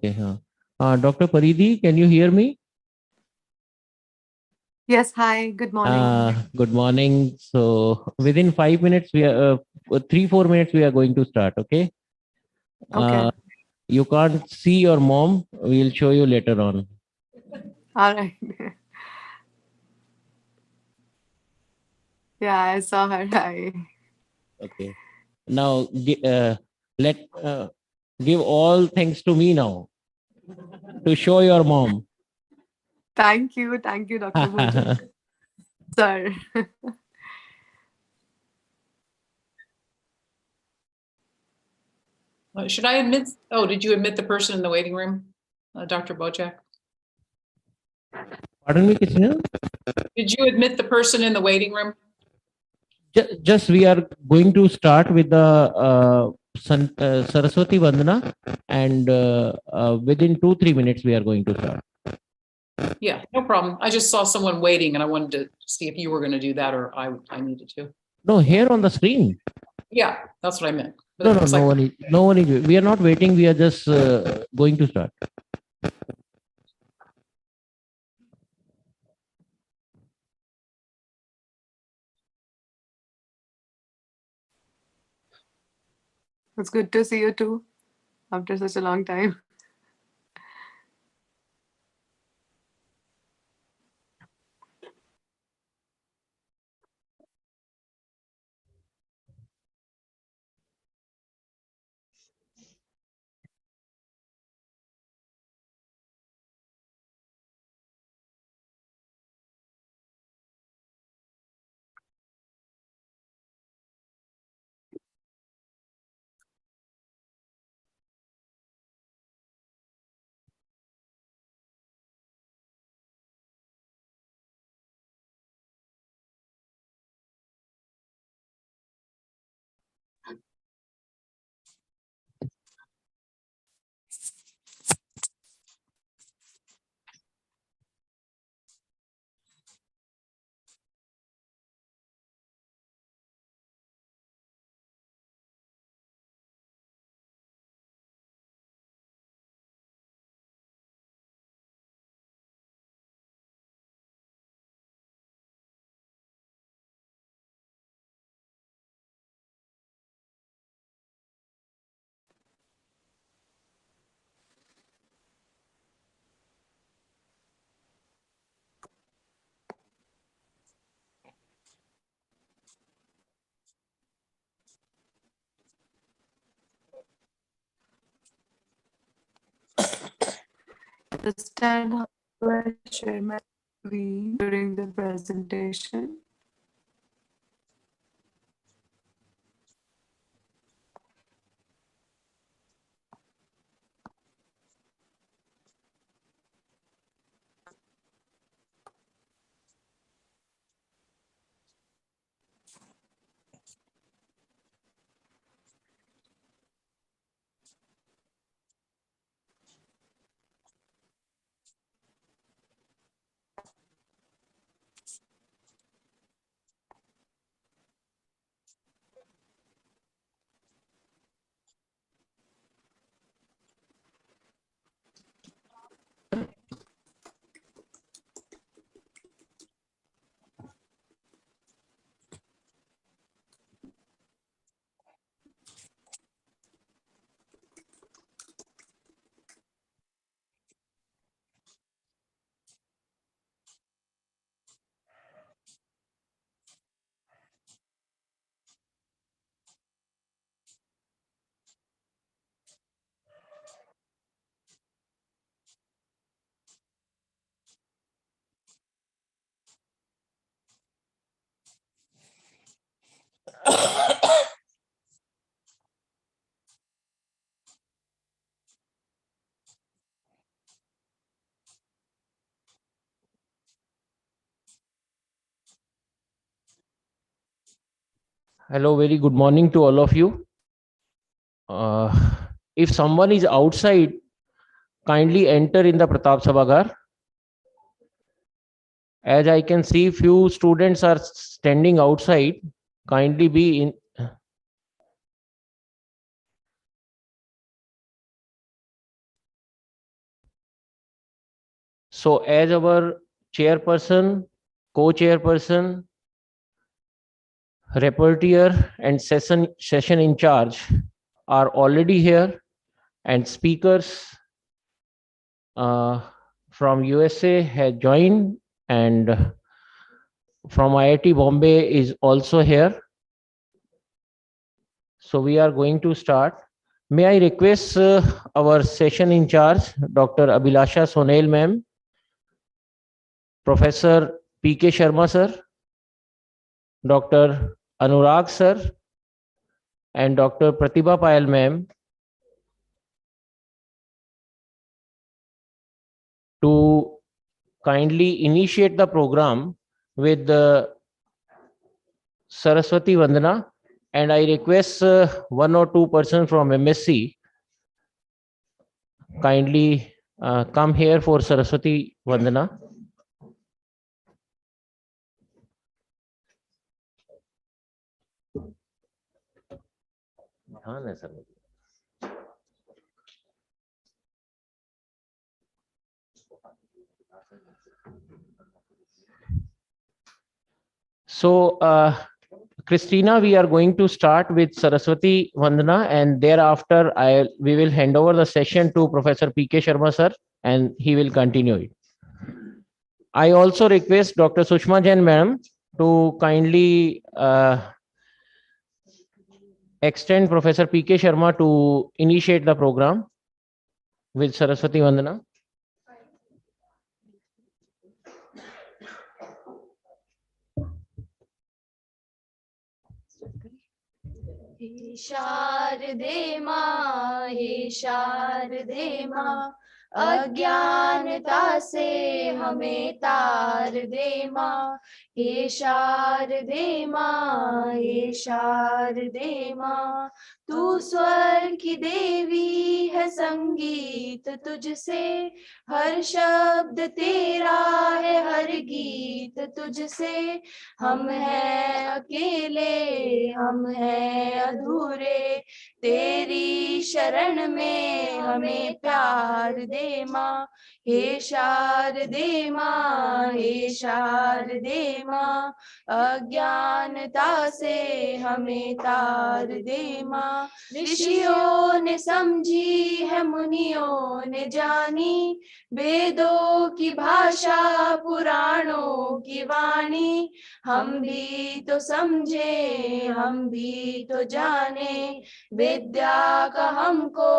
Okay. Dr. Paridi, can you hear me? Yes, hi, good morning. Good morning. So within 5 minutes, we are 3-4 minutes, we are going to start. Okay. Okay, You can't see your mom. We'll show you later on. all right. Yeah, I saw her. Hi. Okay. Now let give all thanks to me now to show your mom. Thank you, Dr. Bhujan. Sir. Should I admit? Oh, did you admit the person in the waiting room, Dr. Bojak? Pardon me, Krishna? Did you admit the person in the waiting room? Just we are going to start with the Saraswati Vandana, and within 2-3 minutes we are going to start. Yeah, no problem. I just saw someone waiting and I wanted to see if you were going to do that or I needed to. No, here on the screen. Yeah, that's what I meant. But No, it looks no like one is, no one is. We are not waiting. We are just going to start. It's good to see you too after such a long time. Understand how I share my screen during the presentation. Hello, very good morning to all of you. If someone is outside, kindly enter in the Pratap Sabhagar. As I can see, few students are standing outside. Kindly be in. So as our chairperson, co-chairperson, rapporteur and session in charge are already here, and speakers from USA have joined, and from IIT Bombay is also here. So we are going to start. May I request our session in charge, Dr. Abhilasha Sonel ma'am, Professor P.K. Sharma sir, Dr. Anurag sir, and Dr. Pratibha Payal ma'am to kindly initiate the program with the Saraswati Vandana, and I request one or two persons from MSc kindly come here for Saraswati Vandana. So, Christina, we are going to start with Saraswati Vandana, and thereafter we will hand over the session to Professor P.K. Sharma sir, and he will continue it. I also request Dr. Sushma Jain madam to kindly extend Professor P.K. Sharma to initiate the program with Saraswati Vandana. हे शारदे माँ, हे शारदे माँ, अज्ञानता से हमें तार दे माँ। हे शारदे माँ, हे शारदे माँ, तू स्वर की देवी है, संगीत तुझसे, हर शब्द तेरा है, हर गीत तुझसे। हम हैं अकेले, हम हैं अधूरे, तेरी शरण में हमें प्यार दे माँ। हे शारदे माँ, हे शारदे माँ, अज्ञानता से हमें तार दे माँ। ऋषियों ने समझी है, मुनियों ने जानी, वेदों की भाषा, पुराणों की वाणी। हम भी तो समझे, हम भी तो जाने, विद्या का हमको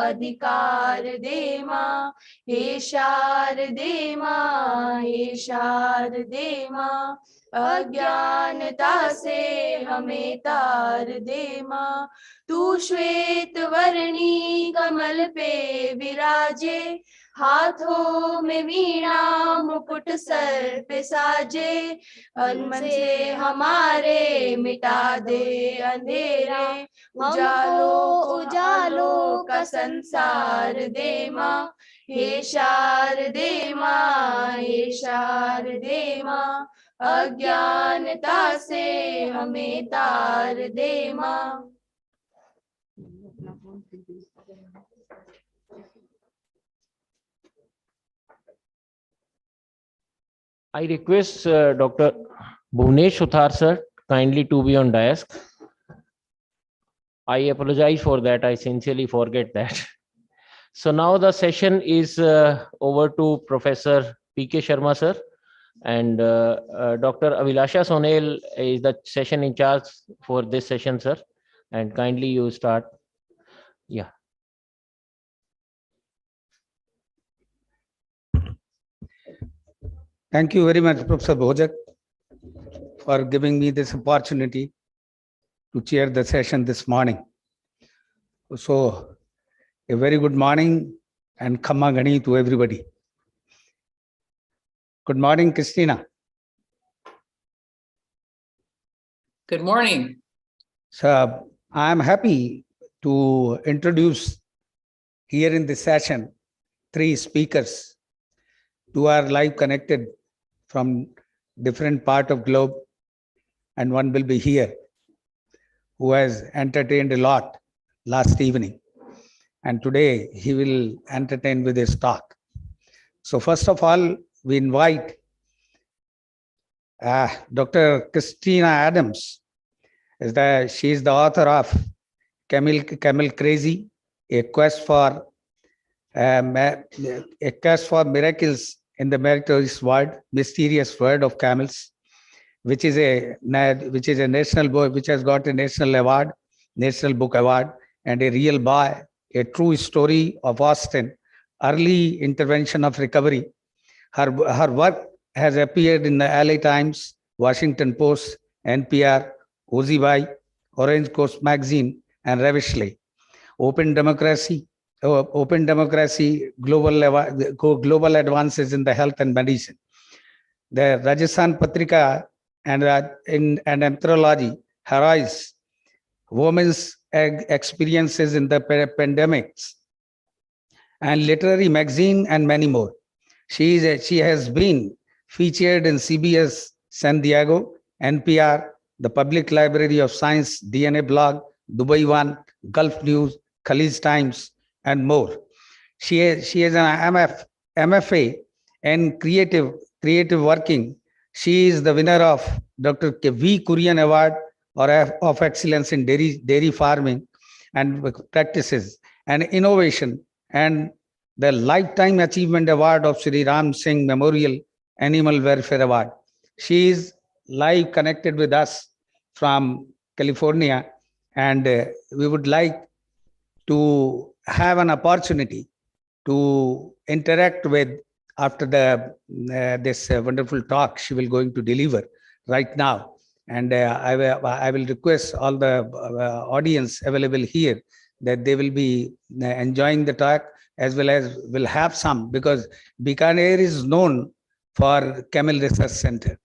अधिकार दे माँ। हे शारदे माँ, हे शारदे माँ, अज्ञानता से हमें तार दे माँ। तू श्वेत वर्णी कमल पे विराजे, हाथों में वीणा मुकुट सर पे साजे। मन से हमारे मिटा दे अंधेरे, उजालों उजालों का संसार दे माँ। हे शारदे माँ, हे शारदे माँ, अज्ञानता से हमें तार दे माँ। I request Dr. Bhuvnesh Suthar sir kindly to be on dais. I apologize for that. I sincerely forget that. So now the session is over to Professor P.K. Sharma sir, and Dr. Abhilasha Sonel is the session in charge for this session, sir. And kindly you start. Yeah. Thank you very much, Professor Bhojak, for giving me this opportunity to chair the session this morning. So, a very good morning and Khamma Gani to everybody. Good morning, Christina. Good morning. So, I am happy to introduce here in this session 3 speakers who are live connected from different part of globe, and one will be here who has entertained a lot last evening, and today he will entertain with his talk. So first of all, we invite Dr. Christina Adams. She is the author of Camel Crazy, a quest for miracles in the mysterious world of camels, which is a national book, which has got a National Book Award, and a real boy, a true story of Austin, early intervention of recovery. Her work has appeared in the LA Times, Washington Post, NPR, Ozibai, Orange Coast Magazine, and Ravishly. Open Democracy, global advances in the health and medicine. The Rajasthan Patrika and anthology, Heroes, women's experiences in the pandemics, and literary magazine, and many more. She has been featured in CBS San Diego, NPR, the Public Library of Science, DNA Blog, Dubai One, Gulf News, Khalij Times, and more. She is an MFA in creative working. She is the winner of Dr. V. Kurian Award of Excellence in Dairy Farming and Practices and Innovation, and the Lifetime Achievement Award of Sri Ram Singh Memorial Animal Welfare Award. She is live connected with us from California, and we would like to have an opportunity to interact with after this wonderful talk she will going to deliver right now. And I will request all the audience available here that they will be enjoying the talk, as well as will have some, because Bikaner is known for Camel Research Center,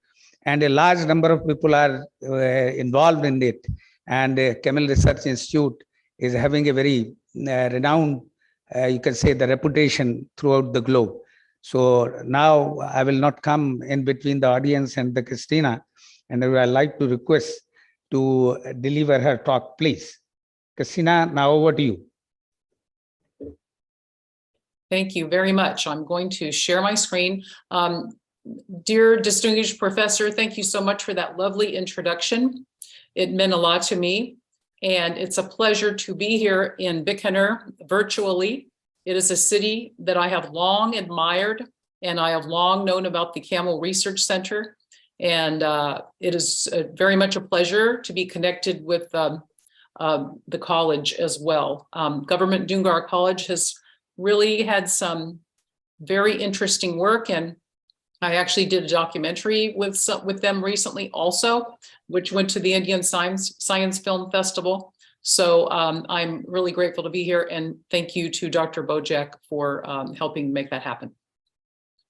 and a large number of people are involved in it. And Camel Research Institute is having a very renowned, you can say, the reputation throughout the globe. So now I will not come in between the audience and the Christina, and I would like to request to deliver her talk, please. Christina, now over to you. Thank you very much. I'm going to share my screen. Dear distinguished professor, thank you so much for that lovely introduction. It meant a lot to me, and it's a pleasure to be here in Bikaner virtually. It is a city that I have long admired, and I have long known about the Camel Research Center. And it is very much a pleasure to be connected with the college as well. Government Dungar College has really had some very interesting work, and I actually did a documentary with them recently also, which went to the Indian Science Film Festival. So I'm really grateful to be here, and thank you to Dr. Bojek for helping make that happen.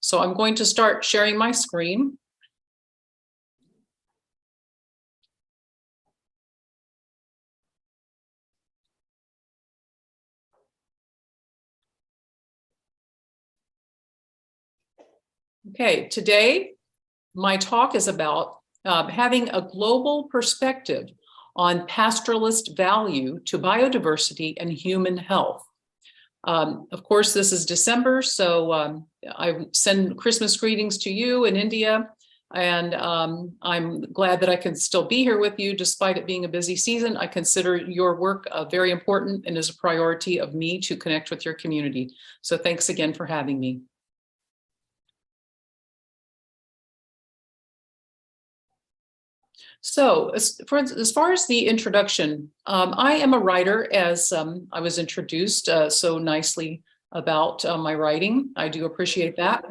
So I'm going to start sharing my screen. Okay, today my talk is about having a global perspective on pastoralist value to biodiversity and human health. Of course, this is December, so I send Christmas greetings to you in India, and I'm glad that I can still be here with you despite it being a busy season. I consider your work very important and is a priority of me to connect with your community. So thanks again for having me. So as far as the introduction, I am a writer, as I was introduced so nicely about my writing. I do appreciate that.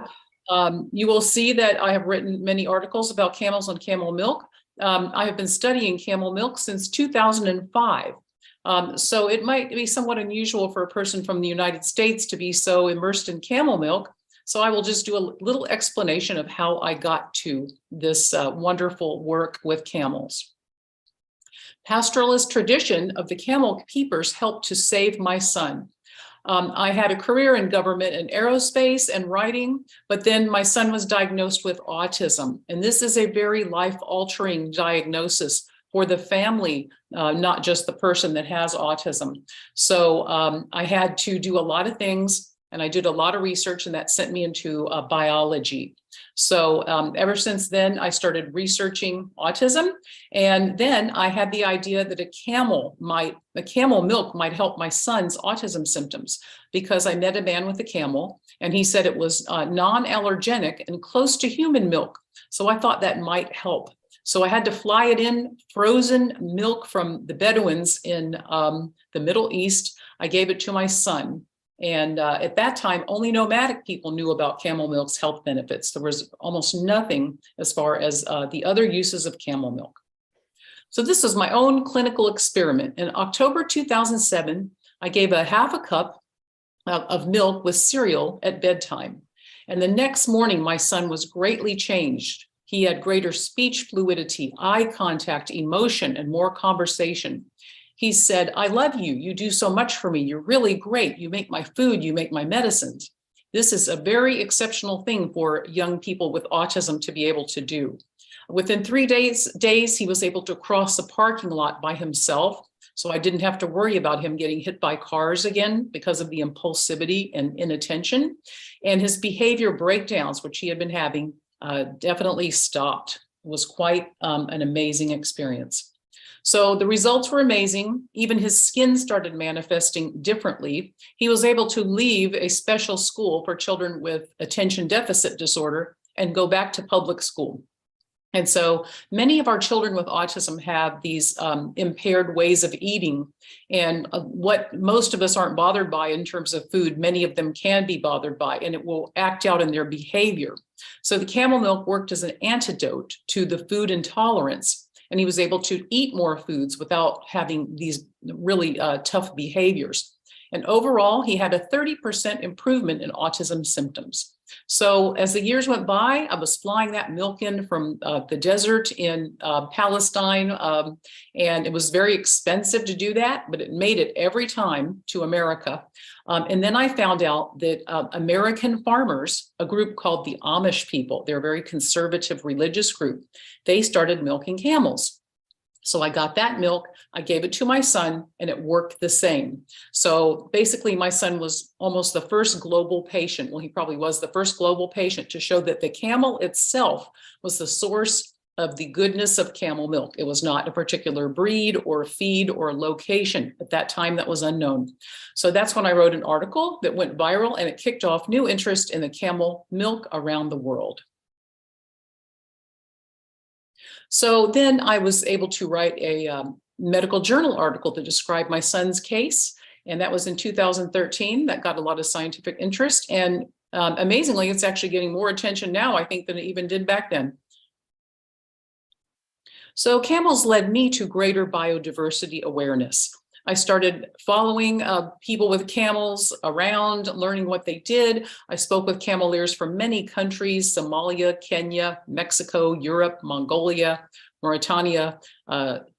You will see that I have written many articles about camels and camel milk. I have been studying camel milk since 2005. So it might be somewhat unusual for a person from the United States to be so immersed in camel milk. So I will just do a little explanation of how I got to this wonderful work with camels. Pastoralist tradition of the camel keepers helped to save my son. I had a career in government and aerospace and writing, but then my son was diagnosed with autism. And this is a very life-altering diagnosis for the family, not just the person that has autism. So I had to do a lot of things and I did a lot of research, and that sent me into biology. So ever since then, I started researching autism, and then I had the idea that a camel milk might help my son's autism symptoms, because I met a man with a camel, and he said it was non-allergenic and close to human milk. So I thought that might help. So I had to fly it in, frozen milk from the Bedouins in the Middle East. I gave it to my son. And at that time, only nomadic people knew about camel milk's health benefits. There was almost nothing as far as the other uses of camel milk. So this was my own clinical experiment. In October 2007, I gave a half a cup of milk with cereal at bedtime. And the next morning, my son was greatly changed. He had greater speech fluidity, eye contact, emotion, and more conversation. He said, "I love you. You do so much for me. You're really great. You make my food. You make my medicines." This is a very exceptional thing for young people with autism to be able to do. Within 3 days, he was able to cross the parking lot by himself. So I didn't have to worry about him getting hit by cars again because of the impulsivity and inattention. And his behavior breakdowns, which he had been having, definitely stopped. It was quite an amazing experience. So the results were amazing. Even his skin started manifesting differently. He was able to leave a special school for children with attention deficit disorder and go back to public school. And so many of our children with autism have these impaired ways of eating. And what most of us aren't bothered by in terms of food, many of them can be bothered by, and it will act out in their behavior. So the camel milk worked as an antidote to the food intolerance. And he was able to eat more foods without having these really tough behaviors. And overall, he had a 30% improvement in autism symptoms. So as the years went by, I was flying that milk in from the desert in Palestine, and it was very expensive to do that, but it made it every time to America. And then I found out that American farmers, a group called the Amish people, they're a very conservative religious group, they started milking camels. So I got that milk, I gave it to my son, and it worked the same. So basically, my son was almost the first global patient. Well, he probably was the first global patient to show that the camel itself was the source of the goodness of camel milk. It was not a particular breed or feed or location. At that time, that was unknown. So that's when I wrote an article that went viral, and it kicked off new interest in the camel milk around the world. So then I was able to write a medical journal article to describe my son's case. And that was in 2013. That got a lot of scientific interest. And amazingly, it's actually getting more attention now, I think, than it even did back then. So camels led me to greater biodiversity awareness. I started following people with camels around, learning what they did. I spoke with cameleers from many countries: Somalia, Kenya, Mexico, Europe, Mongolia, Mauritania,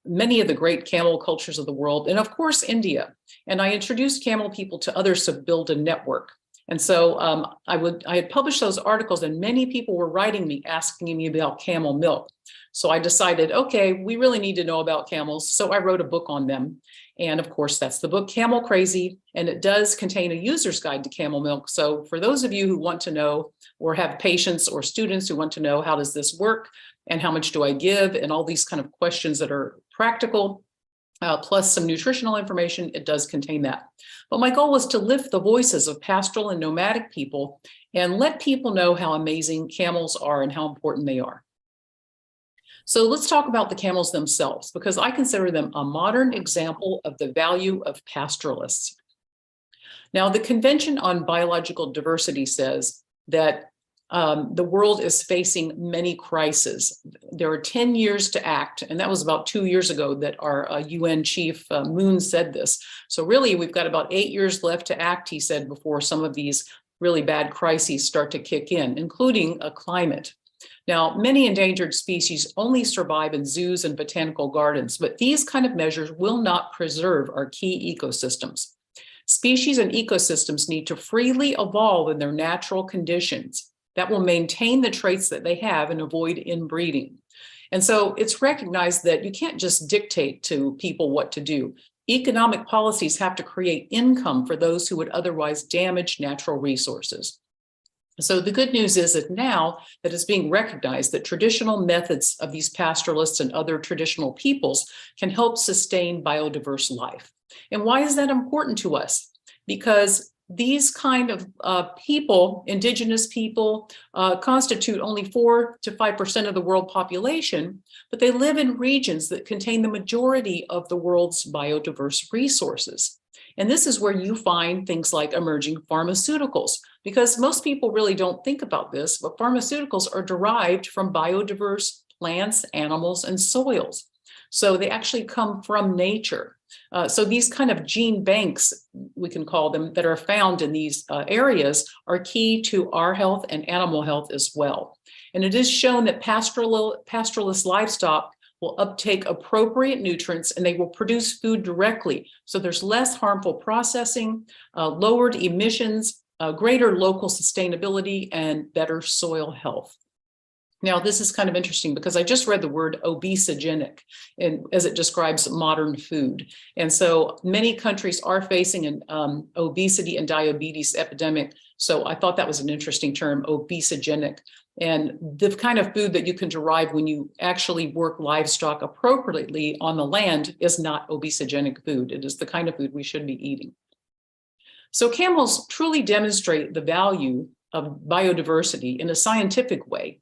many of the great camel cultures of the world, and of course, India. And I introduced camel people to others to build a network. And so I had published those articles, and many people were writing me, asking me about camel milk. So I decided, okay, we really need to know about camels. So I wrote a book on them. And of course, that's the book Camel Crazy, and it does contain a user's guide to camel milk. So for those of you who want to know, or have patients or students who want to know, how does this work and how much do I give, and all these kind of questions that are practical, plus some nutritional information, it does contain that. But my goal was to lift the voices of pastoral and nomadic people and let people know how amazing camels are and how important they are. So let's talk about the camels themselves, because I consider them a modern example of the value of pastoralists. Now, the Convention on Biological Diversity says that the world is facing many crises. There are 10 years to act, and that was about 2 years ago that our UN chief, Moon, said this. So really, we've got about 8 years left to act, he said, before some of these really bad crises start to kick in, including a climate. Now, many endangered species only survive in zoos and botanical gardens, but these kind of measures will not preserve our key ecosystems. Species and ecosystems need to freely evolve in their natural conditions that will maintain the traits that they have and avoid inbreeding. And so it's recognized that you can't just dictate to people what to do. economic policies have to create income for those who would otherwise damage natural resources. So the good news is that now that it's being recognized that traditional methods of these pastoralists and other traditional peoples can help sustain biodiverse life. And why is that important to us? Because these kind of people, indigenous people, constitute only 4 to 5% of the world population, but they live in regions that contain the majority of the world's biodiverse resources. And this is where you find things like emerging pharmaceuticals, because most people really don't think about this, but pharmaceuticals are derived from biodiverse plants, animals, and soils. So they actually come from nature. So these kind of gene banks, we can call them, that are found in these areas are key to our health and animal health as well. And it is shown that pastoralist livestock will uptake appropriate nutrients and they will produce food directly. So there's less harmful processing, lowered emissions, greater local sustainability, and better soil health. Now, this is kind of interesting because I just read the word obesogenic and as it describes modern food. And so many countries are facing an obesity and diabetes epidemic. So I thought that was an interesting term, obesogenic. And the kind of food that you can derive when you actually work livestock appropriately on the land is not obesogenic food. It is the kind of food we should be eating. So camels truly demonstrate the value of biodiversity in a scientific way.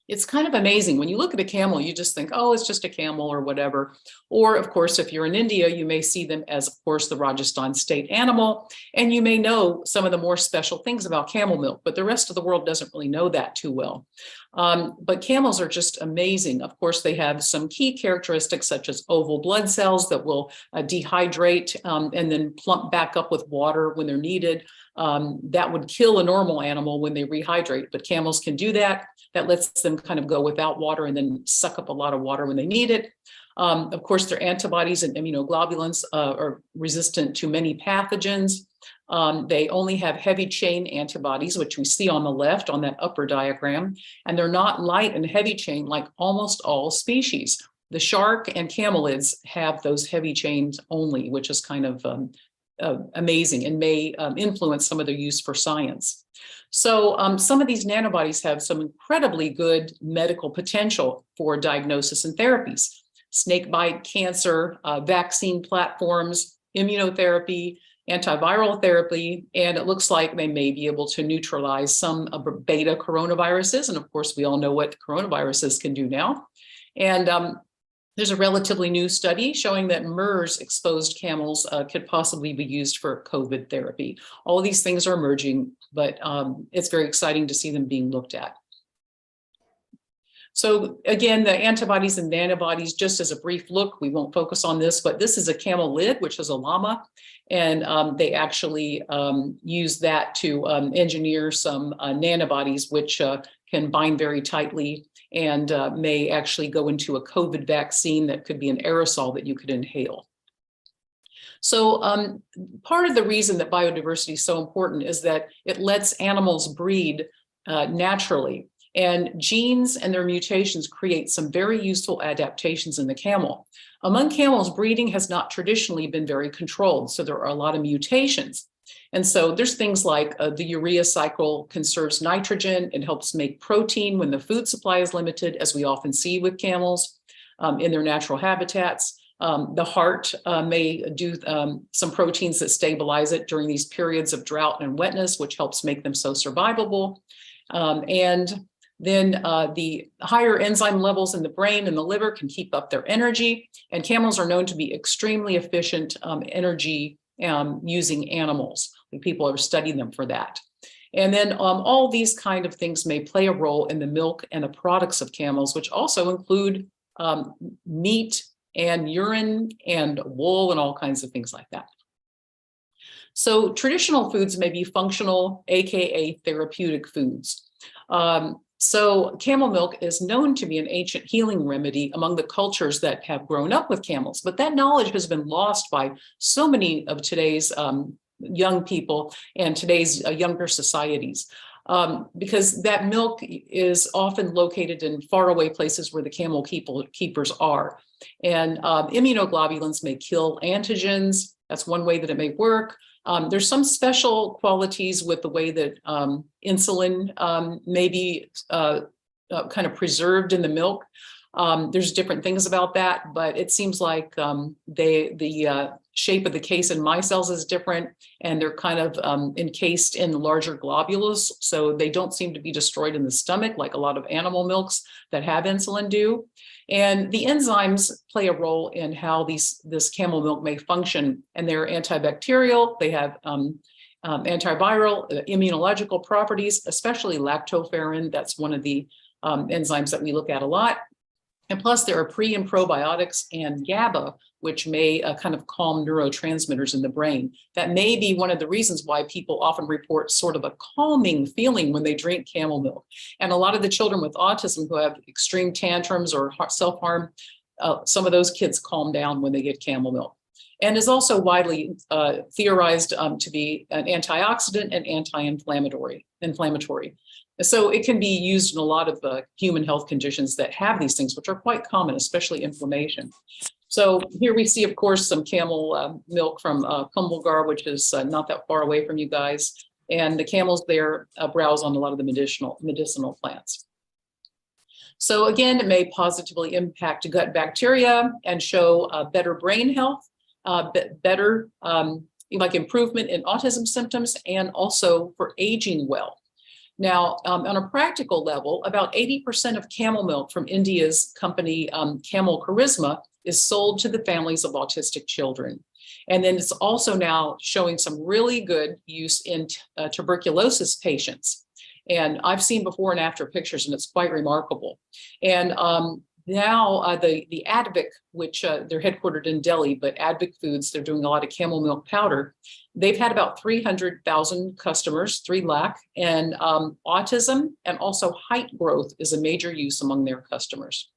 It's kind of amazing. When you look at a camel, you just think, oh, it's just a camel or whatever. Or, of course, if you're in India, you may see them as, of course, the Rajasthan state animal. And you may know some of the more special things about camel milk, but the rest of the world doesn't really know that too well. But camels are just amazing. Of course, they have some key characteristics such as oval blood cells that will dehydrate and then plump back up with water when they're needed. That would kill a normal animal when they rehydrate, but camels can do that. That lets them kind of go without water and then suck up a lot of water when they need it. Of course, their antibodies and immunoglobulins are resistant to many pathogens. They only have heavy chain antibodies, which we see on the left on that upper diagram, and they're not light and heavy chain like almost all species. The shark and camelids have those heavy chains only, which is kind of amazing and may influence some of their use for science. So some of these nanobodies have some incredibly good medical potential for diagnosis and therapies. Snakebite, cancer, vaccine platforms, immunotherapy, antiviral therapy, and it looks like they may be able to neutralize some beta coronaviruses. And of course, we all know what coronaviruses can do now. And there's a relatively new study showing that MERS-exposed camels could possibly be used for COVID therapy. All of these things are emerging, but it's very exciting to see them being looked at. So again, the antibodies and nanobodies, just as a brief look, we won't focus on this, but this is a camel lid, which is a llama, and they actually use that to engineer some nanobodies, which can bind very tightly and may actually go into a COVID vaccine that could be an aerosol that you could inhale. So part of the reason that biodiversity is so important is that it lets animals breed naturally. And genes and their mutations create some very useful adaptations in the camel. Among camels, breeding has not traditionally been very controlled, so there are a lot of mutations. And so there's things like the urea cycle conserves nitrogen. It helps make protein when the food supply is limited, as we often see with camels in their natural habitats. The heart may do some proteins that stabilize it during these periods of drought and wetness, which helps make them so survivable. And then the higher enzyme levels in the brain and the liver can keep up their energy. And camels are known to be extremely efficient energy using animals. People have studied them for that. And then all these kind of things may play a role in the milk and the products of camels, which also include meat and urine and wool and all kinds of things like that. So traditional foods may be functional, AKA therapeutic foods. So camel milk is known to be an ancient healing remedy among the cultures that have grown up with camels, but that knowledge has been lost by so many of today's young people and today's younger societies. because that milk is often located in faraway places where the camel keepers are. And immunoglobulins may kill antigens. That's one way that it may work. There's some special qualities with the way that insulin may be kind of preserved in the milk. There's different things about that, but it seems like the shape of the case in my cells is different, and they're kind of encased in larger globules, so they don't seem to be destroyed in the stomach like a lot of animal milks that have insulin do. And the enzymes play a role in how this camel milk may function, and they're antibacterial. They have antiviral, immunological properties, especially lactoferrin. That's one of the enzymes that we look at a lot. And plus there are pre and probiotics and GABA, which may kind of calm neurotransmitters in the brain. That may be one of the reasons why people often report sort of a calming feeling when they drink camel milk. And a lot of the children with autism who have extreme tantrums or self-harm, some of those kids calm down when they get camel milk. And is also widely theorized to be an antioxidant and anti-inflammatory. So it can be used in a lot of human health conditions that have these things, which are quite common, especially inflammation. So here we see, of course, some camel milk from Dungar, which is not that far away from you guys. And the camels there browse on a lot of the medicinal plants. So again, it may positively impact gut bacteria and show better brain health, better like improvement in autism symptoms, and also for aging well. Now, on a practical level, about 80% of camel milk from India's company Camel Charisma is sold to the families of autistic children. And then it's also now showing some really good use in tuberculosis patients. And I've seen before and after pictures, and it's quite remarkable. And now the Advik, which they're headquartered in Delhi, but Advik Foods, they're doing a lot of camel milk powder. They've had about 300,000 customers, 3 lakh, and autism and also height growth is a major use among their customers.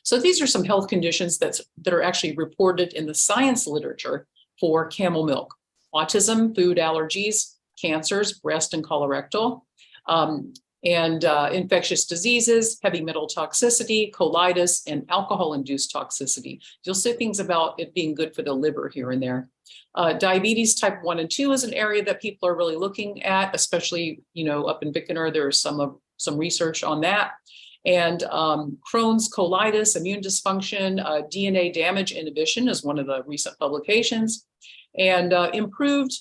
So these are some health conditions that are actually reported in the science literature for camel milk: autism, food allergies, cancers, breast and colorectal, and infectious diseases, heavy metal toxicity, colitis, and alcohol-induced toxicity. You'll see things about it being good for the liver here and there. Diabetes type 1 and 2 is an area that people are really looking at, especially, up in Bikaner, there's some research on that. And Crohn's, colitis, immune dysfunction, DNA damage inhibition is one of the recent publications. And improved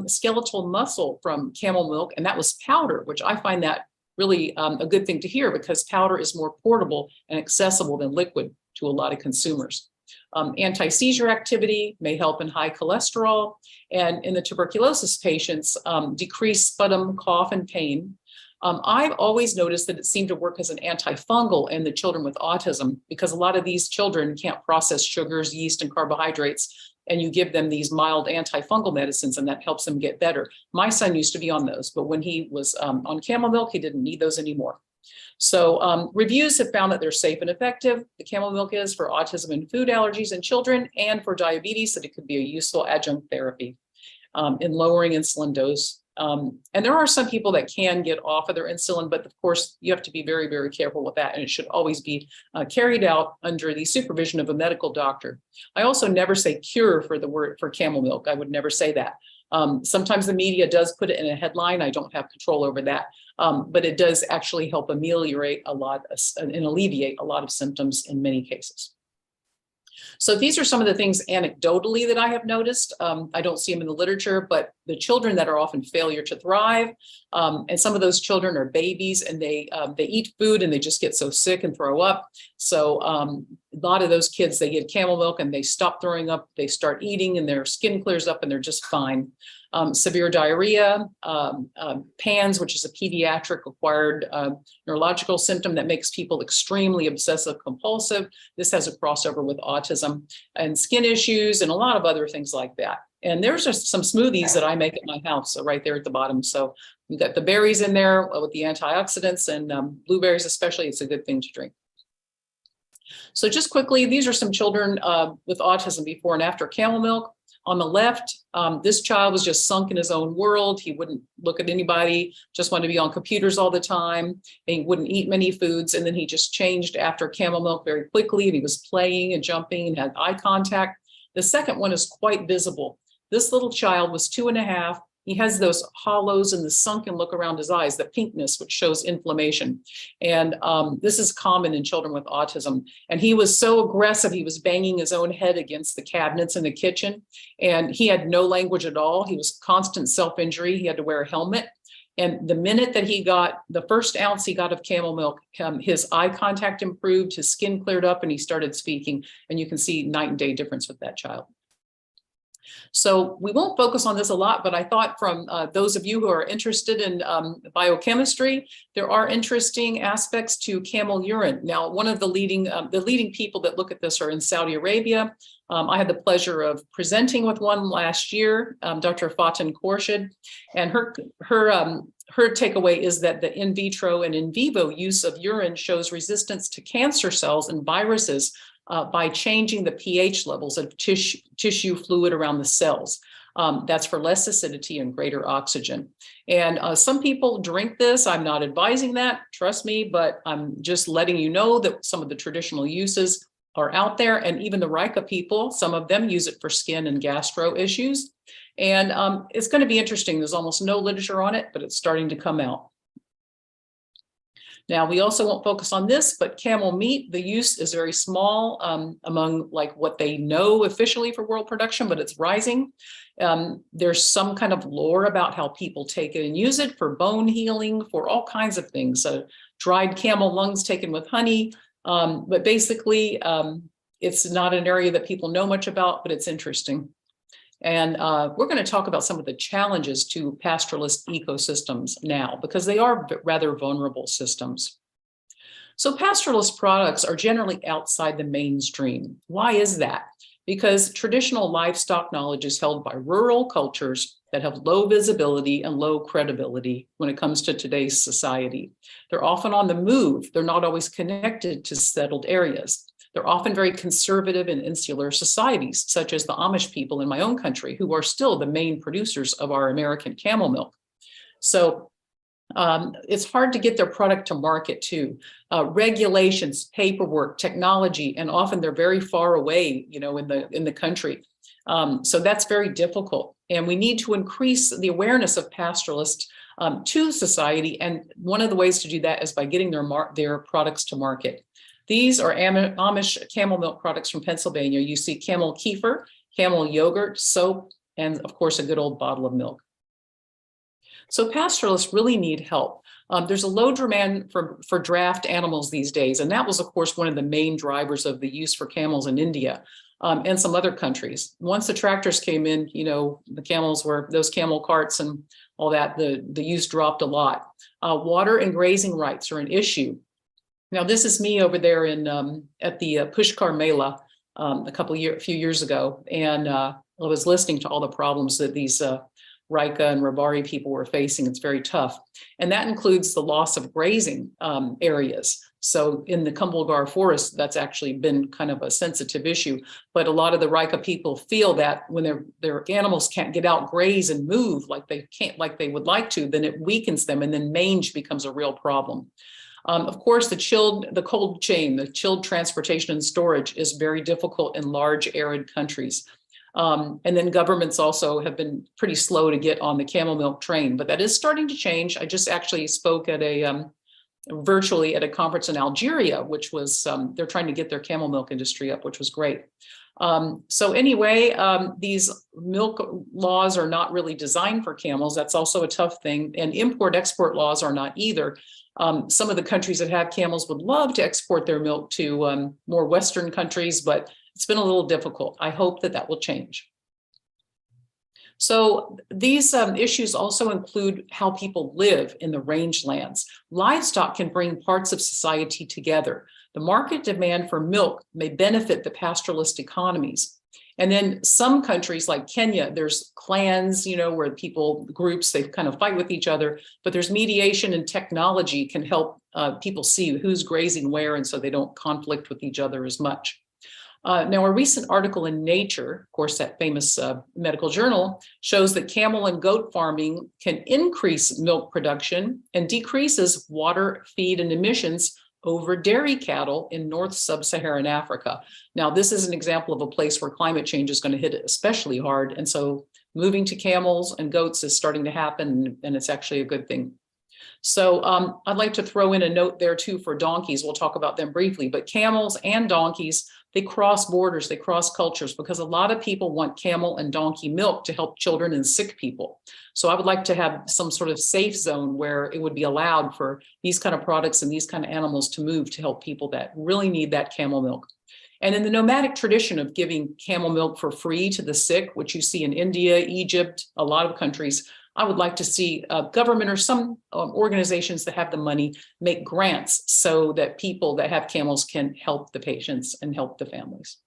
skeletal muscle from camel milk, and that was powder, which I find that really a good thing to hear, because powder is more portable and accessible than liquid to a lot of consumers. Anti-seizure activity may help in high cholesterol, and in the tuberculosis patients, decrease sputum, cough, and pain. I've always noticed that it seemed to work as an antifungal in the children with autism, because a lot of these children can't process sugars, yeast, and carbohydrates, and you give them these mild antifungal medicines, and that helps them get better. My son used to be on those, but when he was on camel milk, he didn't need those anymore. So reviews have found that they're safe and effective. The camel milk is for autism and food allergies in children, and for diabetes, that it could be a useful adjunct therapy in lowering insulin dose. And there are some people that can get off of their insulin, but of course you have to be very, very careful with that. And it should always be carried out under the supervision of a medical doctor. I also never say cure for the word for camel milk. I would never say that. Sometimes the media does put it in a headline. I don't have control over that, but it does actually help ameliorate a lot and alleviate a lot of symptoms in many cases. So these are some of the things anecdotally that I have noticed. I don't see them in the literature, but the children that are often failure to thrive, and some of those children are babies, and they eat food and they just get so sick and throw up. So a lot of those kids, they get camel milk and they stop throwing up, they start eating and their skin clears up and they're just fine. Severe diarrhea, PANS, which is a pediatric acquired neurological symptom that makes people extremely obsessive compulsive. This has a crossover with autism, and skin issues and a lot of other things like that. And there's just some smoothies that I make at my house, so right there at the bottom. So we've got the berries in there with the antioxidants, and blueberries especially, it's a good thing to drink. So just quickly, these are some children with autism before and after camel milk. on the left, this child was just sunk in his own world. He wouldn't look at anybody, just wanted to be on computers all the time. And he wouldn't eat many foods. And then he just changed after camel milk very quickly. And he was playing and jumping and had eye contact. The second one is quite visible. This little child was 2.5. He has those hollows and the sunken look around his eyes, the pinkness, which shows inflammation. And this is common in children with autism. And he was so aggressive, he was banging his own head against the cabinets in the kitchen. And he had no language at all. He was constant self-injury. He had to wear a helmet. And the minute that he got the first ounce he got of camel milk, his eye contact improved, his skin cleared up, and he started speaking. And you can see night and day difference with that child. So we won't focus on this a lot, but I thought from those of you who are interested in biochemistry, there are interesting aspects to camel urine. Now, one of the leading people that look at this are in Saudi Arabia. I had the pleasure of presenting with one last year, Dr. Fatin Khorshid, and her takeaway is that the in vitro and in vivo use of urine shows resistance to cancer cells and viruses by changing the pH levels of tissue fluid around the cells. That's for less acidity and greater oxygen. And some people drink this. I'm not advising that, trust me, but I'm just letting you know that some of the traditional uses are out there. And even the Rika people, some of them use it for skin and gastro issues. And it's going to be interesting. There's almost no literature on it, but it's starting to come out. Now, we also won't focus on this, but camel meat, the use is very small among like what they know officially for world production, but it's rising. There's some kind of lore about how people take it and use it for bone healing, for all kinds of things. Dried camel lungs taken with honey. But basically, it's not an area that people know much about, but it's interesting. And we're going to talk about some of the challenges to pastoralist ecosystems now, because they are rather vulnerable systems. So pastoralist products are generally outside the mainstream. Why is that? Because traditional livestock knowledge is held by rural cultures that have low visibility and low credibility when it comes to today's society. They're often on the move. They're not always connected to settled areas. They're often very conservative and insular societies, such as the Amish people in my own country, who are still the main producers of our American camel milk. So it's hard to get their product to market too. Regulations, paperwork, technology, and often they're very far away, you know, in the country. So that's very difficult. And we need to increase the awareness of pastoralists to society. And one of the ways to do that is by getting their products to market. These are Amish camel milk products from Pennsylvania. You see camel kefir, camel yogurt, soap, and of course, a good old bottle of milk. So pastoralists really need help. There's a low demand for draft animals these days. And that was, of course, one of the main drivers of the use for camels in India and some other countries. Once the tractors came in, you know, the camels were, those camel carts and all that, the use dropped a lot. Water and grazing rights are an issue. Now, this is me over there in at the Pushkar Mela a few years ago, and I was listening to all the problems that these Rika and Rabari people were facing. It's very tough, and that includes the loss of grazing areas. So in the Kumbhalgarh forest, that's actually been kind of a sensitive issue. But a lot of the Rika people feel that when their animals can't get out, graze, and move like they would like to, then it weakens them, and then mange becomes a real problem. Of course, the cold chain, the chilled transportation and storage is very difficult in large arid countries. And then governments also have been pretty slow to get on the camel milk train, but that is starting to change. I just actually spoke at virtually at a conference in Algeria, which was, they're trying to get their camel milk industry up, which was great. So anyway, these milk laws are not really designed for camels. That's also a tough thing. And import-export laws are not either. Some of the countries that have camels would love to export their milk to more Western countries, but it's been a little difficult. I hope that will change. So these issues also include how people live in the rangelands. Livestock can bring parts of society together. The market demand for milk may benefit the pastoralist economies. And then some countries like Kenya, there's clans, you know, where groups, they kind of fight with each other, but there's mediation and technology can help people see who's grazing where, and so they don't conflict with each other as much. Now, a recent article in Nature, of course, that famous medical journal, shows that camel and goat farming can increase milk production and decreases water, feed, and emissions over dairy cattle in North Sub-Saharan Africa. Now, this is an example of a place where climate change is going to hit it especially hard. And so moving to camels and goats is starting to happen, and it's actually a good thing. So I'd like to throw in a note there too for donkeys. We'll talk about them briefly, but camels and donkeys, they cross borders, they cross cultures, because a lot of people want camel and donkey milk to help children and sick people. So I would like to have some sort of safe zone where it would be allowed for these kind of products and these kind of animals to move to help people that really need that camel milk. And in the nomadic tradition of giving camel milk for free to the sick, which you see in India, Egypt, a lot of countries, I would like to see government or some organizations that have the money make grants so that people that have camels can help the patients and help the families.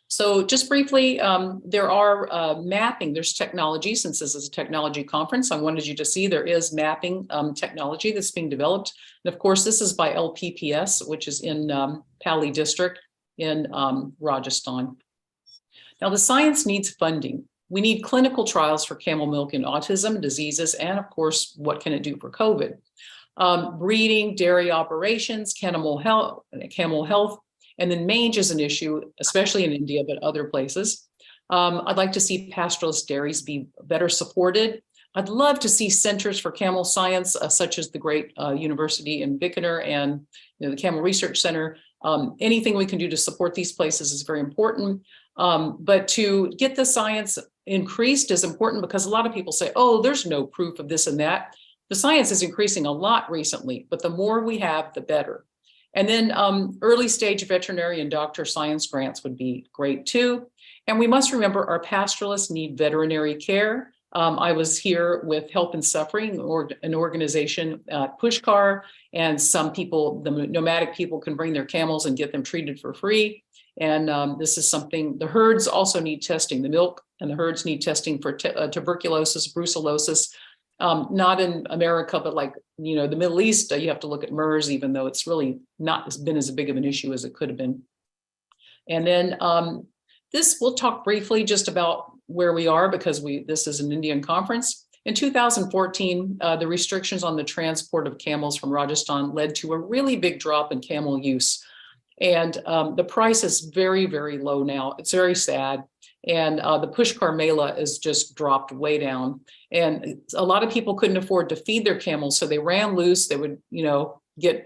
So just briefly, there are mapping, there's technology, since this is a technology conference, I wanted you to see there is mapping technology that's being developed. And of course, this is by LPPS, which is in Pali district in Rajasthan. Now the science needs funding. We need clinical trials for camel milk in autism, diseases, and of course, what can it do for COVID? Breeding, dairy operations, camel health, and then mange is an issue, especially in India, but other places. I'd like to see pastoralist dairies be better supported. I'd love to see centers for camel science, such as the great university in Bikaner and the Camel Research Center. Anything we can do to support these places is very important. But to get the science increased is important, because a lot of people say, oh, there's no proof of this and that. The science is increasing a lot recently, but the more we have, the better. And then early stage veterinary and doctor science grants would be great too. And we must remember our pastoralists need veterinary care. I was here with Help in Suffering, or an organization, Pushkar, and some people, the nomadic people, can bring their camels and get them treated for free. And this is something, the herds also need testing. The milk and the herds need testing for tuberculosis, brucellosis. Not in America, but like, the Middle East, you have to look at MERS, even though it's really not been as big of an issue as it could have been. And then we'll talk briefly just about where we are, because this is an Indian conference. In 2014, the restrictions on the transport of camels from Rajasthan led to a really big drop in camel use. And the price is very, very low now. It's very sad. And the Pushkar Mela is just dropped way down. And a lot of people couldn't afford to feed their camels, so they ran loose. They would,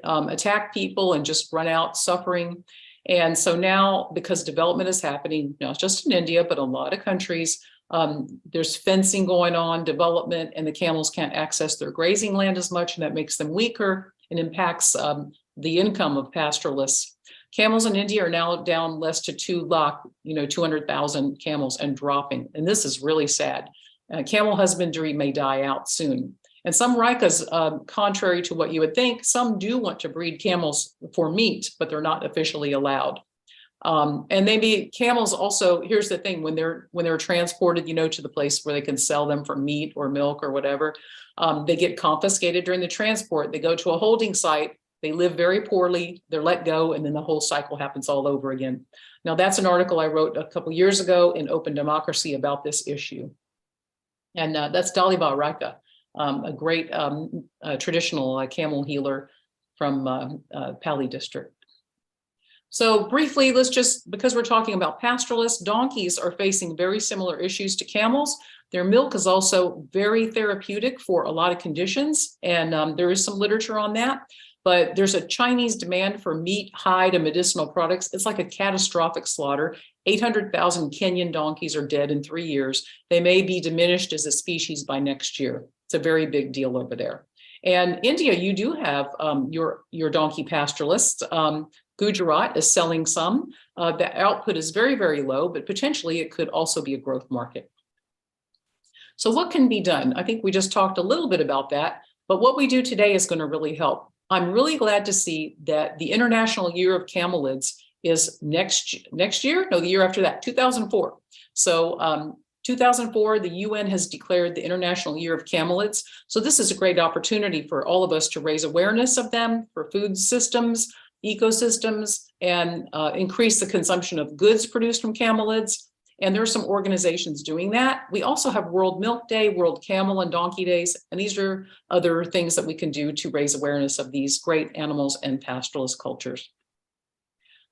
attack people and just run out suffering. And so now, because development is happening, not just in India, but a lot of countries, there's fencing going on, development, and the camels can't access their grazing land as much, and that makes them weaker and impacts the income of pastoralists. Camels in India are now down less to 200,000 camels and dropping. And this is really sad. Camel husbandry may die out soon. And some Rikas, contrary to what you would think, some do want to breed camels for meat, but they're not officially allowed. And maybe camels also, here's the thing, when they're transported, to the place where they can sell them for meat or milk or whatever, they get confiscated during the transport. They go to a holding site. They live very poorly, they're let go, and then the whole cycle happens all over again. Now, that's an article I wrote a couple years ago in Open Democracy about this issue. And that's Daliba Raika, a great traditional camel healer from Pali district. So briefly, let's just, because we're talking about pastoralists, donkeys are facing very similar issues to camels. Their milk is also very therapeutic for a lot of conditions, and there is some literature on that. But there's a Chinese demand for meat, hide, and medicinal products. It's like a catastrophic slaughter. 800,000 Kenyan donkeys are dead in 3 years. They may be diminished as a species by next year. It's a very big deal over there. And India, you do have your donkey pastoralists. Gujarat is selling some. The output is very, very low, but potentially it could also be a growth market. So what can be done? I think we just talked a little bit about that, but what we do today is going to really help. I'm really glad to see that the International Year of Camelids is next year? No, the year after that, 2004. So 2004, the UN has declared the International Year of Camelids. So this is a great opportunity for all of us to raise awareness of them, for food systems, ecosystems and increase the consumption of goods produced from camelids. And there are some organizations doing that. We also have World Milk Day, World Camel and Donkey Days, and these are other things that we can do to raise awareness of these great animals and pastoralist cultures.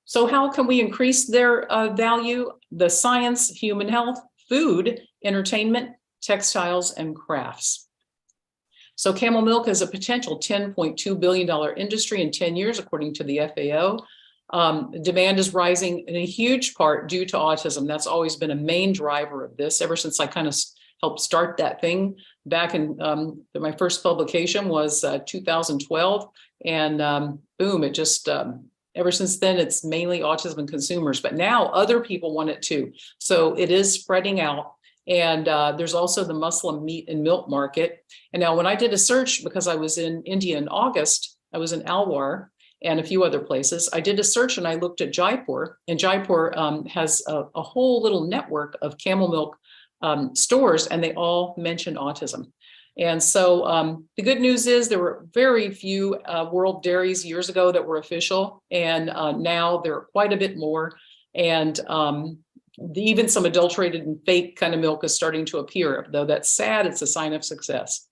So how can we increase their value? The science, human health, food, entertainment, textiles, and crafts. So camel milk is a potential $10.2 billion industry in 10 years, according to the FAO. Demand is rising in a huge part due to autism. That's always been a main driver of this ever since I kind of helped start that thing back in my first publication was 2012. And boom, it just, ever since then, it's mainly autism consumers, but now other people want it too. So it is spreading out. And there's also the Muslim meat and milk market. And now when I did a search, because I was in India in August, I was in Alwar and a few other places. I did a search and I looked at Jaipur, and Jaipur has a whole little network of camel milk stores, and they all mention autism. And so the good news is there were very few world dairies years ago that were official, and now there are quite a bit more. And even some adulterated and fake kind of milk is starting to appear. Though that's sad, it's a sign of success.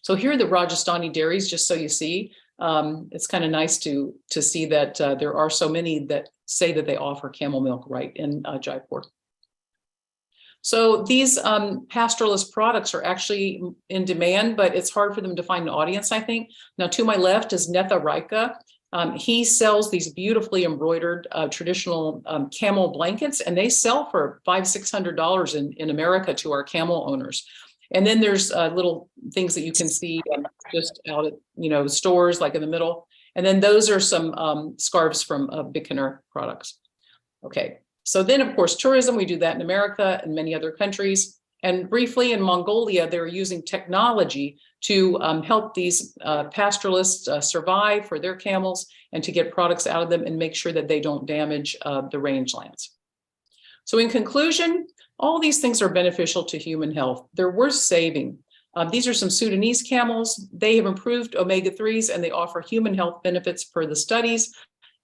So here are the Rajasthani dairies, just so you see. It's kind of nice to see that there are so many that say that they offer camel milk right in Jaipur. So these pastoralist products are actually in demand, but it's hard for them to find an audience, I think. Now, to my left is Netha Raika. He sells these beautifully embroidered traditional camel blankets, and they sell for $500–600 in America to our camel owners. And then there's little things that you can see just out at stores like in the middle. And then those are some scarves from Bikaner products. Okay. So then, of course, tourism, we do that in America and many other countries. And briefly in Mongolia, they're using technology to help these pastoralists survive for their camels and to get products out of them and make sure that they don't damage the rangelands. So in conclusion, all these things are beneficial to human health. They're worth saving. These are some Sudanese camels. They have improved omega-3s and they offer human health benefits per the studies.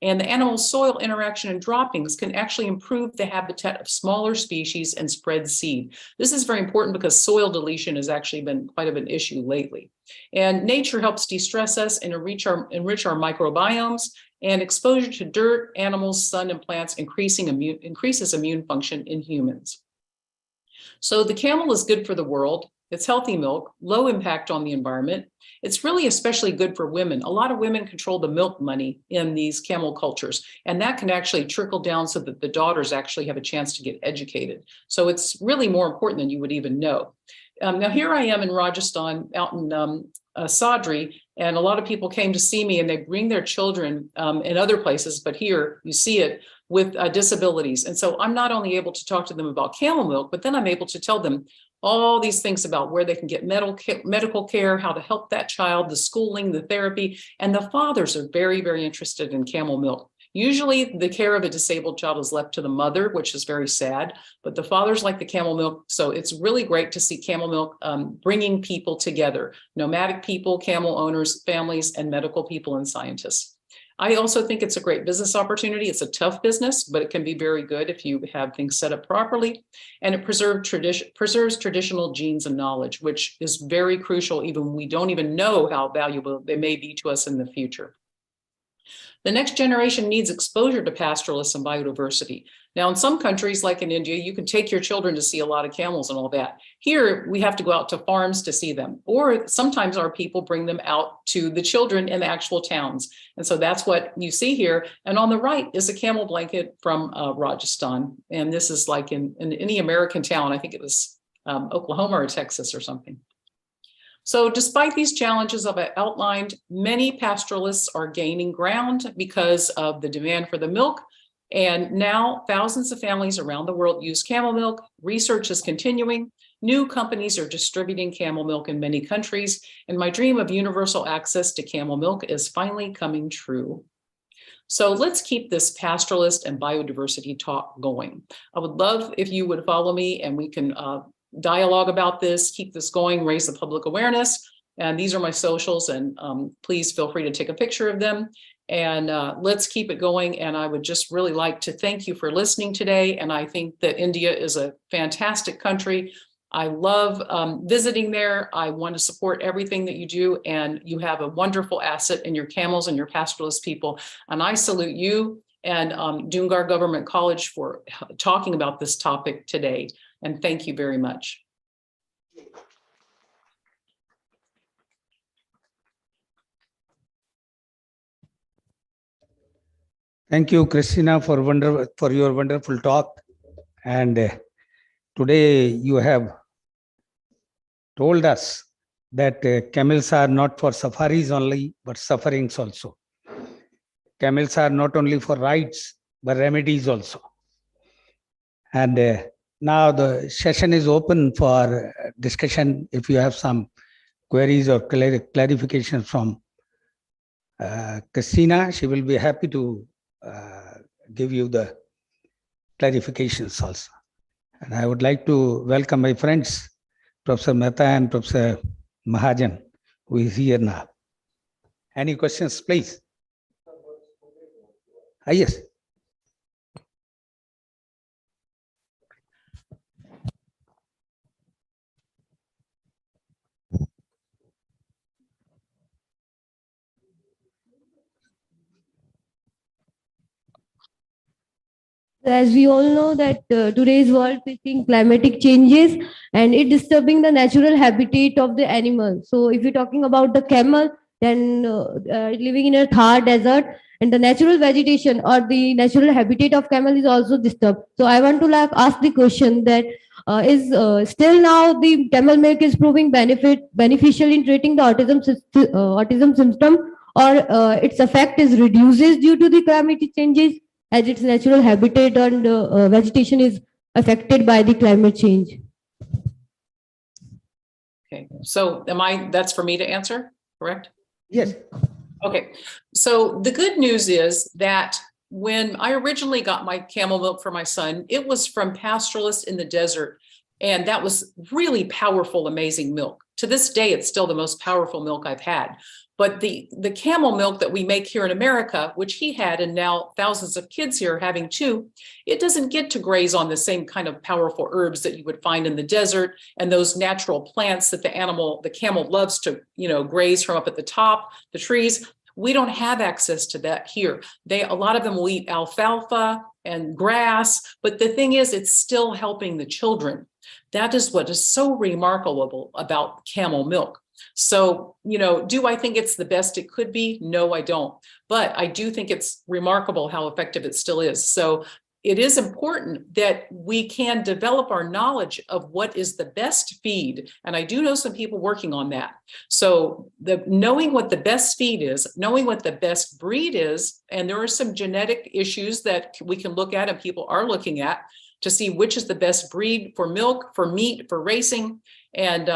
And the animal-soil interaction and droppings can actually improve the habitat of smaller species and spread seed. This is very important because soil deletion has actually been quite of an issue lately. And nature helps de-stress us and enrich our microbiomes, and exposure to dirt, animals, sun, and plants increases immune function in humans. So the camel is good for the world. It's healthy milk, low impact on the environment. It's really especially good for women. A lot of women control the milk money in these camel cultures, and that can actually trickle down so that the daughters actually have a chance to get educated. So it's really more important than you would even know. Now here I am in Rajasthan, out in Sadri, and a lot of people came to see me, and they bring their children in other places, but here you see it with disabilities. And so I'm not only able to talk to them about camel milk, but then I'm able to tell them all these things about where they can get medical care, how to help that child, the schooling, the therapy, and the fathers are very, very interested in camel milk. Usually the care of a disabled child is left to the mother, which is very sad, but the fathers like the camel milk. So it's really great to see camel milk bringing people together, nomadic people, camel owners, families, and medical people and scientists. I also think it's a great business opportunity. It's a tough business, but it can be very good if you have things set up properly. And it preserves traditional genes and knowledge, which is very crucial, even when we don't even know how valuable they may be to us in the future. The next generation needs exposure to pastoralists and biodiversity. Now, in some countries, like in India, you can take your children to see a lot of camels and all that. Here, we have to go out to farms to see them, or sometimes our people bring them out to the children in the actual towns. And so that's what you see here. And on the right is a camel blanket from Rajasthan. And this is like in any American town. I think it was Oklahoma or Texas or something. So despite these challenges I've outlined, many pastoralists are gaining ground because of the demand for the milk. And now thousands of families around the world use camel milk. Research is continuing. New companies are distributing camel milk in many countries. And my dream of universal access to camel milk is finally coming true. So let's keep this pastoralist and biodiversity talk going. I would love if you would follow me and we can dialogue about this, keep this going, raise the public awareness. And these are my socials, and please feel free to take a picture of them. And let's keep it going. And I would just really like to thank you for listening today. And I think that India is a fantastic country. I love visiting there. I want to support everything that you do. And you have a wonderful asset in your camels and your pastoralist people. And I salute you and Dungar Government College for talking about this topic today. And thank you very much. Thank you, Christina, for your wonderful talk. And today you have told us that camels are not for safaris only, but sufferings also. Camels are not only for rides, but remedies also. And now the session is open for discussion. If you have some queries or clarifications from Christina, she will be happy to give you the clarifications also. And I would like to welcome my friends, Professor Mehta and Professor Mahajan, who is here now. Any questions, please? Yes. As we all know that today's world facing climatic changes and it disturbing the natural habitat of the animal. So if you're talking about the camel, then living in a Thar desert, and the natural vegetation or the natural habitat of camel is also disturbed. So I want to ask the question that is still now the camel milk is proving beneficial in treating the autism symptom, or its effect is reduces due to the climatic changes, as its natural habitat and vegetation is affected by the climate change. Okay, so that's for me to answer, correct? Yes. Okay, so the good news is that when I originally got my camel milk for my son, it was from pastoralists in the desert. And that was really powerful, amazing milk. To this day, it's still the most powerful milk I've had. But the camel milk that we make here in America, which he had, and now thousands of kids here are having too, it doesn't get to graze on the same kind of powerful herbs that you would find in the desert and those natural plants that the camel loves to, graze from up at the top, the trees. We don't have access to that here. A lot of them will eat alfalfa and grass, but the thing is, it's still helping the children. That is what is so remarkable about camel milk. So, do I think it's the best it could be? No, I don't. But I do think it's remarkable how effective it still is. So it is important that we can develop our knowledge of what is the best feed. And I do know some people working on that. So knowing what the best feed is, knowing what the best breed is, and there are some genetic issues that we can look at and people are looking at to see which is the best breed for milk, for meat, for racing, and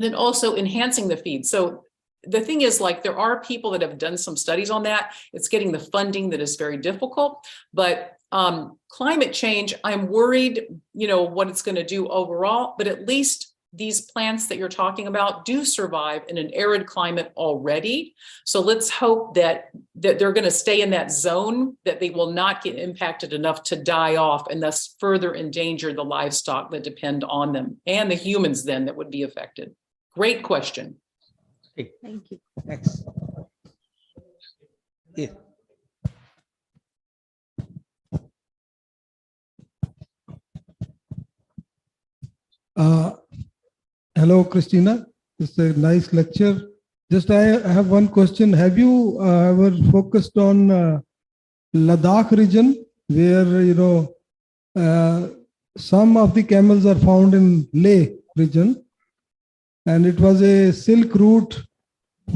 then also enhancing the feed. So the thing is, there are people that have done some studies on that. It's getting the funding that is very difficult, but climate change, I'm worried, what it's going to do overall, but at least these plants that you're talking about do survive in an arid climate already. So let's hope that they're going to stay in that zone, that they will not get impacted enough to die off and thus further endanger the livestock that depend on them and the humans then that would be affected. Great question. Thank you. Next. Yeah. Hello, Christina. It's a nice lecture. Just I have one question. Have you ever focused on Ladakh region, where some of the camels are found in Leh region, and it was a silk route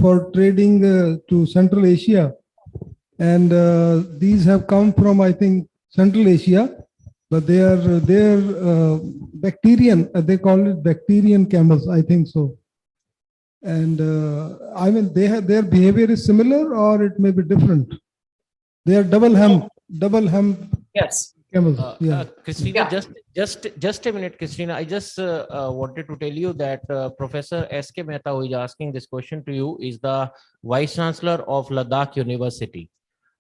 for trading to Central Asia, and these have come from, I think, Central Asia, but they are bacterian. They call it bacterian camels, I think so. And I mean, their behavior is similar, or it may be different. They are double hemp. Yes. camels. Yeah. Christina, Yeah. just a minute, Christina. I just wanted to tell you that Professor S.K. Mehta, who is asking this question to you, is the Vice Chancellor of Ladakh University.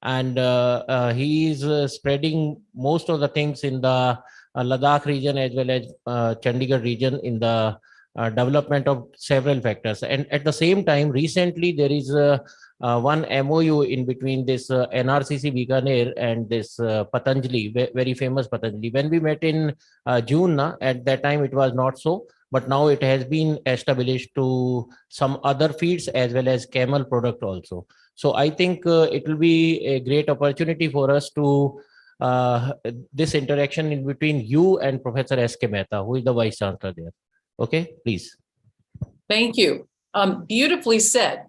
And he is spreading most of the things in the Ladakh region as well as Chandigarh region in the development of several factors. And at the same time, recently there is one MOU in between this NRCC Bikaner and this Patanjali, very famous Patanjali. When we met in June, at that time it was not so, but now it has been established to some other feeds as well as camel product also. So I think it will be a great opportunity for us to this interaction in between you and Professor S.K. Mehta, who is the Vice Chancellor there. Okay, please. Thank you. Beautifully said.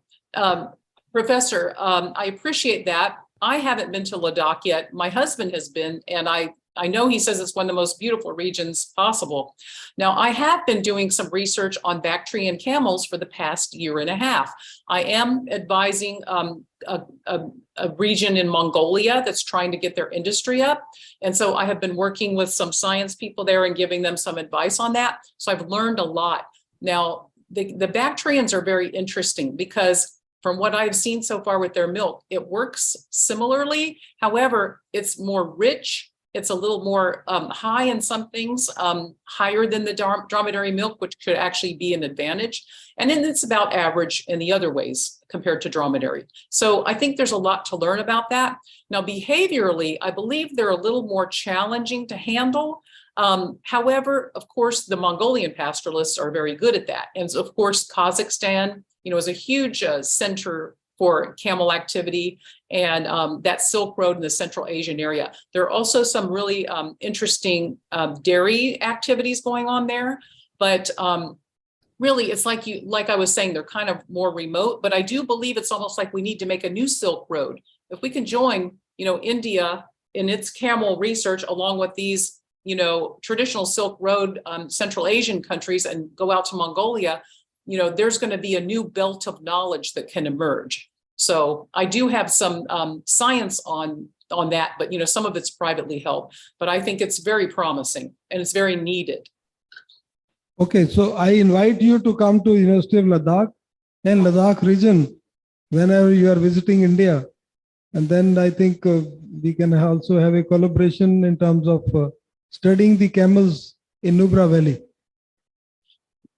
Professor, I appreciate that. I haven't been to Ladakh yet. My husband has been, and I know he says it's one of the most beautiful regions possible. Now, I have been doing some research on Bactrian camels for the past year and a half. I am advising a region in Mongolia that's trying to get their industry up. And so I have been working with some science people there and giving them some advice on that. So I've learned a lot. Now, the Bactrians are very interesting because from what I've seen so far with their milk, it works similarly. However, it's more rich. It's a little more high in some things, higher than the dromedary milk, which could actually be an advantage. And then it's about average in the other ways compared to dromedary. So I think there's a lot to learn about that. Now, behaviorally, I believe they're a little more challenging to handle. However, of course, the Mongolian pastoralists are very good at that. And so, of course, Kazakhstan, is a huge center for camel activity, and that Silk Road in the Central Asian area. There are also some really interesting dairy activities going on there, but really it's like I was saying, they're kind of more remote, but I do believe it's almost like we need to make a new Silk Road. If we can join, India in its camel research along with these, traditional Silk Road Central Asian countries and go out to Mongolia, there's going to be a new belt of knowledge that can emerge. So I do have some science on that, but some of it's privately held. But I think it's very promising and it's very needed. Okay, so I invite you to come to University of Ladakh and Ladakh region whenever you are visiting India. And then I think we can also have a collaboration in terms of studying the camels in Nubra Valley.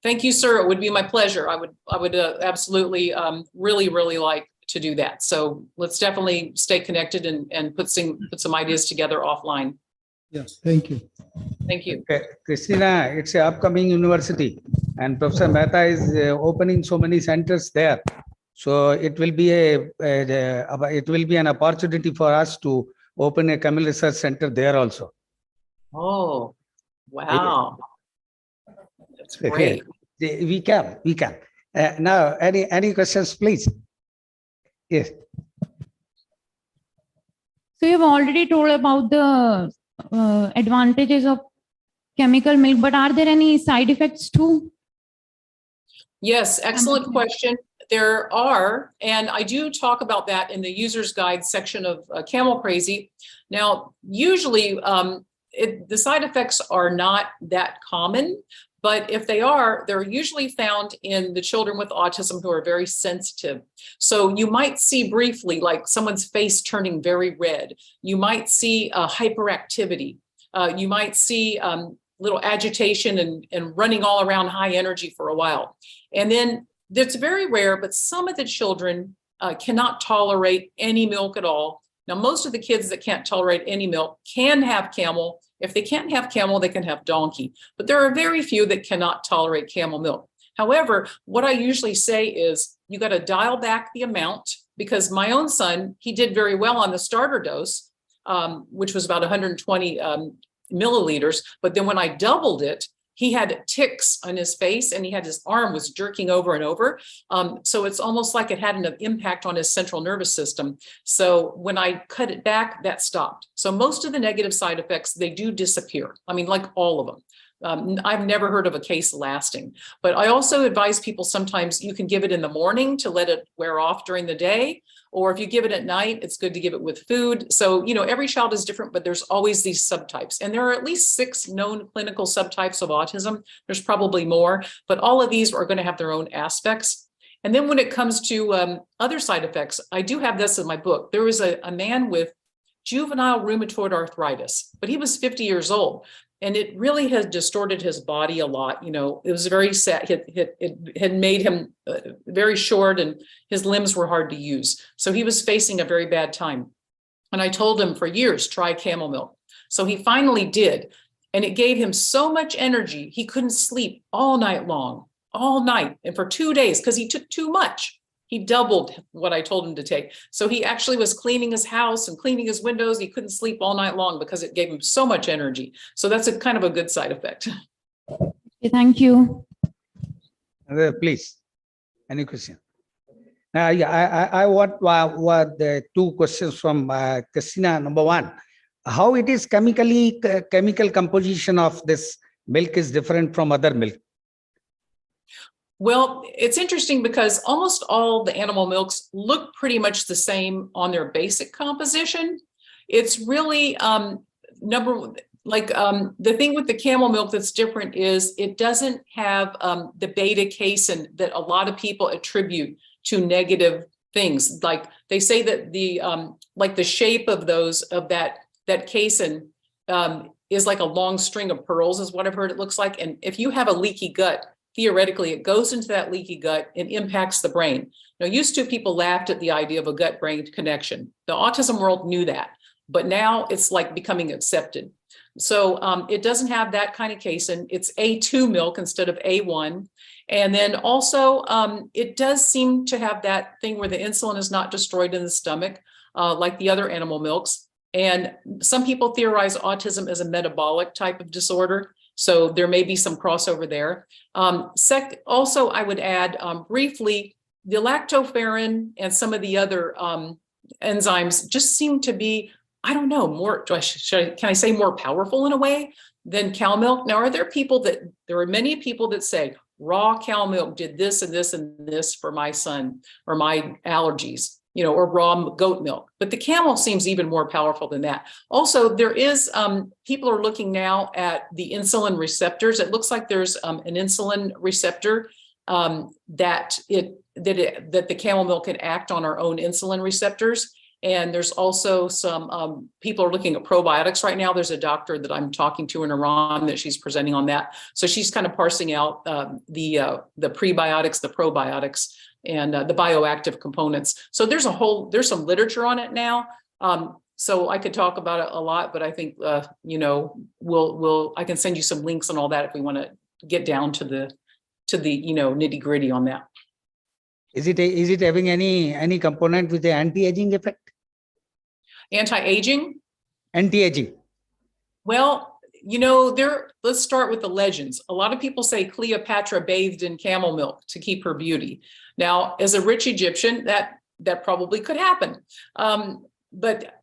Thank you, sir. It would be my pleasure. I would absolutely really like to do that. So let's definitely stay connected and put some ideas together offline. Yes, thank you. Thank you. Okay. Christina, it's an upcoming university and Professor Mehta is opening so many centers there. So it will be an opportunity for us to open a camel research center there also. Oh, wow. That's great. We can. Now, any questions, please? Yes. So you've already told about the advantages of chemical milk, but are there any side effects too? Yes, excellent question. There are, and I do talk about that in the user's guide section of Camel Crazy. Now, usually the side effects are not that common, but if they are, they're usually found in the children with autism who are very sensitive. So you might see briefly, like someone's face turning very red. You might see hyperactivity. You might see little agitation and running all around high energy for a while. And then it's very rare, but some of the children cannot tolerate any milk at all. Now, most of the kids that can't tolerate any milk can have camel. If they can't have camel, they can have donkey. But there are very few that cannot tolerate camel milk. However, what I usually say is you got to dial back the amount, because my own son, he did very well on the starter dose, which was about 120 milliliters. But then when I doubled it, he had tics on his face and his arm was jerking over and over. So it's almost like it had an impact on his central nervous system. So when I cut it back, that stopped. So most of the negative side effects, they do disappear. I mean, like all of them. I've never heard of a case lasting, but I also advise people sometimes you can give it in the morning to let it wear off during the day. Or if you give it at night, it's good to give it with food. So, every child is different, but there's always these subtypes. And there are at least 6 known clinical subtypes of autism. There's probably more, but all of these are going to have their own aspects. And then when it comes to other side effects, I do have this in my book. There was a man with juvenile rheumatoid arthritis, but he was 50 years old. And it really has distorted his body a lot. It was very sad. It had made him very short and his limbs were hard to use. So he was facing a very bad time. And I told him for years, try camel milk. So he finally did. And it gave him so much energy, he couldn't sleep all night long, all night. And for 2 days, because he took too much. He doubled what I told him to take. So he actually was cleaning his house and cleaning his windows. He couldn't sleep all night long because it gave him so much energy. So that's a kind of a good side effect. Okay, thank you. Please, any question? I want the 2 questions from Christina. Number 1, how it is chemical composition of this milk is different from other milk? Well, it's interesting because almost all the animal milks look pretty much the same on their basic composition. It's really the thing with the camel milk that's different is it doesn't have the beta casein that a lot of people attribute to negative things. Like they say that the shape of that casein is like a long string of pearls is what I've heard it looks like. And if you have a leaky gut, theoretically, it goes into that leaky gut and impacts the brain. Now, used to people laughed at the idea of a gut-brain connection. The autism world knew that, but now it's like becoming accepted. So it doesn't have that kind of casein. It's A2 milk instead of A1. And then also it does seem to have that thing where the insulin is not destroyed in the stomach like the other animal milks. And some people theorize autism as a metabolic type of disorder. So there may be some crossover there. Also, I would add briefly, the lactoferrin and some of the other enzymes just seem to be, I don't know, more, can I say more powerful in a way than cow milk? Now, there are many people that say raw cow milk did this and this and this for my son or my allergies, or raw goat milk. But the camel seems even more powerful than that. Also, there is, people are looking now at the insulin receptors. It looks like there's an insulin receptor that the camel milk can act on our own insulin receptors. And there's also some people are looking at probiotics right now. There's a doctor that I'm talking to in Iran that she's presenting on that. So she's kind of parsing out the prebiotics, the probiotics, and the bioactive components. So there's some literature on it now. So I could talk about it a lot, but I think, I can send you some links and all that if we want to get down to the nitty gritty on that. Is it having any component with the anti-aging effect? Anti-aging? Anti-aging. Well, let's start with the legends. A lot of people say Cleopatra bathed in camel milk to keep her beauty. Now, as a rich Egyptian, that probably could happen. But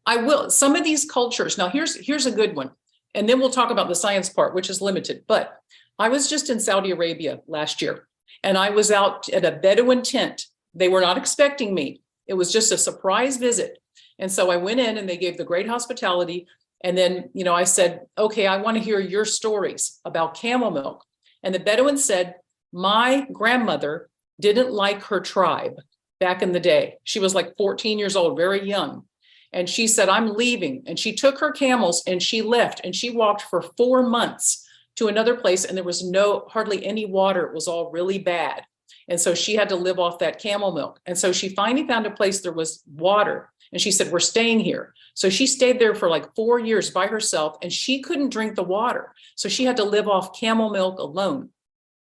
some of these cultures, now here's a good one. And then we'll talk about the science part, which is limited. But I was just in Saudi Arabia last year, and I was out at a Bedouin tent. They were not expecting me. It was just a surprise visit. And so I went in and they gave the great hospitality. And then, I said, okay, I want to hear your stories about camel milk. And the Bedouin said, my grandmother didn't like her tribe back in the day. She was like 14 years old, very young. And she said, I'm leaving. And she took her camels and she left and she walked for 4 months to another place. And there was hardly any water. It was all really bad. And so she had to live off that camel milk. And so she finally found a place there was water. And she said, we're staying here. So she stayed there for like 4 years by herself and she couldn't drink the water. So she had to live off camel milk alone.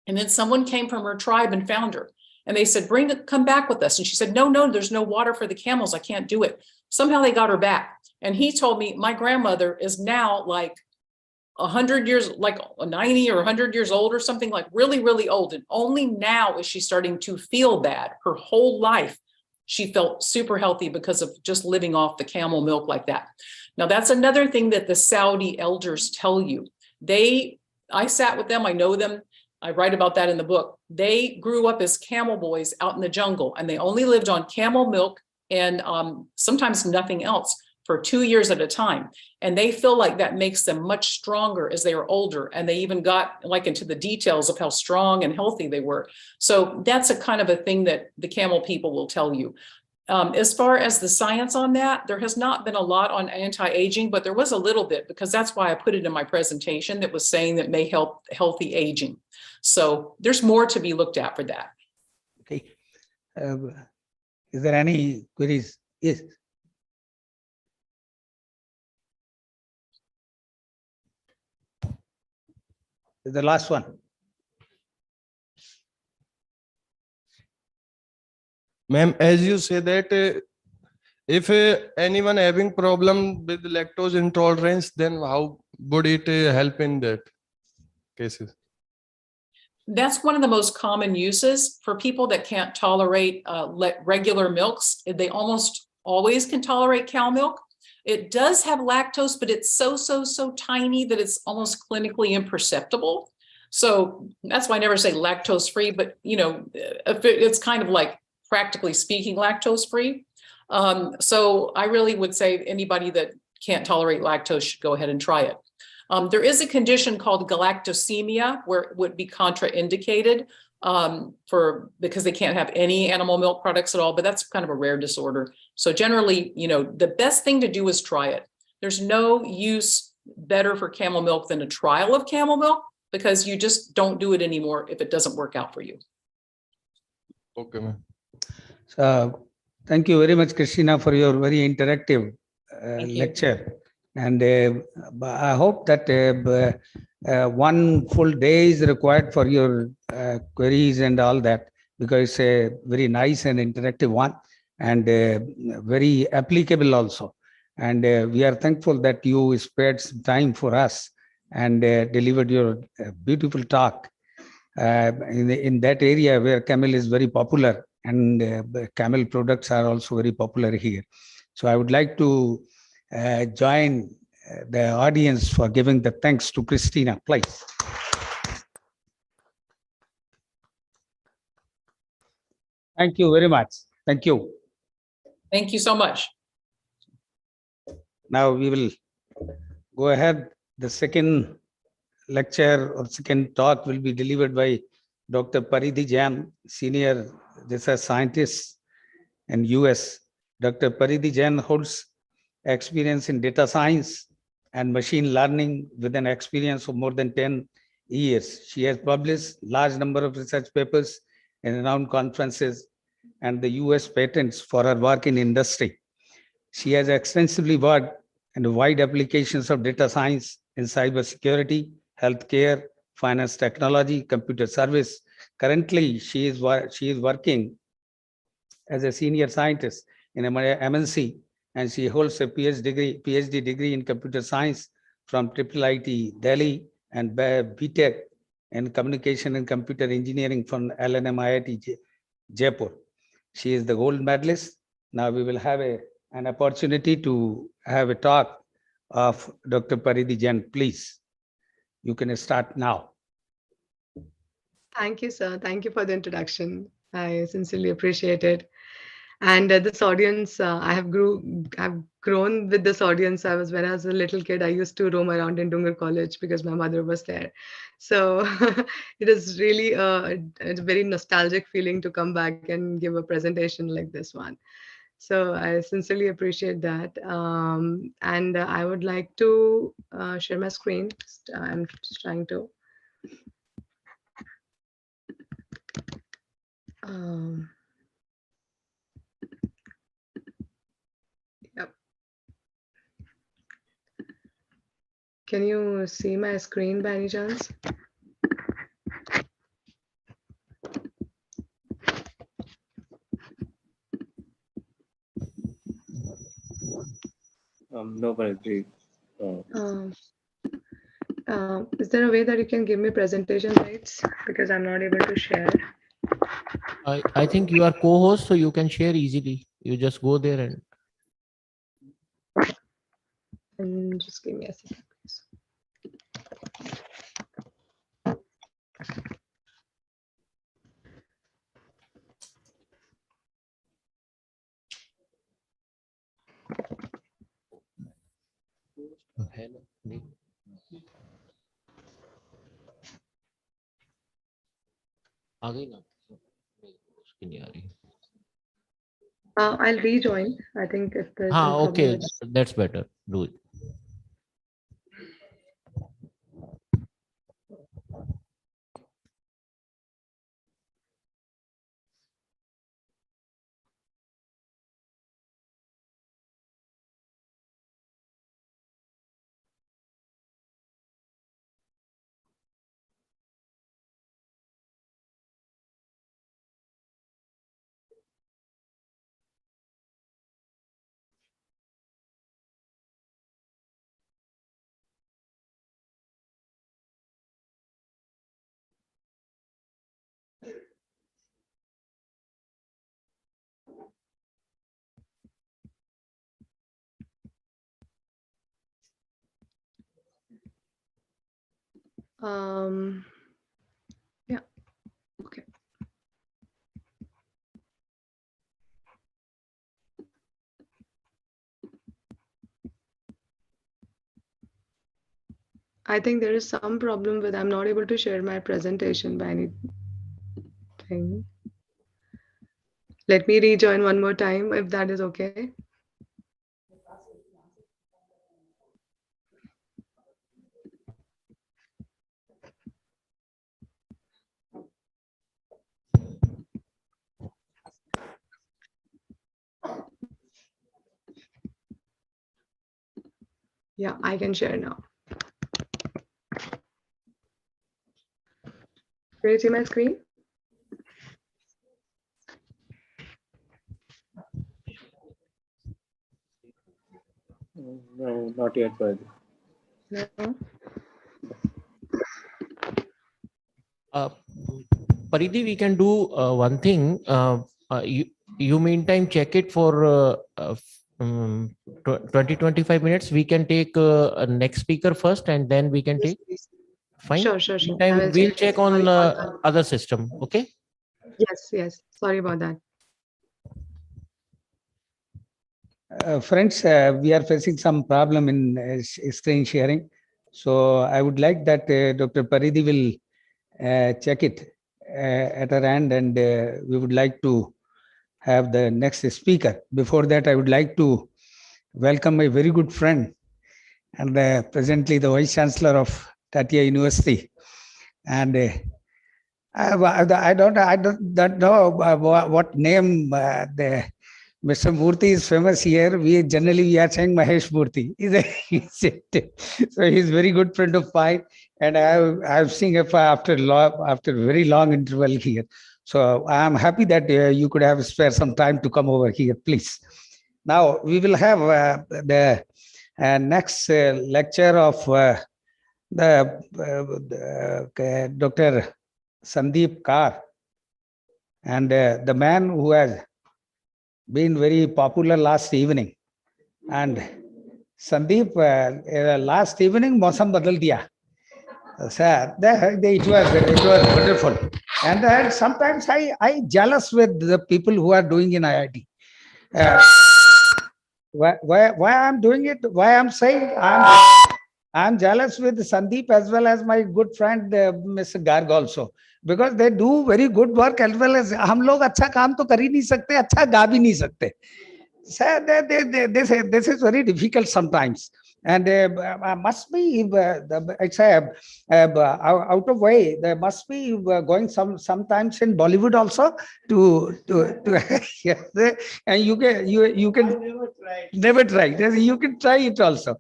And then someone came from her tribe and found her. And they said, come back with us. And she said, no, there's no water for the camels. I can't do it. Somehow they got her back. And he told me my grandmother is now like 100 years, like 90 or 100 years old or something, like really, really old. And only now is she starting to feel bad. Her whole life, she felt super healthy because of just living off the camel milk like that. Now, that's another thing that the Saudi elders tell you. They I sat with them, I know them. I write about that in the book. They grew up as camel boys out in the jungle, and they only lived on camel milk and sometimes nothing else for 2 years at a time. And they feel like that makes them much stronger as they are older. And they even got like into the details of how strong and healthy they were. So that's a kind of a thing that the camel people will tell you. As far as the science on that, there has not been a lot on anti-aging, but there was a little bit, because that's why I put it in my presentation that was saying that may help healthy aging. So there's more to be looked at for that. Okay. Is there any queries? Yes. The last one. Ma'am, as you say that if anyone having problem with lactose intolerance, then how would it help in that cases? That's one of the most common uses for people that can't tolerate regular milks. They almost always can tolerate cow milk. It does have lactose, but it's so tiny that it's almost clinically imperceptible. So that's why I never say lactose free, but you know, it's kind of like practically speaking lactose free. So I really would say anybody that can't tolerate lactose should go ahead and try it. There is a condition called galactosemia where it would be contraindicated because they can't have any animal milk products at all, but that's kind of a rare disorder. So generally, you know, the best thing to do is try it. There's no use better for camel milk than a trial of camel milk, because you just don't do it anymore if it doesn't work out for you. Okay, ma'am. So thank you very much, Christina, for your very interactive lecture. And I hope that one full day is required for your queries and all that, because it's a very nice and interactive one, and very applicable also. And we are thankful that you spared some time for us and delivered your beautiful talk in that area where camel is very popular, and camel products are also very popular here. So I would like to join the audience for giving the thanks to Christina, please. Thank you very much. Thank you. Thank you so much. Now we will go ahead. The second lecture or second talk will be delivered by Dr. Paridhi Jain, Senior Research Scientist in US. Dr. Paridhi Jain holds experience in data science and machine learning with an experience of more than 10 years. She has published large number of research papers in renowned conferences and the US patents for her work in industry. She has extensively worked in wide applications of data science in cybersecurity, healthcare, finance technology, computer service. Currently, she is working as a senior scientist in MNC, and she holds a PhD degree in computer science from IIIT Delhi and BTech in communication and computer engineering from LNM IIT Jaipur. She is the gold medalist. Now we will have an opportunity to have a talk of Dr. Paridhi Jain. Please, you can start now. Thank you, sir. Thank you for the introduction. I sincerely appreciate it. And this audience, I've grown with this audience. When I was a little kid, I used to roam around in Dungar College because my mother was there. So it is really a very nostalgic feeling to come back and give a presentation like this one. So I sincerely appreciate that. And I would like to share my screen. I'm just trying to. Yep. Can you see my screen by any chance? No, but is there a way that you can give me presentation rights, because I'm not able to share? I think you are co-host, so you can share easily. You just go there and just give me a second, please. है ना? नहीं। आ गई ना? नहीं, उसकी नहीं आ रही। I'll rejoin. I think if there's हाँ, some problem okay, with that's better. Do it. yeah, okay. I think there is some problem with I'm not able to share my presentation by anything. Let me rejoin one more time if that is okay. Yeah, I can share now. Can you see my screen? No, not yet, Paridi. No. Paridhi, we can do one thing. You meantime check it for 20-25 minutes. We can take a next speaker first, and then we can Yes, take. please. Fine. Sure, sure, sure. I Meantime, will we'll check. check on Sorry about that. other system. Okay. Yes, yes. Sorry about that. Friends, we are facing some problem in screen sharing. So I would like that Dr. Paridhi will check it at her end, and we would like to have the next speaker. Before that, I would like to welcome my very good friend and presently the Vice Chancellor of Tatia University. And I don't know what name Mr. Murthy is famous here. We are saying Mahesh Murthy. So he's very good friend of mine, and I've seen him after very long interval here. So I am happy that you could have spare some time to come over here, please. Now we will have the next lecture of Dr. Sandeep Kar, and the man who has been very popular last evening. And Sandeep, last evening, Mausam badal diya. Sir, it was wonderful. And sometimes I jealous with the people who are doing in IIT. Why I'm doing it? Why I'm saying I'm jealous with Sandeep as well as my good friend Mr. Garg also, because they do very good work as well as हम लोग अच्छा काम तो कर ही नहीं सकते, अच्छा गा भी नहीं सकते. So this is very difficult sometimes, and must be it's out of way. There must be going sometimes in Bollywood also to yes, and you can never try. You can try it also.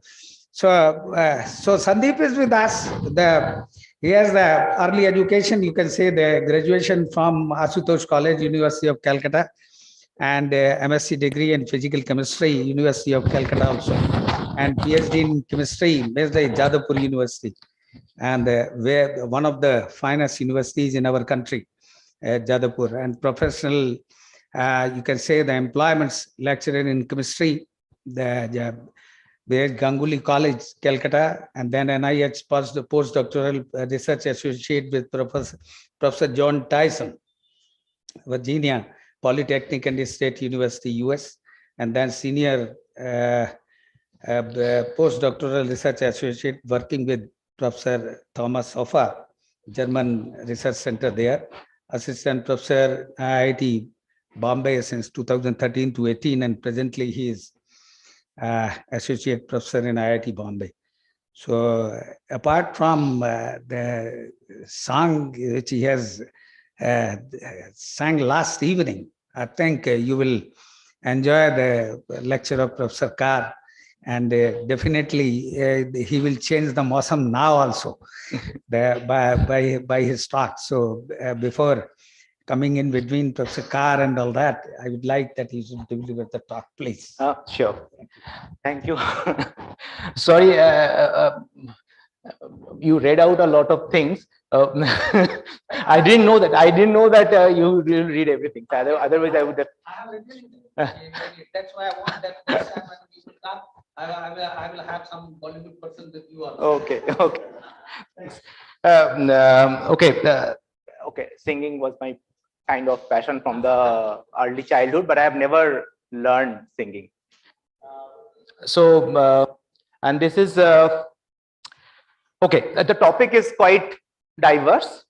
So so Sandeep is with us. He has the early education. You can say the graduation from Asutosh College, University of Calcutta, and MSc degree in physical chemistry, University of Calcutta also, and PhD in chemistry based at Jadavpur University, and where one of the finest universities in our country, Jadavpur, and professional, you can say the employments lecturer in chemistry, the Ganguly College, Calcutta, and then NIH postdoctoral research associate with Professor John Tyson, Virginia Polytechnic and State University, US, and then senior postdoctoral research associate working with Professor Thomas Hoffa, German Research Center there, assistant professor IIT Bombay since 2013 to 18, and presently he is associate professor in IIT Bombay. So apart from the song which he has sang last evening, I think you will enjoy the lecture of Professor Carr, and definitely he will change the Mosam now also by his talk. So before coming in between Professor Carr and all that, I would like that you should deliver the talk, please. Sure. Thank you. Sorry, you read out a lot of things. I didn't know that. I didn't know that you will read everything. Otherwise, I would have. That's why I want that next time when you will come, I will have some Bollywood person with you also. Okay. Okay. Okay. Singing was my kind of passion from the early childhood, but I have never learned singing. So, and this is okay. The topic is quite diverse.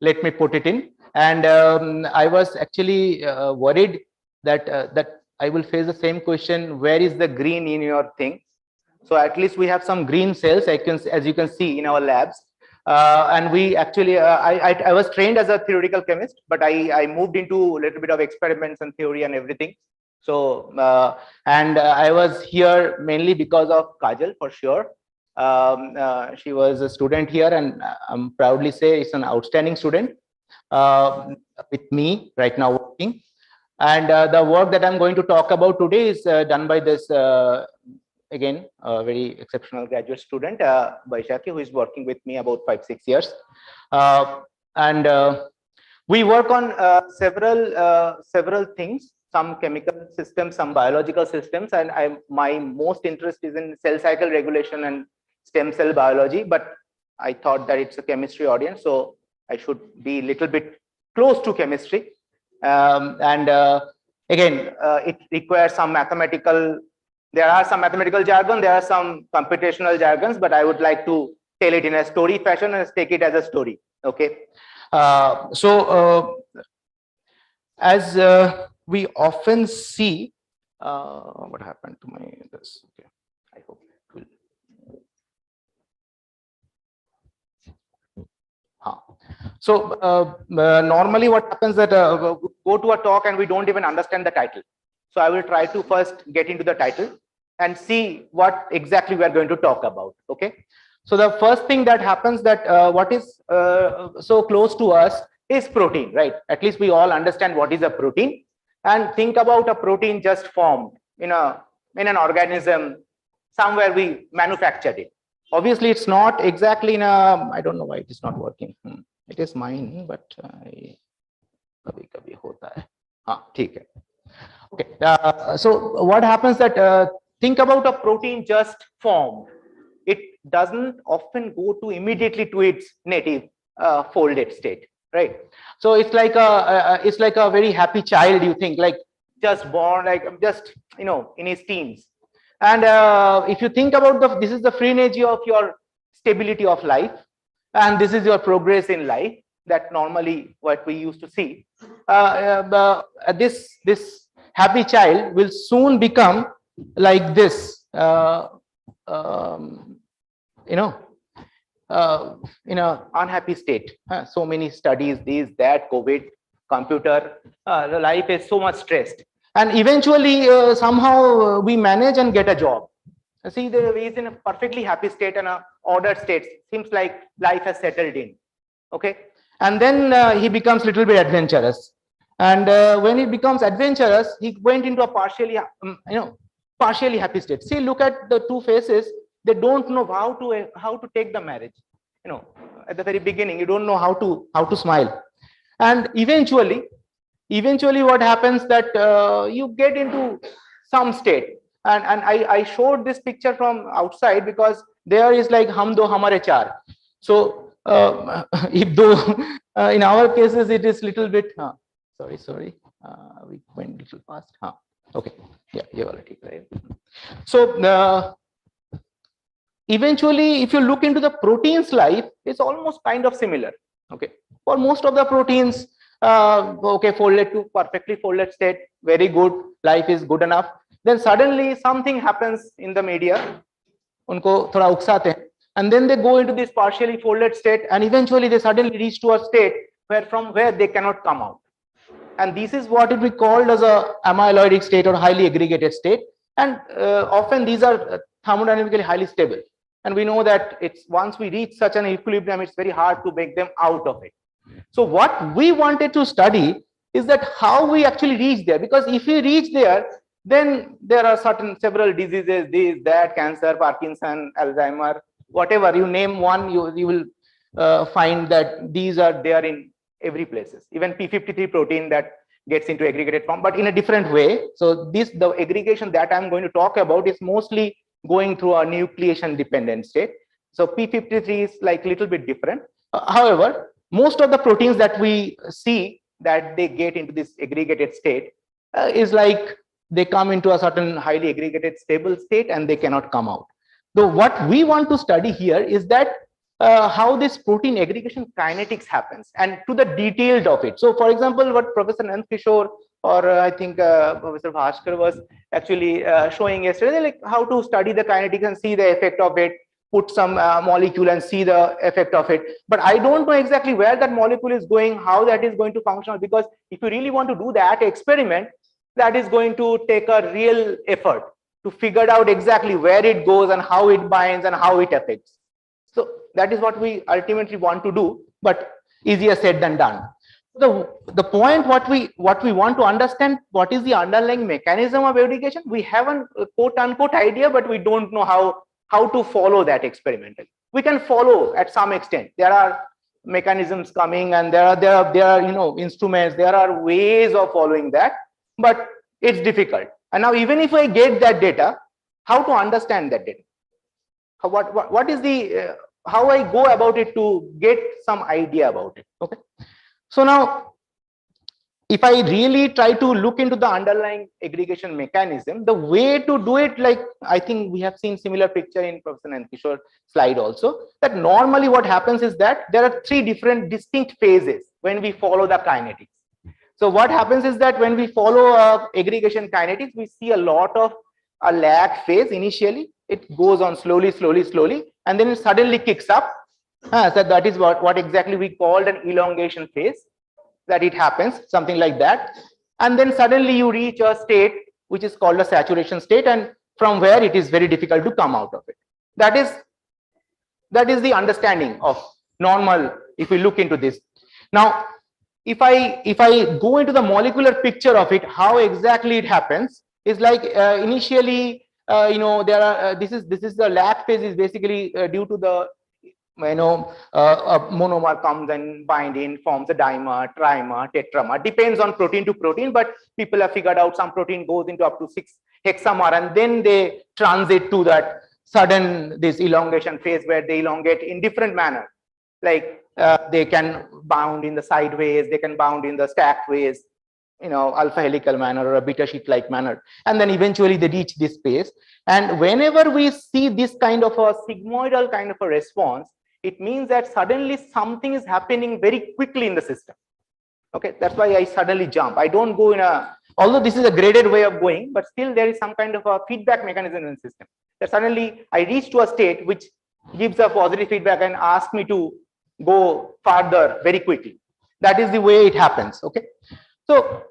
Let me put it in. And I was actually worried that that I will face the same question: where is the green in your thing? So at least we have some green cells, as you can see in our labs. And we actually, I was trained as a theoretical chemist, but I moved into a little bit of experiments and theory and everything. So, I was here mainly because of Kajal, for sure. She was a student here, and I'm proudly say it's an outstanding student with me right now working. And the work that I'm going to talk about today is done by this, again, a very exceptional graduate student, Baishaki, who is working with me about 5-6 years. We work on several things, some chemical systems, some biological systems, and my most interest is in cell cycle regulation and stem cell biology, but I thought that it's a chemistry audience, so I should be a little bit close to chemistry. Again, it requires some mathematical, there are some mathematical jargon, there are some computational jargons, but I would like to tell it in a story fashion and take it as a story. Okay. As we often see, what happened to my this? Okay, I hope it will. So normally what happens that we go to a talk and we don't even understand the title. So I will try to first get into the title and see what exactly we are going to talk about. Okay. So the first thing that happens that what is so close to us is protein, right? At least we all understand what is a protein, and think about a protein just formed in an organism somewhere we manufactured it. Obviously, it's not exactly in a, I don't know why it is not working. It is mine, but kabhi hota hai. Okay. So what happens that think about a protein just formed. It doesn't often go to immediately to its native folded state, right? So it's like a very happy child. You think like just born, like just in his teens. And if you think about this is the phrenology of your stability of life, and this is your progress in life. That normally what we used to see. This happy child will soon become like this. In an unhappy state. So many studies, these, that, COVID, computer, the life is so much stressed. And eventually, somehow we manage and get a job. See, he is in a perfectly happy state and a ordered state. Seems like life has settled in. Okay. And then he becomes a little bit adventurous. And when he becomes adventurous, he went into a partially happy state. See, look at the two faces. They don't know how to take the marriage. At the very beginning, you don't know how to smile. And eventually what happens that you get into some state. And I showed this picture from outside because there is like hum do hamare char. So if though in our cases it is little bit sorry we went a little fast. Okay, yeah, you already right. So eventually, if you look into the protein's life, it's almost kind of similar. Okay, for most of the proteins, okay, folded to perfectly folded state, very good, life is good enough. Then suddenly something happens in the media, unko thoda uksate hain, and then they go into this partially folded state, and eventually they suddenly reach to a state where from where they cannot come out. And this is what it we called as a amyloidic state or highly aggregated state. And often these are thermodynamically highly stable. And we know that it's once we reach such an equilibrium, it's very hard to make them out of it. So what we wanted to study is that how we actually reach there, because if we reach there, then there are several diseases, this, that, cancer, Parkinson, Alzheimer, whatever you name one, you will find that these are there in every places. Even p53 protein that gets into aggregated form, but in a different way. So the aggregation that I'm going to talk about is mostly going through a nucleation dependent state. So p53 is like a little bit different. However, most of the proteins that we see that they get into this aggregated state is like they come into a certain highly aggregated stable state and they cannot come out. So what we want to study here is that how this protein aggregation kinetics happens and to the detailed of it. So for example, what Professor Nand Kishore or I think Professor Bhaskar was actually showing yesterday, like how to study the kinetics and see the effect of it, put some molecule and see the effect of it. But I don't know exactly where that molecule is going, how that is going to function, because if you really want to do that experiment, that is going to take a real effort to figure out exactly where it goes and how it binds and how it affects. So that is what we ultimately want to do, but easier said than done. The point what we want to understand, what is the underlying mechanism of aggregation. We have a quote unquote idea, but we don't know how to follow that experimentally. We can follow at some extent. There are mechanisms coming and there are instruments, there are ways of following that, but it's difficult. And now even if I get that data, how to understand that data? What is the how I go about it to get some idea about it? Okay. So now, if I really try to look into the underlying aggregation mechanism, the way to do it, like I think we have seen similar picture in Professor Nand Kishore slide also, that normally what happens is that there are three different distinct phases when we follow the kinetics. So what happens is that when we follow aggregation kinetics, we see a lot of a lag phase initially. It goes on slowly, and then it suddenly kicks up. So that is what exactly we called an elongation phase, that it happens, something like that. And then suddenly you reach a state which is called a saturation state, and from where it is very difficult to come out of it. That is the understanding of normal if we look into this. Now, if I go into the molecular picture of it, how exactly it happens is like initially, there are this is the lag phase is basically due to the a monomer comes and bind in, forms a dimer, trimer, tetramer, depends on protein to protein, but people have figured out some protein goes into up to 6 hexamer, and then they transit to that sudden this elongation phase where they elongate in different manner. Like they can bound in the sideways, they can bound in the stacked ways, alpha helical manner or a beta sheet like manner, and then eventually they reach this phase. And whenever we see this kind of a sigmoidal kind of a response, it means that suddenly something is happening very quickly in the system. Okay, that's why I suddenly jump. I don't go in although this is a graded way of going, but still there is some kind of a feedback mechanism in the system. That suddenly I reach to a state which gives a positive feedback and asks me to go further very quickly. That is the way it happens. Okay, so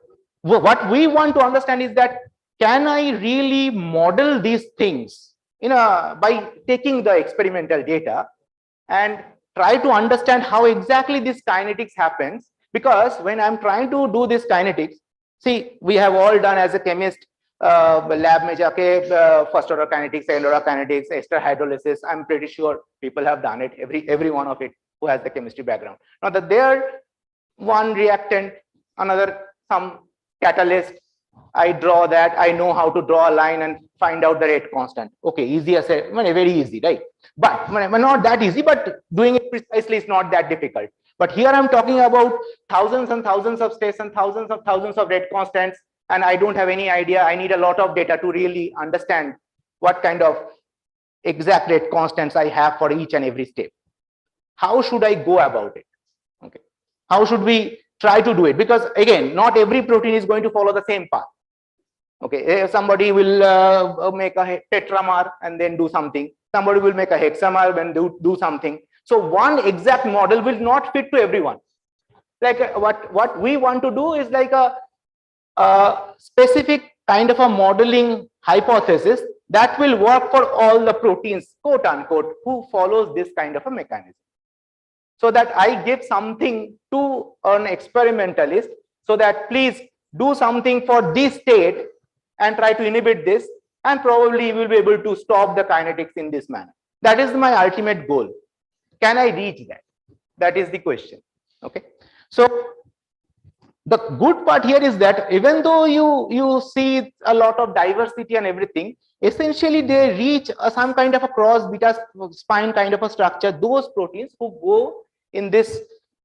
what we want to understand is that, can I really model these things by taking the experimental data and try to understand how exactly this kinetics happens? Because when I'm trying to do this kinetics, see, we have all done as a chemist lab mein jaake first order kinetics, second order kinetics, ester hydrolysis. I'm pretty sure people have done it, every one of it who has the chemistry background. Now that there one reactant, another some catalyst, I draw that, I know how to draw a line and find out the rate constant. Okay, easy as very easy, right? But not that easy, but doing it precisely is not that difficult. But here I'm talking about thousands and thousands of states and thousands of rate constants, and I don't have any idea. I need a lot of data to really understand what kind of exact rate constants I have for each and every step. How should I go about it? Okay. How should we try to do it? Because again, not every protein is going to follow the same path. Okay, if somebody will make a tetramer and then do something. Somebody will make a hexamer and do something. So one exact model will not fit to everyone. Like what we want to do is like a specific kind of a modeling hypothesis that will work for all the proteins, quote unquote, who follows this kind of a mechanism. So that I give something to an experimentalist so that please do something for this state and try to inhibit this, and probably you will be able to stop the kinetics in this manner. That is my ultimate goal. Can I reach that? That is the question. Okay. So the good part here is that even though you see a lot of diversity and everything, essentially they reach some kind of a cross beta spine kind of a structure, those proteins who go in this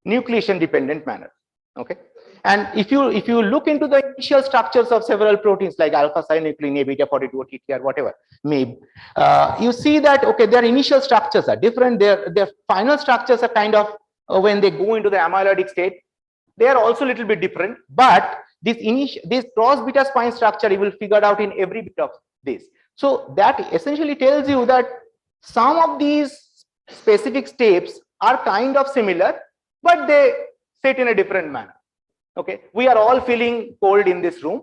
nucleation dependent manner. Okay. And if you look into the initial structures of several proteins like alpha synuclein, beta 42 or TTR, whatever, maybe you see that okay, their initial structures are different. Their final structures are kind of when they go into the amyloidic state, they are also a little bit different. But this cross beta spine structure you will figure out in every bit of this. So that essentially tells you that some of these specific steps are kind of similar, but they sit in a different manner. Okay, we are all feeling cold in this room,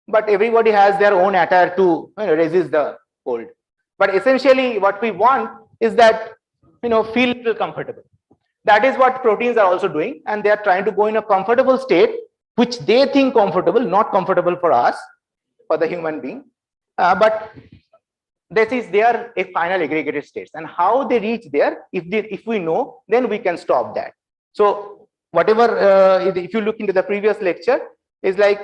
but everybody has their own attire to resist the cold. But essentially what we want is that feel a little comfortable. That is what proteins are also doing, and they are trying to go in a comfortable state which they think comfortable, not comfortable for us, for the human being, but this is their final aggregated states, and how they reach there, if we know, then we can stop that. So whatever, if you look into the previous lecture, is like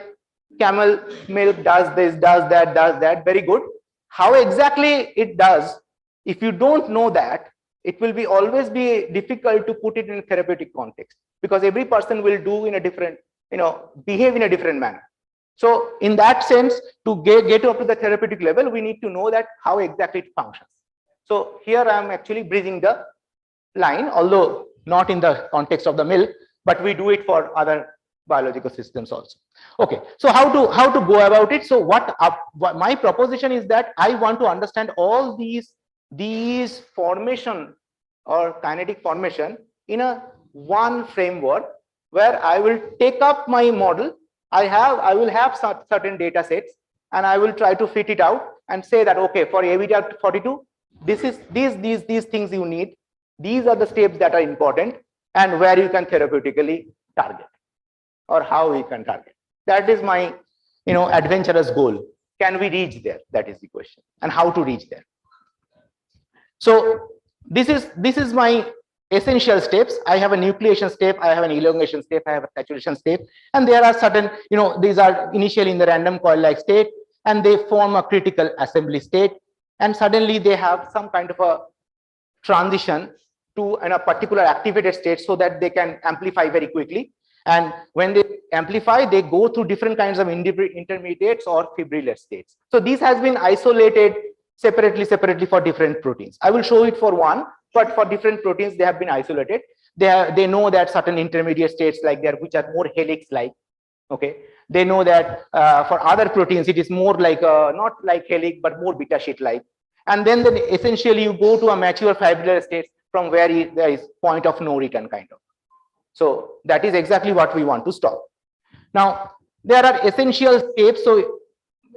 camel milk does this, does that, very good. How exactly it does, if you don't know that, it will be always be difficult to put it in a therapeutic context, because every person will do in a different, behave in a different manner. So in that sense, to get up to the therapeutic level, we need to know that how exactly it functions. So here I am actually bridging the line, although not in the context of the milk, but we do it for other biological systems also. Okay, so how to go about it? So what my proposition is that I want to understand all these formation or kinetic formation in a one framework where I will take up my model. I will have certain data sets, and I will try to fit it out and say that okay, for beta 42, this is these things you need. These are the steps that are important, and where you can therapeutically target, or how we can target. That is my adventurous goal. Can we reach there? That is the question, and how to reach there. So this is my essential steps. I have a nucleation step, I have an elongation step, I have a saturation step, and there are certain, these are initially in the random coil-like state, and they form a critical assembly state, and suddenly they have some kind of a transition to a particular activated state so that they can amplify very quickly. And when they amplify, they go through different kinds of intermediates or fibrillate states. So this has been isolated separately for different proteins. I will show it for one, but for different proteins, they have been isolated. They know that certain intermediate states like there, which are more helix-like. Okay, they know that for other proteins, it is more like not like helix, but more beta sheet-like. And then essentially you go to a mature fibrillate state from where there is point of no return kind of. So that is exactly what we want to stop. Now there are essential steps, so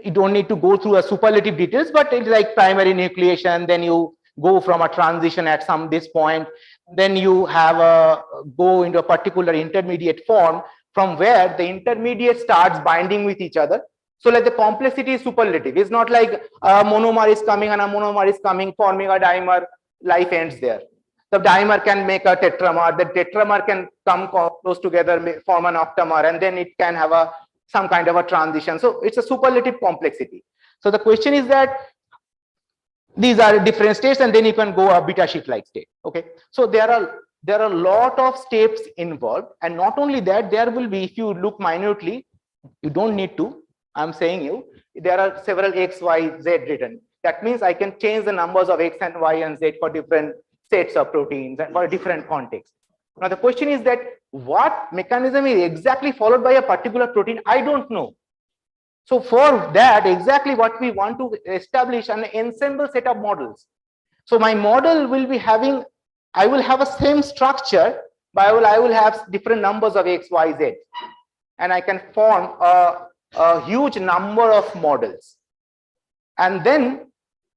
you don't need to go through a superlative details, but it's like primary nucleation, then you go from a transition at this point, then you have go into a particular intermediate form from where the intermediate starts binding with each other. So like the complexity is superlative. It's not like a monomer is coming and a monomer is coming, forming a dimer, life ends there. The dimer can make a tetramer, the tetramer can come close together, form an octamer, and then it can have some kind of a transition. So it's a superlative complexity. So the question is that these are different states, and then you can go a beta sheet-like state. Okay, so there are a lot of steps involved, and not only that, there will be, if you look minutely, you don't need to, I'm saying you, there are several X, Y, Z written. That means I can change the numbers of X and Y and Z for different sets of proteins and for different contexts. Now the question is that what mechanism is exactly followed by a particular protein? I don't know. So for that, exactly what we want to establish an ensemble set of models. So my model will be having, I will have a same structure, but I will have different numbers of X, Y, Z. And I can form a huge number of models. And then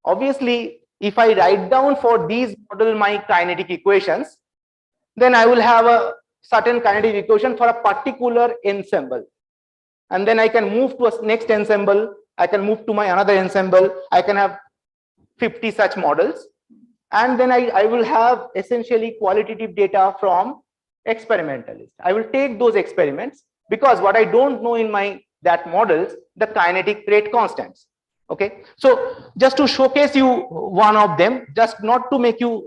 obviously, if I write down for these model my kinetic equations, then I will have a certain kinetic equation for a particular ensemble. And then I can move to a next ensemble. I can move to my another ensemble. I can have 50 such models. And then I will have essentially qualitative data from experimentalists. I will take those experiments because what I don't know in my that models, the kinetic rate constants. Okay, so just to showcase you one of them, just not to make you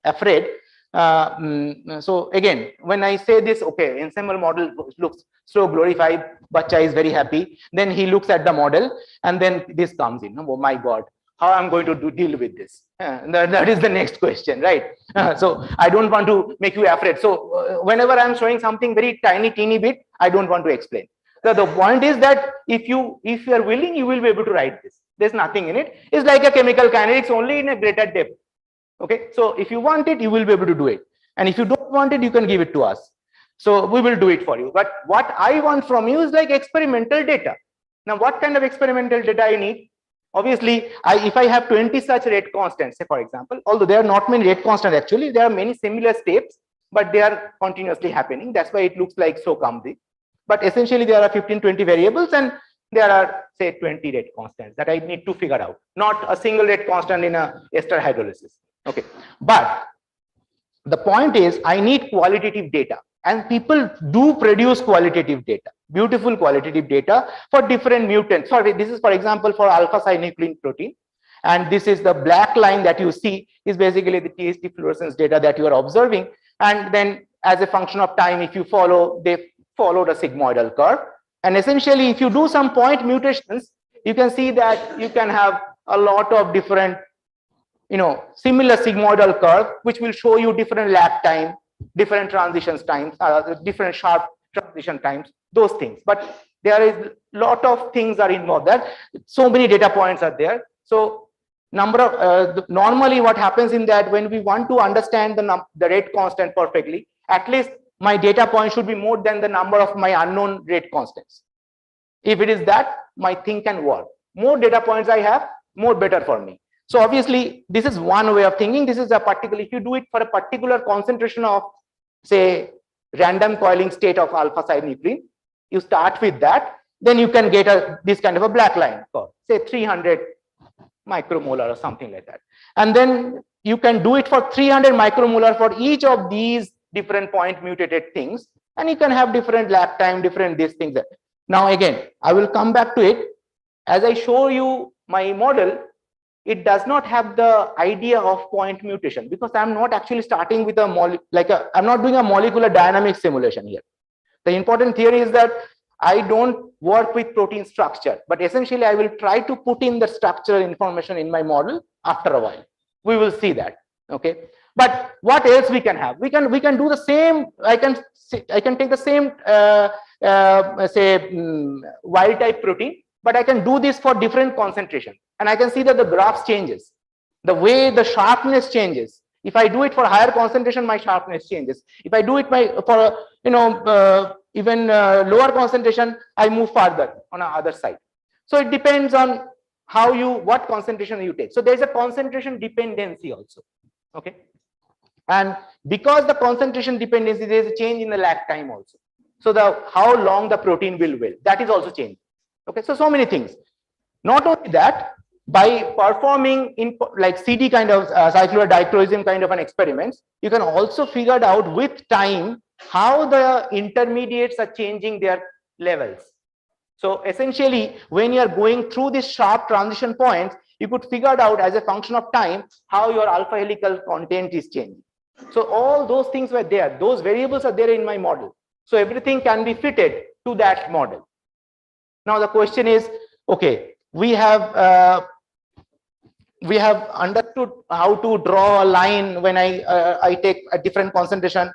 afraid. So again, when I say this, okay, ensemble model looks so glorified, Bacha is very happy. Then he looks at the model and then this comes in. Oh my God, how I'm going to deal with this? That is the next question, right? So I don't want to make you afraid. So whenever I'm showing something very teeny bit, I don't want to explain. So the point is that if you are willing, you will be able to write this. There's nothing in it. It's like a chemical kinetics, only in a greater depth. Okay, so if you want it, you will be able to do it. And if you don't want it, you can give it to us. So we will do it for you. But what I want from you is like experimental data. Now, what kind of experimental data I need? Obviously, if I have 20 such rate constants, say for example, although there are not many rate constants actually, there are many similar steps, but they are continuously happening. That's why it looks like so clumsy. But essentially, there are 15-20 variables and there are, say, 20 rate constants that I need to figure out, not a single rate constant in a ester hydrolysis. Okay, but the point is I need qualitative data, and people do produce qualitative data, beautiful qualitative data for different mutants. So this is, for example, for alpha-synuclein protein, and this is the black line that you see is basically the TST fluorescence data that you are observing. And then as a function of time, if you follow, they follow the sigmoidal curve. And essentially, if you do some point mutations, you can see that you can have a lot of different, similar sigmoidal curve, which will show you different lag time, different transitions times, different sharp transition times, those things. But there is a lot of things are involved there. So many data points are there. So normally what happens in that, when we want to understand the rate constant perfectly, at least my data point should be more than the number of my unknown rate constants. If it is that, my thing can work. More data points I have, more better for me. So obviously, this is one way of thinking. This is a particular, if you do it for a particular concentration of, say, random coiling state of alpha-synuclein, you start with that, then you can get this kind of a black line curve, say 300 micromolar or something like that. And then you can do it for 300 micromolar for each of these different point mutated things, and you can have different lag time, different these things. Now again, I will come back to it. As I show you my model, it does not have the idea of point mutation, because I'm not actually starting with I'm not doing a molecular dynamic simulation here. The important theory is that I don't work with protein structure, but essentially I will try to put in the structural information in my model after a while. We will see that. Okay. But what else we can have? We can do the same. I can take the same wild type protein, but I can do this for different concentration, and I can see that the graphs changes, the way the sharpness changes. If I do it for higher concentration, my sharpness changes. If I do it for even lower concentration, I move further on the other side. So it depends on what concentration you take. So there's a concentration dependency also. Okay. And because the concentration dependency, there is a change in the lag time also. So how long the protein will that is also changing. Okay, so many things. Not only that, by performing like CD kind of cyclodichromycin kind of an experiments, you can also figure out with time how the intermediates are changing their levels. So essentially, when you are going through these sharp transition points, you could figure out as a function of time how your alpha helical content is changing. So all those things were there. Those variables are there in my model. So everything can be fitted to that model. Now the question is, okay, we have we have understood how to draw a line. When I take a different concentration,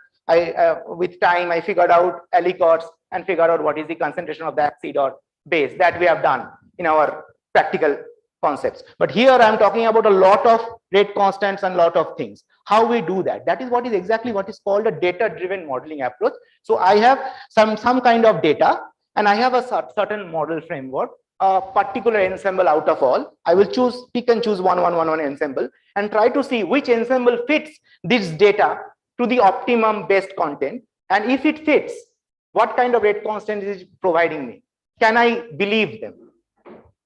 with time I figured out aliquots and figured out what is the concentration of the acid or base. That we have done in our practical concepts. But here I am talking about a lot of rate constants and lot of things. How we do that? That is what is exactly what is called a data-driven modeling approach. So I have some kind of data, and I have a certain model framework, a particular ensemble out of all. I will pick and choose one ensemble and try to see which ensemble fits this data to the optimum best content. And if it fits, what kind of rate constant is it providing me? Can I believe them?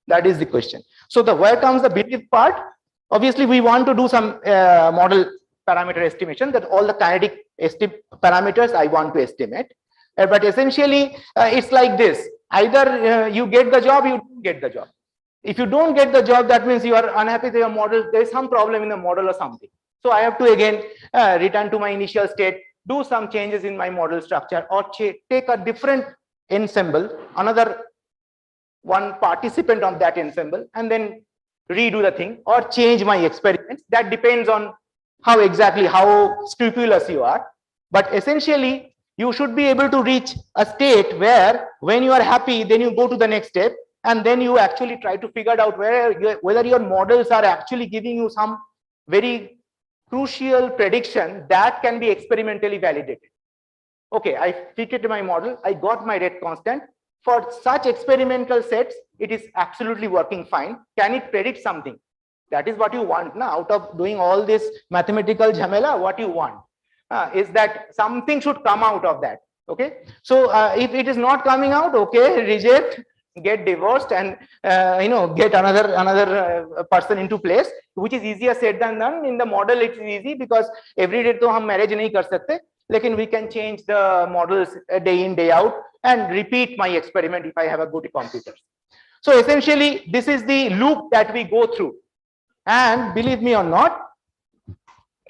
That is the question. So where comes the belief part? Obviously, we want to do some model parameter estimation, that all the kinetic parameters I want to estimate. But essentially, it's like this. Either you get the job, you don't get the job. If you don't get the job, that means you are unhappy with your model. There is some problem in the model or something. So I have to again return to my initial state, do some changes in my model structure, or take a different ensemble, another one participant on that ensemble, and then redo the thing or change my experiments. That depends on how scrupulous you are. But essentially, you should be able to reach a state where when you are happy, then you go to the next step, and then you actually try to figure out whether your models are actually giving you some very crucial prediction that can be experimentally validated. Okay, I fitted my model, I got my rate constant. For such experimental sets, it is absolutely working fine. Can it predict something? That is what you want now. Out of doing all this mathematical jhamela, what you want is that something should come out of that. Okay, so if it is not coming out, okay, reject, get divorced, and get another person into place, which is easier said than done. In the model, it's easy because every day to hum marriage nahi kar sakte, lekin we can change the models day in day out and repeat my experiment if I have a good computer. So essentially, this is the loop that we go through, and believe me or not,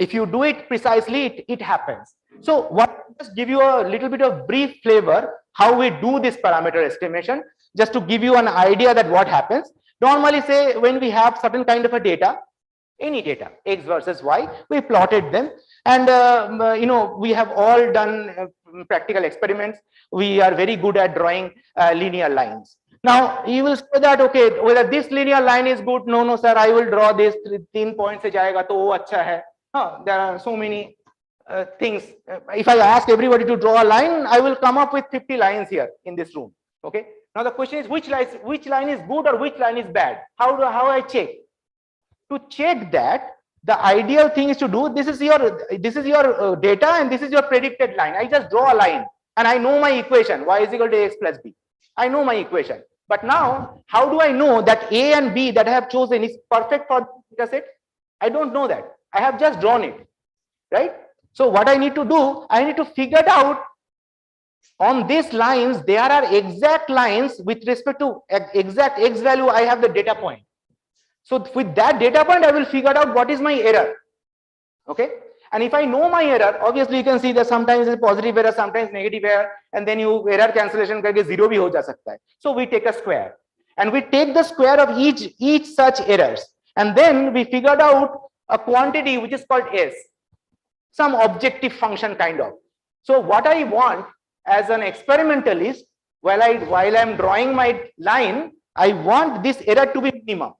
if you do it precisely, it happens. So just give you a little bit of brief flavor how we do this parameter estimation, just to give you an idea that what happens. Normally, say when we have certain kind of a data, any data, X versus Y, we plotted them, and we have all done practical experiments. We are very good at drawing linear lines. Now you will say that, okay, whether this linear line is good, no sir, I will draw this 3 points se jayega to wo acha hai. There are so many things. If I ask everybody to draw a line, I will come up with 50 lines here in this room. Okay, now the question is which line is good or which line is bad? How I check? To check that, the ideal thing is to do, this is your data and this is your predicted line. I just draw a line and I know my equation, y is equal to ax plus b. I know my equation. But now, how do I know that A and B that I have chosen is perfect for the data set? I don't know that. I have just drawn it, right? So what I need to do, I need to figure it out. On these lines, there are exact lines with respect to exact x value. I have the data point. So with that data point, I will figure out what is my error. Okay. And if I know my error, obviously you can see that sometimes it's positive error, sometimes negative error, and then you error cancellation karke zero bhi ho ja sakta hai. So we take a square, and we take the square of each such errors, and then we figured out a quantity which is called S, some objective function kind of. So what I want as an experimentalist, while I'm drawing my line, I want this error to be minimum.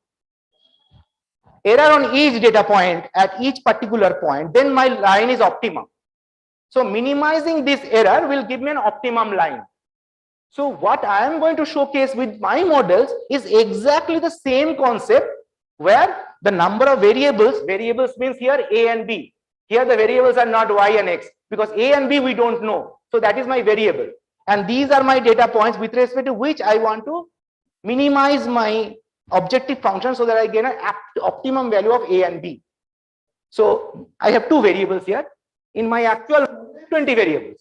Error on each data point at each particular point, then my line is optimum. So minimizing this error will give me an optimum line. So what I am going to showcase with my models is exactly the same concept, where the number of variables means here A and B. Here the variables are not Y and X, because A and B we don't know. So that is my variable. And these are my data points with respect to which I want to minimize my objective function so that I get an optimum value of A and B. So I have two variables here. In my actual 20 variables,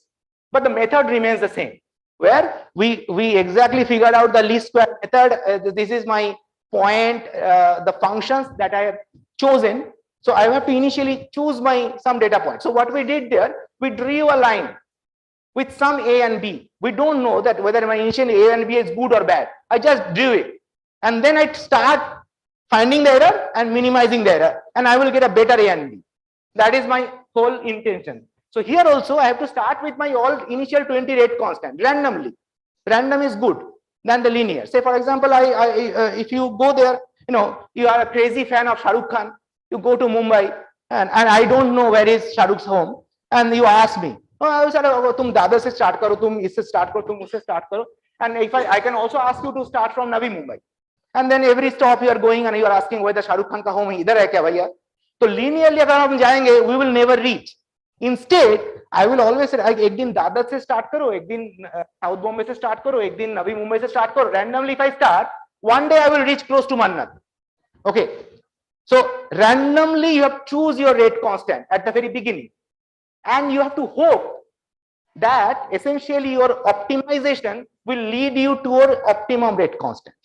but the method remains the same, where we exactly figured out the least square method. This is my point, the functions that I have chosen. So I have to initially choose some data point. So what we did there, we drew a line with some A and B. We don't know that whether my initial A and B is good or bad. I just drew it. And then I start finding the error and minimizing the error, and I will get a better A and B. That is my whole intention. So here also I have to start with my all initial 20 rate constant randomly. Random is good than the linear. Say for example, if you go there, you are a crazy fan of Shah Rukh Khan, you go to Mumbai and I don't know where is Shah Rukh's home, and you ask me, oh, tum Dadar se start karo, tum isse start karo, tum usse start karo. And if I can also ask you to start from Navi Mumbai. And then every stop you are going and you are asking whether Shah Rukh Khan ka home idhar hai kya bhaiya? So linearly agar hum jayenge, we will never reach. Instead, I will always say, ek din Dadar se start karo, ek din South Bombay se start karo, ek din Navi Mumbai se start karo. Randomly if I start, one day I will reach close to Mannat. Okay. So randomly you have to choose your rate constant at the very beginning. And you have to hope that essentially your optimization will lead you to your optimum rate constant.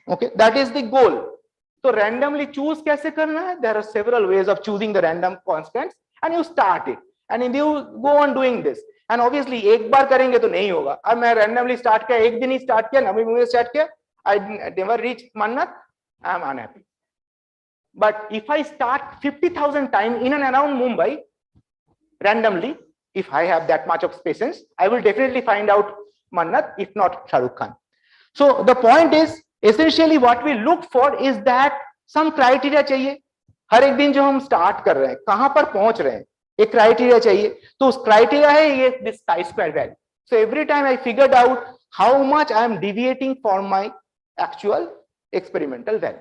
Okay, that is the goal. So randomly choose kaise karna hai? There are several ways of choosing the random constants, and you start it, and then you go on doing this. And obviously ek baar karenge to nahi hoga. Ab main randomly start kiya, ek din hi start kiya, Navi Mumbai start kiya, I never reach Mannat, I am unhappy. But if I start 50,000 times in and around Mumbai randomly, if I have that much of patience, I will definitely find out Mannat, if not Shah Rukh Khan. So the point is, essentially what we look for is that some criteria चाहिए. हर एक दिन जो हम start कर रहे हैं, कहाँ पर पहुंच रहे हैं, एक criteria चाहिए. तो उस criteria है ये this chi-square value. So every time I figured out how much I am deviating from my actual experimental value,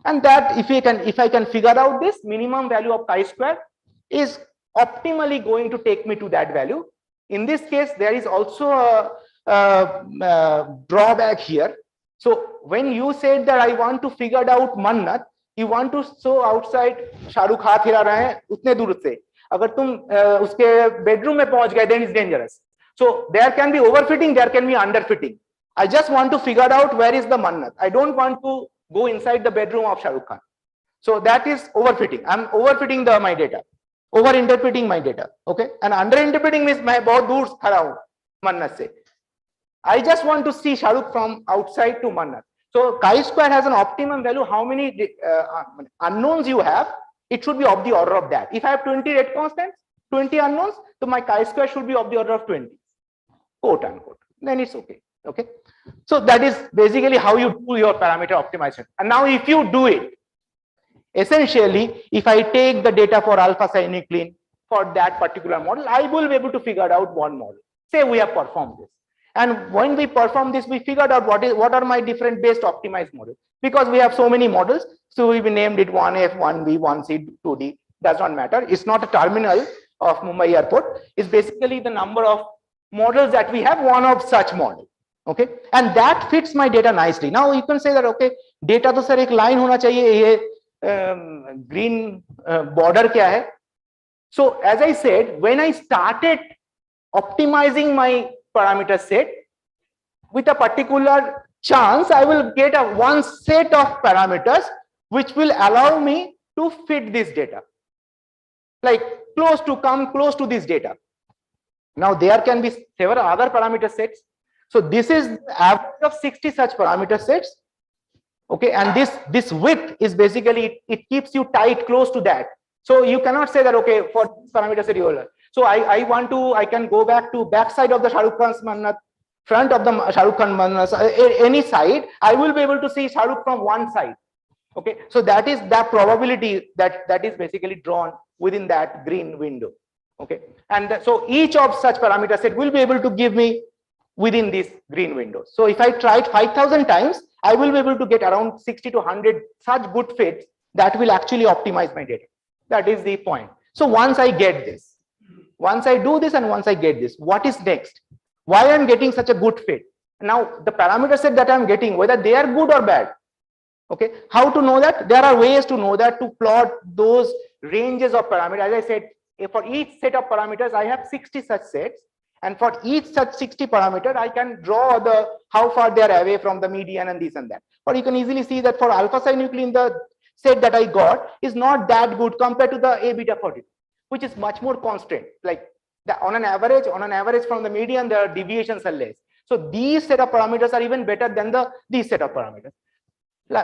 and that if I can figure out this minimum value of chi-square is optimally going to take me to that value. In this case, there is also a drawback here. So when you said that I want to figure out Mannat, you want to show outside Shah Rukh हाथ हिला रहे हैं उतने दूर से. अगर तुम उसके bedroom में पहुंच गए, then it's dangerous. So there can be overfitting, there can be underfitting. I just want to figure out where is the Mannat. I don't want to go inside the bedroom of Shah Rukh Khan. So that is overfitting. I'm overfitting my data, over-interpreting my data. Okay, and under-interpreting means मैं बहुत दूर खड़ा हूँ Mannat से. I just want to see Shah Rukh from outside to Mannat. So chi-square has an optimum value. How many unknowns you have? It should be of the order of that. If I have 20 rate constants, 20 unknowns, so my chi-square should be of the order of 20, quote unquote. Then it's okay. Okay. So that is basically how you do your parameter optimization. And now if you do it, essentially, if I take the data for alpha synuclein for that particular model, I will be able to figure out one model. Say we have performed this. And when we perform this, we figured out what are my different based optimized models. Because we have so many models, so we named it 1F, 1B, 1C, 2D. Does not matter. It's not a terminal of Mumbai airport. It's basically the number of models that we have, one of such model. Okay, and that fits my data nicely. Now you can say that okay, data to sir ek line hona chahiye, ye green border kya hai? So as I said, when I started optimizing my parameter set with a particular chance, I will get one set of parameters which will allow me to fit this data, like come close to this data. Now there can be several other parameter sets. So this is the average of 60 such parameter sets. Okay, and this width is basically it keeps you tight close to that. So you cannot say that okay, for this parameter set you will. So I can go back to backside of the Shah Rukh Khan's Mannat, front of the Shah Rukh Khan Mannat, any side, I will be able to see Shah Rukh from one side. Okay, so that is the probability that is basically drawn within that green window. Okay, and so each of such parameter set will be able to give me within this green window. So if I try it 5,000 times, I will be able to get around 60 to 100 such good fits that will actually optimize my data. That is the point. So once I get this, once I do this and once I get this, what is next? Why I'm getting such a good fit? Now the parameter set that I'm getting, whether they are good or bad. Okay, how to know that? There are ways to know that, to plot those ranges of parameters. As I said, for each set of parameters, I have 60 such sets. And for each such 60 parameter, I can draw how far they are away from the median and this and that. Or you can easily see that for alpha synuclein, the set that I got is not that good compared to the A beta 40, which is much more constant. Like on an average from the median, the deviations are less. So these set of parameters are even better than these set of parameters,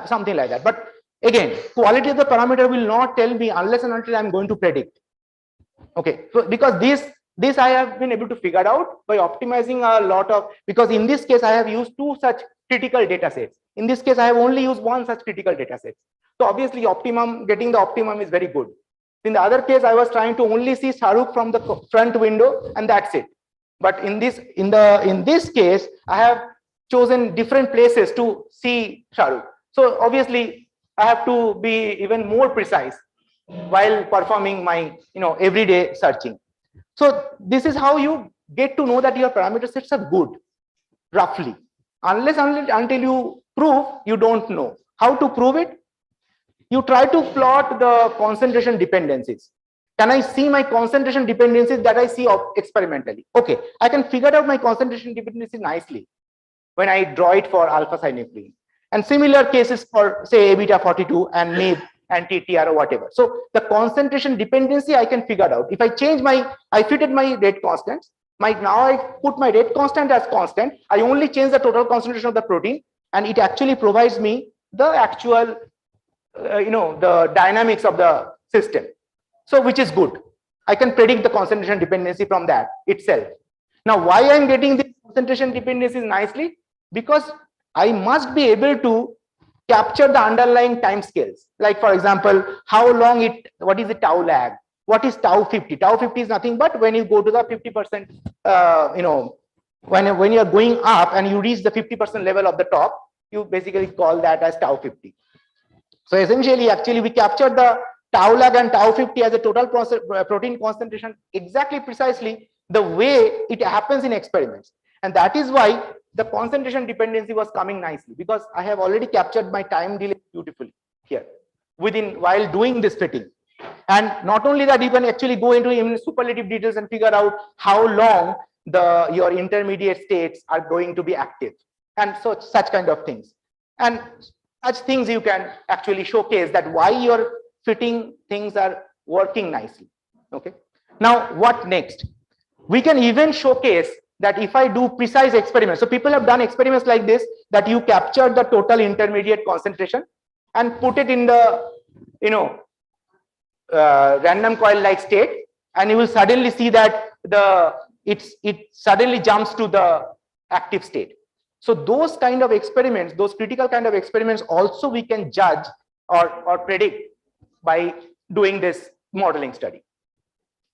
something like that. But Again, quality of the parameter will not tell me unless and until I'm going to predict. Okay, so because this I have been able to figure out by optimizing a lot of, because in this case I have used two such critical data sets. In this case I have only used one such critical data set. So obviously getting the optimum is very good. In the other case I was trying to only see Shahrukh from the front window and that's it. But in this case I have chosen different places to see Shahrukh. So obviously I have to be even more precise while performing my everyday searching. So this is how you get to know that your parameter sets are good, roughly. Until you prove, you don't know. How to prove it? You try to plot the concentration dependencies. Can I see my concentration dependencies that I see experimentally? Okay, I can figure out my concentration dependencies nicely when I draw it for alpha synuclein. And similar cases for say A beta 42 and MIB and TTR or whatever. So the concentration dependency I can figure out. If I change I fitted my rate constants. Now I put my rate constant as constant. I only change the total concentration of the protein, and it actually provides me the actual, the dynamics of the system. So which is good. I can predict the concentration dependency from that itself. Now, why I'm getting this concentration dependencies nicely? Because I must be able to capture the underlying time scales. Like for example, how long what is the tau lag? What is tau 50? Tau 50 is nothing but when you go to the 50%, when you're going up and you reach the 50% level of the top, you basically call that as tau 50. So essentially, actually, we captured the tau lag and tau 50 as a total protein concentration exactly precisely the way it happens in experiments. And that is why the concentration dependency was coming nicely, because I have already captured my time delay beautifully here while doing this fitting. And not only that, you can actually go into even superlative details and figure out how long your intermediate states are going to be active, and so such kind of things. And such things you can actually showcase that why your fitting things are working nicely. Okay. Now what next? We can even showcase that if I do precise experiments. So people have done experiments like this, that you capture the total intermediate concentration and put it in the random coil like state, and you will suddenly see that it suddenly jumps to the active state. So those kind of experiments, those critical kind of experiments also we can judge or predict by doing this modeling study.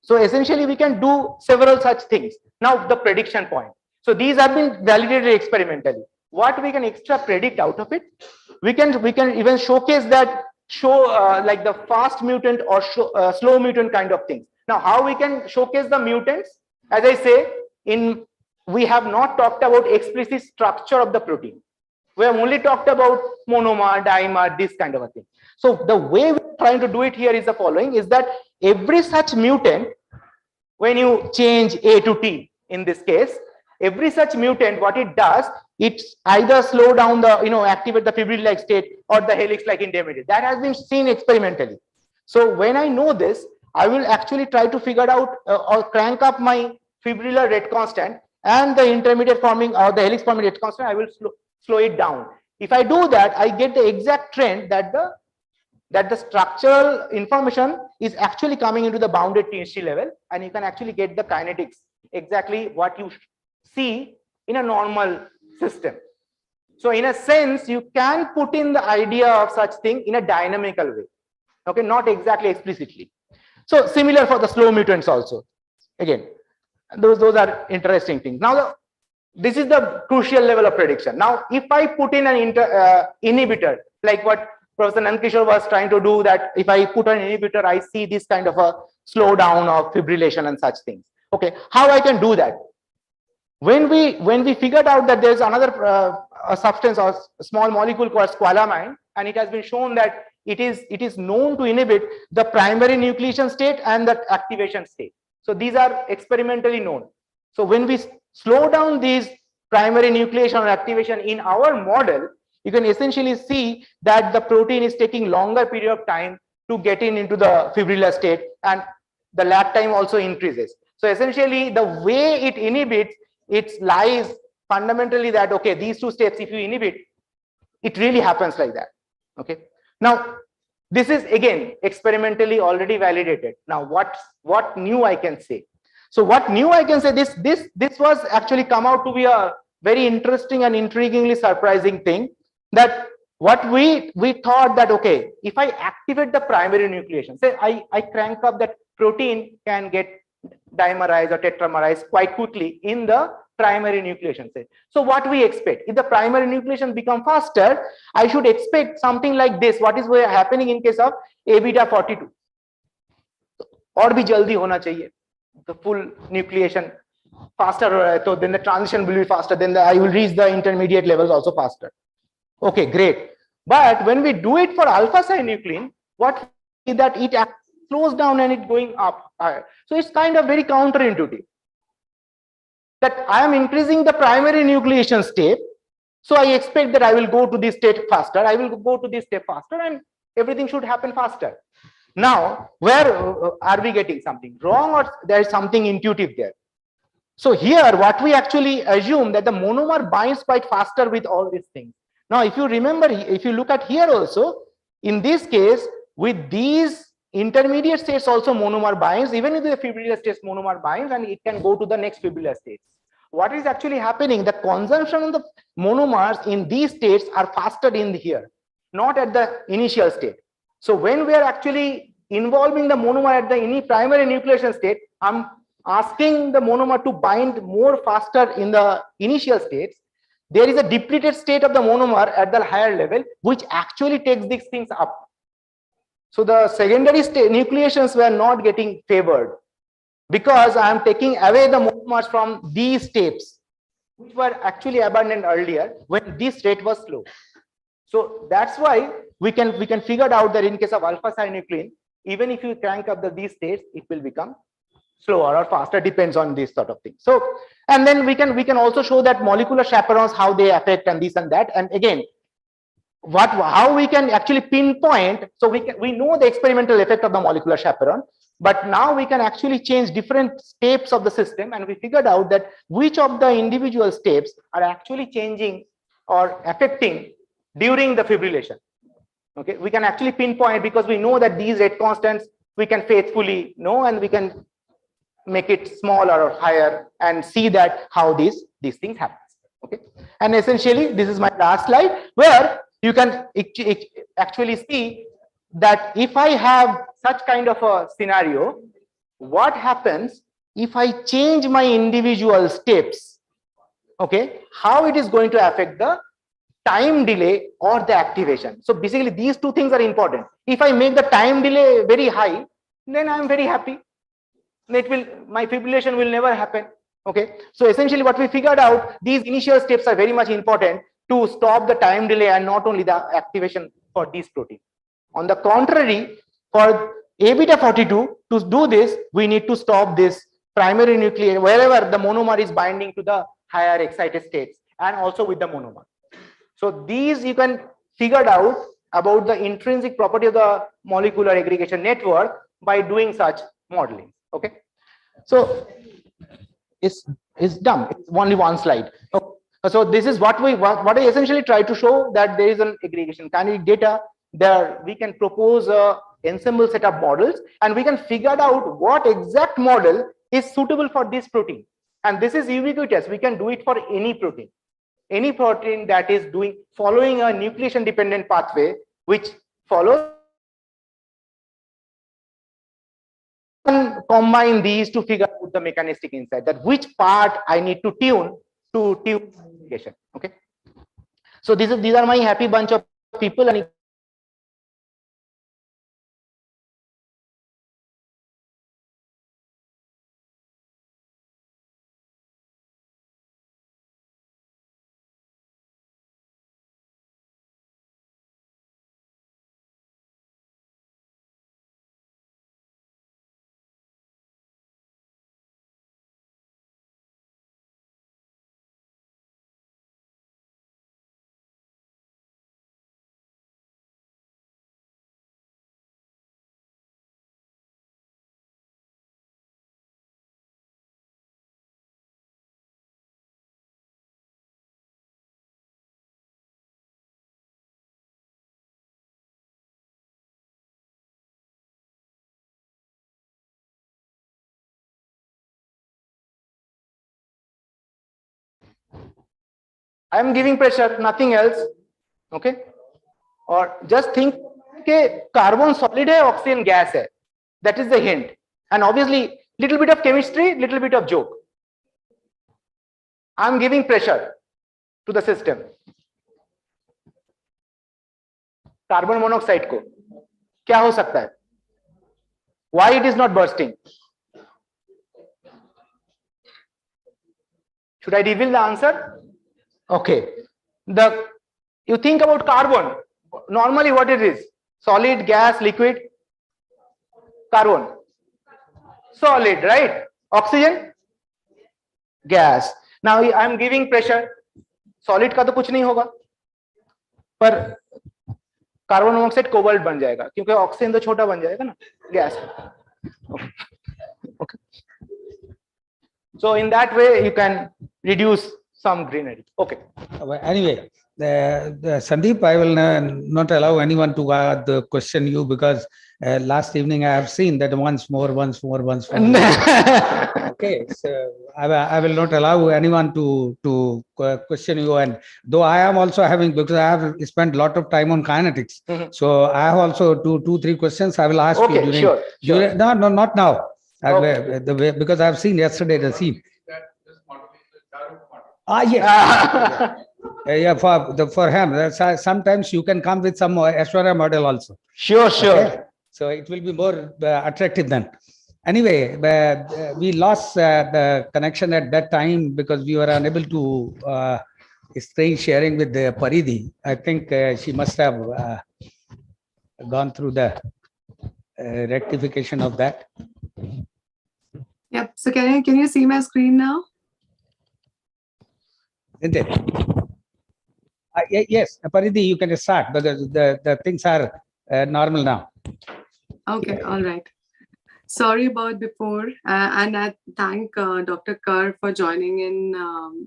So essentially we can do several such things. Now the prediction point. So these have been validated experimentally. What we can extra predict out of it? We can even showcase that, like the fast mutant or slow mutant kind of things. Now how we can showcase the mutants? As I say, we have not talked about explicit structure of the protein. We have only talked about monomer, dimer, this kind of a thing. So the way we're trying to do it here is the following, is that every such mutant, when you change A to T in this case, every such mutant, what it does, it either slow down the, activate the fibril-like state or the helix-like intermediate. That has been seen experimentally. So when I know this, I will actually try to figure out or crank up my fibrillar rate constant, and the intermediate forming or the helix forming rate constant, I will slow it down. If I do that, I get the exact trend that the structural information is actually coming into the bounded THC level, and you can actually get the kinetics exactly what you see in a normal system. So in a sense, you can put in the idea of such thing in a dynamical way. Okay, not exactly explicitly. So similar for the slow mutants also. Again, those are interesting things. Now this is the crucial level of prediction. Now if I put in an inhibitor, like what Professor Nankishore was trying to do, that if I put an inhibitor, I see this kind of a slowdown of fibrillation and such things. Okay, how I can do that? When we figured out that there's another a substance or a small molecule called squalane, and it has been shown that it is known to inhibit the primary nucleation state and the activation state. So these are experimentally known. So when we slow down these primary nucleation or activation in our model, you can essentially see that the protein is taking longer period of time to get into the fibrillar state, and the lag time also increases. So essentially the way it inhibits, it lies fundamentally that, okay, these two steps, if you inhibit, it really happens like that. Okay. Now, this is again experimentally already validated. Now, what new I can say? So what new I can say, this was actually come out to be a very interesting and intriguingly surprising thing, that what we thought that, okay, if I activate the primary nucleation, say I crank up that protein can get dimerized or tetramerized quite quickly in the primary nucleation state. So what we expect, if the primary nucleation become faster, I should expect something like this. What is happening in case of A beta 42? और भी जल्दी होना चाहिए, the full nucleation faster हो रहा है, so then the transition will be faster, then I will reach the intermediate levels also faster. Okay, great. But when we do it for alpha synuclein, what is that it slows down and it going up higher. So it's kind of very counterintuitive, that I am increasing the primary nucleation step, so I expect that I will go to this state faster, I will go to this step faster, and everything should happen faster. Now, where are we getting something wrong, or there is something intuitive there? So here, what we actually assume that the monomer binds quite faster with all these things. Now, if you remember, if you look at here also, in this case, with these intermediate states also monomer binds, even if the fibrillar states monomer binds, and it can go to the next fibrillar states. What is actually happening? The consumption of the monomers in these states are faster in here, not at the initial state. So when we are actually involving the monomer at the primary nucleation state, I'm asking the monomer to bind more faster in the initial states. There is a depleted state of the monomer at the higher level, which actually takes these things up. So the secondary state nucleations were not getting favored, because I am taking away the monomers from these steps, which were actually abundant earlier when this rate was slow. So that's why we can figure out that in case of alpha synuclein, even if you crank up these states, it will become slower or faster, depends on this sort of thing. So, and then we can also show that molecular chaperones, how they affect and this and that. And again, how we can actually pinpoint, so we know the experimental effect of the molecular chaperone, but now we can actually change different steps of the system, and we figured out that which of the individual steps are actually changing or affecting during the fibrillation. Okay, we can actually pinpoint, because we know that these rate constants we can faithfully know, and we can make it smaller or higher and see that how these things happen. Okay, and essentially this is my last slide, where you can actually see that if I have such kind of a scenario, what happens if I change my individual steps? Okay, how it is going to affect the time delay or the activation. So basically these two things are important. If I make the time delay very high, then I'm very happy. My fibrillation will never happen. Okay, so essentially what we figured out, these initial steps are very much important to stop the time delay and not only the activation for these proteins. On the contrary, for A beta 42 to do this, we need to stop this primary nucleation wherever the monomer is binding to the higher excited states, and also with the monomer. So these you can figure out about the intrinsic property of the molecular aggregation network by doing such modeling. Okay, so it's done. It's only one slide. Okay. So this is what I essentially try to show, that there is an aggregation kinetic data. There we can propose a ensemble set of models, and we can figure out what exact model is suitable for this protein. And this is ubiquitous. We can do it for any protein that is following a nucleation dependent pathway, which follows, and combine these to figure out the mechanistic insight, that which part I need to tune nucleation. Okay, so these are my happy bunch of people, and I am giving pressure, nothing else. Okay. Or just think कि carbon solid है, oxygen gas है. That is the hint. And obviously, little bit of chemistry, little bit of joke. I am giving pressure to the system. Carbon monoxide को क्या हो सकता है? Why it is not bursting? Should I reveal the answer? Okay. You think about carbon. Normally, what it is? Solid, gas, liquid. Carbon. Solid, right? Oxygen? Gas. Now I am giving pressure. Solid का तो कुछ नहीं होगा. पर carbon monoxide cobalt बन जाएगा क्योंकि oxygen तो छोटा बन जाएगा ना gas. Okay. So in that way you can reduce some greenery. Okay. Anyway, Sandeep, I will not allow anyone to question you because last evening I have seen that once more. Okay, so I will not allow anyone to question you. And though I am also having, because I have spent a lot of time on kinetics, so I have also two, three questions I will ask you during. Sure. No, not now. Okay. Because I have seen yesterday the scene. Yes. Yeah, for him. Sometimes you can come with some Ashwarya model also. Sure. Okay? So it will be more attractive then. Anyway, we lost the connection at that time because we were unable to stay sharing with the Paridhi. I think she must have gone through the rectification of that. Yep. So can you see my screen now? Isn't it? Yes, Paridhi, you can start because the things are normal now. Okay, all right. Sorry about before, and I thank Dr. Kar for joining in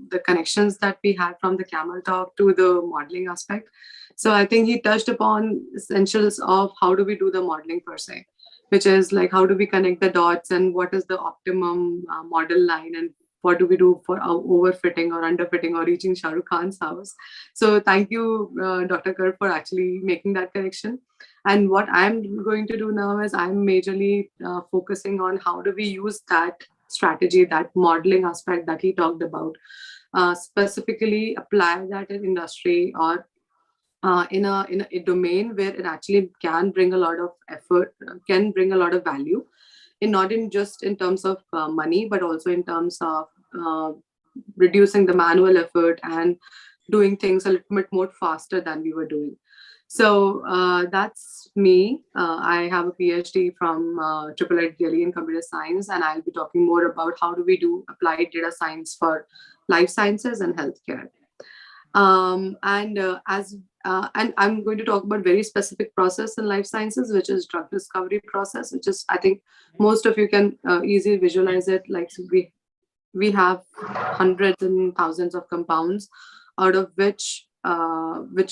the connections that we had from the camel talk to the modeling aspect. So I think he touched upon essentials of how do we do the modeling per se, which is like how do we connect the dots and what is the optimum model line and what do we do for overfitting or underfitting or reaching Shah Rukh Khan's house. So thank you, Dr. Kar, for actually making that connection. And what I'm going to do now is I'm majorly focusing on how do we use that strategy, that modeling aspect that he talked about, specifically apply that in industry or in a domain where it actually can bring a lot of effort, can bring a lot of value, in not in just in terms of money, but also in terms of reducing the manual effort and doing things a little bit more faster than we were doing. So that's me. I have a PhD from IIIT Delhi in computer science, and I'll be talking more about how do we do applied data science for life sciences and healthcare. And I'm going to talk about very specific process in life sciences, which is drug discovery process, which is, I think most of you can easily visualize it. Like we have hundreds and thousands of compounds, out of which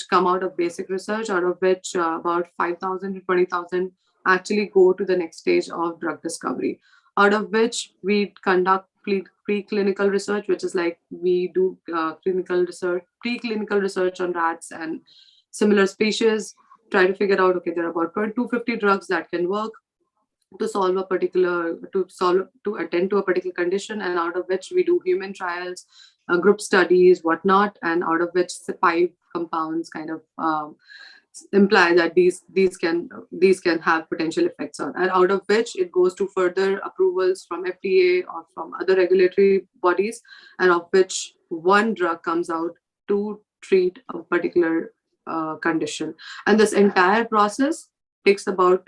come out of basic research, out of which about 5,000 to 20,000 actually go to the next stage of drug discovery, out of which we conduct preclinical research, which is like we do preclinical research on rats and similar species, try to figure out, okay, there are about 250 drugs that can work to solve a particular, to attend to a particular condition, and out of which we do human trials, group studies, whatnot, and out of which the 5 compounds kind of imply that these can have potential effects on, and out of which it goes to further approvals from FDA or from other regulatory bodies, and of which one drug comes out to treat a particular condition. And this entire process takes about,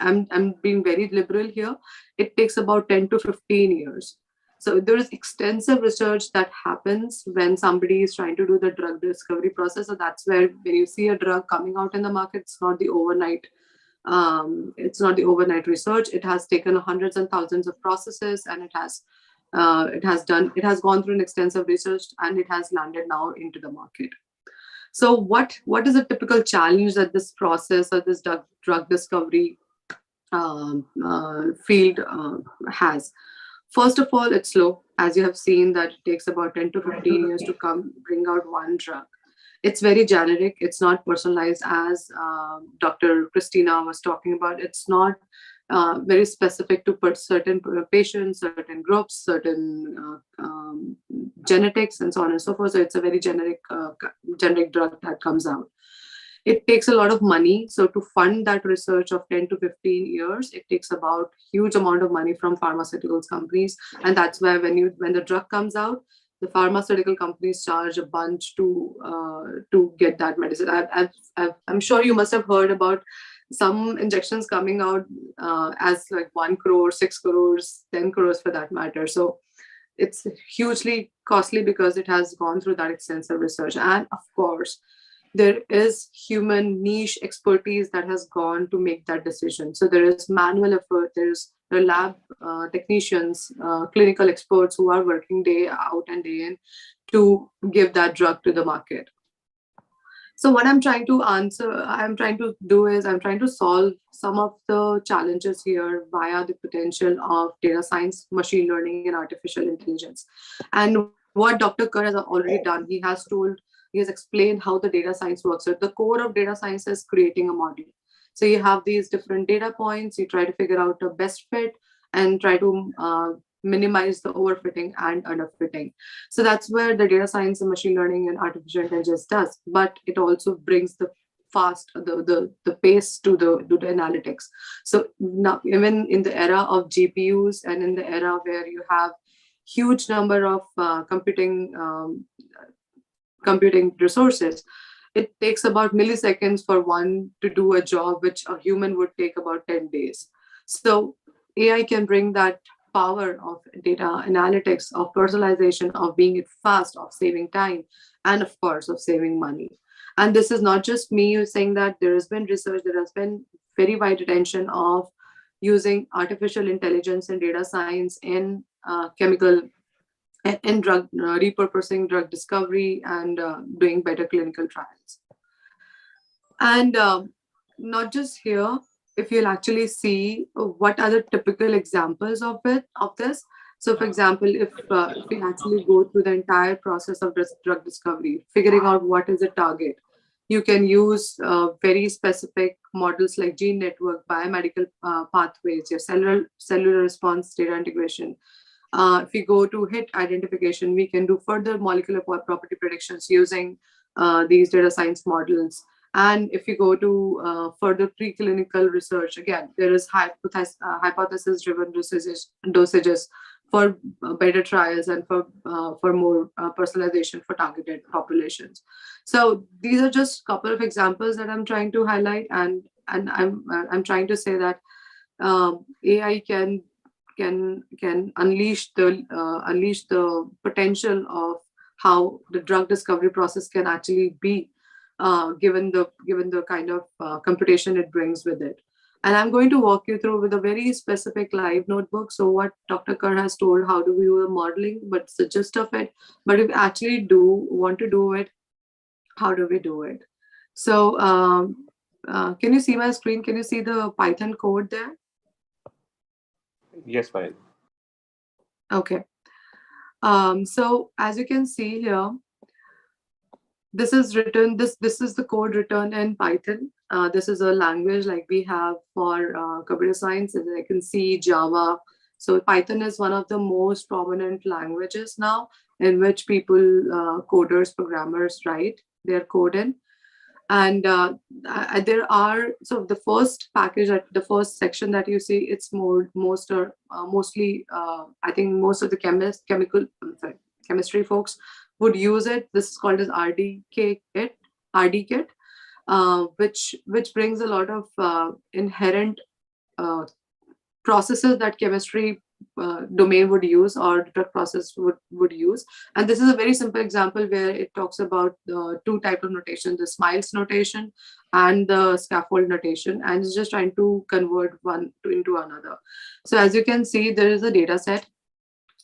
I'm being very liberal here, it takes about 10 to 15 years. So there is extensive research that happens when somebody is trying to do the drug discovery process. So that's where when you see a drug coming out in the market, it's not the overnight research. It has taken hundreds and thousands of processes, and it has gone through an extensive research, and it has landed now into the market. So what is a typical challenge that this process or this drug discovery field has? First of all, it's slow. as you have seen, that it takes about 10 to 15 years to bring out one drug. It's very generic. It's not personalized, as Dr. Christina was talking about. It's not very specific to certain patients, certain groups, certain genetics, and so on and so forth. So it's a very generic drug that comes out. It takes a lot of money. So to fund that research of 10 to 15 years, it takes about huge amount of money from pharmaceuticals companies. And that's why when the drug comes out, the pharmaceutical companies charge a bunch to get that medicine. I'm sure you must have heard about some injections coming out as like 1 crore, 6 crores, 10 crores for that matter. So it's hugely costly because it has gone through that extensive research. And of course, there is human niche expertise that has gone to make that decision. So there is manual effort, there are lab technicians, clinical experts who are working day out and day in to give that drug to the market. So what I'm trying to do is I'm trying to solve some of the challenges here via the potential of data science, machine learning, and artificial intelligence. And what Dr. Kerr has already done, he has explained how the data science works. So the core of data science is creating a model. So you have these different data points, you try to figure out the best fit and try to minimize the overfitting and underfitting. So that's where the data science and machine learning and artificial intelligence does, but it also brings the pace to the analytics. So now, even in the era of GPUs and in the era where you have huge number of computing resources, it takes about milliseconds for one to do a job which a human would take about 10 days. So AI can bring that power of data analytics, of personalization, of being it fast, of saving time, and of course of saving money. And this is not just me saying that. There has been research, there has been very wide attention of using artificial intelligence and data science in chemical and drug repurposing, drug discovery, and doing better clinical trials. And not just here, if you'll actually see what are the typical examples of this. So for example, if we actually go through the entire process of drug discovery, figuring out what is the target, you can use very specific models like gene network, biomedical pathways, your cellular response data integration. If we go to hit identification, we can do further molecular property predictions using these data science models. And if you go to further preclinical research, again, there is hypothesis-driven dosages for better trials and for more personalization for targeted populations. So these are just a couple of examples that I'm trying to highlight, and I'm trying to say that AI can unleash the potential of how the drug discovery process can actually be, given the kind of computation it brings with it. And I'm going to walk you through with a very specific live notebook. So what Dr. Kerr has told, how do we do the modeling, but it's the gist of it. But if we actually want to do it, how do we do it? So can you see my screen? Can you see the Python code there? Yes, Payal. Okay. So as you can see here, this is written. This is the code written in Python. This is a language like we have for computer science, and I can see Java. So Python is one of the most prominent languages now in which people, coders, programmers write their code in. And there are, so the first package, the first section that you see, it's mostly, I think most of the chemistry folks would use it. This is called as RD kit, which brings a lot of inherent processes that chemistry domain would use or drug process would use. And this is a very simple example where it talks about the two types of notation, the SMILES notation and the scaffold notation, and it's just trying to convert one into another. So as you can see, there is a data set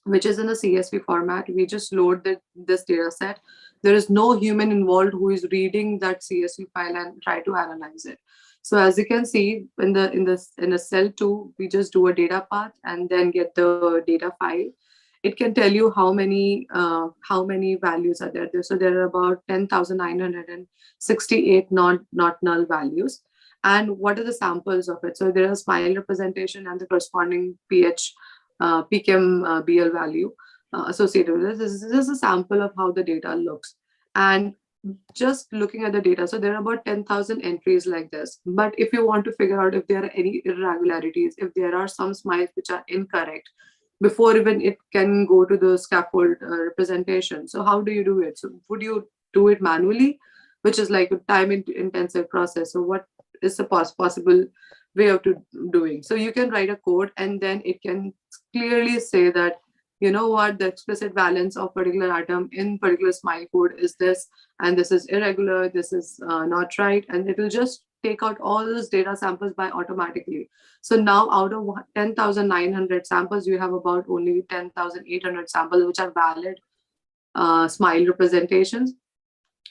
which is in a CSV format. We just load this data set. There is no human involved who is reading that CSV file and try to analyze it. So as you can see in the cell 2, we just do a data path and then get the data file. it can tell you how many values are there. So there are about 10,968 not null values. And what are the samples of it? So there is smile representation and the corresponding pH, PChem BL value associated with this. This is a sample of how the data looks. And just looking at the data, so there are about 10,000 entries like this. But if you want to figure out if there are any irregularities, if there are some smiles which are incorrect, before even it can go to the scaffold representation. So how do you do it? So would you do it manually, which is like a time-intensive process? So what is the possible way of doing? So you can write a code, and then it can clearly say that, you know what, the explicit valence of particular atom in particular smile code is this, and this is irregular, this is not right, and it will just take out all those data samples by automatically. So now out of 10,900 samples, you have about only 10,800 samples which are valid smile representations.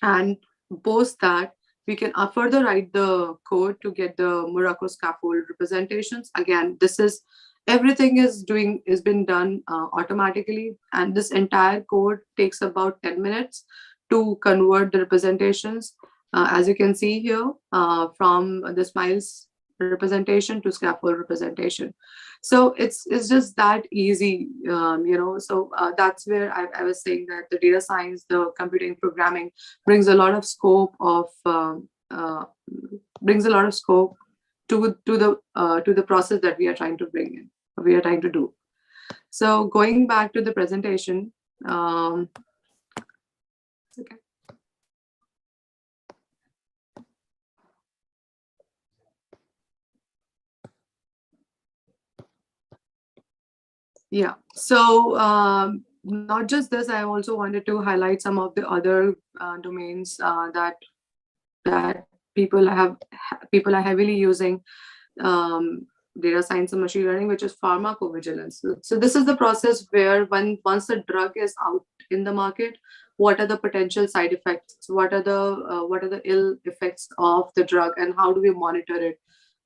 And post that, we can further write the code to get the Morocco scaffold representations. Again, this is everything is been done automatically, and this entire code takes about 10 minutes to convert the representations, as you can see here, from the smiles representation to scaffold representation. So it's just that easy, so that's where I was saying that the data science, the computing programming brings a lot of scope to the process that we are trying to bring in, we are trying to do. So going back to the presentation, okay. Yeah, so not just this, I also wanted to highlight some of the other domains that people are heavily using data science and machine learning, which is pharmacovigilance. So this is the process where once the drug is out in the market, what are the potential side effects? What are the ill effects of the drug, and how do we monitor it?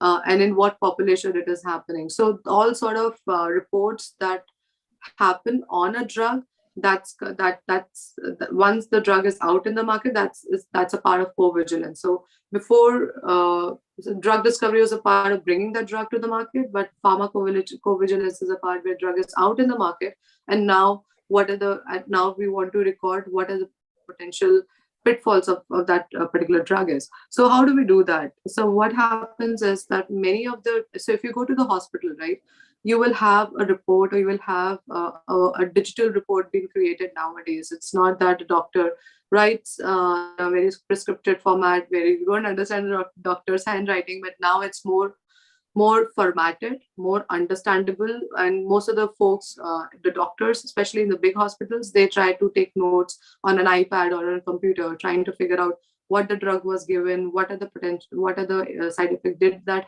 And in what population it is happening? So all sort of reports that happen on a drug, that's once the drug is out in the market, that's a part of co-vigilance. So before drug discovery was a part of bringing the drug to the market, but pharmacovigilance is a part where drug is out in the market, and now now we want to record what are the potential pitfalls of that particular drug is. So how do we do that? So what happens is that so if you go to the hospital, right, you will have a report, or you will have a digital report being created nowadays. It's not that a doctor writes a very prescripted format where you don't understand the doctor's handwriting, but now it's more formatted, more understandable. And most of the folks, the doctors, especially in the big hospitals, they try to take notes on an iPad or on a computer, trying to figure out what the drug was given, what are the side effects, did that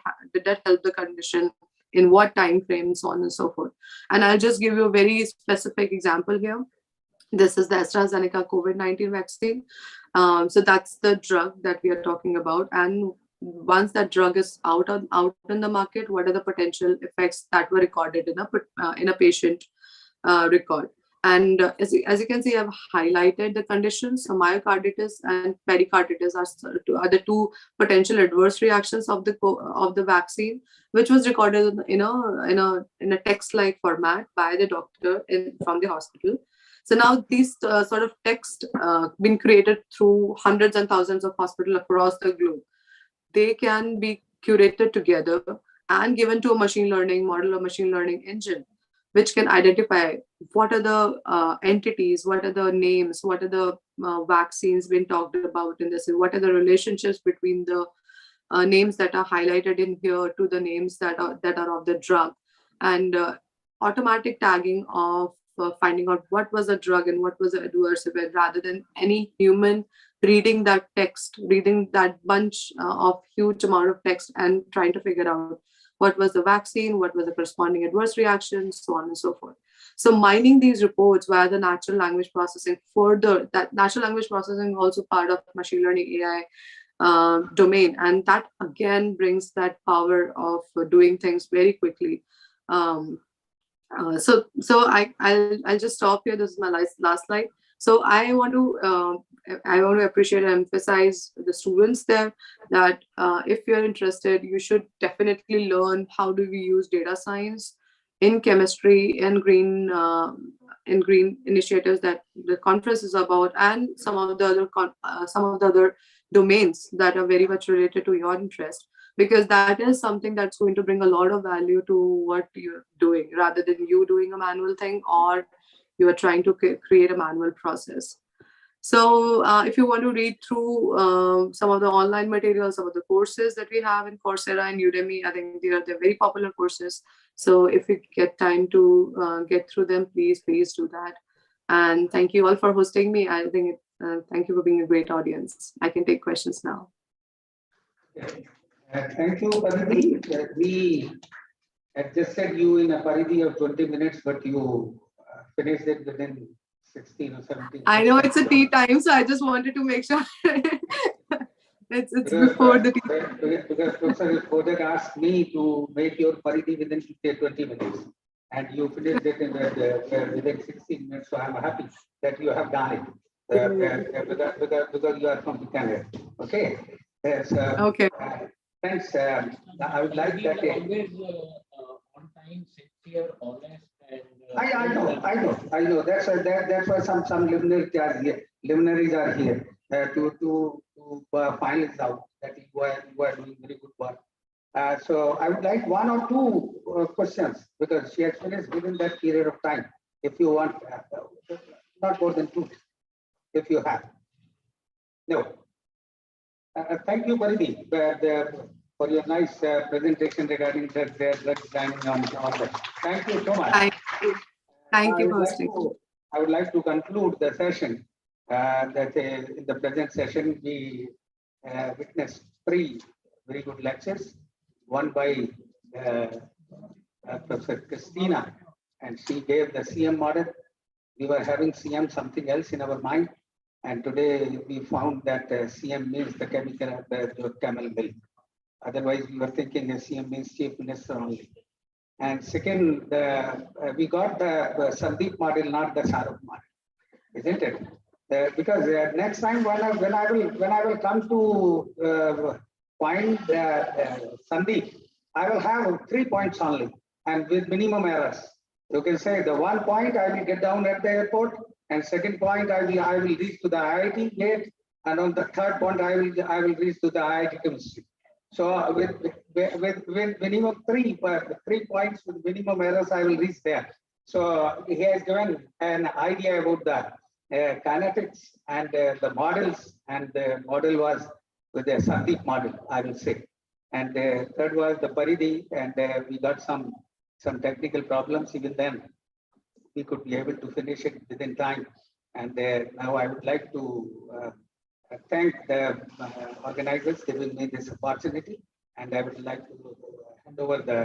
help the condition, in what time frame, so on and so forth. And I'll just give you a very specific example here. This is the AstraZeneca COVID-19 vaccine. So that's the drug that we are talking about. And once that drug is out in the market, what are the potential effects that were recorded in a patient record? And as you can see, I've highlighted the conditions. So myocarditis and pericarditis are the two potential adverse reactions of the vaccine, which was recorded in a text-like format by the doctor from the hospital. So now these sort of text been created through hundreds and thousands of hospitals across the globe. They can be curated together and given to a machine learning model or machine learning engine, which can identify what are the entities, what are the names, what are the vaccines being talked about in this, and what are the relationships between the names that are highlighted in here to the names that are of the drug, and automatic tagging of finding out what was the drug and what was the adverse event, rather than any human reading that text, reading that bunch of huge amount of text and trying to figure out what was the vaccine, what was the corresponding adverse reactions, so on and so forth. So mining these reports via the natural language processing, further, that natural language processing also part of machine learning AI domain, and that again brings that power of doing things very quickly. I'll just stop here. This is my last slide. So I want to appreciate and emphasize the students there that if you're interested, you should definitely learn how do we use data science in chemistry and green initiatives that the conference is about, and some of the other domains that are very much related to your interest, because that is something that's going to bring a lot of value to what you're doing, rather than you doing a manual thing or you are trying to create a manual process. So if you want to read through some of the online materials, some of the courses that we have in Coursera and Udemy, I think they're very popular courses. So if you get time to get through them, please do that. And thank you all for hosting me. I think thank you for being a great audience. I can take questions now. Thank you, Paridhi. We adjusted you in a Paridhi of 20 minutes, but you finished it within 16 or 17. I know it's a tea time, so I just wanted to make sure it's before the tea. Because Professor Kodak asked me to make your Paridhi within 20 minutes, and you finished it in within 16 minutes. So I'm happy that you have done it because you are from Bikaner. Okay. Okay. Thanks. I would like that. Always on time, sincere, honest, and. I know. That's why some luminaries are here to find it out that you are doing very good work. So I would like one or two questions, because she has finished within that period of time. If you want, not more than two, if you have. No. Thank you, Paridhi, for your nice presentation regarding the drug designing on that. Thank you so much. Thank you for hosting. I would like to conclude the session. That in the present session, we witnessed 3 very good lectures. One by Professor Christina, and she gave the CM model. We were having CM something else in our mind, and today we found that CM means the camel milk. Otherwise, we were thinking the CM means Chief Minister only. And second, we got the Sandeep model, not the Shahrukh model, isn't it? Because next time when I will come to find Sandeep, I will have 3 points only, and with minimum errors. You can say the 1 point I will get down at the airport, and second point I will reach to the IIT gate, and on the third point I will reach to the IIT chemistry. So with minimum 3 points with minimum errors, I will reach there. So he has given an idea about the kinetics and the models, and the model was with the Sandeep model, I will say. And third was the Paridhi, and we got some technical problems. Even then, we could be able to finish it within time. And now I would like to thank the organizers giving me this opportunity, and I would like to hand over the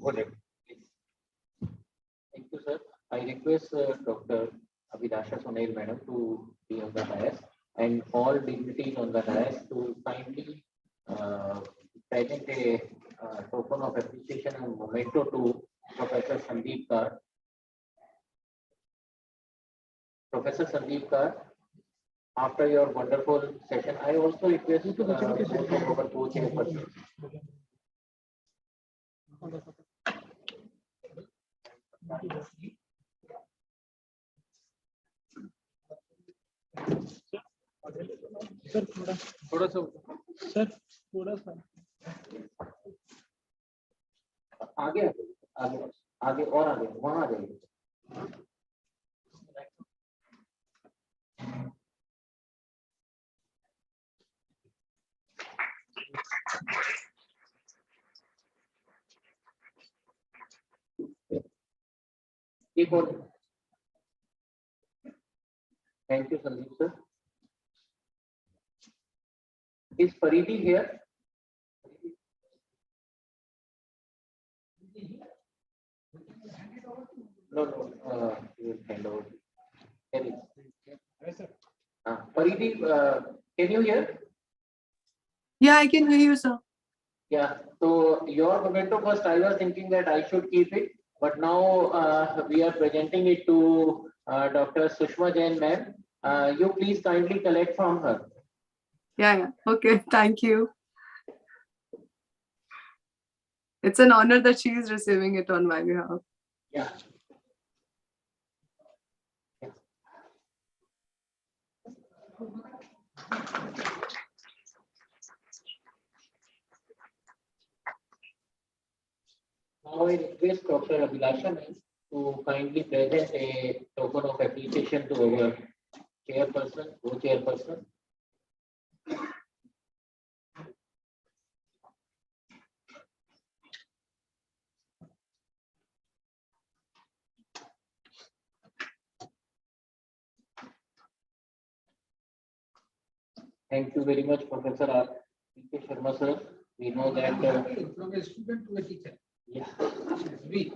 project, please. Thank you, sir. I request Dr. Abhilasha Sonail Madam to be on the dais, and all dignitaries on the dais to kindly present a token of appreciation and memento to Professor Sandeep Kar. Professor Sandeep Kar, after your wonderful session, I also request most of our co-chairpersons. Sir थोड़ा सा आगे और आगे वहां आ जाइए. Keep on. Thank you, Sandeep sir. Is Paridhi here? No. You will hand over. Paridhi, can you hear? Yeah, I can hear you, sir. Yeah, so your memento first, I was thinking that I should keep it, but now we are presenting it to Dr. Sushma Jain ma'am. You please kindly collect from her. Yeah. Okay. Thank you. It's an honor that she is receiving it on my behalf. Yeah. Now I request Dr. Abhilasha ma'am to kindly present a token of appreciation to our chairperson, co-chairperson. Thank you very much, Professor P.K. Sharma sir. We know that From a student to a teacher. yeah. We.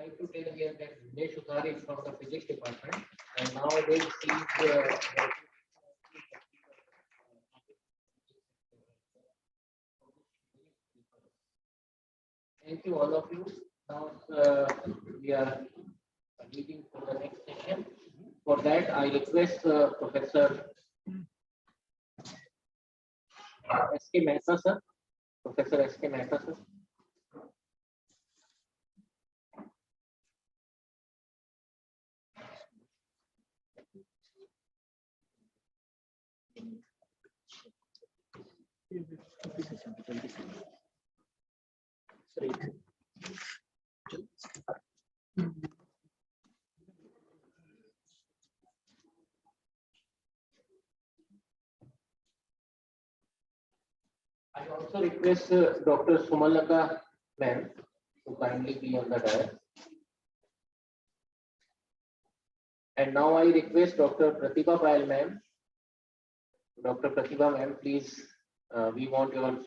I would like to tell here that Dinesh Udhar is from the physics department, and nowadays he is thank you all of you. Now we are leaving for the next session. For that, I request Professor S.K. Mehta sir. Professor S.K. Mehta sir. I also request Dr. Sumalaka ma'am to kindly be on the dais. And now I request Dr. Pratibha Payal ma'am. Dr. Pratibha ma'am, please, we want your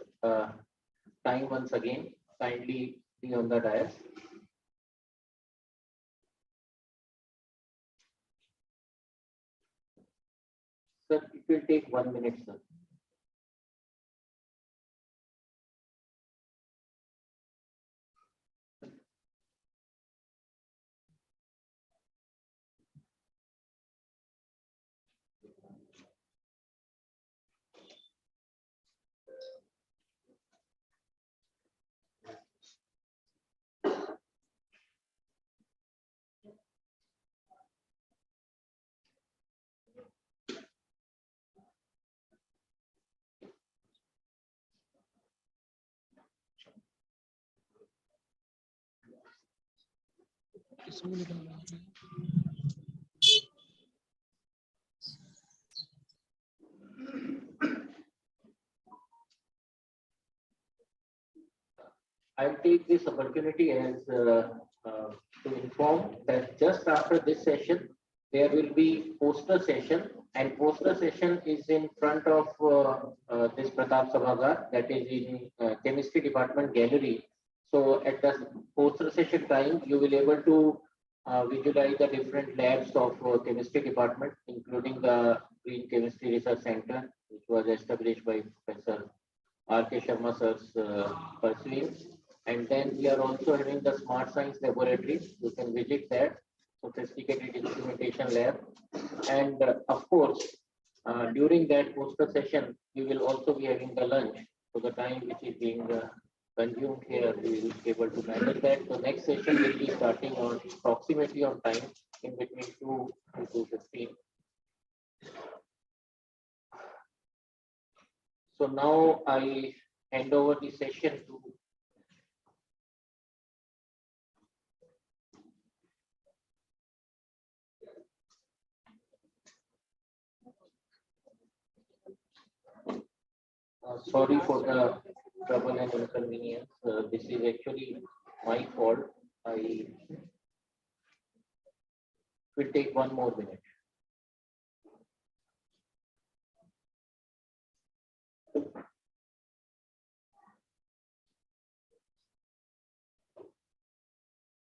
time once again. Kindly be on the dais. Sir, it will take 1 minute, sir. I'll take this opportunity as to inform that just after this session, there will be poster session, and poster session is in front of this Pratap Sabhagar, that is in chemistry department gallery. So at the poster session time, you will able to visualize the different labs of chemistry department, including the Green Chemistry Research Center, which was established by Professor R.K. Sharma sir's pursuing. And then we are also having the Smart Science Laboratory. You can visit that sophisticated instrumentation lab. And of course, during that poster session, we will also be having the lunch. So the time which is being consumed here, we will be able to manage that. So next session will be starting on approximately on time in between 2 to 2:15. So now I hand over the session to sorry for the trouble and inconvenience. This is actually my fault. I will take 1 more minute.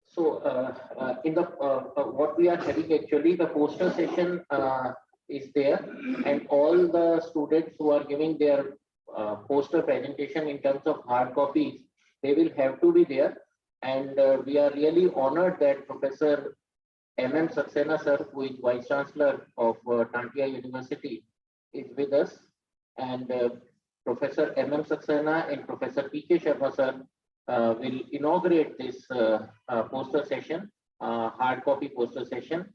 So in the what we are having actually, the poster session is there, and all the students who are giving their poster presentation in terms of hard copies, they will have to be there. And we are really honored that Professor M.M. Saxena sir, who is Vice Chancellor of Tantia University, is with us, and Professor M.M. Saxena and Professor P.K. Sharma sir will inaugurate this poster session, hard copy poster session.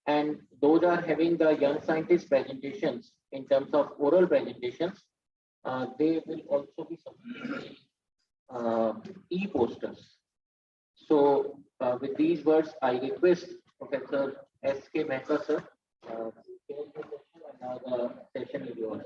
And those are having the young scientist presentations in terms of oral presentations. They will also be submitting e-posters. So with these words, I request Professor S.K. Mehta sir to take the session, and now the session is yours.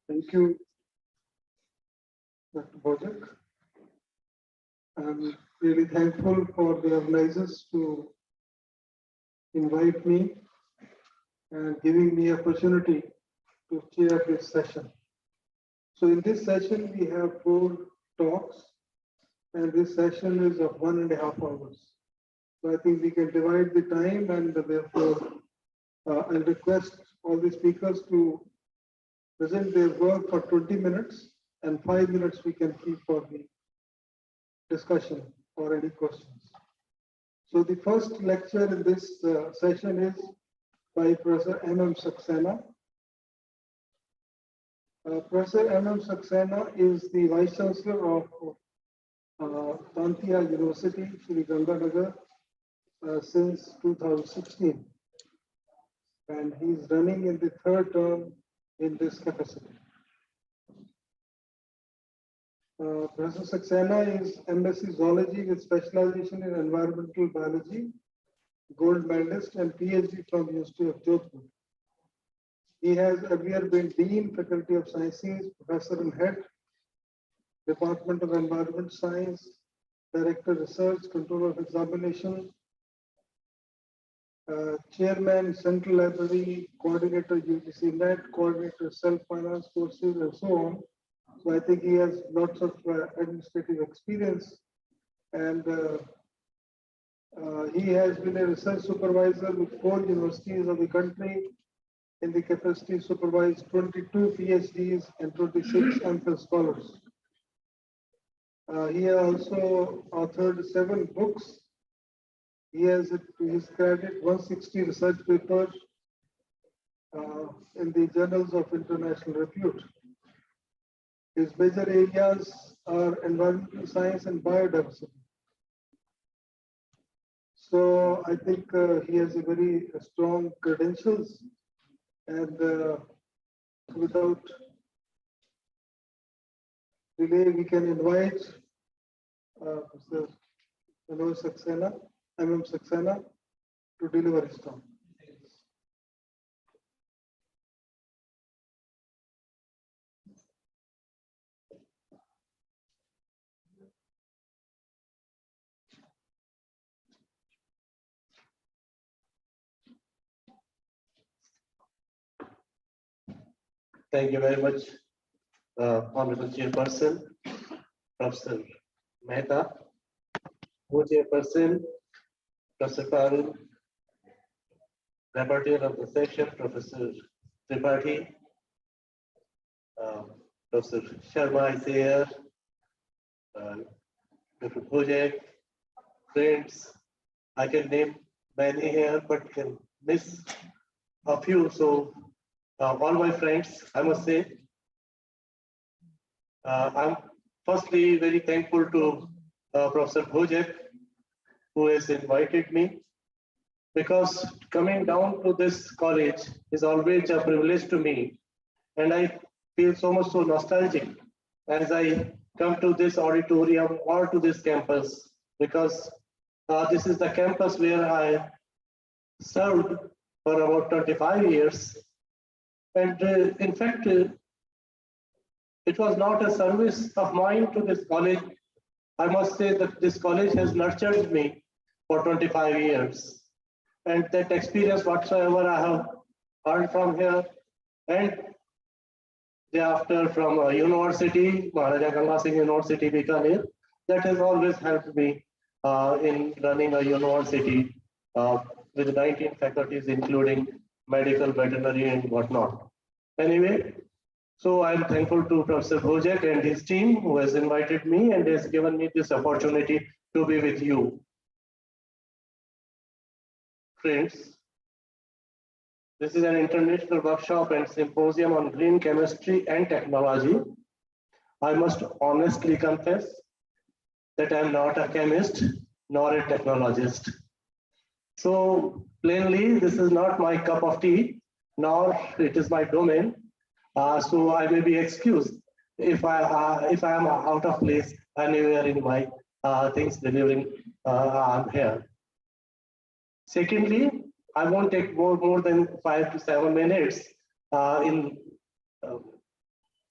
Thank you, Dr. Bojak. I'm really thankful for the organizers to invite me and giving me opportunity to chair this session. So in this session, we have 4 talks, and this session is of 1.5 hours. So I think we can divide the time, and therefore I'll request all the speakers to present their work for 20 minutes, and 5 minutes we can keep for the discussion or any questions. So the first lecture in this session is by Professor M.M. Saxena. Professor M.M. Saxena is the Vice Chancellor of Tantia University, Sri Ganganagar, since 2016. And he's running in the 3rd term in this capacity. Professor Saxena is MSc Zoology with specialization in environmental biology, gold medalist, and PhD from the University of Jodhpur. He has earlier been Dean, Faculty of Sciences, Professor and Head, Department of Environment Science, Director Research, Control of Examination, Chairman, Central Library, Coordinator UGC NET, Coordinator Self-Finance Courses, and so on. So I think he has lots of administrative experience, and he has been a research supervisor with 4 universities of the country. In the capacity, supervised 22 PhDs and 26 MPhil scholars. He has also authored 7 books. He has, to his credit, 160 research papers in the journals of international repute. His major areas are environmental science and biodiversity. So I think he has a very strong credentials, and without delay, we can invite Mr. Saxena, M.M. Saxena, to deliver his talk. Thank you very much, Honorable Chairperson, Professor Mehta, Co-Chairperson, Professor Parul, Rapporteur of the session, Professor Tripathi, Professor Sharma is here, Dr. Bojak, friends. I can name many here, but can miss a few. So all my friends, I must say, I'm firstly very thankful to Professor Bojak, who has invited me, because coming down to this college is always a privilege to me, and I feel so much so nostalgic as I come to this auditorium or to this campus, because this is the campus where I served for about 25 years. And in fact, it was not a service of mine to this college. I must say that this college has nurtured me for 25 years. And that experience whatsoever I have earned from here, and thereafter from a university, Maharaja Ganga Singh University, Bikaner, that has always helped me in running a university with 19 faculties, including medical, veterinary, and whatnot. Anyway, so I'm thankful to Professor Bhojek and his team who has invited me and has given me this opportunity to be with you. Friends, this is an international workshop and symposium on green chemistry and technology. I must honestly confess that I'm not a chemist nor a technologist. So plainly, this is not my cup of tea, nor it is my domain. So I may be excused if I am out of place anywhere in my things delivering here. Secondly, I won't take more than 5 to 7 minutes in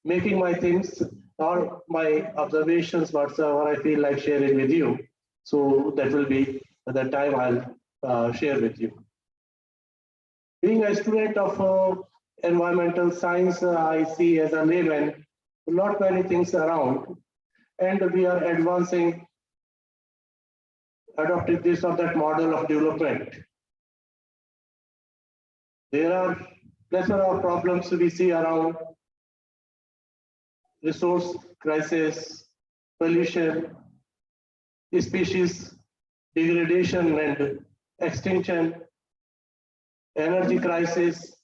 making my things or my observations whatsoever I feel like sharing with you. So that will be the time I'll share with you. Being a student of environmental science, I see as a layman, not many things around, and we are advancing, adopting this or that model of development. There are plethora of problems we see around: resource crisis, pollution, species degradation and extinction, energy crisis,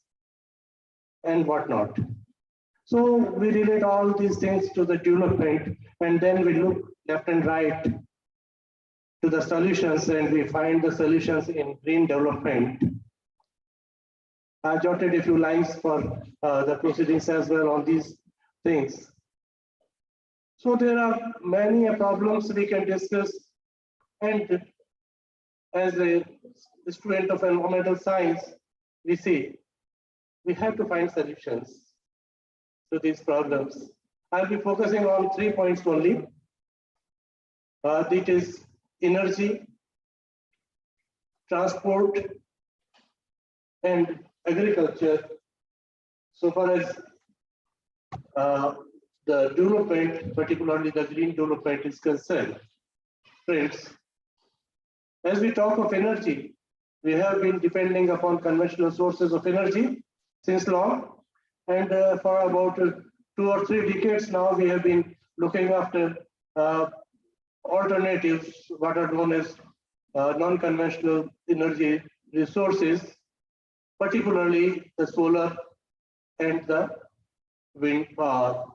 and whatnot. So we relate all these things to the development, and then we look left and right to the solutions, and we find the solutions in green development. I jotted a few lines for the proceedings as well on these things. So there are many problems we can discuss, and as a student of environmental science, we see we have to find solutions to these problems. I'll be focusing on 3 points only. That is energy, transport, and agriculture. So far as the development, particularly the green development, is concerned. Friends, as we talk of energy, we have been depending upon conventional sources of energy since long, and for about 2 or 3 decades now, we have been looking after alternatives, what are known as non-conventional energy resources, particularly the solar and the wind power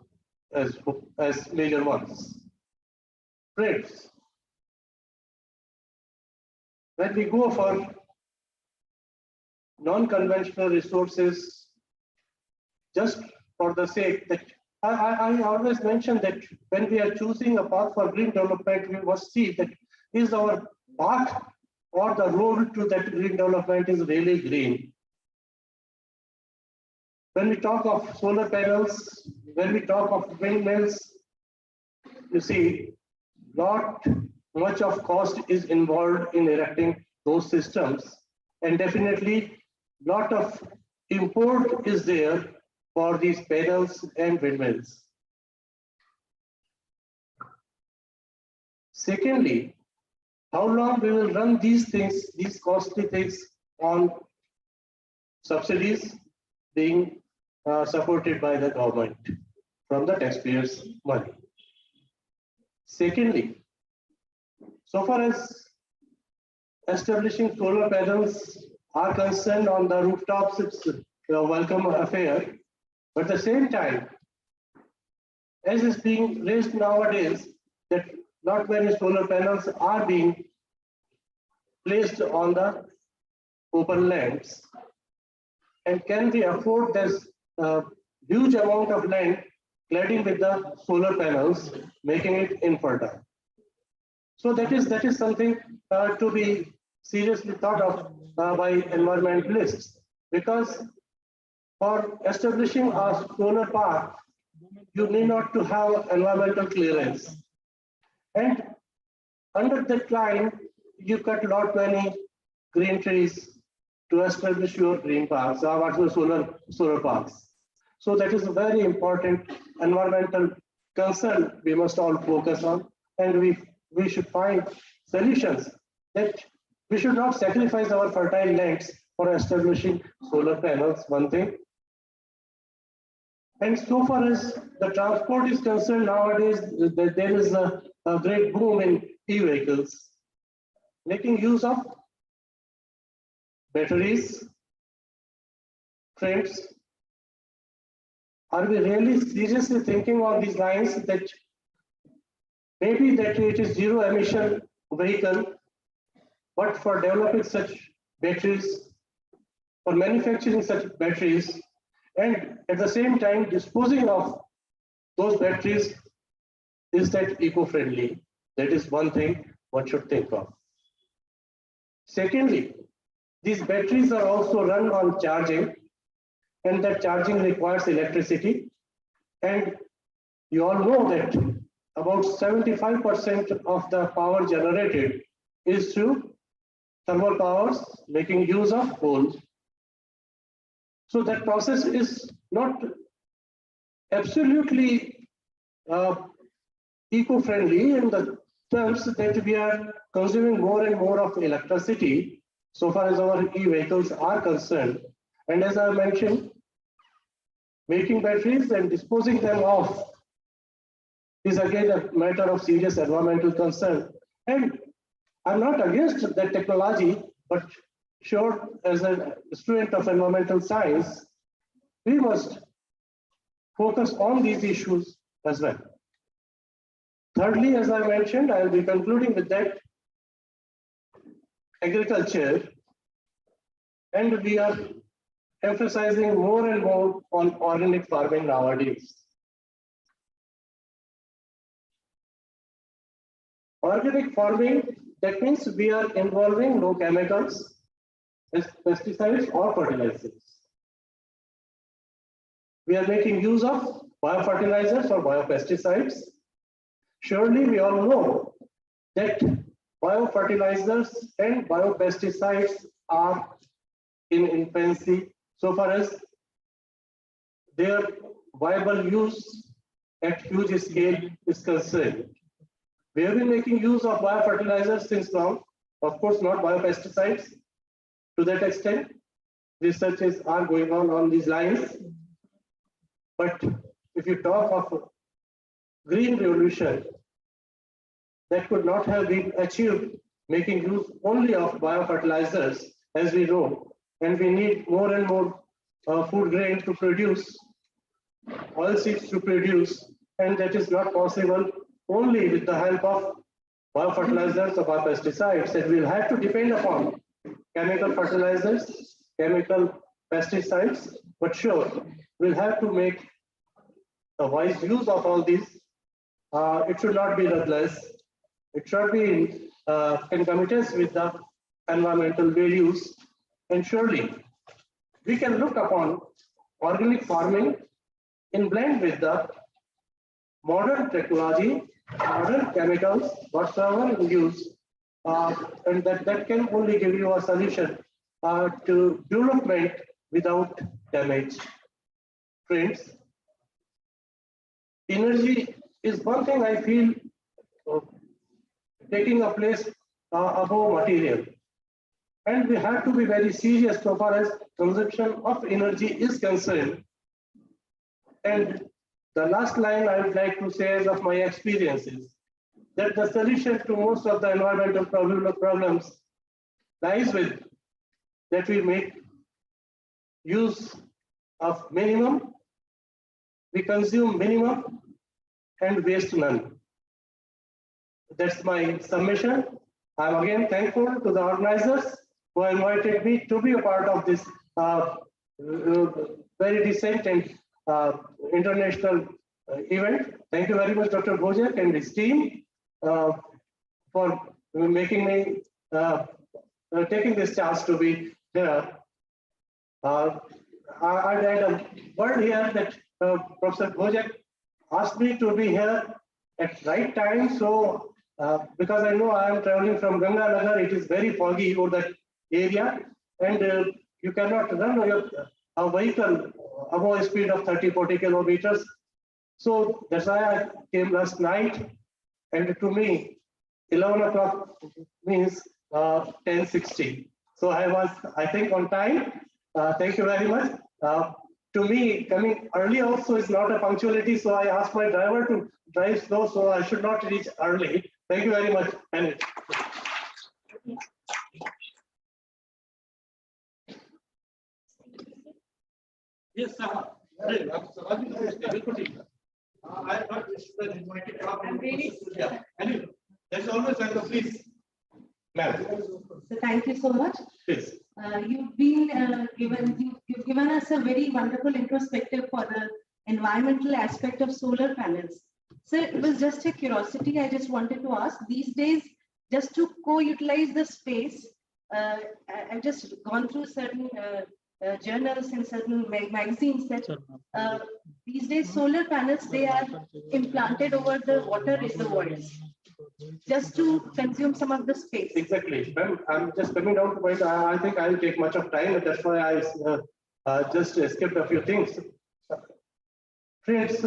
as major ones. Friends, when we go for non-conventional resources, just for the sake that I always mention that when we are choosing a path for green development, we must see that is our path or the road to that green development is really green. When we talk of solar panels, when we talk of windmills, you see, not much of cost is involved in erecting those systems, and definitely lot of import is there for these panels and windmills. Secondly, how long we will run these things, these costly things, on subsidies being supported by the government from the taxpayers' money. Secondly, so far as establishing solar panels are concerned on the rooftops, it's a welcome affair. But at the same time, as is being raised nowadays, that not many solar panels are being placed on the open lands. And can we afford this huge amount of land cladding with the solar panels, making it infertile. So that is something to be seriously thought of by environmentalists, because for establishing a solar park, you need not to have environmental clearance. And under that line, you cut lot many green trees to establish your green parks or solar parks. So that is a very important environmental concern we must all focus on, and we should find solutions that we should not sacrifice our fertile lands for establishing solar panels, one thing. And so far as the transport is concerned, nowadays there is a great boom in e-vehicles, making use of batteries, friends. Are we really seriously thinking on these lines that maybe that it is zero emission vehicle, but for developing such batteries, for manufacturing such batteries, and at the same time disposing of those batteries, is that eco-friendly? That is one thing one should think of. Secondly, these batteries are also run on charging, and that charging requires electricity. And you all know that about 75% of the power generated is through thermal powers, making use of coal. So that process is not absolutely eco-friendly in the terms that we are consuming more and more of electricity so far as our e-vehicles are concerned. And as I mentioned, making batteries and disposing them off is again a matter of serious environmental concern. And I'm not against that technology, but sure, as a student of environmental science, we must focus on these issues as well. Thirdly, as I mentioned, I will be concluding with that, agriculture, and we are emphasizing more and more on organic farming nowadays. Organic farming, that means we are involving no chemicals, pesticides or fertilizers. We are making use of biofertilizers or biopesticides. Surely we all know that biofertilizers and biopesticides are in infancy so far as their viable use at huge scale is concerned. We have been making use of biofertilizers since long, of course not biopesticides to that extent. Researches are going on these lines. But if you talk of green revolution, that could not have been achieved making use only of biofertilizers, as we know, and we need more and more food grain to produce, oilseeds to produce, and that is not possible only with the help of biofertilizers or biopesticides, and we'll have to depend upon chemical fertilizers, chemical pesticides, but sure, we'll have to make a wise use of all these. It should not be ruthless. It should be in concomitance with the environmental values, and surely we can look upon organic farming in blend with the modern technology, modern chemicals, whatsoever in use, and that can only give you a solution to development without damage. Friends, energy is one thing I feel taking a place above material. And we have to be very serious so far as consumption of energy is concerned. And the last line I would like to say as of my experiences, that the solution to most of the environmental problems lies with that we make use of minimum, we consume minimum, and waste none. That's my summation. I'm again thankful to the organizers who invited me to be a part of this very decent and international event. Thank you very much, Dr. Bojek and his team, for making me taking this chance to be here. I had a word here that Professor Bojek asked me to be here at right time. So because I know I am traveling from Ganganagar, it is very foggy over that area, and you cannot run a vehicle above a speed of 30-40 kilometers. So that's why I came last night, and to me, 11 o'clock means 10:60. So I was, I think, on time. Thank you very much. To me, coming early also is not a punctuality, so I asked my driver to drive slow, so I should not reach early. Thank you very much. And yes, sir. I thought this was invited. I'm ready. Yeah. Anyway, there's always like a please. Ma'am. So thank you so much. Please. You've given us a very wonderful introspective for the environmental aspect of solar panels. So it was just a curiosity. I just wanted to ask, these days, just to co-utilize the space, I've just gone through certain journals and certain magazines that these days solar panels, they are implanted over the water reservoirs just to consume some of the space. Exactly. I'm just coming down to the point. I think I'll take much of time, and that's why I just skipped a few things. Friends,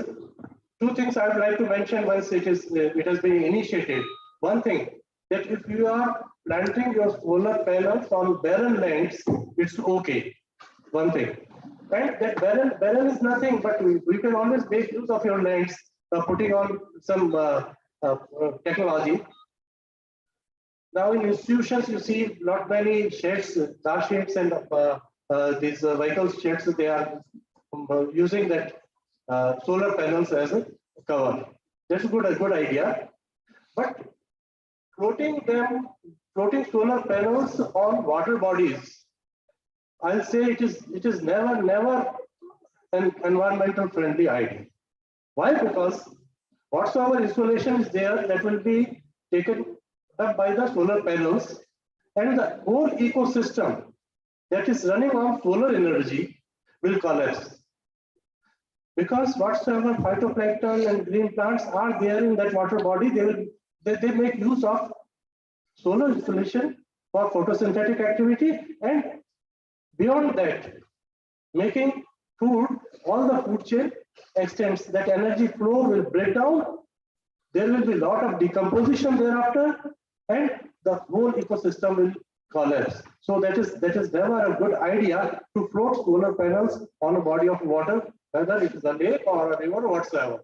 two things I would like to mention once it has been initiated. One thing, that if you are planting your solar panels on barren lands, it's okay. One thing. Right? That barren is nothing, but we can always make use of your lands, putting on some technology. Now in institutions, you see not many sheds, car sheds, and these vehicle sheds, they are using that solar panels as a cover. That's a good idea. But floating solar panels on water bodies, I'll say it is never an environmental friendly idea. Why? Because whatsoever insulation is there, that will be taken up by the solar panels, and the whole ecosystem that is running on solar energy will collapse. Because whatsoever phytoplankton and green plants are there in that water body, they make use of solar insulation for photosynthetic activity, and beyond that, making food, all the food chain extends, that energy flow will break down. There will be a lot of decomposition thereafter, and the whole ecosystem will collapse. So that is never a good idea to float solar panels on a body of water, whether it is a lake or a river or whatsoever.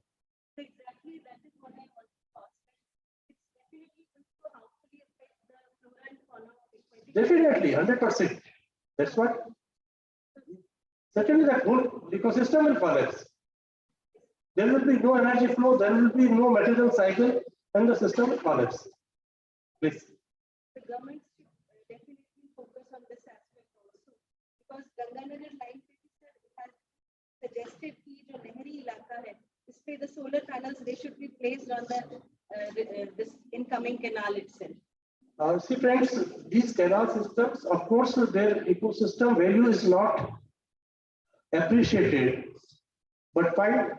Exactly, that is what I want to ask. It's definitely going to harmfully affect the flora and fauna. Definitely, 100%. That's what. Secondly, that whole ecosystem will collapse. There will be no energy flow, there will be no material cycle, and the system will collapse. Please. The government should definitely focus on this aspect also, because Ganganagar line has suggested कि जो नहरी इलाका है, इस पे the solar panels they should be placed on the this incoming canal itself. See friends, these canal systems, of course, their ecosystem value is not appreciated, but fine,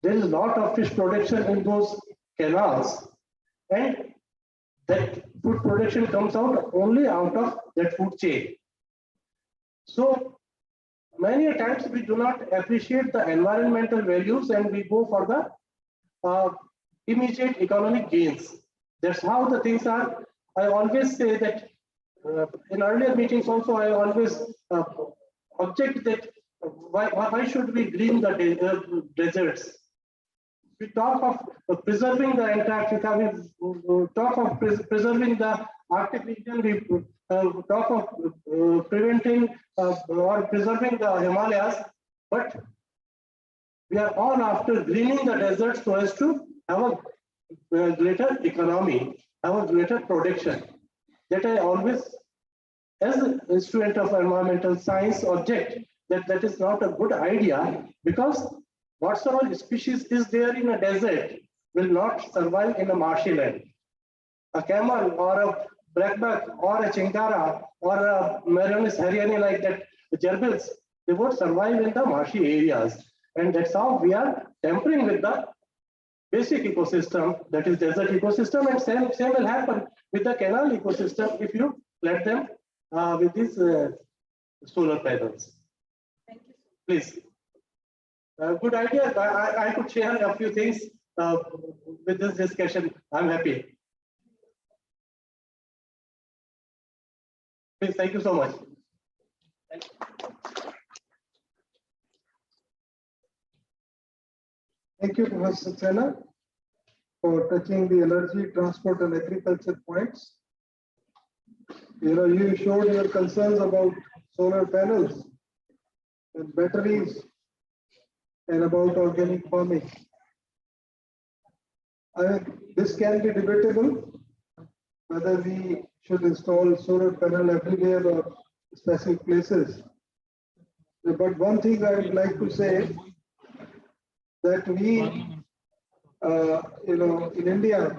there is a lot of fish production in those canals, and that food production comes out only out of that food chain. So many times we do not appreciate the environmental values, and we go for the immediate economic gains. That's how the things are. I always say that in earlier meetings also, I always object that why should we green the deserts? We talk of preserving the Antarctica, we talk of preserving the Arctic region, we talk of preventing or preserving the Himalayas, but we are all after greening the deserts so as to have a greater economy, have a greater production. That I always, as a student of environmental science, object that is not a good idea, because whatsoever species is there in a desert will not survive in a marshy land. A camel or a blackback or a chingara or a Maronis hariani like that, the gerbils, they won't survive in the marshy areas. And that's how we are tampering with the basic ecosystem, that is desert ecosystem, and same will happen with the canal ecosystem if you let them with these solar panels. Thank you. Please. Good idea. I could share a few things with this discussion. I'm happy. Please, thank you so much. Thank you, Professor Saxena, for touching the energy, transport, and agriculture points. You showed your concerns about solar panels and batteries and about organic farming. This can be debatable, whether we should install solar panel everywhere or specific places. But one thing I would like to say that we, in India,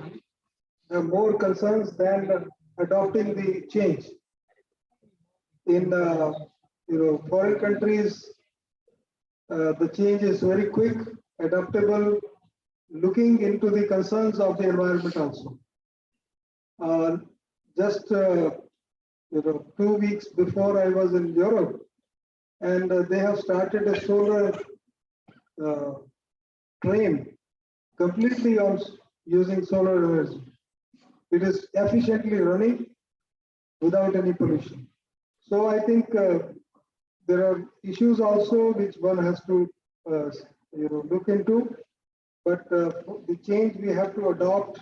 have more concerns than adopting the change. In foreign countries, the change is very quick, adaptable, looking into the concerns of the environment also. Just 2 weeks before I was in Europe, and they have started a solar train completely on using solar energy. It is efficiently running without any pollution. So I think there are issues also which one has to look into, but the change we have to adopt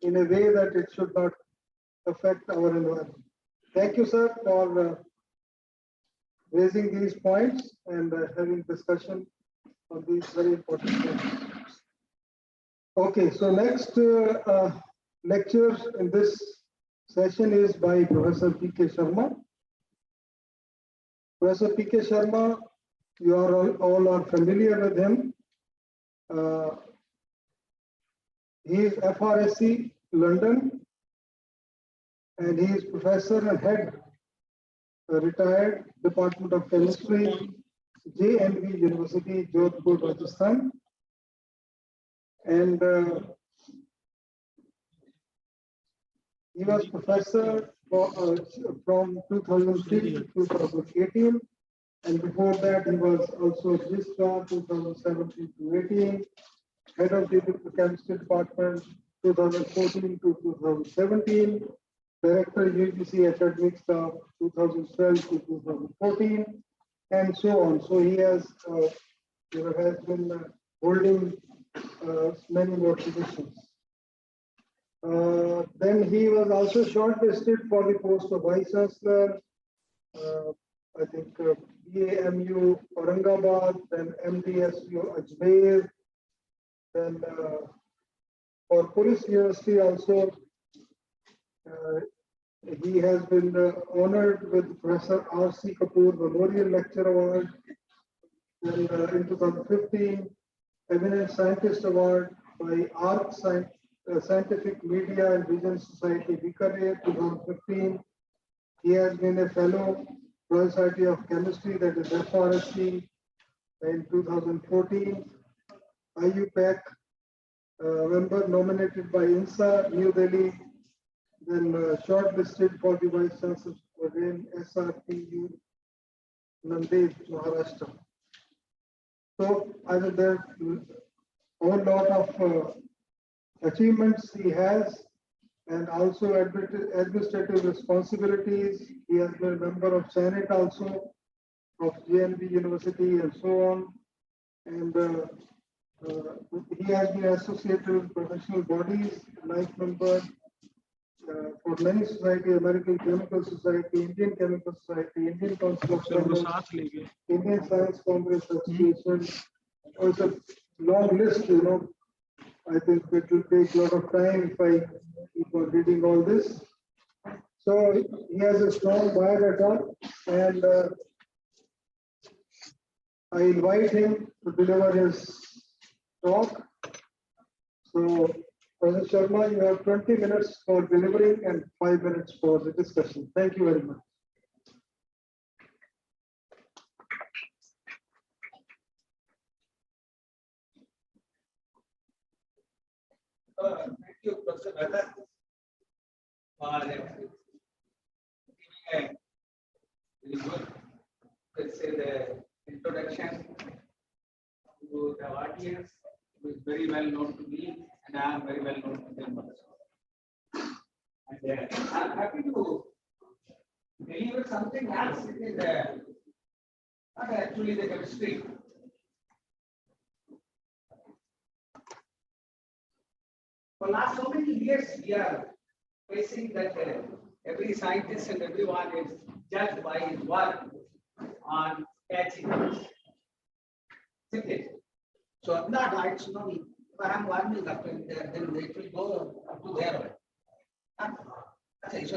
in a way that it should not affect our environment. Thank you, sir, for raising these points and having discussion on these very important points. Okay, so next lecture in this session is by Professor P.K. Sharma. Professor P.K. Sharma, you are all are familiar with him. He is FRSC London, and he is professor and head retired Department of Chemistry, JNV University, Jodhpur, Rajasthan. And he was professor from 2003 to 2018, and before that he was also registrar 2017 to 18, head of the chemistry department 2014 to 2017, director UGC academic staff 2012 to 2014, and so on. So he has been holding many more positions. Then he was also shortlisted for the post of Vice Chancellor, I think BAMU Aurangabad, then MDSU Ajmer, then for Police University also. He has been honored with Professor R.C. Kapoor Memorial Lecture Award, then in 2015, Eminent Scientist Award by ARC Scientific Media and Vision Society, Bikaner, 2015. He has been a fellow Royal Society of Chemistry, that is FRSC, in 2014. IUPAC member nominated by INSA, New Delhi, then shortlisted for the Vice Chancellor again, SRPU, Nanded, Maharashtra. So I think there are a whole lot of achievements he has, and also administrative responsibilities. He has been a member of Senate also of JNV University and so on. And he has been associated with professional bodies, life member for many societies: American Chemical Society, Indian Chemical Society, Indian Council of Chemists, Indian Science Congress Association. It's a long list, I think it will take a lot of time if I keep on reading all this. So he has a strong biodata, and I invite him to deliver his talk. So, Professor Sharma, you have 20 minutes for delivering and 5 minutes for the discussion. Thank you very much. Thank you, Professor Mehta, for giving a very good, let's say, the introduction to the audience, who is very well known to me, and I am very well known to them also. And I'm happy to deliver something else. It is not actually the chemistry. For last so many years, we are facing that every scientist and everyone is judged by his work on catching. So not like tsunami. If I am warming up and then it will go up to there. Okay, so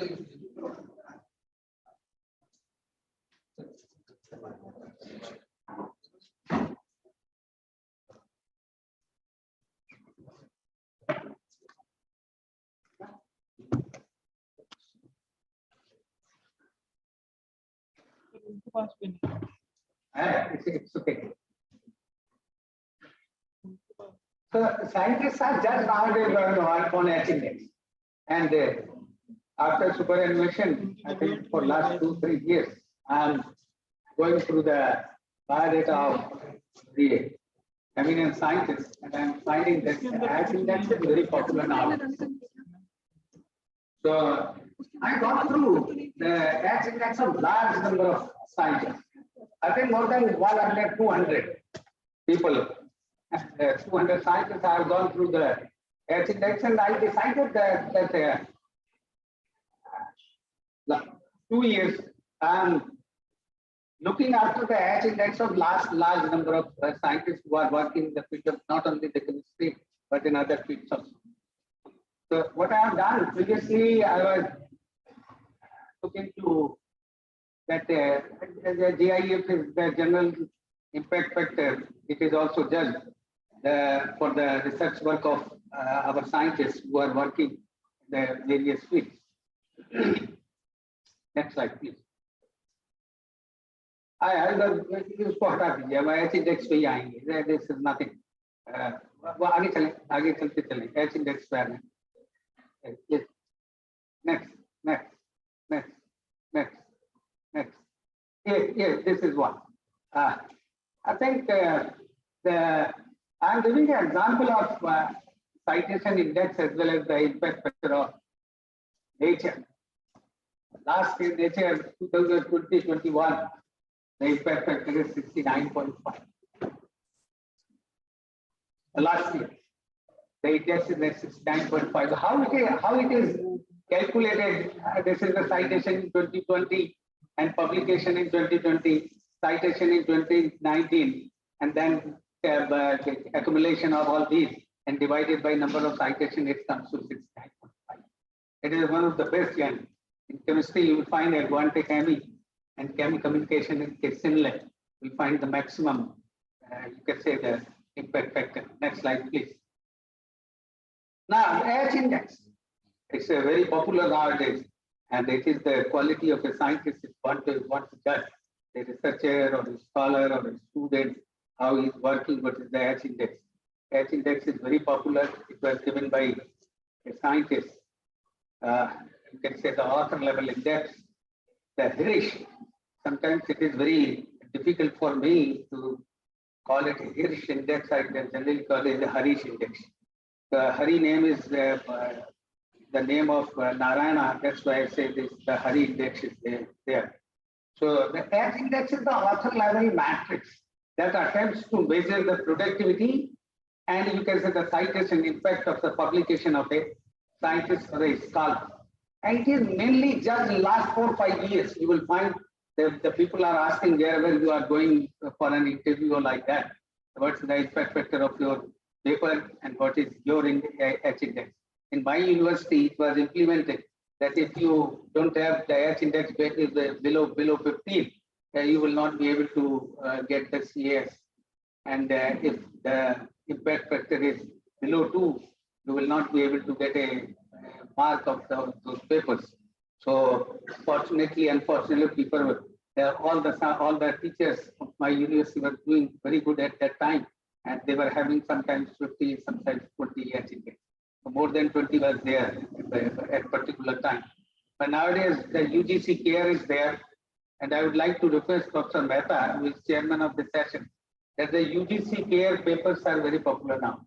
it's okay. So scientists are just nowadays on H index, and after superannuation, I think for last 2-3 years, I am going through the biodata of the eminent scientists, and I am finding that H index is very popular now. So I got through the H index of large number of scientists. I think more than 100, 200 people, 200 scientists have gone through the H index, and I decided that 2 years I'm looking after the H index of large number of scientists who are working in the field of not only the chemistry but in other fields also. So what I have done previously, I was looking to that the GIF is the general impact factor. It is also judged for the research work of our scientists who are working in the various fields. Next slide, please. इसको हटा दीजिए, अब H index पे ही आएंगे. This is nothing. वो आगे चलते चलें. H index पे आने. Yes. Next. Yes, this is one. I think I'm giving an example of citation index as well as the impact factor of nature. Last year, Nature 2020-21, the impact factor is 69.5. Last year, the index is at 69.5. How it is calculated? This is the citation in 2020 and publication in 2020, citation in 2019, and then the accumulation of all these and divided by number of citations, it comes to 69.5. It is one of the best. And in chemistry, you will find organic chemistry and chemical communication is similar. We find the maximum, you can say, the impact factor. Next slide, please. Now, H index. It's a very popular nowadays, and it is the quality of a scientist is what to judge. The researcher or the scholar or the student, how he's working, what is the H index. H index is very popular. It was given by a scientist. You can say the author level index. The Hirsch. Sometimes it is very difficult for me to call it a Hirsch index. I can generally call it the Harish index. The Hari name is the name of Narayana. That's why I say this. The Hari index is there. So the H index is the author level matrix that attempts to measure the productivity and you can say the citation impact of the publication of a scientist or a scholar. And it is mainly just last 4 or 5 years. You will find the people are asking wherever you are going for an interview or like that, what's the impact factor of your paper and what is your H index. In my university, it was implemented that if you don't have the H index below 15, you will not be able to get the CAS. And if the impact factor is below 2, you will not be able to get a mark of those papers. So fortunately, unfortunately, people, all the teachers of my university were doing very good at that time, and they were having sometimes 50, sometimes 20 achievements. So more than 20 was there at particular time. But nowadays, the UGC care is there, and I would like to request Dr. Mehta, who is chairman of the session, that the UGC care papers are very popular now.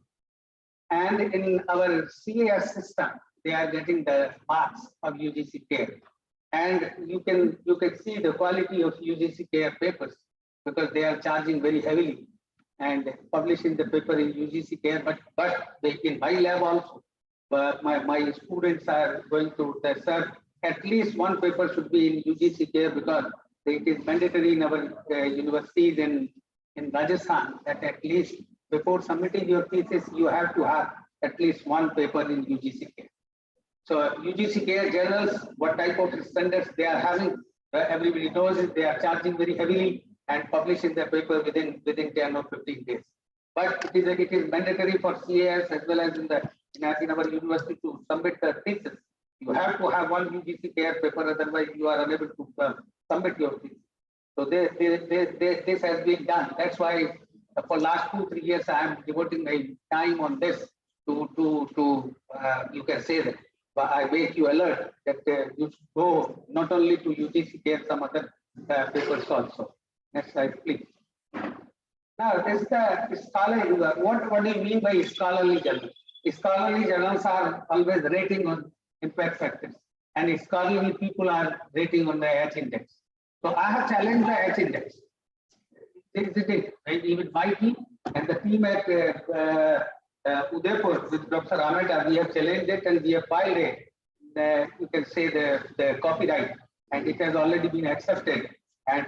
And in our CAS system, they are getting the marks of UGC care. And you can see the quality of UGC care papers because they are charging very heavily and publishing the paper in UGC care. But in my lab also, my students are going to the sir, at least one paper should be in UGC care because it is mandatory in our universities in Rajasthan that at least before submitting your thesis, you have to have at least one paper in UGC care. So UGC care journals, what type of standards they are having, everybody knows it. They are charging very heavily and publishing the paper within 10 or 15 days. But it is mandatory for CAS as well as in our university to submit the thesis. You have to have one UGC care paper, otherwise you are unable to submit your thesis. So this has been done. That's why for last 2-3 years I am devoting my time on this to you can say that. But I make you alert that you should go not only to UGC care, some other papers also. Next slide, please. Now, this the scholarly. What do you mean by scholarly journals? Scholarly journals are always rating on impact factors, and scholarly people are rating on the H index. So I have challenged the H index. Even my team and the team at Udaipur with Dr. Ahmed, we have challenged it and we have filed you can say the copyright, and it has already been accepted. And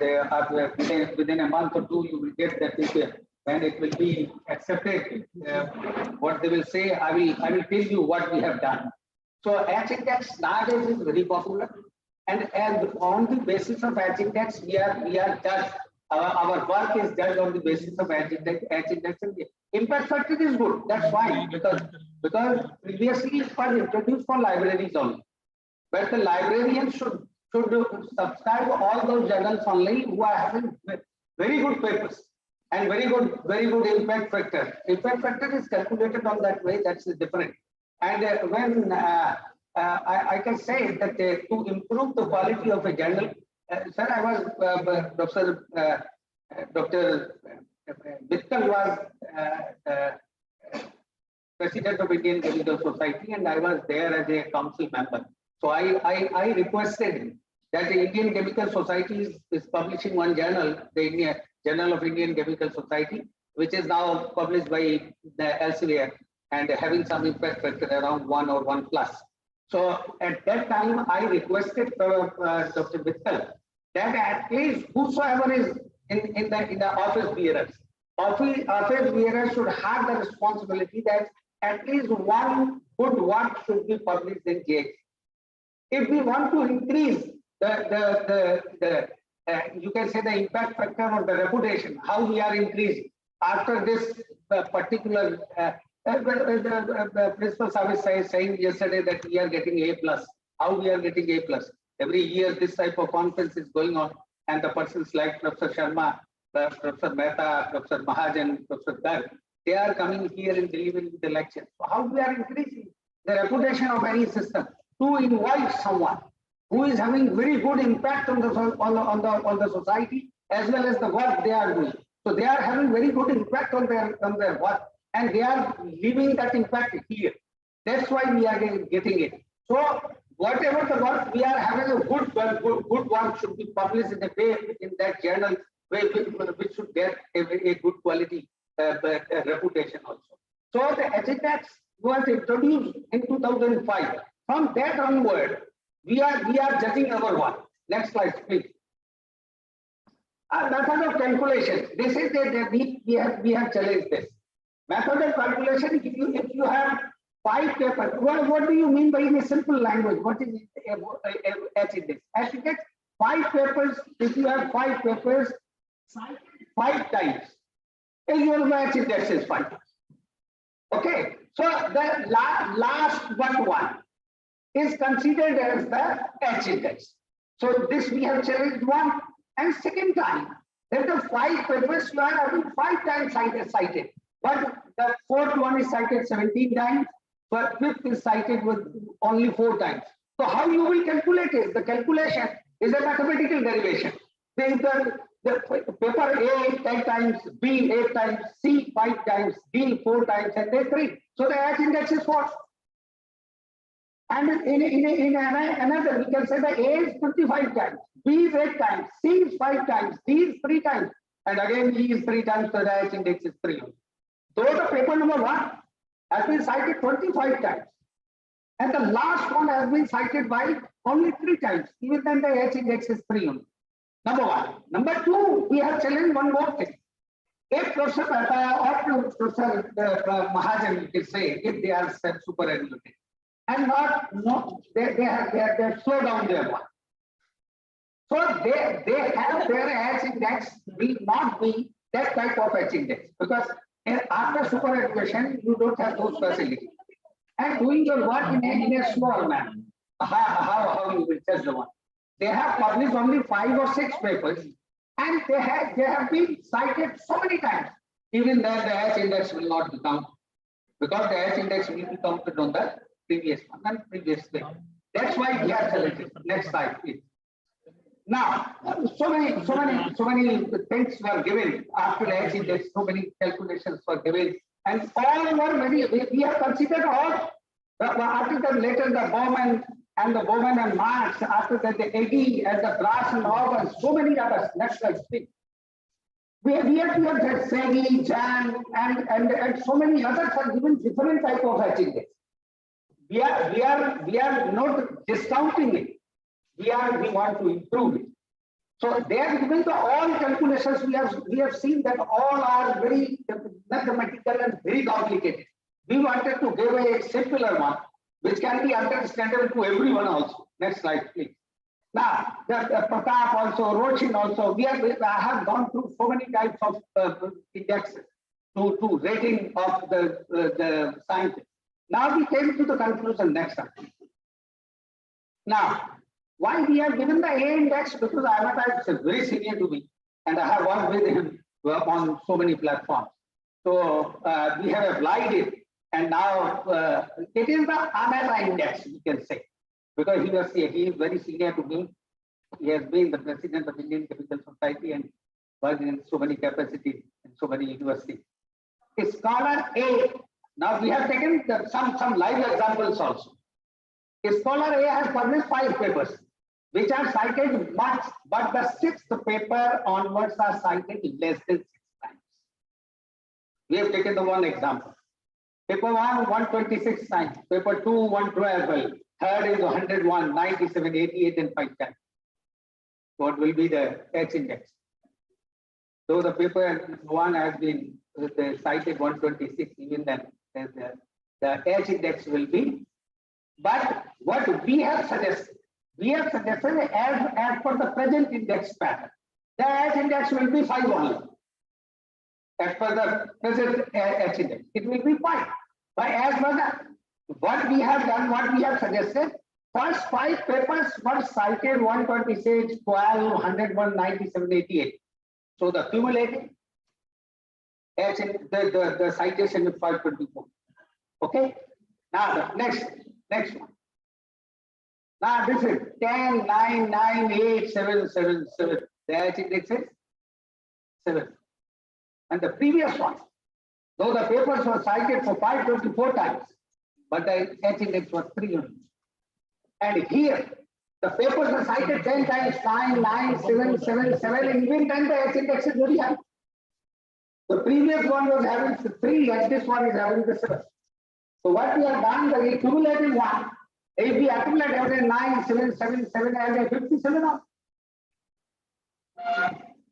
within a month or two, you will get that paper and it will be accepted. What they will say, I will tell you what we have done. So H index nowadays is very popular, and on the basis of H index, we are judged. Our work is judged on the basis of H index. And the impact factor is good. That's fine because previously it was introduced for libraries only, but the librarians should subscribe all those journals only who are having very good papers and very good impact factor. Impact factor is calculated on that way. That's different. And when I can say that to improve the quality of a journal, sir, I was Dr. Bittal was president of Indian Chemical Society, and I was there as a council member. So I requested that the Indian Chemical Society is publishing one journal, the Journal of Indian Chemical Society, which is now published by the elsewhere and having some impact factor around 1 or 1+. So at that time, I requested Dr. Bittal that at least whosoever is in the office bearers should have the responsibility that at least one good work should be published in JH. If we want to increase you can say the impact factor or the reputation, how we are increasing after this particular the principal service saying yesterday that we are getting A+. How we are getting A+? Every year this type of conference is going on, and the persons like Professor Sharma, Professor Mehta, Professor Mahajan, Professor Garg, they are coming here and delivering the lecture. So how we are increasing the reputation of any system to invite someone who is having very good impact on the society as well as the work they are doing. So they are having very good impact on their work, and they are leaving that impact here. That's why we are getting it. So whatever the work we are having, a good work should be published in a way in that journal which should get a good quality reputation also. So the HITAX was introduced in 2005. From that onward, we are judging our work. Next slide, please. Method of calculation. This is that we have challenged this. Method of calculation. If you have 5 papers, what do you mean by in a simple language? What is H index? H index 5 papers, if you have 5 papers, 5 times, your match index is 5. Okay, so the last but one is considered as the H index. So this we have challenged one, and second time, that the 5 papers you are having 5 times cited, but the fourth one is cited 17 times, but fifth is cited with only 4 times. So how you will calculate it? The calculation is a mathematical derivation. The paper A 10 times, B 8 times, C 5 times, D 4 times, and then 3. So the H index is 4. And in another, we can say the A is 25 times, B is 8 times, C is 5 times, D is 3 times, and again E is 3 times, so the H index is 3. So the paper number 1 has been cited 25 times. And the last one has been cited by only 3 times. Even then the H index is 3 only. Number 1. Number 2, we have challenged one more thing. If Professor or Professor Mahajan, you can say, if they are superannuated and they have slowed down their one. So they have their H index will not be that type of H index, because after superannuation you don't have those facilities. And doing your work in a small manner, how you will test the one. They have published only 5 or 6 papers, and they have been cited so many times. Even then, the H index will not be counted, because the H index will be counted on the previous one and previous thing. That's why we are selected. Next slide, please. Now, so many things were given after the H index. So many calculations were given, and all were very. We have considered all. After that, later the Bowman and Marx. After that, the Eggy and the Brass and Organ. So many others. Next slide, please. We have had Segi, Jan, and so many others are given different type of H index. We are not discounting it. We want to improve it. So they are given the all calculations. We have seen that all are very mathematical and very complicated. We wanted to give a simpler one, which can be understandable to everyone also. Next slide, please. Now, Pratap also, Roshin also, I have gone through so many types of indexes to rating of the scientists. Now we came to the conclusion. Next slide. Now, why we have given the A index? Because Ahmed is very senior to me, and I have worked with him on so many platforms. So we have applied it, and now it is the Ahmed index, we can say, because he is very senior to me. He has been the president of Indian Chemical Society and worked in so many capacities in so many universities. Scholar A. Now we have taken some live examples also. Scholar A has published 5 papers, which are cited much, but the 6th paper onwards are cited less than 6 times. We have taken the one example. Paper 1, 126 times. Paper 2, 112. Third is 101, 97, 88, and 5 times. What will be the H index? So the paper 1 has been cited 126, even then the H index will be. But what we have suggested as per the present index pattern, the H index will be 5 only. As per the present H index, it will be 5. But as per the, what we have done, what we have suggested, first 5 papers were cited 126, 12, 101, 97, 88. So the cumulative H, the citation is 524. Okay. Now the next one. Now this is 10, 9, 9, 8, 7, 7, 7. The H index is 7. And the previous one, though the papers were cited for 524 times, but the H index was 3 only. And here, the papers are cited 10 times, 9, 9, 7, 7, 7, and even then the H index is very high. The previous one was having 3, and this one is having the 7. So what we have done, the cumulative one, if we accumulate every 9, 7, 7, 7, as a 57 of.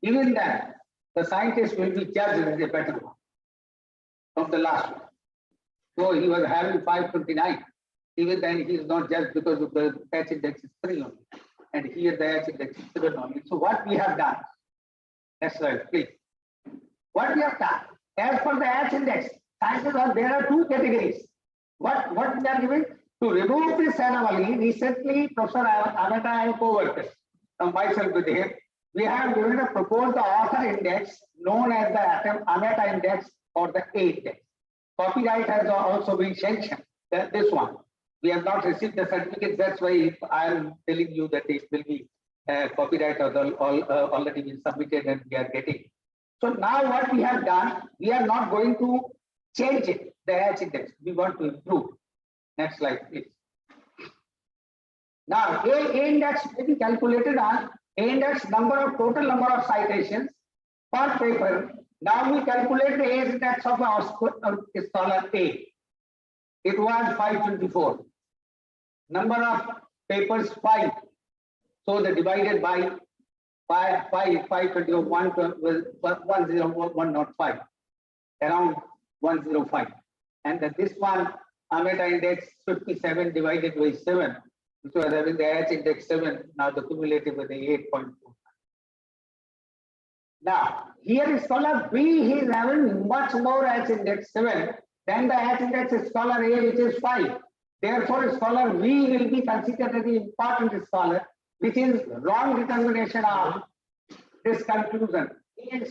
Even then, the scientist will be judged as a better one from the last one. So he was having 529. Even then, he is not judged because of the H index is 3 only. and here the H index is 7 only. So what we have done, next slide, please. What we have done, as per the H index, there are two categories. What we are giving? To remove this anomaly, recently Professor Amata and co-workers, myself with him, we have given a proposed author index known as the Amata index or the A index. Copyright has also been sanctioned, this one. We have not received the certificate, that's why I am telling you that it will be copyright has already been submitted and we are getting. So now what we have done, we are not going to change it, the H index, we want to improve. Next slide, please. Now, A index may be calculated on A index total number of citations per paper. Now we calculate the A index of scholar A. It was 524. Number of papers 5. So the divided by 521 105, around 105. And this one, Ameta index 57 divided by 7, which was having the H index 7, now the cumulative with the 8.2. Now, here scholar B is having much more H index 7 than the H index scholar A, which is 5. Therefore, scholar B will be considered as the important scholar, which is wrong determination of this conclusion.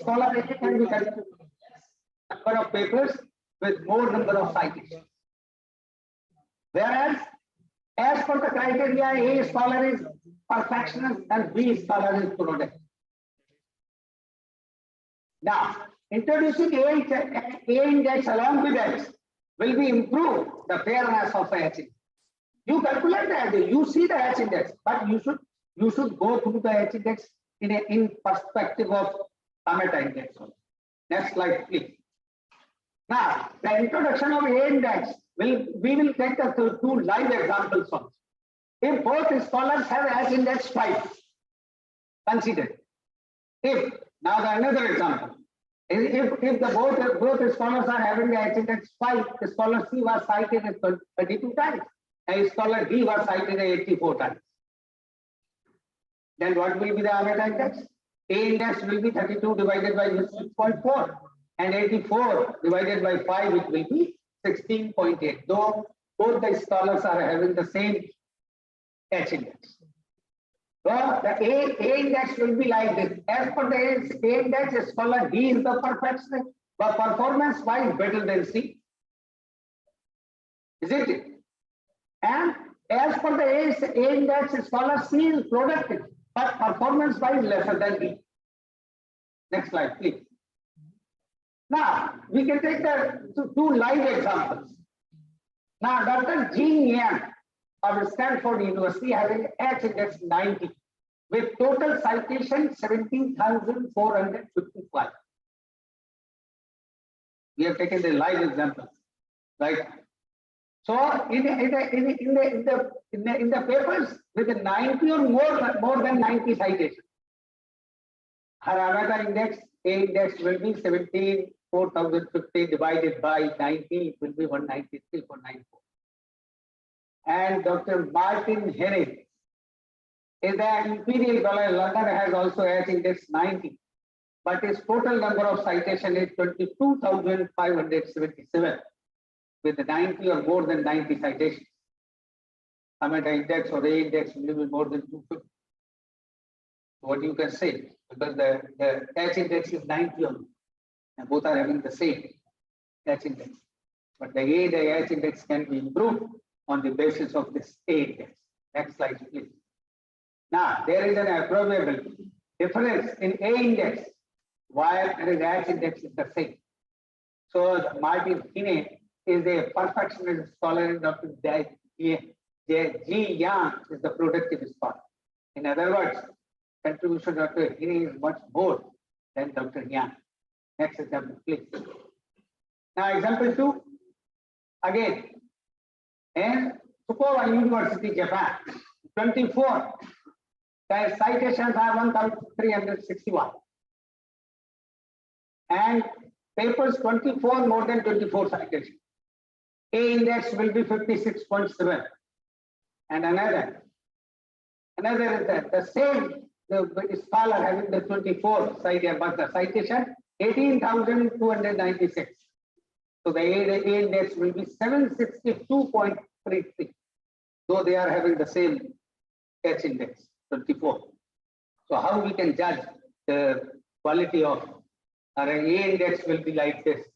Scholar A can be considered number of papers with more number of citations. Whereas, as per the criteria, A scholar is perfectionist and B scholar is product. Now, introducing A index along with H will be improve the fairness of the H index. You calculate the H, you see the H index, but you should go through the H index in perspective of Ameta index. Next slide, please. Now, the introduction of A index we will take us to two live examples also. If both scholars have H index 5, consider. If now another example, if the both scholars are having the H index 5, the scholar C was cited 32 times, and scholar D was cited 84 times. Then what will be the Ameta index? A index will be 32 divided by 6.4, and 84 divided by 5, it will be 16.8. Though both the scholars are having the same H index. So the A index will be like this. As per the A index, scholar D is the perfectionist, but performance wise better than C. Isn't it? And as per the A index, scholar C is productive, but performance wise lesser than D. Next slide, please. Now, we can take the two live examples. Now, Dr. Jean Yang of Stanford University has an H index 90 with total citation 17,455. We have taken the live example, right? So, in the papers with 90 or more than 90 citations, her Ameta index, A index will be 17,450 divided by 90, it will be 193.94. And Dr. Martin Hennig is the Imperial College London, has also H index 90, but his total number of citation is 22,577 with 90 or more than 90 citations. Ameta index or A index will be more than 250. What you can say, because the H index is 90 only, and both are having the same H index. But the H index can be improved on the basis of this A index. Next slide, please. Now, there is an observable difference in A index, while the H index is the same. So, Martin Hennig is a perfectionist scholar, and Dr. G. Yang is the productive scholar. In other words, contribution of Dr. Hennig is much more than Dr. Yang. Next example, please. Now, example 2, again, in Fukuoka University, Japan, 24, the citations are 1,361. And papers 24, more than 24 citations. A index will be 56.7. And another, Another is that the same the scholar having the 24 but the citation 18,296. So the A index will be 762.33, though they are having the same H index 24. So how we can judge the quality of our A index will be like this.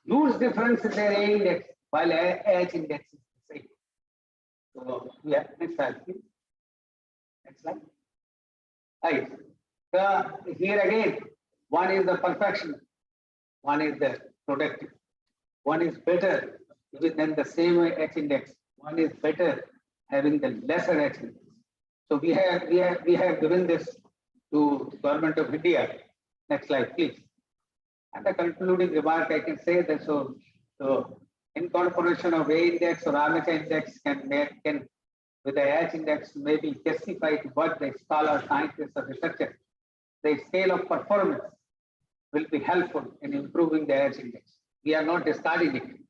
Huge difference in their A index while H index is the same. So yeah, next slide, please. Next slide. Right. Here again, one is the perfection, one is the productive. One is better than the same H index. One is better having the lesser H index. So we have given this to Government of India. Next slide, please. And the concluding remark I can say that so incorporation of A index or RMH index can with the H index may be justified to what the scholar, scientist, or researcher. The scale of performance will be helpful in improving the H index. We are not discarding it.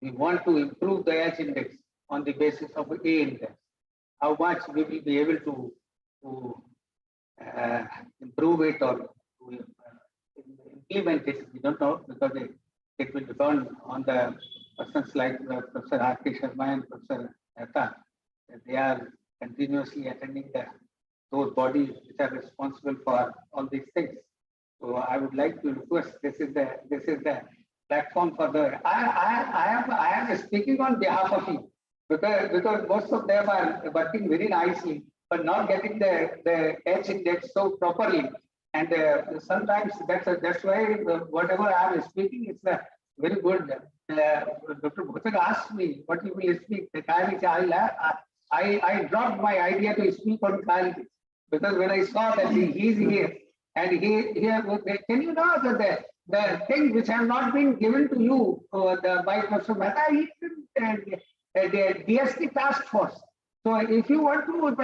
We want to improve the H index on the basis of A index. How much we will be able to improve it or to implement it, we don't know, because it will depend on the persons like Professor R.K. Sharma and Professor Mehta. They are continuously attending those bodies which are responsible for all these things. So I would like to request, this is the platform for the I am speaking on behalf of you because most of them are working very nicely but not getting the H index so properly, and sometimes that's why whatever I am speaking is very good. Dr. Bhotak asked me what you will speak. I dropped my idea to speak on quality because when I saw that he is here and can you know that the thing which have not been given to you by Professor Mehta is the DST task force. So if you want to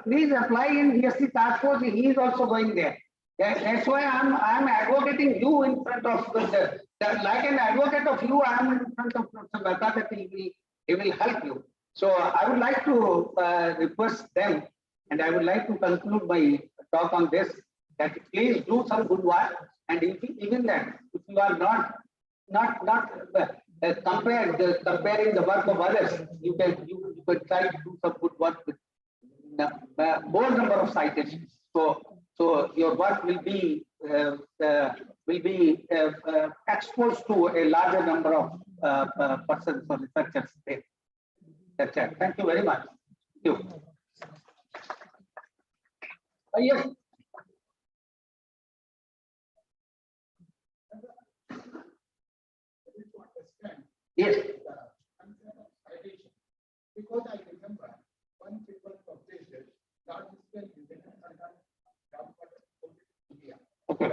please apply in DST task force, he is also going there. That's why I'm advocating you in front of like an advocate of you. I'm in front of Professor Mehta that he will help you. So I would like to request them, and I would like to conclude my talk on this, that please do some good work, and even that if you are not comparing the work of others, you can try to do some good work with more number of citations. So your work will be exposed to a larger number of persons or researchers there. That's it. Thank you very much. Thank you. Yes. Yes. Because I remember one paper published large scale India. Okay.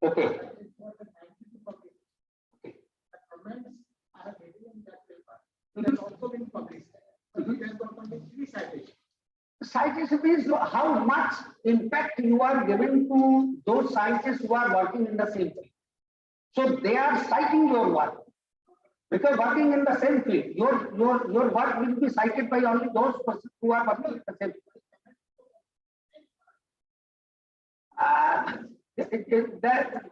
Okay. Okay. The comments I have written in that paper has also been published. But it has got only 3 citations. Citation means how much impact you are giving to those scientists who are working in the same field. So they are citing your work. Because working in the same field, your work will be cited by only those persons who are working in the same field.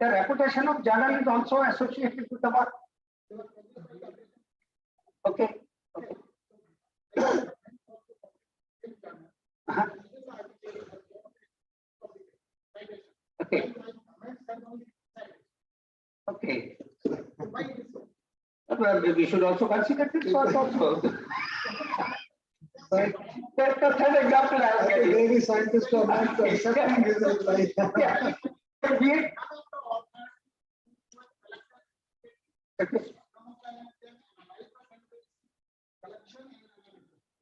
The reputation of journal is also associated with the work. Okay. Okay. Okay. Well, we should also consider this one also. That's the third example I am getting. Maybe scientists are not accepting this advice. Yeah. Okay.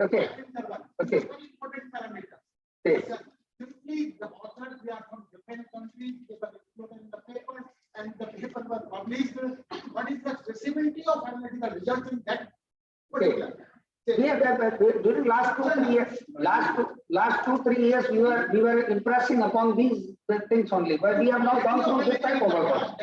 Okay. Simply the authors, they are from different countries, they were included in the papers, and the papers were published. What is the visibility of analytical results in that particular? During last 2-3 years, last 2-3 years, we were impressing upon these things only, but we have not gone through this type of work.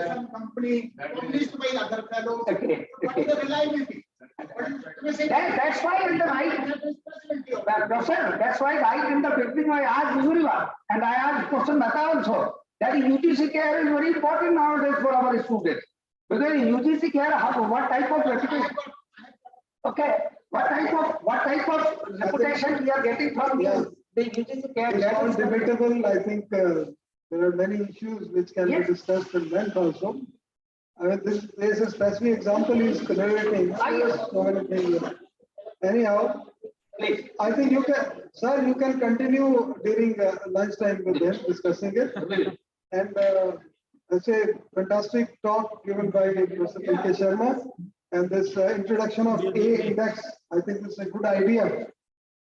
Some company published by other fellows. Okay. What is the reliability? That's why in the right, Professor, that's why right in the beginning I asked everyone, and I asked question Mehta also, that UGC care is very important nowadays for our students. Because UGC care, what type of reputation? Okay, what type of reputation we are getting from the UGC care? It's all debatable. I think there are many issues which can be discussed and meant also. I mean, there is a specific example is collaborating. Anyhow, I think you can, sir, you can continue during lunchtime with them discussing it. And that's a fantastic talk given by Professor P.K. Sharma. And this introduction of A index, I think it's a good idea.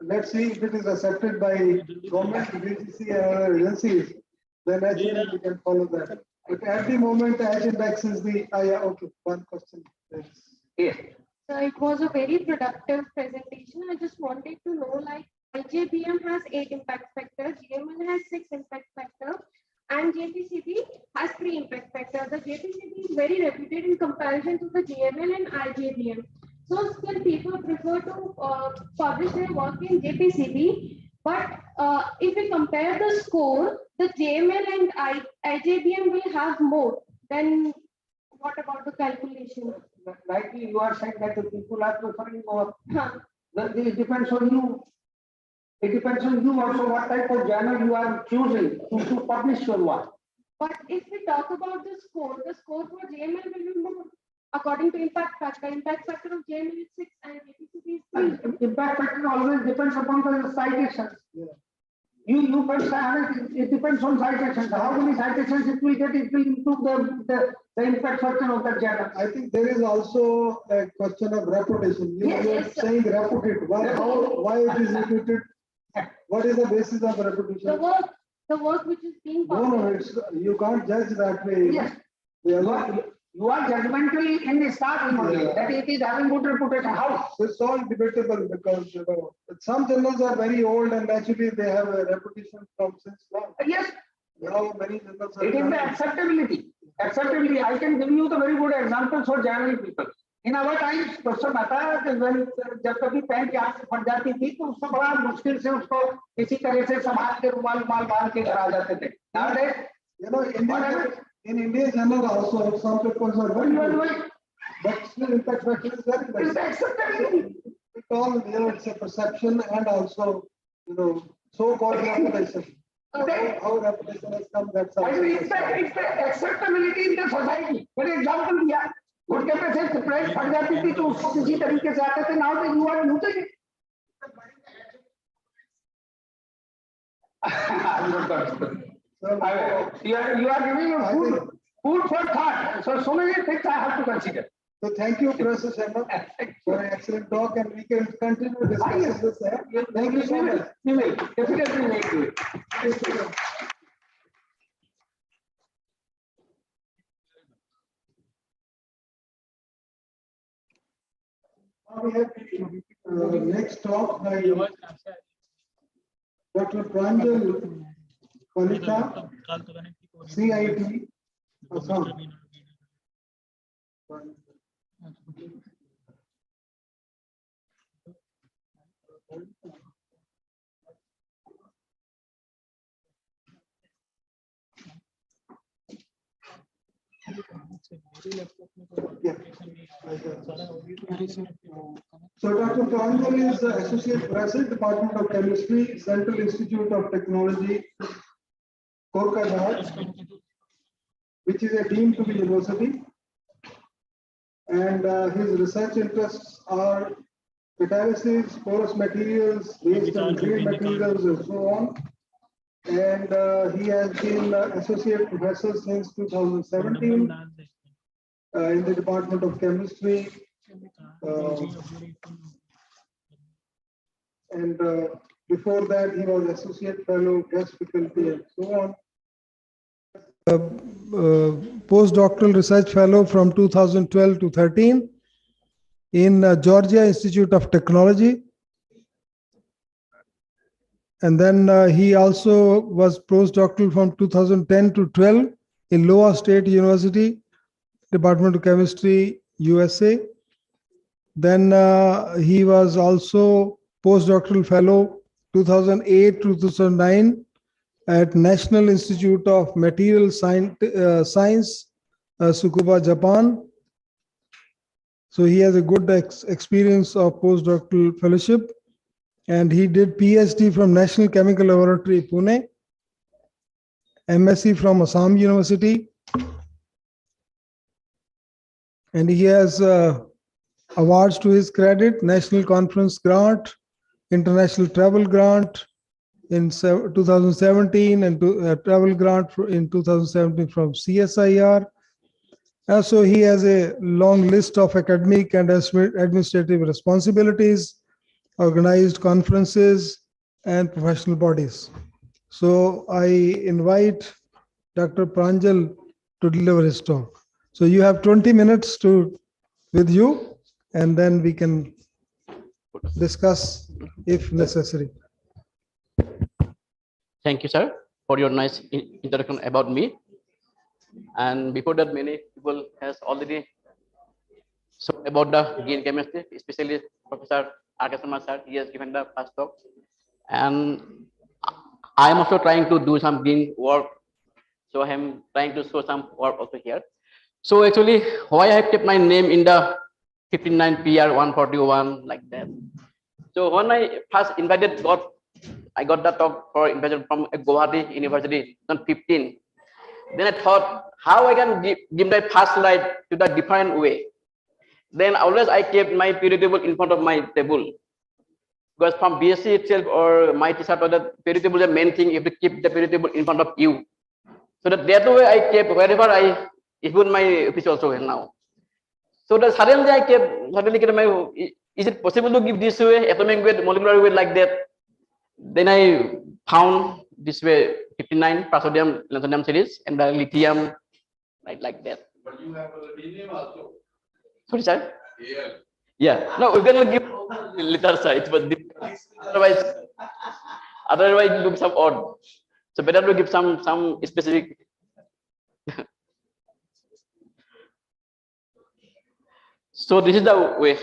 Let's see if it is accepted by government, BGC, and other agencies. Then actually we can follow that. But at the moment, H index is the, okay, one question. Yes. So it was a very productive presentation. I just wanted to know, like, IJBM has 8 impact factors, GML has 6 impact factors, and JPCB has 3 impact factors. The JPCB is very reputed in comparison to the GML and IJBM. So still people prefer to publish their work in JPCB. But if we compare the score, the JML and IJBM will have more. Then what about the calculation? Rightly, you are saying that the people are preferring more. It depends on you. It depends on you also what type of journal you are choosing to publish your work. But if we talk about the score for JML will be more. According to impact factor of JML is 6 and JPCB is 3. Impact factor always depends upon the citations. Yeah. You can say it depends on citations. How many citations it will get, it will improve the impact factor of the journal. I think there is also a question of reputation. You are saying reputed. Why it is reputed? What is the basis of reputation? The work which is being published. No, you can't judge that way. Yes. You are judgmental in the starting only, that it is having good reputation. How? It's all debatable because some journals are very old and actually they have a reputation from since long. Yes. Now many journals are. It is the acceptability. Acceptability. I can give you the very good examples for general people. In our times, Professor Mehta, जब कभी pant यहाँ से फट जाती थी तो उसको बड़ा मुश्किल से उसको इसी तरह से संभाल के रुमाल बांध के घर आ जाते थे. Nowadays, in Indian journal also some papers are very good, but still impact factor is very less. It's acceptability. It all, it's a perception and also, so-called reputation. How reputation has come, that's how. It's the acceptability in the society. For example, yeah, घुटने पे से press फट जाती थी तो उसको किसी तरीके से आते थे. Now that you are using it. You are giving a food for thought. So many things I have to consider. So thank you, Professor Sharma, for an excellent talk, and we can continue discussing this. Thank you so much. We will definitely make it. Now we have next talk by Dr. Pranjal Palita, CIT, Assam. So Dr. Pranjal is the Associate Professor, Department of Chemistry, Central Institute of Technology, Kolkata, which is a deemed to be university. And his research interests are catalysis, porous materials, waste and green materials, and so on. And he has been associate professor since 2017 in the Department of Chemistry. And before that, he was associate fellow, guest faculty, and so on. Postdoctoral research fellow from 2012 to 13 in Georgia Institute of Technology. And then he also was postdoctoral from 2010 to 12 in Iowa State University, Department of Chemistry, USA. Then he was also postdoctoral fellow 2008 to 2009 at National Institute of Material Science, Tsukuba, Japan. So he has a good experience of postdoctoral fellowship. And he did PhD from National Chemical Laboratory, Pune, MSc from Assam University. And he has awards to his credit: National Conference Grant, International Travel Grant in 2017, and Travel Grant in 2017 from CSIR. So he has a long list of academic and administrative responsibilities, organized conferences, and professional bodies. So I invite Dr. Pranjal to deliver his talk. So you have 20 minutes with you, and then we can discuss if necessary. Thank you, sir, for your nice introduction about me. And before that, many people has already spoken about the green chemistry, especially Professor R.K. Sharma, sir. He has given the first talk. And I am also trying to do some green work. So I am trying to show some work also here. So actually, why I have kept my name in the 59 PR 141 like that. So when I first invited I got the talk for invitation from Govt University on 15. Then I thought how I can give my first slide to the different way. Then always I kept my period table in front of my table. Because from BSc itself or my teacher thought that period table is the main thing, you have to keep the period table in front of you. So that way I kept wherever I even my office also now. So that suddenly I kept is it possible to give this way, atomic weight, molecular weight like that? Then I found this way 59 sodium lanthanum series and the lithium like that. But you have a name also. Sorry, sir? Yeah. Yeah. No, we're gonna give little side, but otherwise it looks some odd. So better to give some specific. So this is the way.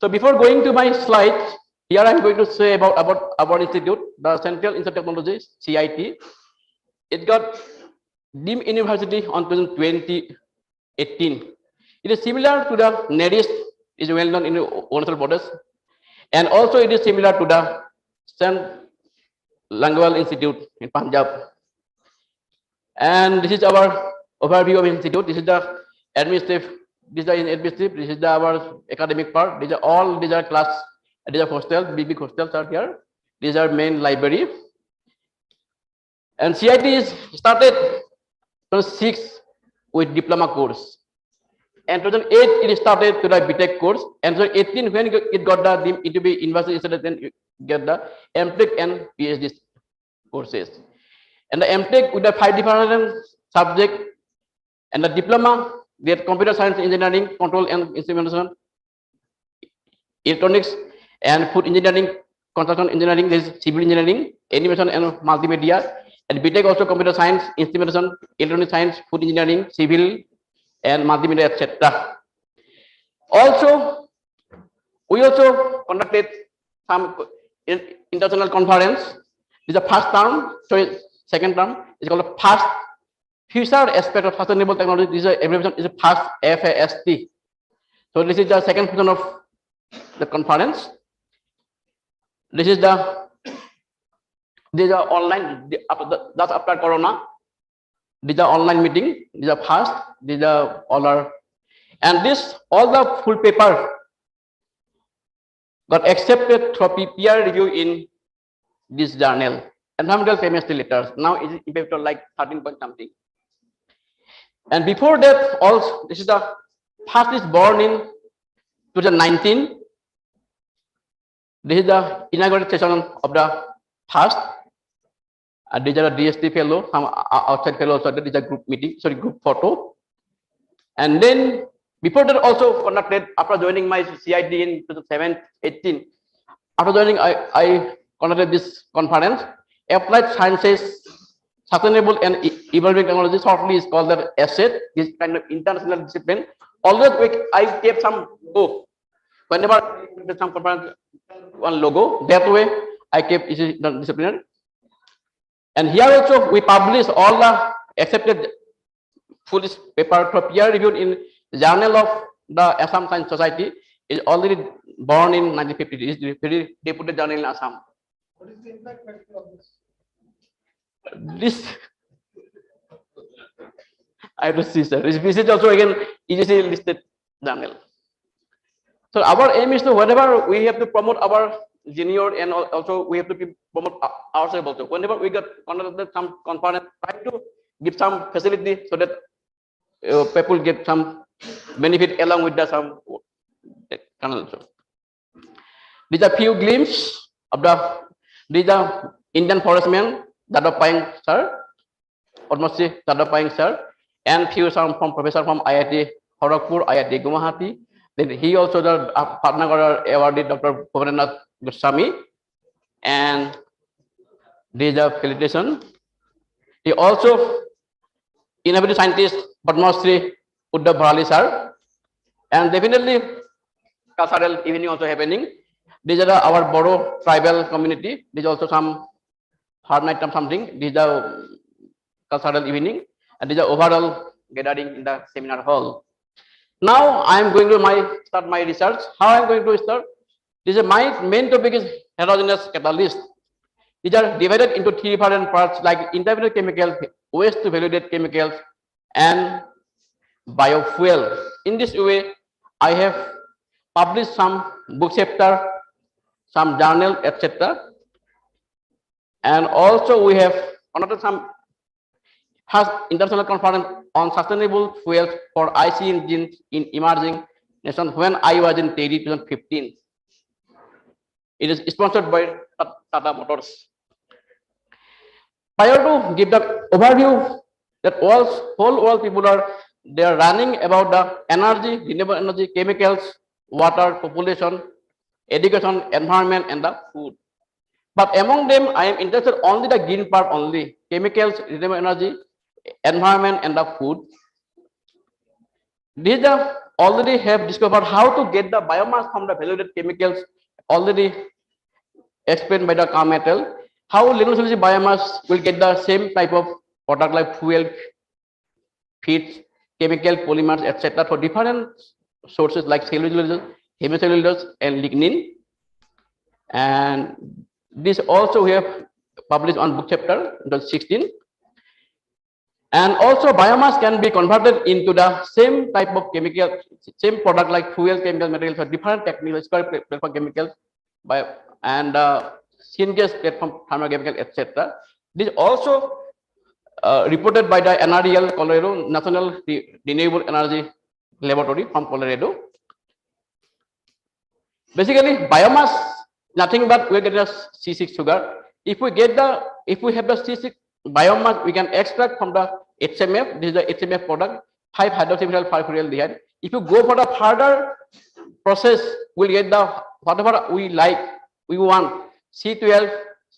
So before going to my slides, here I'm going to say about our institute, the Central Institute of Technology, CIT. It got deemed university on 2018. It is similar to the NERIS, is well known in Arunachal borders, and also it is similar to the St. Langwal Institute in Punjab. And this is our overview of institute. This is the administrative. This is our academic part. These are class. These are hostels. Big hostels are here. These are main library. And CIT is started 2006 with diploma course. And 2008 it started to the BTech course. And 2018 when it got the into be university, then you get the MTech and PhD courses. And the MTech with the 5 different subjects, and the diploma we have computer science engineering, control and instrumentation, electronics and food engineering, construction engineering, there is civil engineering, animation and multimedia, and BTech also computer science, instrumentation, electronic science, food engineering, civil and multimedia, etc. Also, we also conducted some international conference. This is the first term, sorry, second term. It's called the first future aspect of sustainable technology. This is a first FAST. So this is the second version of the conference. This is online. That's after Corona. These are online meeting. These are fast. These are all are, and this all the full paper got accepted through peer review in this journal. Environmental chemistry letters. Now it is paper like 13 point something. And before that, also this is the first is born in 2019. This is the inaugural session of the first. These are a DST fellow, some outside fellows. So that is a group meeting, sorry, group photo. And then before that, also conducted after joining my CIT in 2017-18. After joining, I conducted this conference. Applied Sciences, Sustainable and Evolving Technology, shortly is called the ASSET, this kind of international discipline. Always I kept some book. Whenever there's some conference, one logo, that way I kept disciplinary. And here also we publish all the accepted full paper for peer reviewed in Journal of the Assam Science Society. Is already born in 1950. It is very reputed journal in Assam. What is the impact factor of this? This I have to see, sir. This is also again easily listed journal. So our aim is to whenever we have to promote our junior and also we have to promote ourselves also. Whenever we get conducted some conference, try to give some facility so that people get some benefit along with the some channel also. These are few glimpses of these are Indian forestmen, Dada Payeng sir, almost Dada Payeng sir, and few some from professor from IIT Kharagpur, IIT Guwahati. Then he also the Patnagar awarded Dr. Bhavanath Goswami, and these are felicitation. He also innovative scientist Padma Shri Uddhav Bharali sir, and definitely cultural evening also happening. These are our Bodo tribal community. These also some hard night something. These are cultural evening, and these are overall gathering in the seminar hall. Now I am going to start my research. How I am going to start? This is my main topic is heterogeneous catalyst. These are divided into three different parts like intermediate chemicals, waste to validate chemicals, and biofuel. In this way, I have published some book chapter, some journal, etc. And also we have another some has international conference on sustainable fuels for IC engines in emerging nations when I was in Delhi 2015. It is sponsored by Tata Motors. Prior to give the overview that whole world people are running about the energy, renewable energy, chemicals, water, population, education, environment, and the food. But among them, I am interested only the green part only, chemicals, renewable energy, environment, and the food. These already have discovered how to get the biomass from the valued chemicals, already explained by the car metal. How lignocellulosic biomass will get the same type of product like fuel, feeds, chemical, polymers, etc. for different sources like cellulose, hemicellulose, and lignin. And this also we have published on book chapter 16. And also biomass can be converted into the same type of chemical, same product like fuel, chemical materials, or different technical platform chemicals, and syngas platform thermochemical, etc. This also reported by the NREL Colorado National Renewable Energy Laboratory from Colorado. Basically, biomass nothing but we get the C6 sugar. If we have the C6 biomass, we can extract from the HMF. This is the HMF product, 5-hydroxymethyl furfuryaldehyde. If you go for the further process, we'll get the whatever we like, we want C12,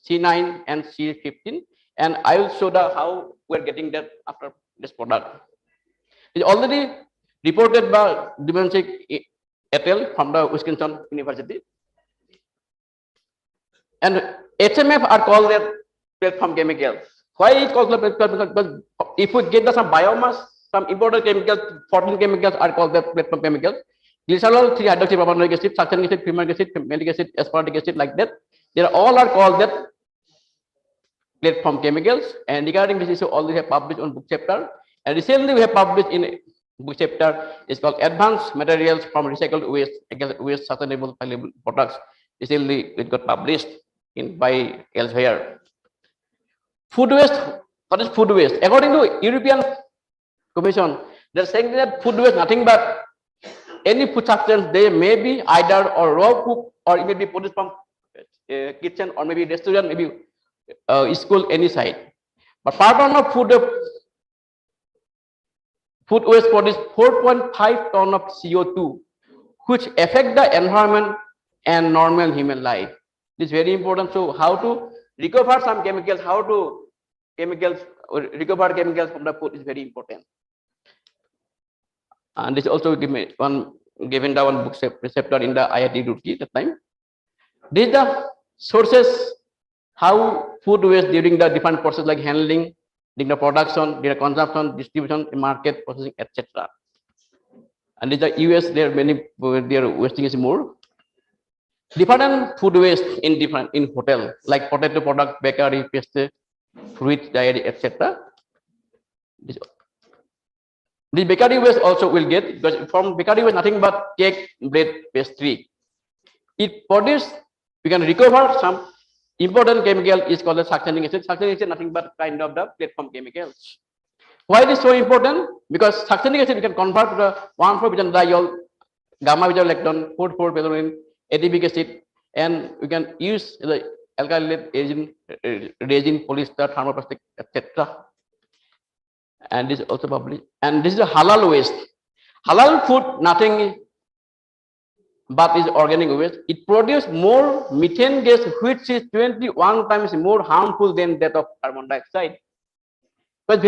C9, and C15. And I will show the how we're getting that after this product. It's already reported by Dumansik et al. From the Wisconsin University. And HMF are called their platform chemicals. Why it called the platform? Because if we get some biomass, some imported chemicals, 14 chemicals are called the platform chemicals. Glycerol, 3-hydroxypropanoic acid, succinic acid, fumaric acid, malic acid, aspartic acid, like that. They all are called that platform chemicals. And regarding this issue, already have published on book chapter. And recently we have published in book chapter is called Advanced Materials from Recycled Waste Sustainable Valuable Products. Recently it got published by elsewhere. Food waste. What is food waste? According to European Commission, they're saying that food waste nothing but any food substance they may be either or raw cook or it may be produced from kitchen or maybe restaurant, maybe school, any side. But part of food waste produces 4.5 tons of CO2, which affect the environment and normal human life. This is very important. So how to recover some chemicals, how to recover chemicals from the food is very important. And this also given the one book receptor in the IIT Roorkee that time. These are the sources how food waste during the different process like handling, during the production, during the consumption, distribution, market, processing, etc. And in the US, there are many their wasting is more. Different food waste in hotel like potato product, bakery, pastry, fruit, dairy, etc. The bakery waste also will get, because from bakery waste nothing but cake, bread, pastry. It produce, we can recover some important chemical is called the succening acid. Succening acid nothing but kind of the platform chemicals. Why it is so important? Because succening acid we can convert to the 1,4-butadiol, gamma-beta-lactone, 4,4-betaline, adipic acid, and we can use the alkylate resin, polyester, thermoplastic, etc. And this is also published. And this is a halal waste. Halal food nothing but is organic waste. It produces more methane gas, which is 21 times more harmful than that of carbon dioxide. But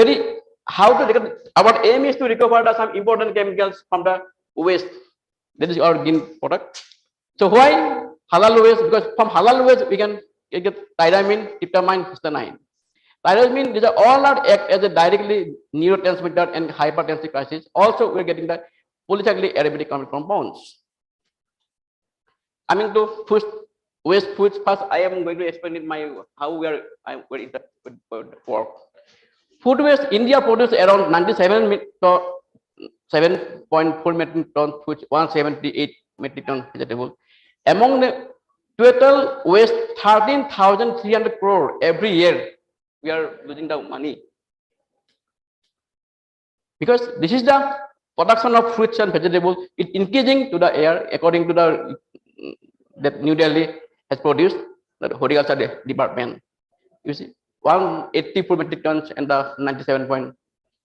our aim is to recover some important chemicals from the waste. That is our green product. So why halal waste? Because from halal waste we can get tyramine, tryptamine, cysteine. Tyramine, these are all act as a directly neurotransmitter and hypertensive crisis. Also, we are getting the polycyclic aromatic compounds. Coming to waste foods, first I am going to explain how we're interested with pork. Food waste, India produces around 7.4 metric tons, which 178 metric tons vegetable. Among the total waste 13,300 crore every year, we are losing the money. Because this is the production of fruits and vegetables, it increasing to the air according to the that New Delhi has produced, the horticulture department. You see, 184 metric tons and the 97 point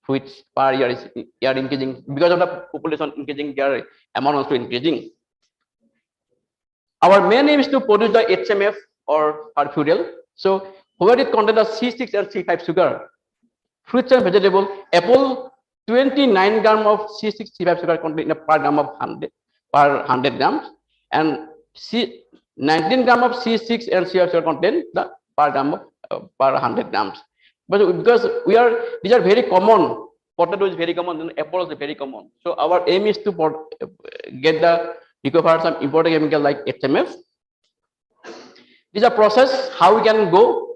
fruits per year is increasing because of the population increasing, their amount also increasing. Our main aim is to produce the HMF or fuel. So where it contains the C6 and C5 sugar. Fruits and vegetable, apple 29 gram of C6 C5 sugar contained per gram of 100 grams, and 19 gram of C6 and C5 sugar contained the per gram of per 100 grams. But because these are very common, potato is very common, and apple is very common. So our aim is to recover some important chemical like HMF. This is a process how we can go.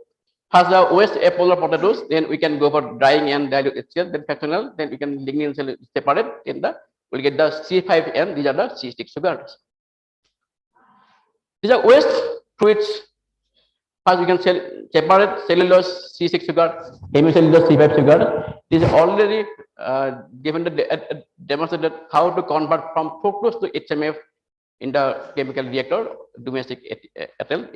First the waste apple or potatoes, then we can go for drying and dilute itself, then fractional, then we can lignin cell separate, then we'll get the C5 and these are the C6 sugars. These are waste fruits. First we can separate cellulose C6 sugar, hemicellulose C5 sugar. This is already demonstrated how to convert from fructose to HMF in the chemical reactor, domestic ethyl.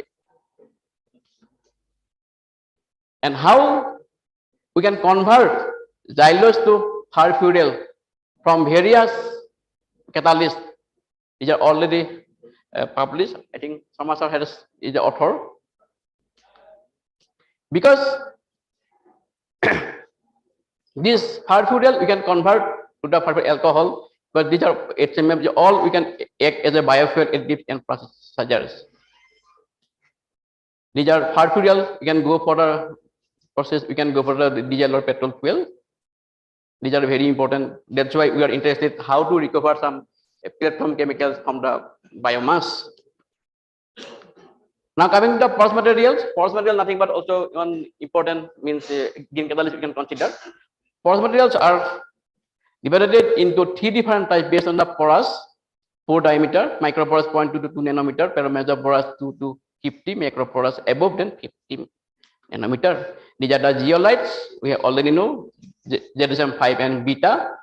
And how we can convert xylose to fuel from various catalysts. These are already published. I think Samasar is the author. Because this fuel we can convert to the alcohol, but these are HMF, all we can act as a biofuel additive and process surgeries. These are fuel, we can go for the process, we can go for the diesel or petrol fuel. These are very important. That's why we are interested how to recover some platform chemicals from the biomass. Now coming to the forest materials nothing but also one important means green catalyst we can consider. Forest materials are divided into 3 different types based on the porous, pore diameter, microporous 0.2 to 2 nanometer, mesoporous 2 to 50, macroporous above than 50 nanometer. These are the zeolites, we already know, Jerusalem 5 and beta.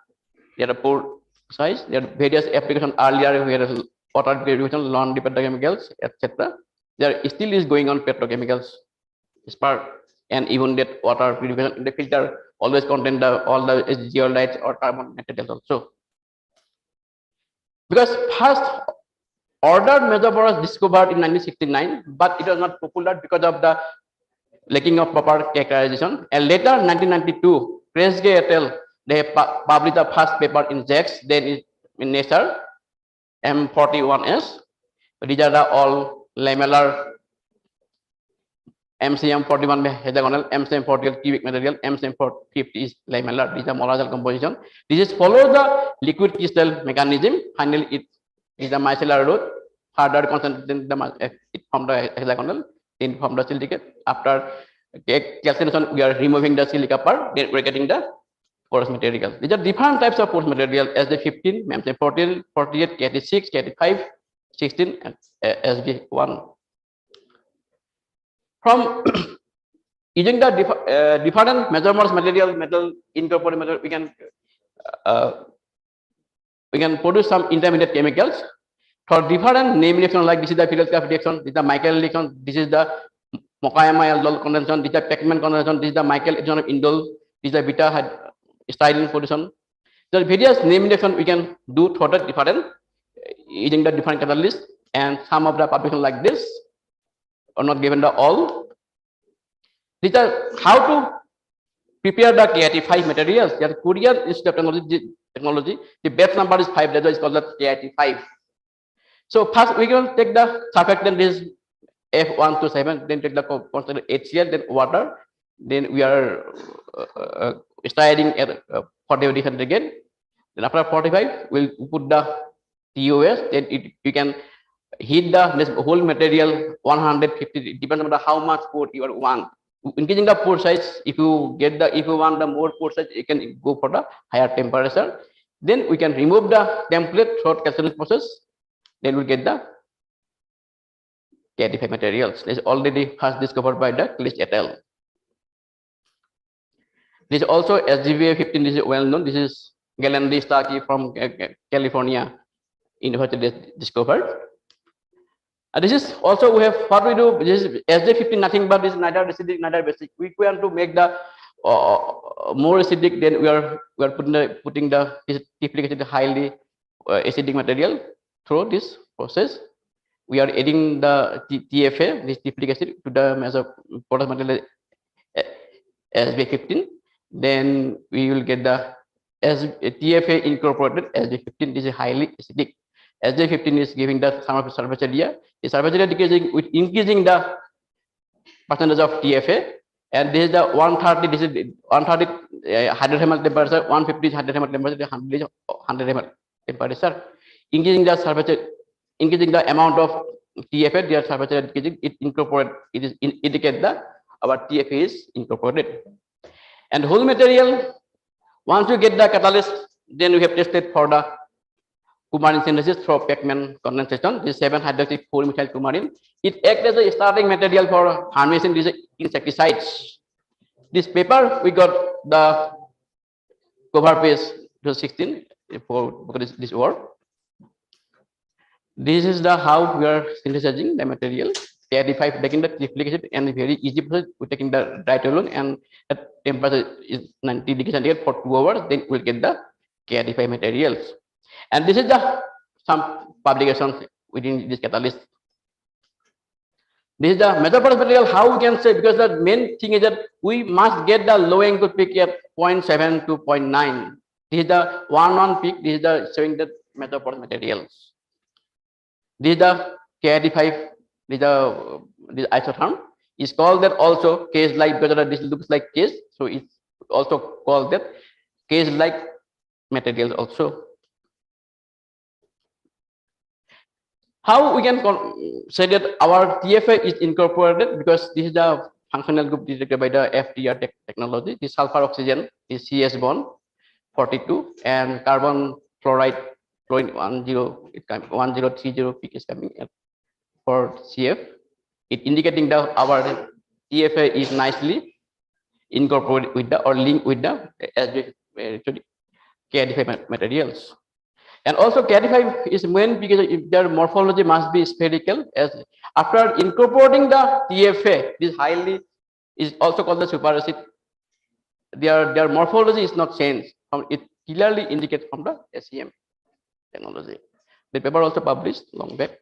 They are pore size. There are various applications earlier where water purification, laundry petrochemicals, etc. There still is going on petrochemicals, spark, and even that water purification in the filter always contain all the zeolites or carbon materials also. Because first ordered measure was discovered in 1969, but it was not popular because of the lacking of proper characterization. And later, 1992, Kresge et al. They published the first paper in JAX, then in Nature, M41S. These are the all lamellar MCM41 hexagonal, MCM40 cubic material, MCM50 is lamellar. These are molecular composition. This is follow the liquid crystal mechanism. Finally, it is the micellar root. Further concentration it from the hexagonal, then from the silicate. After calcination, we are removing the silica part. Then we are getting the porous material. These are different types of porous material: SD15, MCM14, 48, KT6, KT5, 16, and SB1. From using the different measurements, metal incorporated material, we can produce some intermediate chemicals for different name reaction. Like this is the Philadelphia reaction, this is the Michael reaction, this is the Mokayama aldol condensation, this is the Pacman condensation, this is the Michael addition of indole, this is the beta styrene production. So various name reaction we can do for the different using the different catalysts, and some of the publications like this are not given the all. These are how to prepare the KIT5 materials. They are Korean Institute of Technology. The base number is 5. That's why it's called the KIT5. So first we can take the surfactant is F1 to 7. Then take the constant HCl, then water. Then we are starting at 45 degree again. Then after 45, we'll put the TOS. Then you can heat the whole material 150. Depends on how much port you want. Increasing the pore size, if you want the more pore size, you can go for the higher temperature. Then we can remove the template through calcination process. Then we get the KIT5 materials. This is already first discovered by the Klisch et al. This is also SGVA15. This is well known. This is Galendi Starkey from California University discovered. This is also we have what we do. This is SJ15, nothing but this is neither acidic neither basic. We want to make the more acidic. Then we are putting the typically highly acidic material through this process. We are adding the TFA, this typical acid, to the measure porous material SB15. Then we will get the TFA incorporated SB15. This is highly acidic. SJ15 is giving the surface area. The surface area decreasing with increasing the percentage of TFA. And this is the 130. This is 130 hydrothermal temperature. 150 hydrothermal temperature. 100 ml temperature. Increasing the surface, increasing the amount of TFA. Their surface area decreasing. It incorporate. It is indicate that our TFA is incorporated. And whole material. Once you get the catalyst, then we have tested for the coumarin synthesis through Pacman condensation. This 7-hydroxy-4-methyl coumarin. It acts as a starting material for formation these insecticides. This paper we got the cover page 16 for this work. This is the how we are synthesizing the material. KIT5 taking the triplet acid and very easy process. We're taking the ditolone and the temperature is 90 degrees centigrade for 2 hours. Then we'll get the KIT5 materials. And this is the some publications within this catalyst. This is the measure porous material. How we can say, because the main thing is that we must get the low angle peak at 0.7 to 0.9. This is the 1 peak. This is the showing the measure porous materials. This is the KIT5. This isotherm is called that also case like, because this looks like case, so it's also called that case like materials also. How we can say that our TFA is incorporated, because this is the functional group detected by the FDR technology. This sulfur oxygen is CS bond 42 and carbon fluoride fluorine 1030 peak is coming at for CF. It indicating that our TFA is nicely incorporated with the or linked with the KIT5 materials. And also KIT5 is main because their morphology must be spherical. As after incorporating the TFA, this highly is also called the superacid. Their morphology is not changed. It clearly indicates from the SEM technology. The paper also published long back.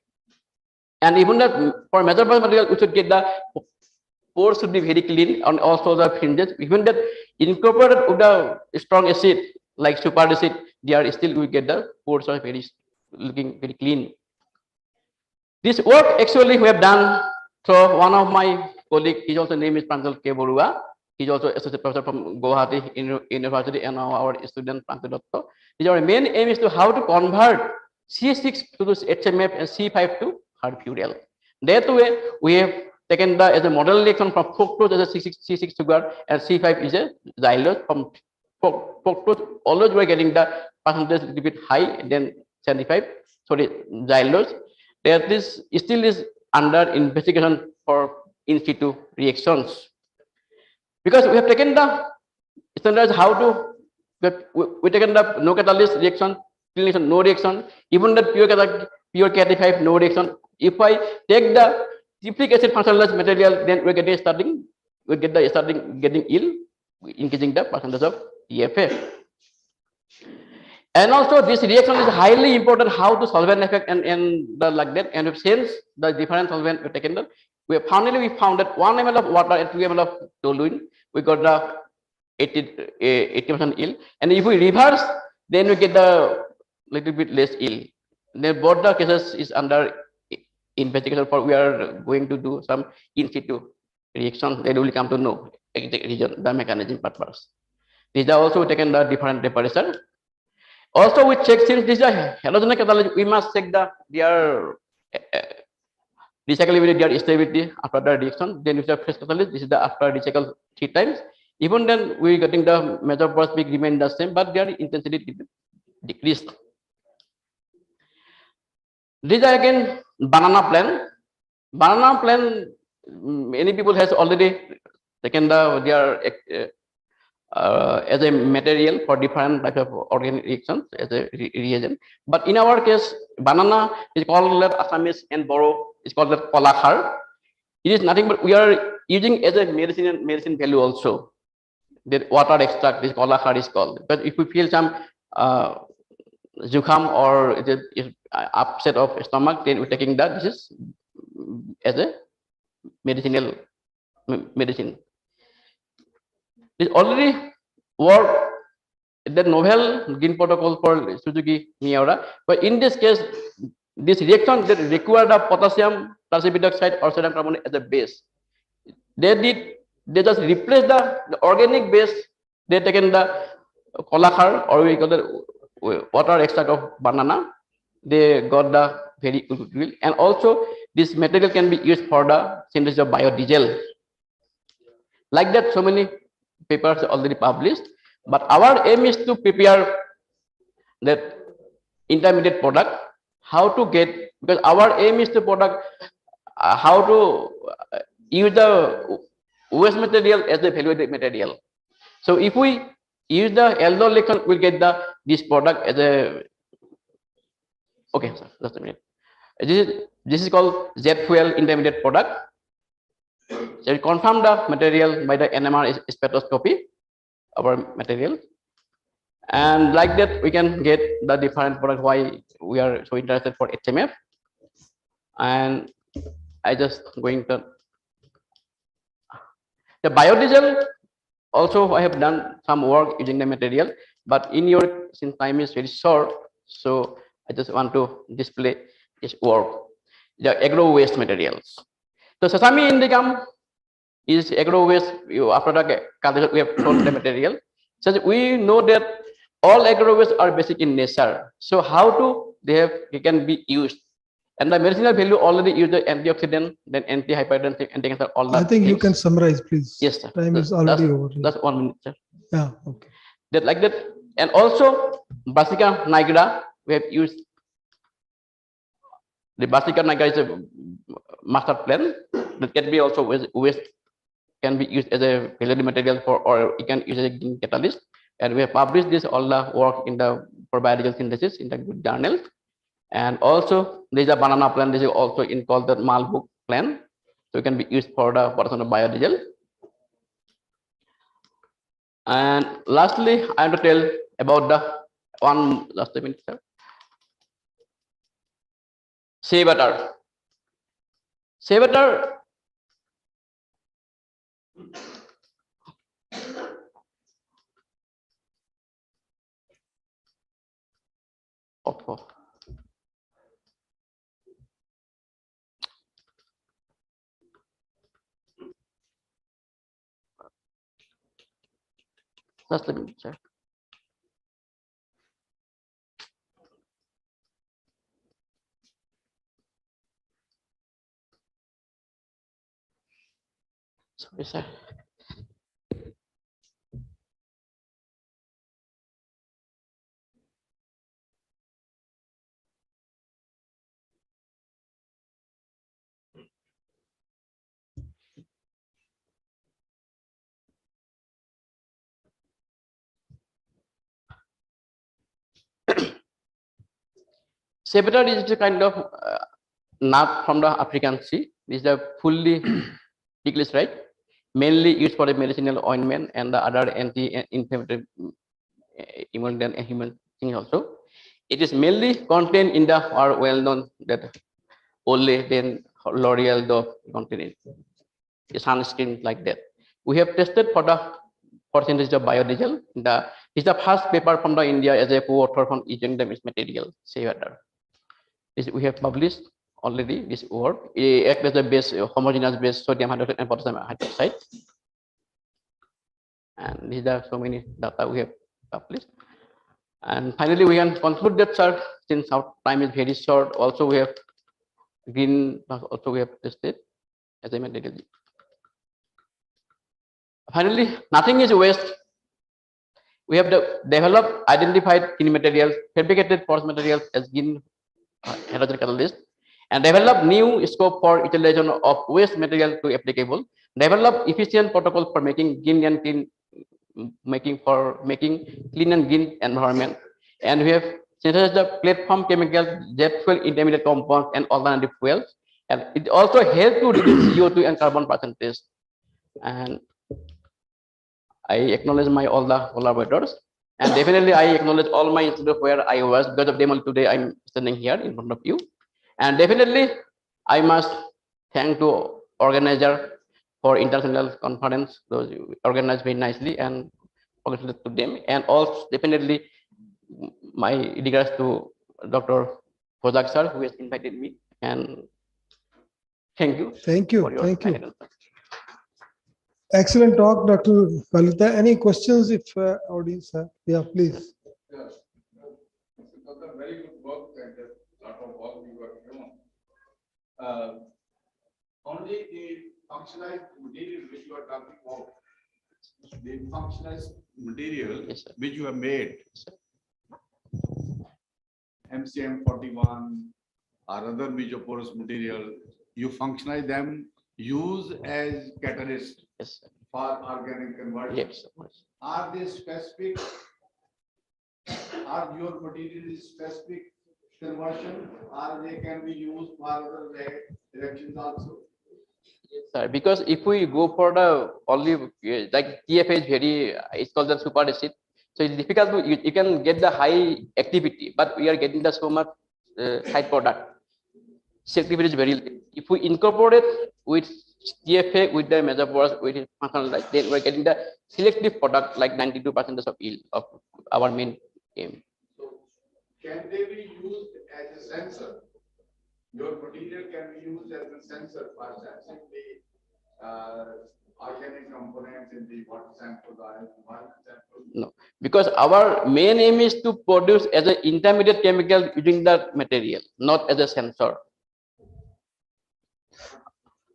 And even that for measurable material, we should get the pores should be very clean, and also the fringes. Even that incorporated with the strong acid like super acid, they are still we get the pores are very looking very clean. This work actually we have done. So one of my colleague, his also name is Pranjal K. Borua. He's also associate professor from Guwahati University, and now our student Pranjal Dotto. Our main aim is to how to convert C6 to this HMF and C5 to hard-furyl. That way, we have taken the as a model reaction from fructose as a C6 sugar, and C5 is a xylose. From fructose, always we are getting the percentage a little bit high, then 75. Sorry, xylose. That is still is under investigation for in situ reactions, because we have taken the standards how to we taken the no catalyst reaction, no reaction, even the pure Cat5 no reaction. If I take the citric acid functionless material, then we're getting starting getting ill, increasing the percentage of TFF. And also this reaction is highly important how to solvent effect and the like that. And since the different solvent we taken that, we found that 1 ml of water and 2 ml of toluene, we got the 80% ill. And if we reverse, then we get the little bit less ill. Then both the cases is under investigation for we are going to do some in situ reaction. Then we will come to know exact region, the mechanism purpose. These are also taken the different temperature. Also, we check since this is a halogenic catalyst, we must check their recyclability, their stability after the reaction. Then if the fresh catalyst, this is the after recycle 3 times. Even then, we getting the measure per peak remain the same, but their intensity decreased. These are again banana plan. Banana plan, many people has already taken their as a material for different type of organic reactions as a reagent. But in our case, banana is called Assamese and Boro is called the kolakhar. It is nothing but we are using as a medicine value also. The water extract, this kolakhar is called. But if we feel some zukham or is upset of stomach, then we're taking that. This is as a medicinal medicine. This already work the novel green protocol for Suzuki Miura, but in this case, this reaction that required a potassium terephthalic or sodium carbonate as a base. They just replace the organic base. They taken the kolakhar or we call the water extract of banana. They got the very good, and also this material can be used for the synthesis of biodiesel. Like that, so many papers are already published, but our aim is to prepare that intermediate product. How to get, because our aim is to product how to use the waste material as a valuable material. So if we use the aldol reaction, we'll get this product as a okay. Sir, just a minute. This is called jet fuel intermediate product. So we confirm the material by the NMR spectroscopy, our material, and like that we can get the different product. Why we are so interested for HMF, and I just going to the biodiesel. Also, I have done some work using the material, but in your since time is very short, so I just want to display this work. The agro waste materials. So sesame indicum is agro waste. After the we have shown the material. So we know that all agro waste are basic in nature. So how to they can be used, and the medicinal value already use the antioxidant, then anti-hypertensive, anti-cancer, all that. I think you can summarize, please. Yes, sir. Time is already over. That's 1 minute, sir. Yeah. Okay. That like that, and also Brassica nigra we have used. The Brassica nigra is a master plant that can be also waste can be used as a valuable material for, or it can use as a green catalyst. And we have published this all the work in the for biological synthesis in the good journal. And also there is a banana plant. This is also in called the Malbuk plant. So it can be used for the production of biodiesel. And lastly, I want to tell about the one last minute, sir. Shea butter. Sevatar. Oh. Just let me check. Sorry, sir. Sevatar is a kind of nut from the African sea. This is a fully triglyceride, mainly used for the medicinal ointment and the other anti-inflammatory human thing also. It is mainly contained in the are well known that Olay, then L'Oreal, Dove contain the sunscreen like that. We have tested for the percentage of biodiesel. This is the first paper from the India as a co-author from using the material. Sevatar. We have published already this work. It acts as a base, homogeneous base sodium hydroxide and potassium hydroxide. And these are so many data we have published. And finally, we can conclude that, sir, since our time is very short, also we have green, also we have tested as a material. Finally, nothing is waste. We have developed, identified green materials, fabricated forest materials as green hydrogen catalyst, and develop new scope for utilization of waste material to applicable. Develop efficient protocol for making green and clean, making clean and green environment. And we have synthesized the platform chemicals, jet fuel, intermediate compounds, and alternative fuels. And it also helps to reduce CO2 and carbon percentage. And I acknowledge my all the collaborators. And definitely I acknowledge all my institute where I was. Because of them all today I'm standing here in front of you. And definitely I must thank to organizer for international conference. Those organized very nicely and congratulations to them. And also definitely my regards to Dr. Kozak sir who has invited me. And thank you. Thank you. Thank you. Excellent talk, Dr. Kalita. Any questions if audience have? Yeah, please. Yes. Very good work and a lot of work you have shown. Only the functionalized material which you are talking about, the functionalized material which you have made, MCM 41 or other mesoporous material, you functionalize them, use as catalyst for organic conversion. Yes. Are they specific? Are your material is specific conversion, or they can be used for other directions also? Yes, sir. Because if we go for the only like TFA is very, it's called the super acid. So it's difficult to you can get the high activity, but we are getting the so much side product. Activity is very. If we incorporate with TFA with the mesoporous with it functional like then we're getting the selective product like 92% of yield of our main aim. So can they be used as a sensor? Your material can be used as a sensor for sensing the organic components in the water sample, the environment sample. No, because our main aim is to produce as an intermediate chemical using the material, not as a sensor.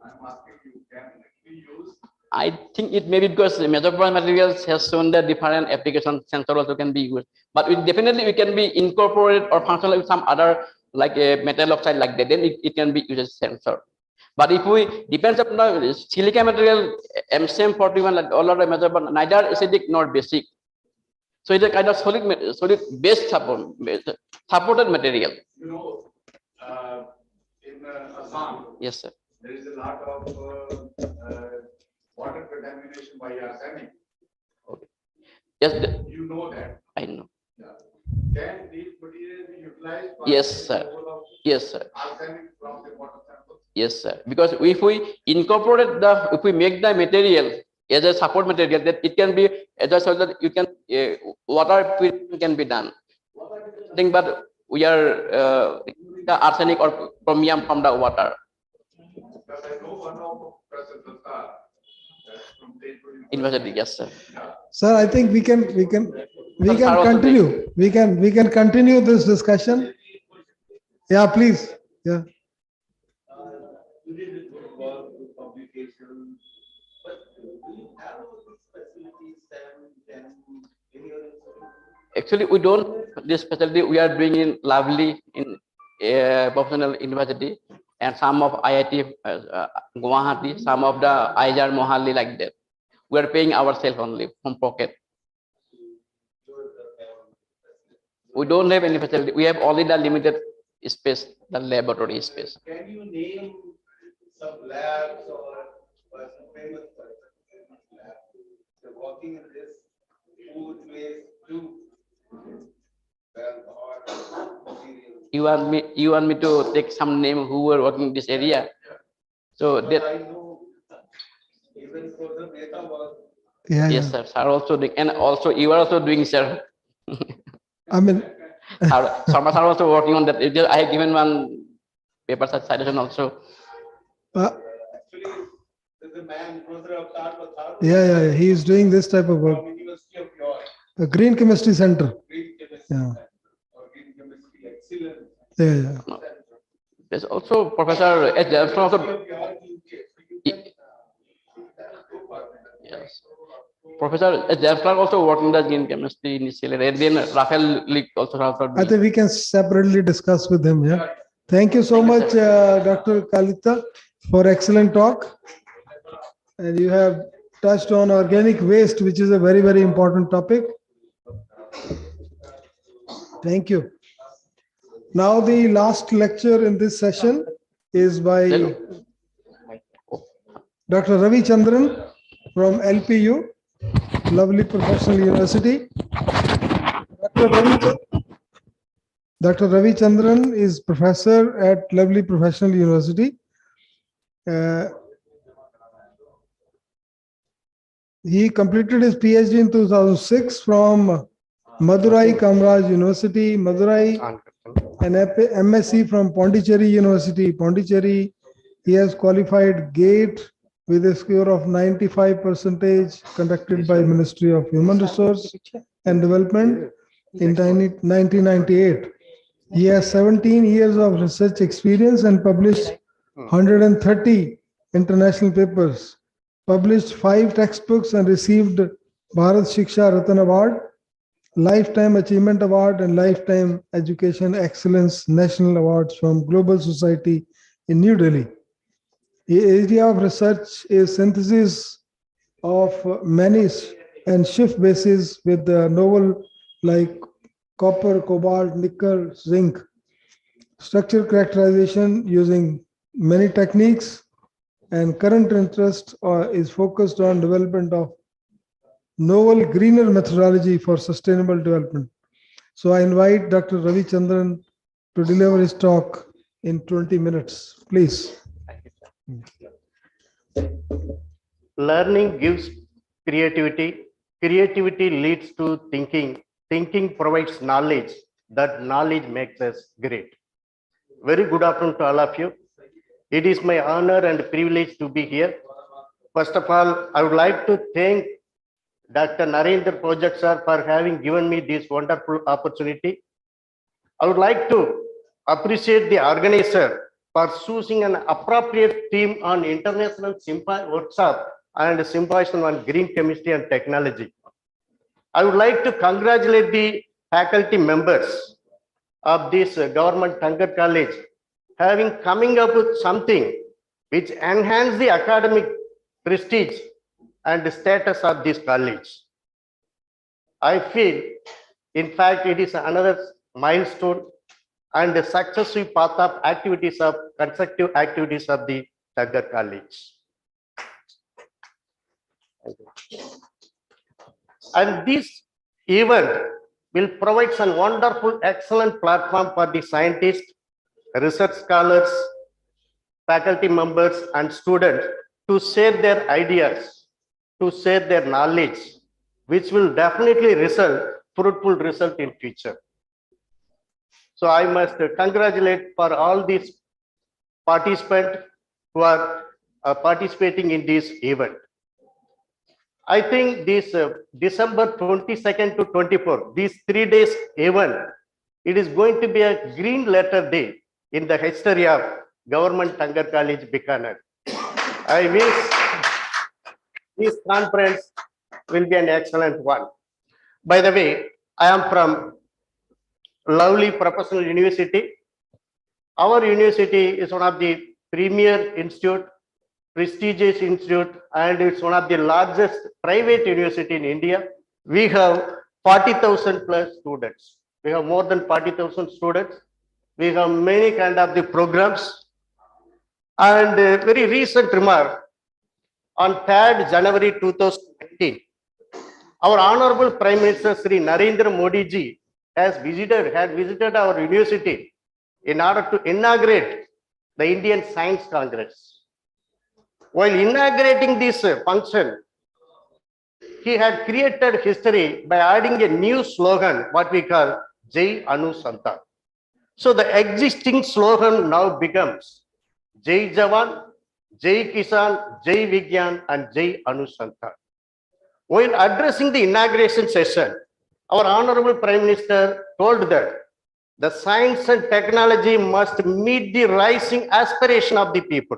I'm asking you, can it be used? I think it may be because the mesoporous materials has shown that different application sensor also can be used, but definitely we can be incorporated or functional with some other like a metal oxide like that. Then it can be used as sensor. But if we depends upon the silica material, MCM 41 like all of the mesoporous, neither acidic nor basic. So it's a kind of solid base supported material. You know, in Assam, yes, sir. There is a lot of water contamination by arsenic. Okay. Yes, you know that. I know. Yeah. Can these materials be utilized? for Yes, sir. removal of Yes, sir. arsenic from the water samples? Yes, sir. Because if we incorporate if we make the material as a support material, that it can be as a so that you can water purification can be done. Thing, but we are the arsenic or chromium from the water. Because I know one of Professor Datta, that's from State University, yes, sir. Sir, I think we can continue. We can continue this discussion. Yeah, please. Yeah. You did a good work with publication, but do you have all these facilities and any other? Actually, we don't this specialty we are doing in Lovely in professional university and some of IIT Guwahati, some of the IJR Mohali like that. We are paying ourselves only from pocket. We don't have any facility. We have only the limited space, the laboratory space. Can you name some labs or some famous labs that are working in this food waste too? You want me to take some name who were working in this area? So that I know even for the data work. Yeah. Yes, sir. Sir also doing, and also you are also doing, sir. I mean, Sharma sir also working on that. I have given one paper citation also. Actually, there's a man, Professor Avatar. Yeah. He is doing this type of work. From University of York. The Green Chemistry Center. Green Chemistry Yeah. Center, or Green Chemistry Excellence. Yeah. There's also Professor S. James also. Yes. Professor S. James also working the green chemistry initially, and then Raphael Leak also. I think we can separately discuss with him. Yeah. Thank you so much, Dr. Kalita, for excellent talk. And you have touched on organic waste, which is a very, very important topic. Thank you. Now the last lecture in this session is by Dr. Ravi Chandran from LPU, Lovely Professional University. Dr. Ravi Chandran is professor at Lovely Professional University. He completed his PhD in 2006 from Madurai Kamraj University, Madurai, and MSc from Pondicherry University, Pondicherry. He has qualified GATE with a score of 95% conducted by Ministry of Human Resource and Development in 1998. He has 17 years of research experience and published 130 international papers, published 5 textbooks and received Bharat Shiksha Ratan Award, Lifetime Achievement Award and Lifetime Education Excellence National Awards from Global Society in New Delhi. The area of research is synthesis of manganese and shift bases with the novel like copper, cobalt, nickel, zinc. Structure characterization using many techniques, and current interest is focused on development of novel greener methodology for sustainable development. So I invite Dr. Ravi Chandran to deliver his talk in 20 minutes, please. Learning gives creativity. Creativity leads to thinking. Thinking provides knowledge. That knowledge makes us great. Very good afternoon to all of you. It is my honor and privilege to be here. First of all, I would like to thank Dr. Narendra Project sir for having given me this wonderful opportunity. I would like to appreciate the organizer for choosing an appropriate theme on international workshop and symposium on green chemistry and technology. I would like to congratulate the faculty members of this government Dungar College having coming up with something which enhance the academic prestige and status of this college. I feel, in fact, it is another milestone and a successive path of activities of constructive activities of the Dungar College. And this event will provide some wonderful, excellent platform for the scientists, research scholars, faculty members, and students to share their ideas, to share their knowledge, which will definitely result fruitful result in future. So I must congratulate for all these participants who are participating in this event. I think this December 22nd to 24th, these 3 days event, it is going to be a green letter day in the history of Government Dungar College, Bikaner. I wish this conference will be an excellent one. By the way, I am from lovely professional university. Our university is one of the premier institute, prestigious institute, and it's one of the largest private university in India. We have 40,000 plus students. We have more than 40,000 students. We have many kind of the programs. And a very recent remark, on 3rd January 2019, our Honorable Prime Minister Sri Narendra Modi ji had visited our university in order to inaugurate the Indian Science Congress. While inaugurating this function, he had created history by adding a new slogan, what we call Jai Anusandhan. So the existing slogan now becomes Jai Jawan, Jai Kisan, Jai Vigyan, and Jai Anusandhan. While addressing the inauguration session, our Honorable Prime Minister told that the science and technology must meet the rising aspiration of the people.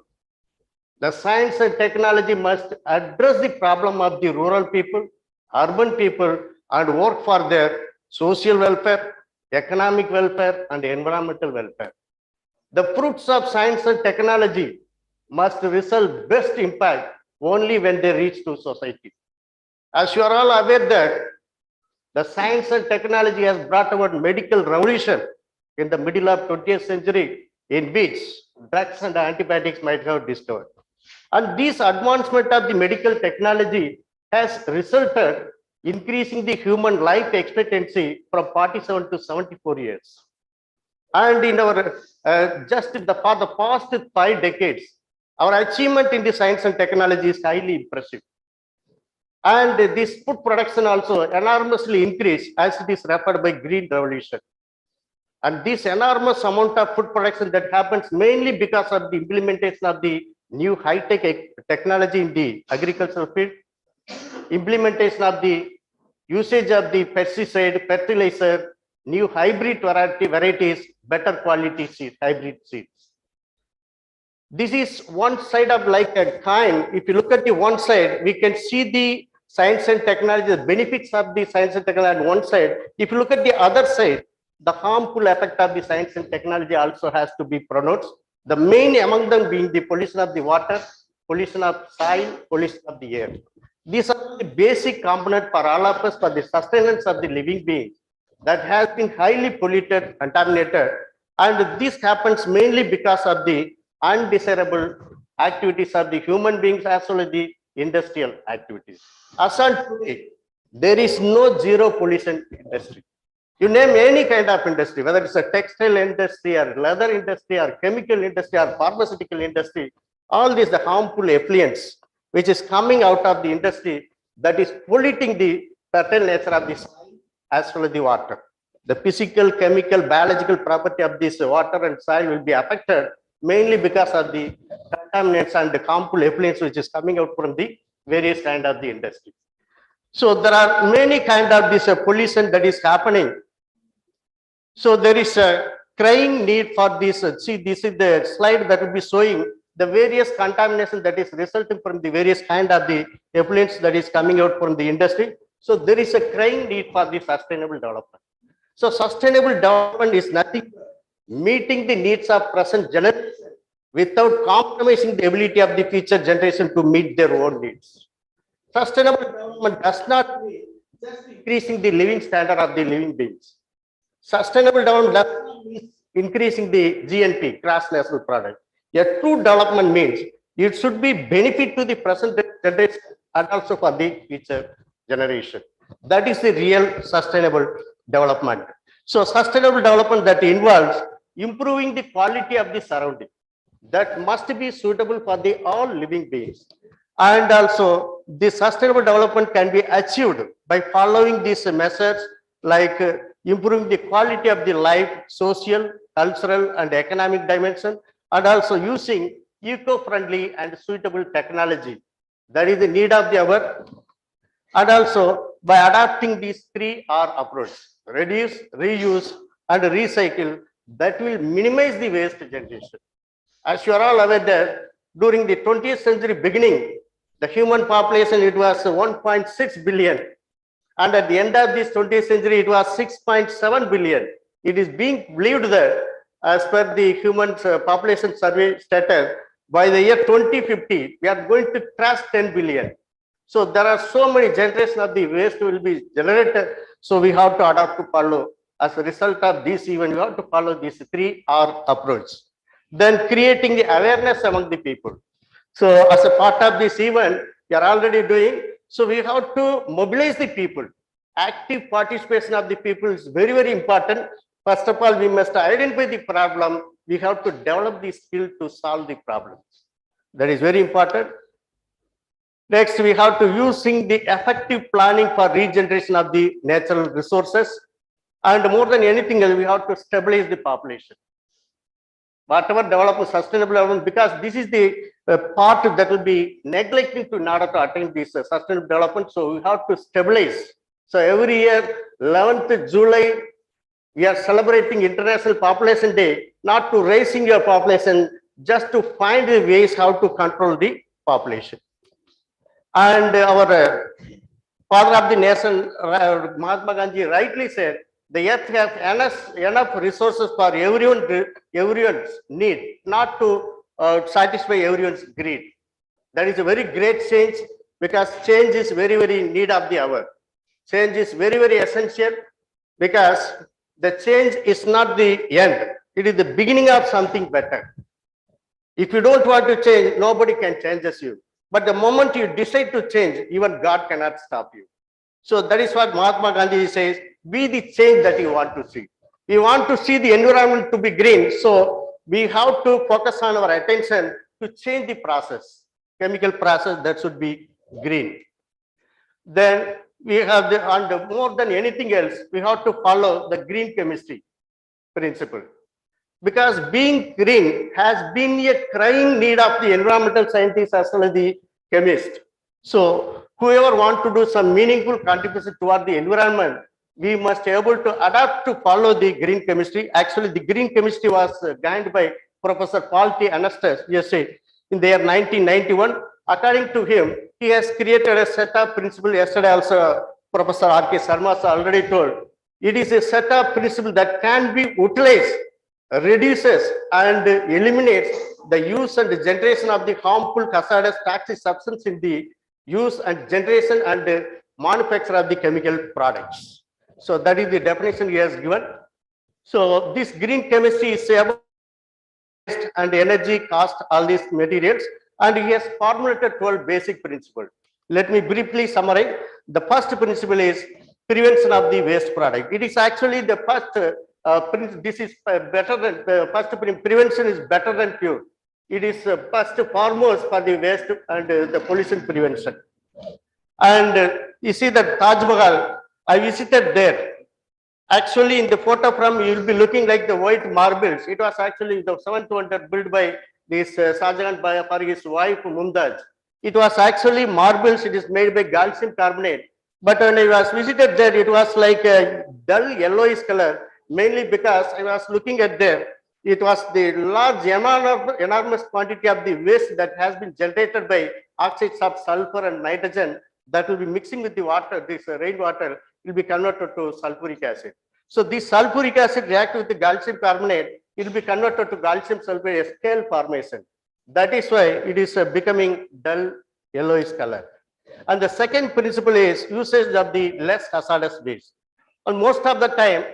The science and technology must address the problem of the rural people, urban people, and work for their social welfare, economic welfare, and environmental welfare. The fruits of science and technology must result best impact only when they reach to society. As you are all aware that the science and technology has brought about medical revolution in the middle of 20th century, in which drugs and antibiotics might have discovered. And this advancement of the medical technology has resulted increasing the human life expectancy from 47 to 74 years. And in our for the past 5 decades, our achievement in the science and technology is highly impressive. And this food production also enormously increased as it is referred by Green Revolution. And this enormous amount of food production that happens mainly because of the implementation of the new high-tech technology in the agricultural field, implementation of the usage of the pesticide, fertilizer, new hybrid varieties, better quality seeds, hybrid seeds. This is one side of like a coin. If you look at the one side, we can see the science and technology, the benefits of the science and technology on one side. If you look at the other side, the harmful effect of the science and technology also has to be pronounced. The main among them being the pollution of the water, pollution of soil, pollution of the air. These are the basic components for all of us for the sustenance of the living beings that has been highly polluted, contaminated, and this happens mainly because of the undesirable activities of the human beings as well as the industrial activities. As on today, there is no zero pollution industry. You name any kind of industry, whether it's a textile industry or leather industry or chemical industry or pharmaceutical industry, all these the harmful effluents which is coming out of the industry that is polluting the fertile nature of the soil as well as the water. The physical, chemical, biological property of this water and soil will be affected mainly because of the contaminants and the harmful effluents which is coming out from the various kind of the industry. So there are many kind of this pollution that is happening. So there is a crying need for this. See, this is the slide that will be showing the various contamination that is resulting from the various kind of the effluents that is coming out from the industry. So there is a crying need for the sustainable development. So sustainable development is nothing but meeting the needs of present generation without compromising the ability of the future generation to meet their own needs. Sustainable development does not mean just increasing the living standard of the living beings. Sustainable development does not mean increasing the GNP, gross national product. A true development means it should be benefit to the present generation and also for the future generation. That is the real sustainable development. So sustainable development that involves improving the quality of the surrounding, that must be suitable for the all living beings. And also the sustainable development can be achieved by following these measures like improving the quality of the life, social, cultural and economic dimension, and also using eco-friendly and suitable technology. That is the need of the hour. And also by adopting these 3R approach, reduce, reuse and recycle, that will minimize the waste generation. As you are all aware that during the 20th century beginning, the human population, it was 1.6 billion. And at the end of this 20th century, it was 6.7 billion. It is being believed that as per the human population survey status, by the year 2050, we are going to cross 10 billion. So there are so many generations of the waste will be generated. So we have to adopt to follow. As a result of this event, we have to follow this 3R approach. Then creating the awareness among the people. So as a part of this event, we are already doing. So we have to mobilize the people. Active participation of the people is very, very important. First of all, we must identify the problem. We have to develop the skill to solve the problems. That is very important. Next, we have to using the effective planning for regeneration of the natural resources. And more than anything else, we have to stabilize the population. Whatever development, sustainable development, because this is the part that will be neglected in order to attain this sustainable development. So we have to stabilize. So every year, 11th July, we are celebrating International Population Day, not to raising your population, just to find the ways how to control the population. And our father of the nation, Mahatma Gandhi, rightly said, the earth has enough resources for everyone's need, not to satisfy everyone's greed. That is a very great change, because change is very, very need of the hour. Change is very, very essential, because the change is not the end. It is the beginning of something better. If you don't want to change, nobody can change you. But the moment you decide to change, even God cannot stop you. So that is what Mahatma Gandhi says, be the change that you want to see. We want to see the environment to be green. So we have to focus on our attention to change the process, chemical process that should be green. Then we have the, and more than anything else, we have to follow the green chemistry principle. Because being green has been a crying need of the environmental scientists as well as the chemists. So whoever want to do some meaningful contribution toward the environment, we must be able to adapt to follow the green chemistry. Actually, the green chemistry was gained by Professor Paul T. Anastas, USA, in the year 1991. According to him, he has created a set of principles. Yesterday also, Professor R.K. Sharma already told. It is a set of principles that can be utilized, reduces and eliminates the use and the generation of the harmful hazardous toxic substance in the use and generation and manufacture of the chemical products. So that is the definition he has given. So this green chemistry is about and energy, cost, all these materials, and he has formulated 12 basic principles. Let me briefly summarize. The first principle is prevention of the waste product. It is actually the first, this is better than, first prevention is better than cure. It is first foremost for the waste and the pollution prevention. And you see that Taj Mahal, I visited there. Actually, in the photo from, you will be looking like the white marbles. It was actually the 7th wonder built by this Shah Jahan for his wife Mumtaz. It was actually marbles. It is made by calcium carbonate. But when I was visited there, it was like a dull yellowish color, mainly because I was looking at there. It was the large enormous quantity of the waste that has been generated by oxides of sulfur and nitrogen that will be mixing with the water. This rainwater will be converted to sulfuric acid. So this sulfuric acid react with the calcium carbonate, it will be converted to calcium sulfate, a scale formation. That is why it is becoming dull yellowish color. And the second principle is usage of the less hazardous waste. And most of the time,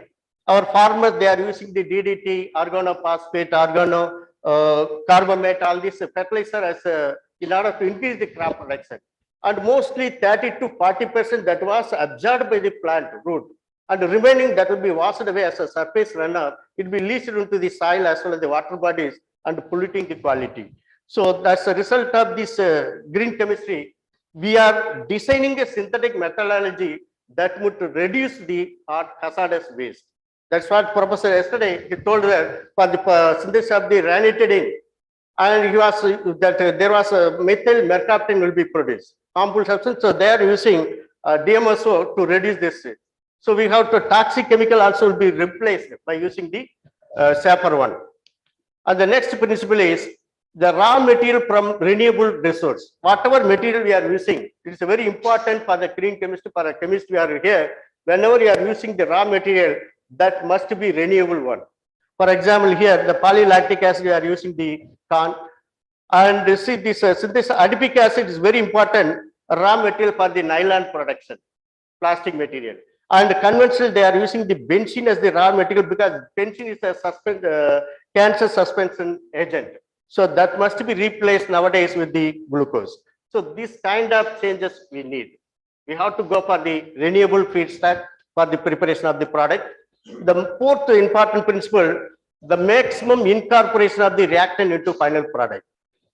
our farmers, they are using the DDT, organophosphate, carbamate, all these fertilizer as in order to increase the crop production. And mostly 30 to 40% that was absorbed by the plant root. and the remaining that will be washed away as a surface runoff. It will be leached into the soil as well as the water bodies and polluting the quality. So that's a result of this green chemistry. We are designing a synthetic methodology that would reduce the hazardous waste. That's what Professor yesterday he told that for the synthesis of the ranitidine, and he was that there was a methyl mercaptan will be produced, harmful substance. So they are using DMSO to reduce this. So we have to toxic chemical also will be replaced by using the safer one. And the next principle is the raw material from renewable resource. Whatever material we are using, it is very important for the green chemistry, for a chemist we are here. Whenever you are using the raw material, that must be renewable one. For example, here the polylactic acid we are using the corn, and you see this synthesis adipic acid is very important raw material for the nylon production, plastic material. And conventional they are using the benzene as the raw material because benzene is a cancer suspension agent. So that must be replaced nowadays with the glucose. So this kind of changes we need. We have to go for the renewable feedstock for the preparation of the product. The fourth important principle, the maximum incorporation of the reactant into final product.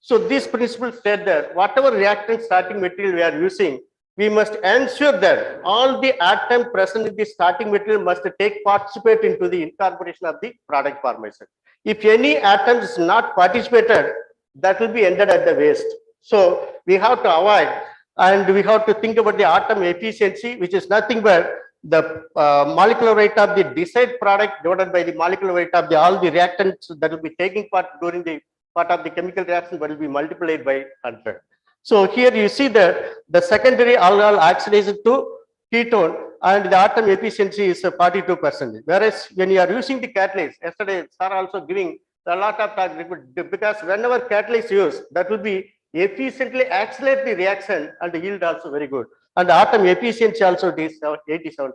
So this principle said that whatever reactant starting material we are using, we must ensure that all the atoms present in the starting material must participate into the incorporation of the product formation. If any atom is not participated, that will be ended at the waste. So we have to avoid, and we have to think about the atom efficiency, which is nothing but the molecular weight of the desired product divided by the molecular weight of all the reactants that will be taking part during the part of the chemical reaction, but will be multiplied by 100. So here you see that the secondary alcohol oxidizes to ketone and the atom efficiency is 42%. Whereas when you are using the catalyst, yesterday sir also giving a lot of talk, because whenever catalyst used, that will be efficiently accelerate the reaction and the yield also very good. And the atom efficiency also is 87%.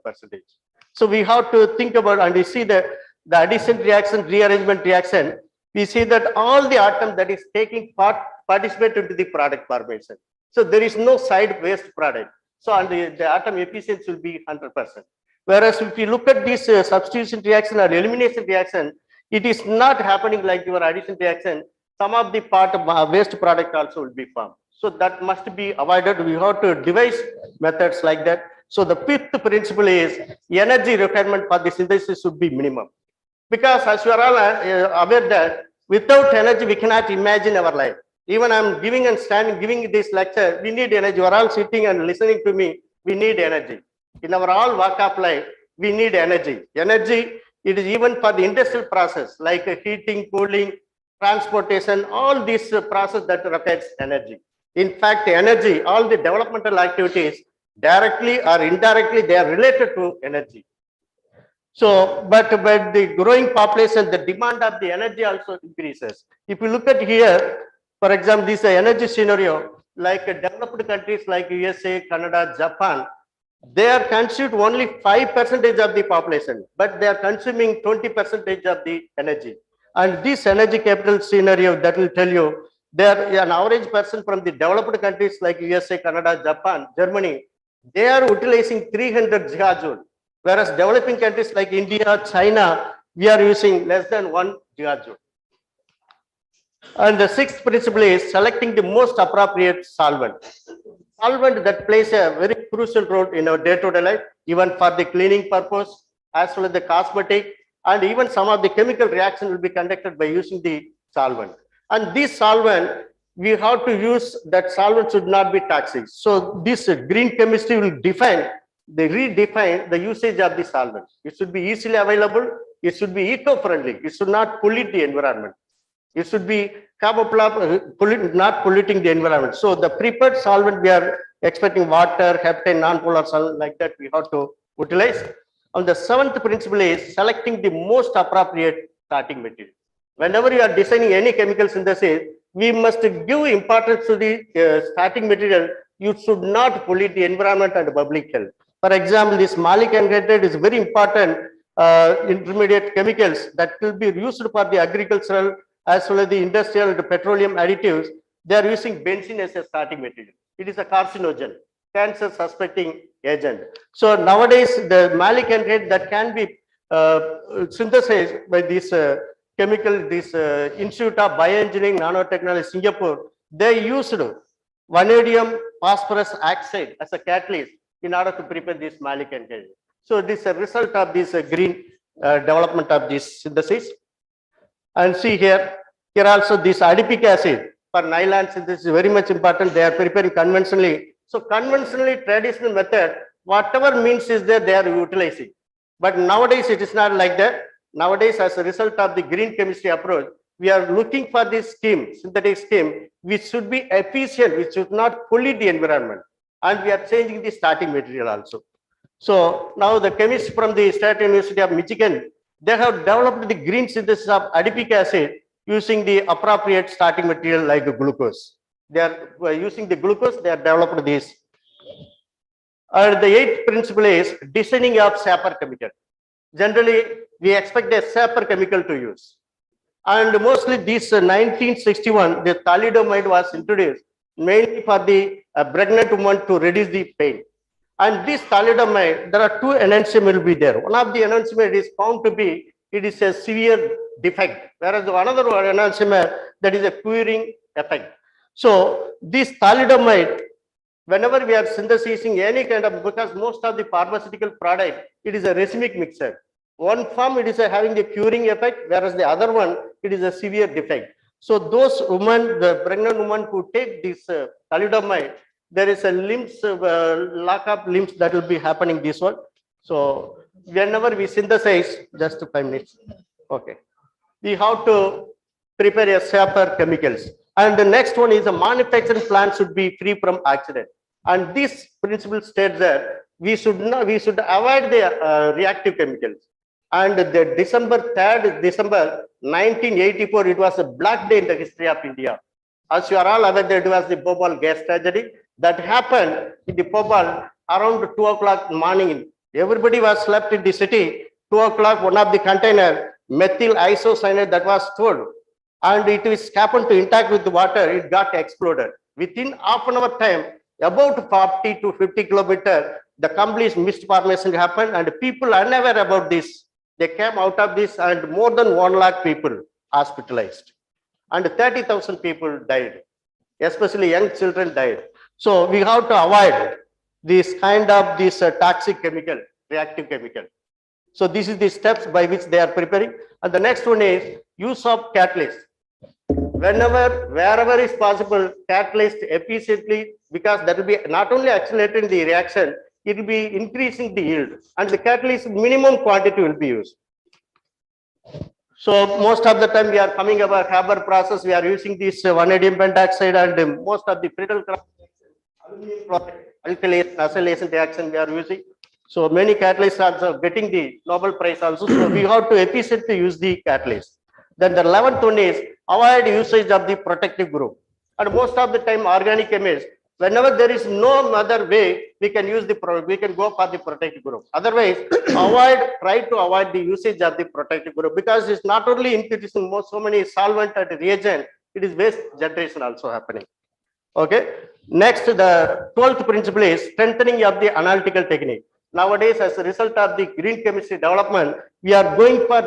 So we have to think about, and we see the addition reaction, rearrangement reaction, we see that all the atom that is taking part participate into the product formation. So there is no side waste product. So and the atom efficiency will be 100%. Whereas if you look at this substitution reaction or elimination reaction, it is not happening like your addition reaction. Some of the part of waste product also will be formed. So that must be avoided. We have to devise methods like that. So the fifth principle is energy requirement for the synthesis should be minimum. Because as you are all aware that without energy, we cannot imagine our life. Even I'm giving and standing, giving this lecture, we need energy. You are all sitting and listening to me. We need energy. In our all walk of life, we need energy. Energy, it is even for the industrial process, like heating, cooling, transportation, all these process that requires energy. In fact, energy, all the developmental activities, directly or indirectly, they are related to energy. So, but the growing population, the demand of the energy also increases. If you look at here, for example, this energy scenario, like developed countries like USA, Canada, Japan, they are consumed only 5% of the population, but they are consuming 20% of the energy. And this energy capital scenario that will tell you, there an average person from the developed countries like USA, Canada, Japan, Germany, they are utilizing 300 gigajoule. Whereas developing countries like India, China, we are using less than 1 gigajoule. And the sixth principle is selecting the most appropriate solvent. Solvent that plays a very crucial role in our day-to-day life, even for the cleaning purpose, as well as the cosmetic, and even some of the chemical reaction will be conducted by using the solvent. And this solvent, we have to use that solvent should not be toxic. So this green chemistry will redefine the usage of the solvent. It should be easily available. It should be eco-friendly. It should not pollute the environment. It should be capable of not polluting the environment. So the prepared solvent, we are expecting water, heptane, non-polar solvent like that we have to utilize. And the seventh principle is selecting the most appropriate starting material. Whenever you are designing any chemical synthesis, we must give importance to the starting material. You should not pollute the environment and public health. For example, this malic anhydride is very important intermediate chemicals that will be used for the agricultural as well as the industrial and petroleum additives. They are using benzene as a starting material. It is a carcinogen, cancer suspecting agent. So nowadays, the malic anhydride that can be synthesized by this chemical, this Institute of Bioengineering Nanotechnology, Singapore, they used vanadium phosphorus oxide as a catalyst in order to prepare this malic anhydride. So this is a result of this green development of this synthesis. And see here also this adipic acid for nylon synthesis is very much important. They are preparing conventionally. So conventionally, traditional method, whatever means is there, they are utilizing. But nowadays it is not like that. Nowadays, as a result of the green chemistry approach, we are looking for this scheme, synthetic scheme, which should be efficient, which should not pollute the environment. And we are changing the starting material also. So now the chemists from the State University of Michigan, they have developed the green synthesis of adipic acid using the appropriate starting material like glucose. They are using the glucose, they have developed this. And the eighth principle is designing of safer chemical. Generally, we expect a safer chemical to use. And mostly this 1961, the thalidomide was introduced mainly for the pregnant woman to reduce the pain. And this thalidomide, there are two enantiomer will be there. One of the enantiomer is found to be, it is a severe defect, whereas the another enantiomer, that is a curing effect. So this thalidomide, whenever we are synthesizing any kind of, because most of the pharmaceutical product, it is a racemic mixture. One form it is having the curing effect, whereas the other one, it is a severe defect. So those women, the pregnant woman who take this thalidomide, there is a limbs, lack of limbs that will be happening this one. So whenever we synthesize, just 5 minutes. Okay. We have to prepare a safer chemicals. And the next one is a manufacturing plant should be free from accident. And this principle states that we should avoid the reactive chemicals. And the December 3rd, December 1984, it was a black day in the history of India. As you are all aware, that it was the Bhopal gas tragedy that happened in the Bhopal around 2 o'clock morning. Everybody was slept in the city. 2 o'clock, one of the container, methyl isocyanate that was stored, and it is happened to interact with the water, it got exploded. Within half an hour time, about 40 to 50 kilometers, the complete mist formation happened, and people unaware about this. They came out of this, and more than 1 lakh people hospitalized, and 30,000 people died, especially young children died. So we have to avoid this kind of toxic chemical, reactive chemical. So this is the steps by which they are preparing. And the next one is use of catalyst. Wherever is possible, catalyst efficiently, because that will be not only accelerating the reaction, it will be increasing the yield, and the catalyst minimum quantity will be used. So most of the time we are coming about Haber process, we are using this vanadium pentoxide, and most of the brittle alkylation, acylation reaction we are using. So many catalysts are getting the Nobel Prize also. So we have to efficiently use the catalyst. Then the 11th one is avoid usage of the protective group. And most of the time organic chemists, whenever there is no other way, we can use we can go for the protective group. Otherwise, try to avoid the usage of the protective group, because it's not only introducing so many solvent and reagent, it is waste generation also happening. Okay. Next, the 12th principle is strengthening of the analytical technique. Nowadays, as a result of the green chemistry development, we are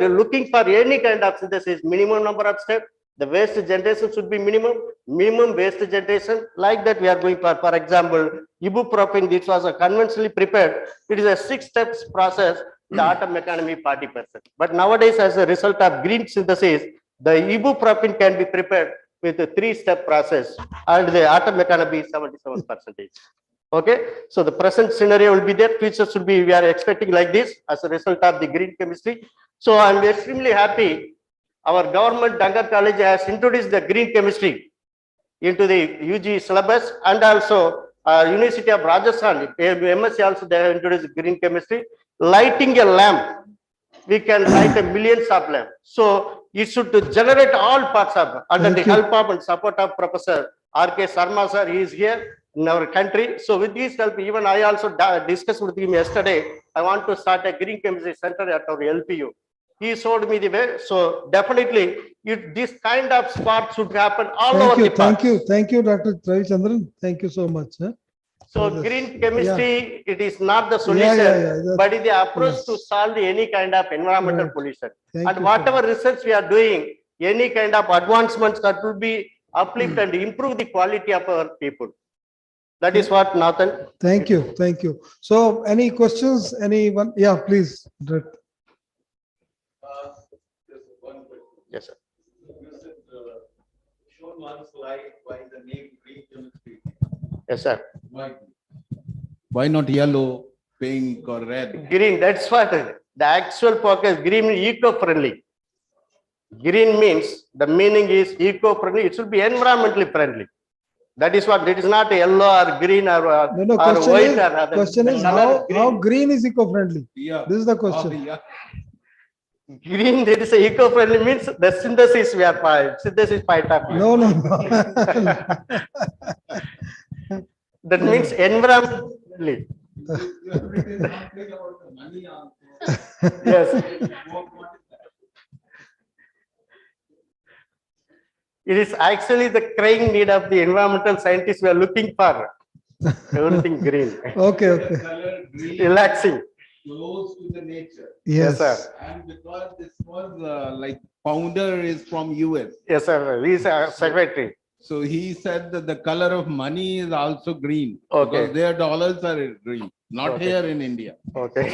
looking for any kind of synthesis, minimum number of steps. The waste generation should be minimum waste generation. Like that, we are going for example, ibuprofen. This was a conventionally prepared. It is a 6 steps process. The atom economy 40%. But nowadays, as a result of green synthesis, the ibuprofen can be prepared with a 3-step process, and the atom economy is 77%. Okay, so the present scenario will be there. Future should be, we are expecting like this as a result of the green chemistry. So I'm extremely happy. Our government Dungar College has introduced the green chemistry into the UG syllabus, and also University of Rajasthan, MSc also they have introduced green chemistry. Lighting a lamp, we can light millions of lamps. So it should generate all parts of, under the help of and support of Professor R.K. Sharma sir, he is here in our country. So with his help, even I also discussed with him yesterday, I want to start a green chemistry center at our LPU. He showed me the way. So definitely, this kind of spot should happen all over the parts. Thank you, Dr. Ravichandran. Thank you so much. So this. green chemistry, it is not the solution, that's- but it is the approach yes. to solve any kind of environmental Right. pollution. Thank And you, whatever research we are doing, any kind of advancements that will be uplift and improve the quality of our people. That is what, Nathan. Thank you. Thank you. So any questions? Anyone? Yeah, please. Yes, sir. Shown one slide why the name green chemistry. Yes, sir. Why not yellow, pink, or red? Green, that's what the actual focus. Green is eco-friendly. Green means the meaning is eco-friendly. It should be environmentally friendly. That is what. It is not yellow or green or No, or question white is, or other. question The is color how green is eco-friendly? Yeah. This is the question. Yeah. Green, that is eco-friendly means the synthesis we are part. Synthesis part of it. No. That means environmentally. Yes. It is actually the crying need of the environmental scientists we are looking for. Everything green. Okay. Color green. Relaxing. Close to the nature. Yes, sir. And because this was like founder is from US. Yes, sir. He is a secretary. So he said that the color of money is also green. Okay. Because their dollars are green, not Okay. here in India. Okay.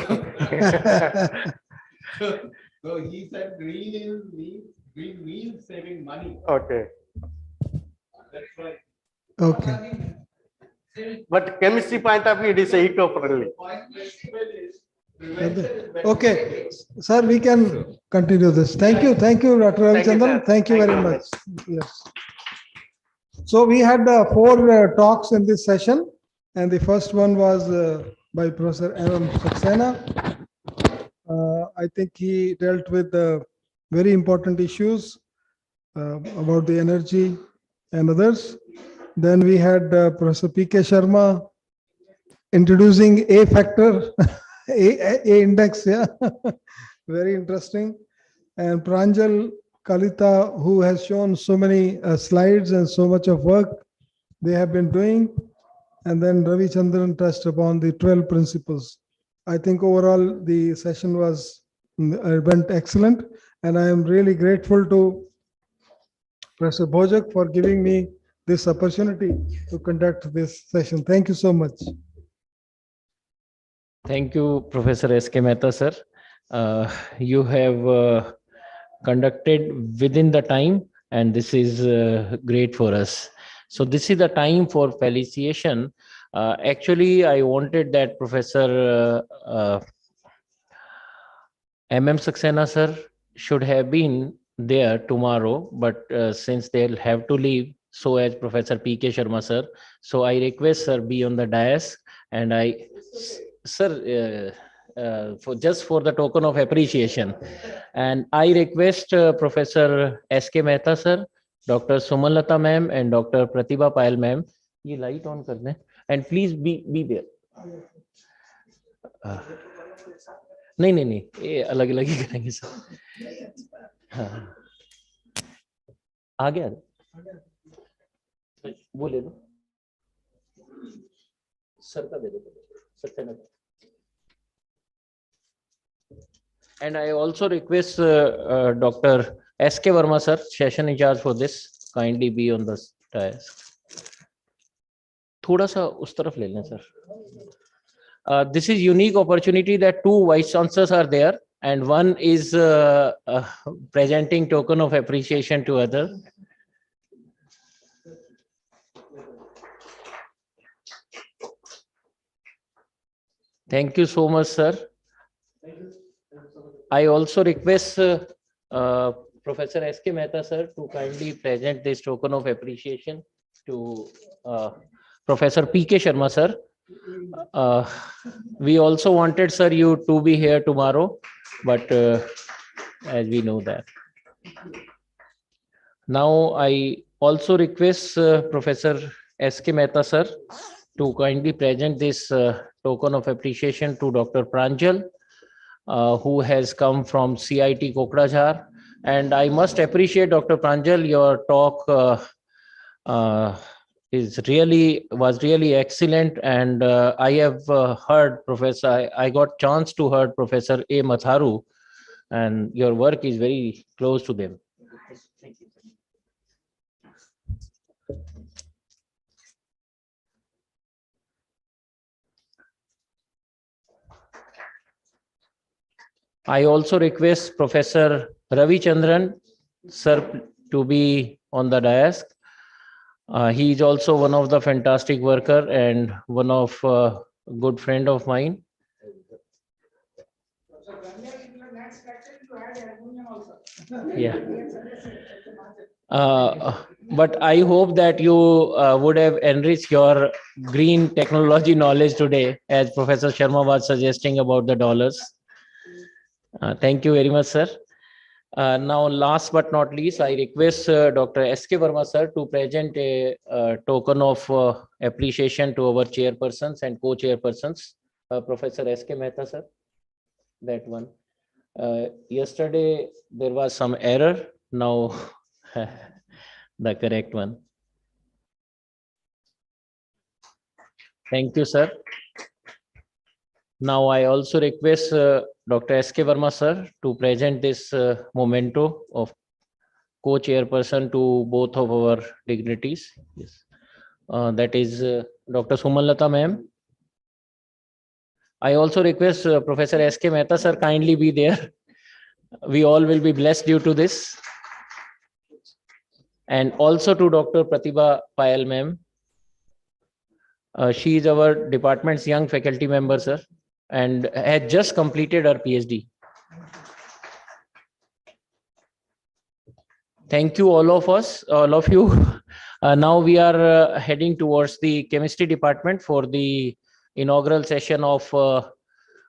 So he said green means saving money. Okay. That's right. Okay. But chemistry point of view, it is eco-friendly. Okay, sir, we can continue this. Thank you, Dr. Ravichandran. Thank you very much. Yes. So we had 4 talks in this session, and the first one was by Professor M. Saxena. I think he dealt with very important issues about the energy and others. Then we had Professor P.K. Sharma introducing A factor, A index, yeah, very interesting. And Pranjal Kalita, who has shown so many slides and so much of work they have been doing. And then Ravi Chandran touched upon the 12 principles. I think overall the session went excellent, and I am really grateful to Professor Bojak for giving me this opportunity to conduct this session. Thank you so much. Thank you, Professor S.K. Mehta, sir. You have conducted within the time, and this is great for us. So this is the time for felicitation. Actually, I wanted that Professor M.M. Saxena, sir, should have been there tomorrow, but since they'll have to leave, so as Professor P.K. Sharma, sir. So I request, sir, be on the dais, and sir, for the token of appreciation, and I request Professor S.K. Mehta, sir, Dr. Sumalata ma'am, and Dr. Pratibha Payal ma'am, ye light on kar dein, and please be there. नहीं, ये अलग अलग ही करेंगे sir. हाँ, आ गया वो ले लो sir का दे दो sir. And I also request Dr. S.K. Verma, sir, session in charge for this, kindly be on the dais. थोड़ा सा उस तरफ ले लें sir. This is unique opportunity that 2 vice chancellors are there, and one is presenting token of appreciation to other. Thank you so much, sir. I also request Professor S.K. Mehta, sir, to kindly present this token of appreciation to Professor P.K. Sharma, sir. We also wanted, sir, you to be here tomorrow, but as we know that. Now, I also request Professor S.K. Mehta, sir, to kindly present this token of appreciation to Dr. Pranjal, who has come from CIT Kokrajhar. And I must appreciate, Dr. Pranjal, your talk was really excellent, and I have heard Professor. I got chance to heard Professor A. Matharu, and your work is very close to them. I also request Professor Ravi Chandran sir to be on the dais. He is also one of the fantastic worker and one of good friend of mine. Yeah. But I hope that you would have enriched your green technology knowledge today, as Professor Sharma was suggesting about the dollars. Thank you very much, sir. Now, last but not least, I request Dr. S.K. Verma, sir, to present a token of appreciation to our chairpersons and co-chairpersons. Professor S.K. Mehta, sir, that one. Yesterday, there was some error. Now, the correct one. Thank you, sir. Now, I also request Dr. S.K. Verma, sir, to present this memento of co-chairperson to both of our dignitaries. Yes. That is Dr. Sumalata ma'am. I also request Professor S.K. Mehta, sir, kindly be there. We all will be blessed due to this. And also to Dr. Pratibha Payal ma'am. She is our department's young faculty member, sir, and had just completed her PhD. Thank you, all of you. Now we are heading towards the chemistry department for the inaugural session of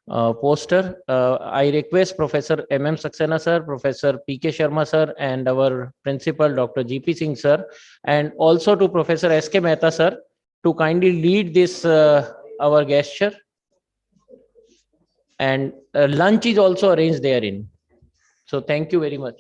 poster. I request Professor M.M. Saxena, sir, Professor P.K. Sharma, sir, and our principal, Dr. G.P. Singh, sir, and also to Professor S.K. Mehta, sir, to kindly lead this our gesture. And lunch is also arranged therein. So thank you very much.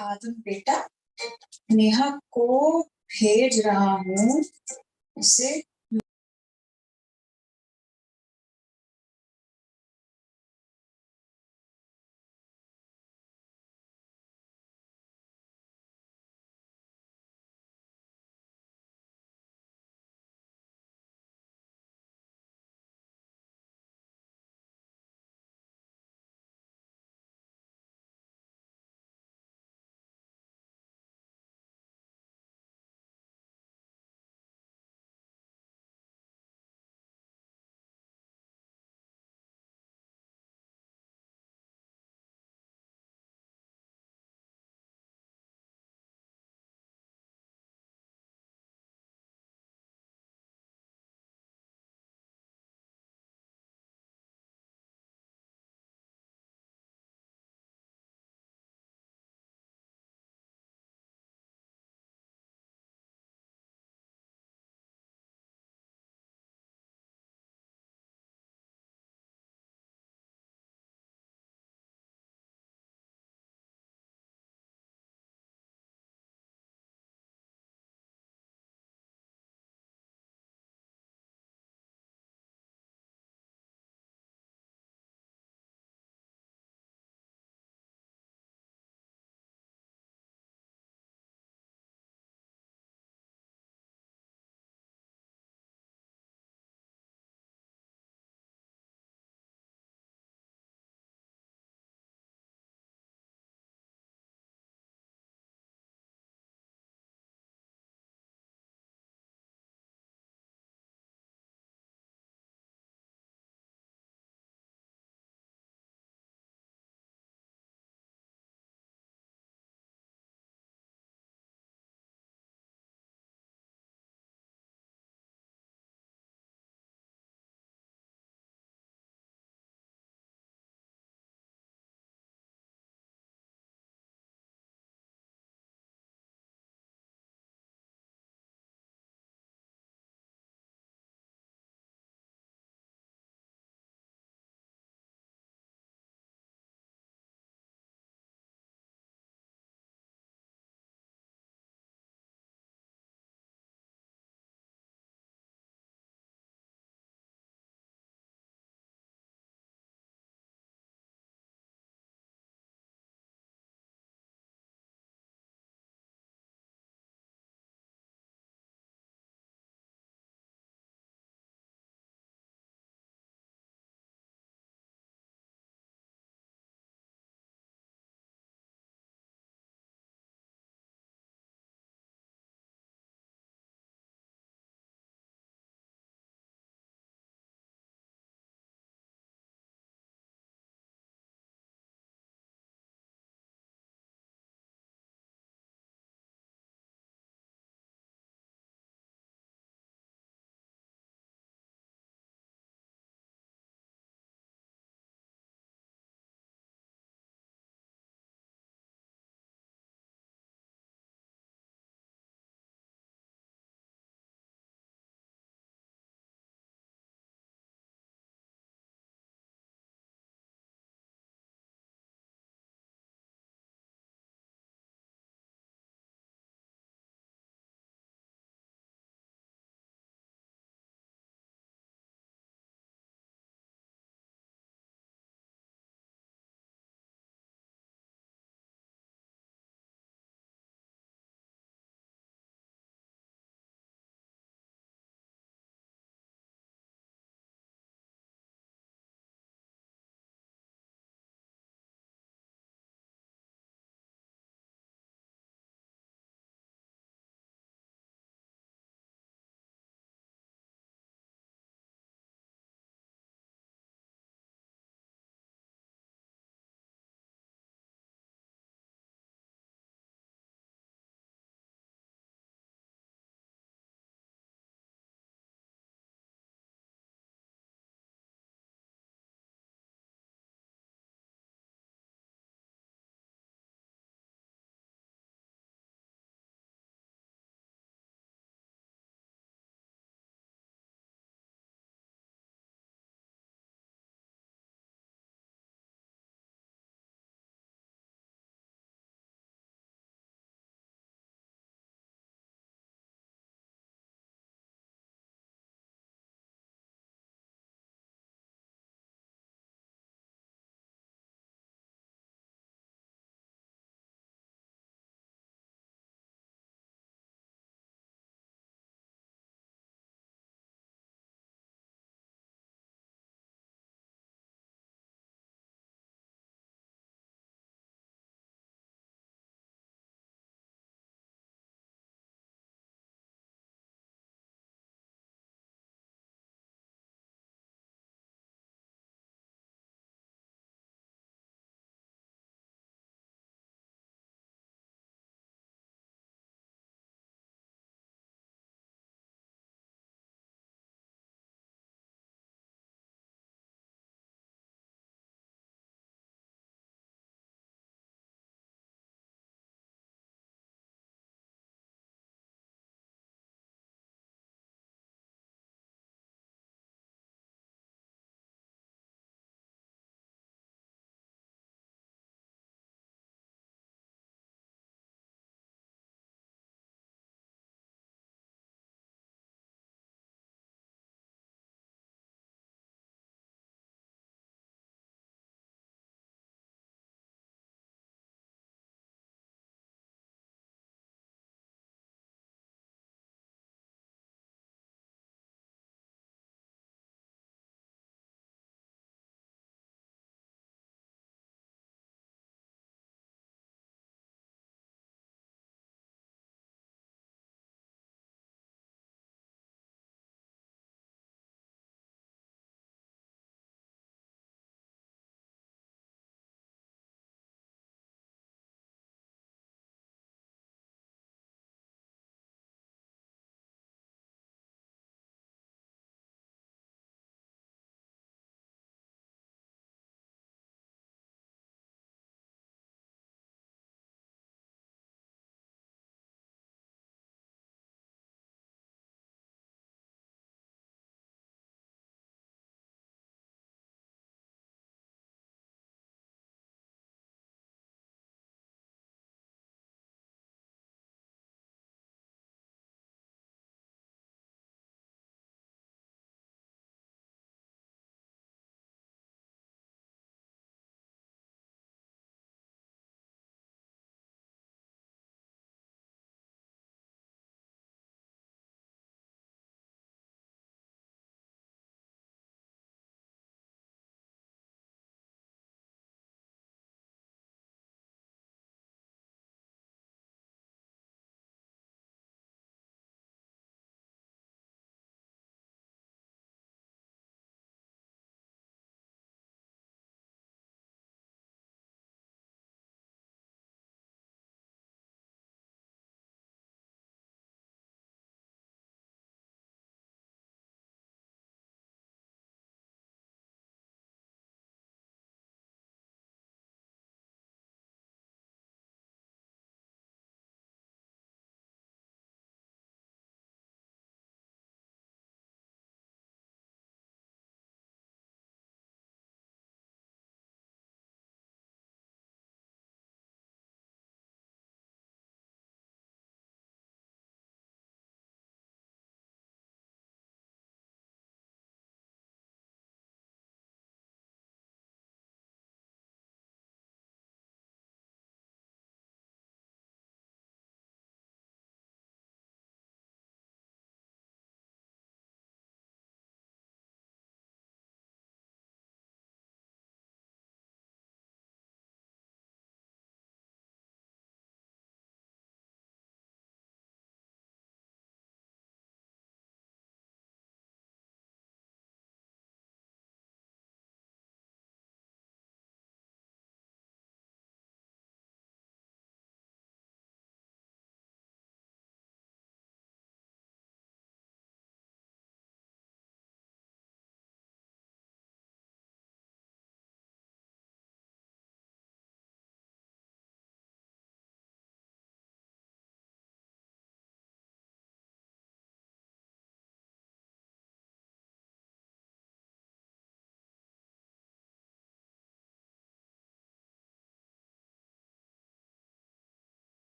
आदम बेटा, नेहा को भेज रहा हूँ, उसे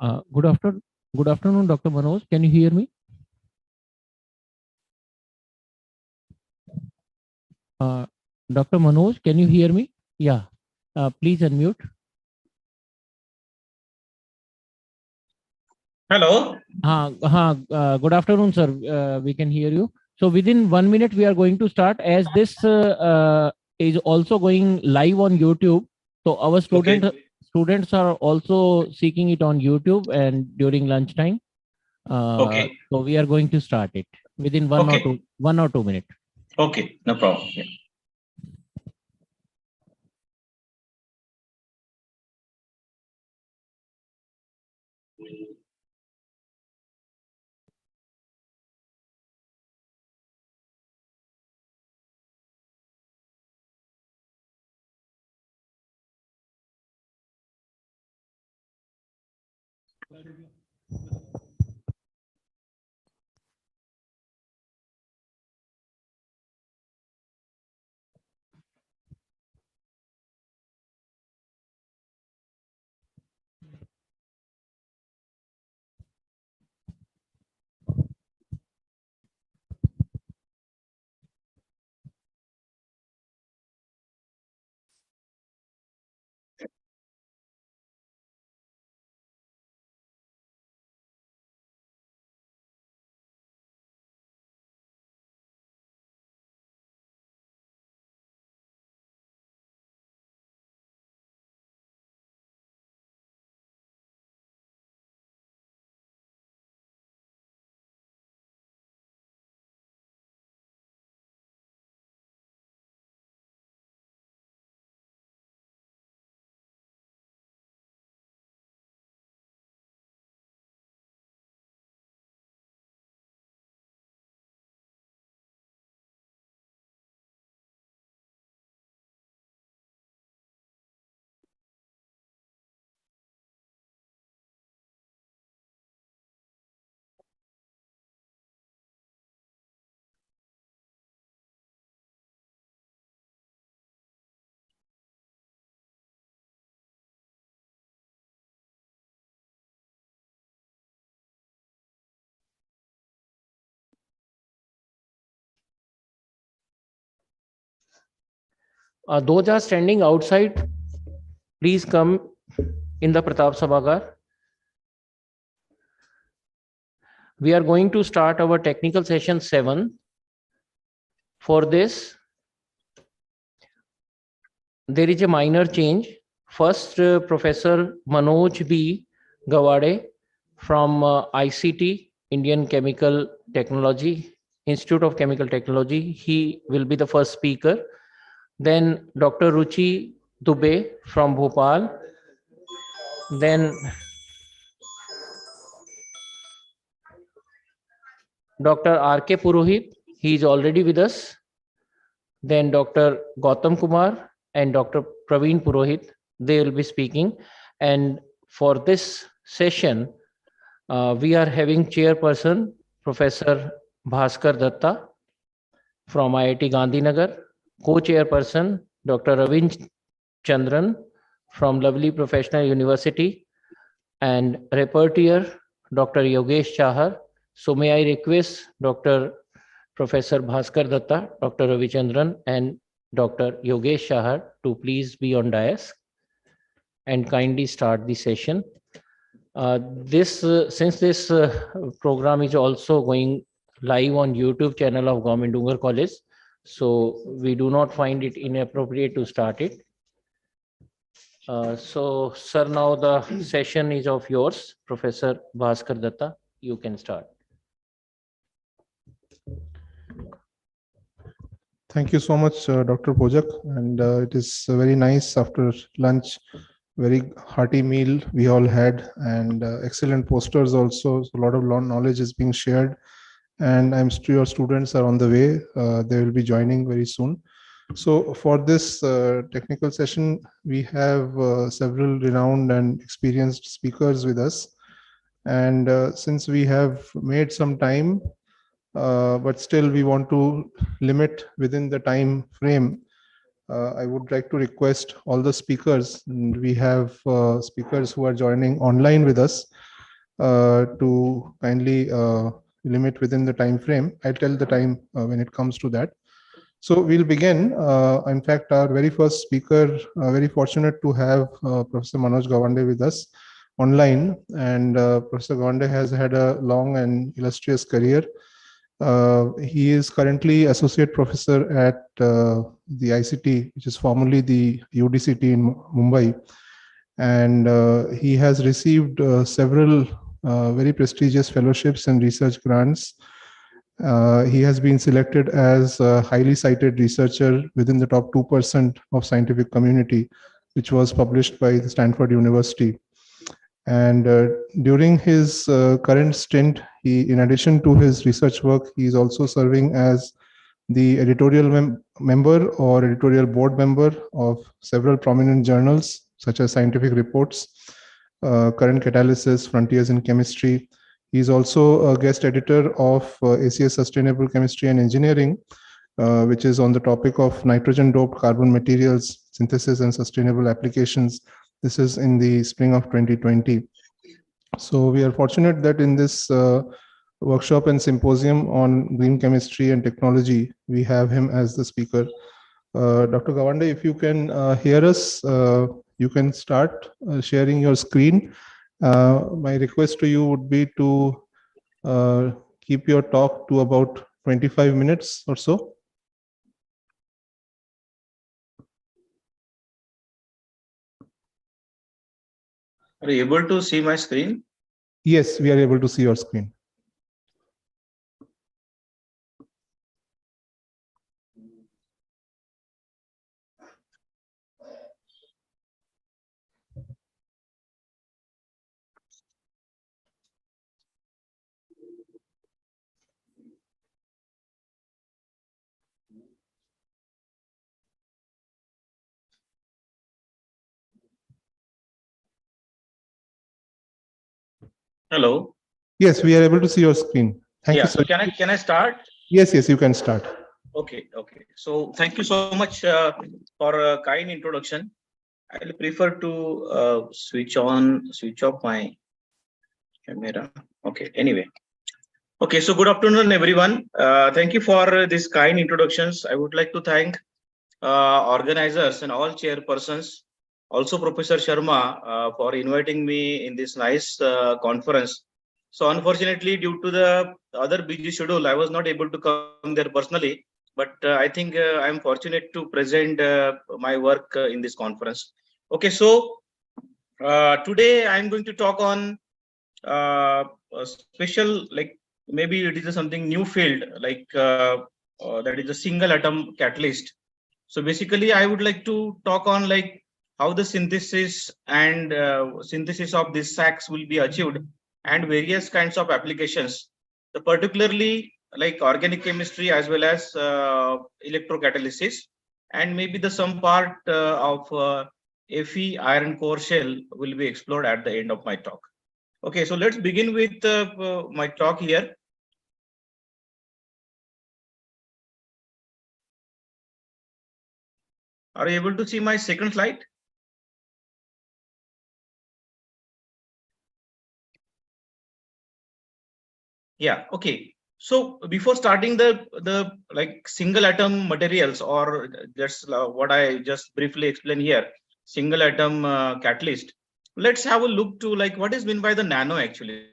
Good afternoon. Good afternoon, Dr. Manoj. Can you hear me? Dr. Manoj, can you hear me? Yeah. Please unmute. Hello. Good afternoon, sir. We can hear you. So within 1 minute, we are going to start, as this is also going live on YouTube. So our students are also seeking it on YouTube and during lunchtime. Okay. So we are going to start it within one or two minutes. Okay, no problem. Yeah. Those are standing outside, please come in the Pratap Sabhagar. We are going to start our technical session 7. For this, there is a minor change. First, Professor Manoj B. Gawade from ICT, Indian Chemical Technology, Institute of Chemical Technology. He will be the first speaker. Then Dr. Ruchi Dubey from Bhopal. Then Dr. R.K. Purohit, he is already with us. Then Dr. Gautam Kumar and Dr. Praveen Purohit, they will be speaking. And for this session, we are having chairperson, Professor Bhaskar Datta from IIT Gandhinagar, co-chairperson, Dr. Ravin Chandran from Lovely Professional University, and rapporteur, Dr. Yogesh Chahar. So may I request Dr. Professor Bhaskar Datta, Dr. Ravichandran, and Dr. Yogesh Chahar to please be on dais and kindly start the session. Since this program is also going live on YouTube channel of Government Dungar College, so we do not find it inappropriate to start it. So, sir, now the session is of yours, Professor Bhaskar Datta. You can start. Thank you so much, Dr. Pojak. And it is very nice after lunch, very hearty meal we all had, and excellent posters also. So a lot of knowledge is being shared. And I'm sure your students are on the way. They will be joining very soon. So for this technical session, we have several renowned and experienced speakers with us. And since we have made some time, but still we want to limit within the time frame, I would like to request all the speakers, and we have speakers who are joining online with us, to kindly limit within the time frame. I'll tell the time when it comes to that. So we'll begin. In fact, our very first speaker, very fortunate to have Professor Manoj Gawande with us online. And Professor Gawande has had a long and illustrious career. He is currently associate professor at the ICT, which is formerly the UDCT in Mumbai. And he has received several very prestigious fellowships and research grants. He has been selected as a highly cited researcher within the top 2% of scientific community, which was published by the Stanford University. And during his current stint, in addition to his research work, he is also serving as the editorial member or editorial board member of several prominent journals, such as Scientific Reports, Current Catalysis, Frontiers in Chemistry. He is also a guest editor of ACS Sustainable Chemistry and Engineering, which is on the topic of nitrogen-doped carbon materials, synthesis and sustainable applications. This is in the spring of 2020. So we are fortunate that in this workshop and symposium on green chemistry and technology, we have him as the speaker. Dr. Gawande, if you can hear us, you can start sharing your screen. My request to you would be to keep your talk to about 25 minutes or so. Are you able to see my screen? Yes, we are able to see your screen. Hello. Yes, we are able to see your screen. Thank you, Yeah. sir. So can I start? Yes, you can start. Okay. So thank you so much for a kind introduction. I'll prefer to switch off my camera. Okay. Anyway. Okay. So good afternoon, everyone. Thank you for this kind introductions. I would like to thank organizers and all chairpersons, also Professor Sharma for inviting me in this nice conference. So unfortunately, due to the other busy schedule, I was not able to come there personally. But I think I'm fortunate to present my work in this conference. Okay, so today I'm going to talk on a special, like maybe it is something new field, like that is a single atom catalyst. So basically, I would like to talk on like how the synthesis and synthesis of these sacs will be achieved and various kinds of applications. So particularly like organic chemistry as well as electrocatalysis, and maybe the some part of Fe iron core shell will be explored at the end of my talk. Okay, so let's begin with my talk here. Are you able to see my second slide? Yeah, okay. So before starting the like single atom materials, or that's what I just briefly explained here, single atom catalyst, let's have a look to like what is meant by the nano actually.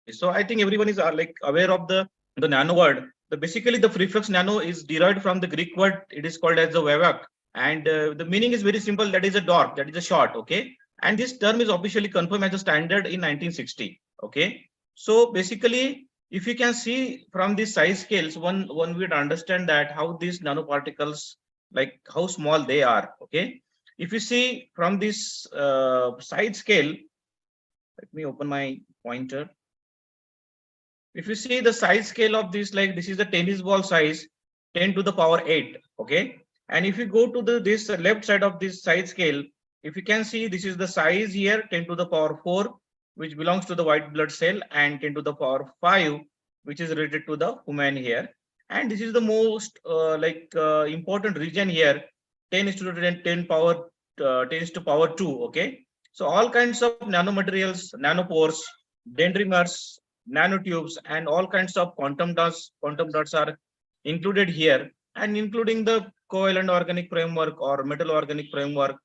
So I think everyone is like aware of the nano word. Basically the prefix nano is derived from the Greek word. It is called as the vavak, and the meaning is very simple. That is a dot, that is a short. Okay, and this term is officially confirmed as a standard in 1960. Okay, so basically, if you can see from these size scales, one would understand that how these nanoparticles, like how small they are. Okay, if you see from this side scale, let me open my pointer. If you see the size scale of this, like this is the tennis ball size, 10 to the power 8. Okay, and if you go to this left side of this size scale, if you can see, this is the size here, 10 to the power 4, which belongs to the white blood cell, and 10 to the power 5, which is related to the human hair. And this is the most important region here, 10 is to the 10 power 10 is to power 2. Okay, So all kinds of nanomaterials, nanopores, dendrimers, nanotubes, and all kinds of quantum dots are included here, and including the covalent organic framework or metal organic framework,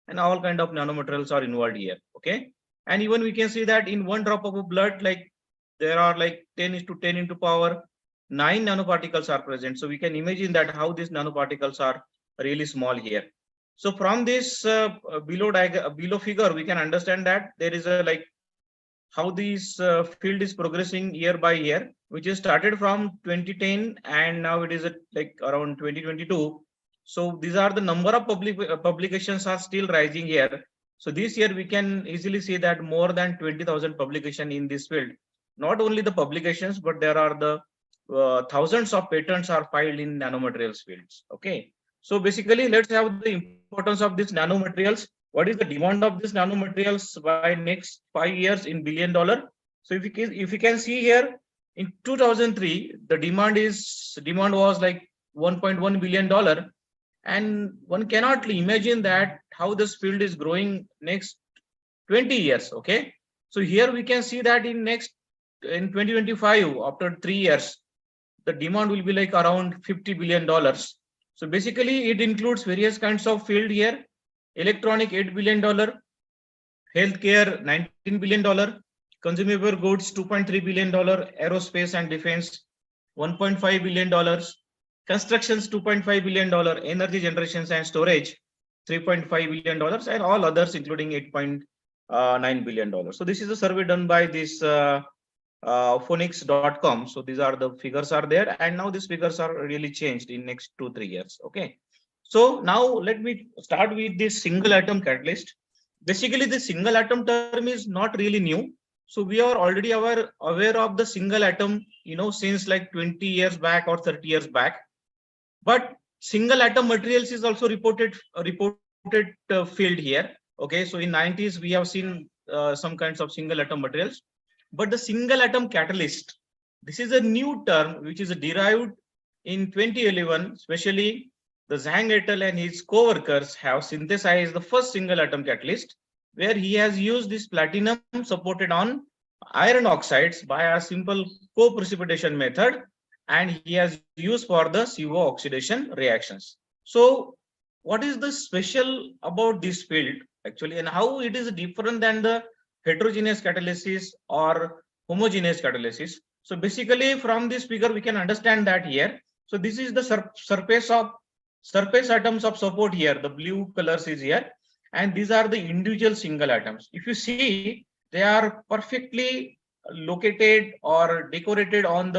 and all kind of nanomaterials are involved here. Okay, and even we can see that in one drop of a blood, like there are like 10 into power 9 nanoparticles are present. So we can imagine that how these nanoparticles are really small here. So from this below figure, we can understand that there is a like how this field is progressing year by year, which is started from 2010 and now it is at like around 2022. So these are the number of publications are still rising here. So this year we can easily see that more than 20,000 publications in this field. Not only the publications, but there are the thousands of patents are filed in nanomaterials fields. Okay. So basically, let's have the importance of these nanomaterials. What is the demand of these nanomaterials by next 5 years in $1 billion? So if you can see here, in 2003, the demand was like $1.1 billion, and one cannot imagine that how this field is growing next 20 years. Okay, so here we can see that in 2025, after 3 years, the demand will be like around $50 billion. So basically, it includes various kinds of field here: electronic $8 billion, healthcare $19 billion, consumer goods $2.3 billion, aerospace and defense $1.5 billion, constructions $2.5 billion, energy generations and storage $3.5 billion, and all others including $8.9 billion. So this is a survey done by this phonics.com. So these are the figures are there, and now these figures are really changed in next 2-3 years. Okay, so now let me start with this single atom catalyst. Basically, the single atom term is not really new. So we are already aware of the single atom, since like 20 years back or 30 years back. But single atom materials is also reported field here. Okay, so in 90s we have seen some kinds of single atom materials. But the single atom catalyst, this is a new term which is derived in 2011. Especially the Zhang et al. And his co-workers have synthesized the first single atom catalyst, where he has used this platinum supported on iron oxides by a simple co-precipitation method, and he has used for the CO oxidation reactions. So what is the special about this field actually, and how it is different than the heterogeneous catalysis or homogeneous catalysis? So basically from this figure we can understand that here. So this is the surface atoms of support here. The blue colors is here, and these are the individual single atoms. If you see, they are perfectly located or decorated on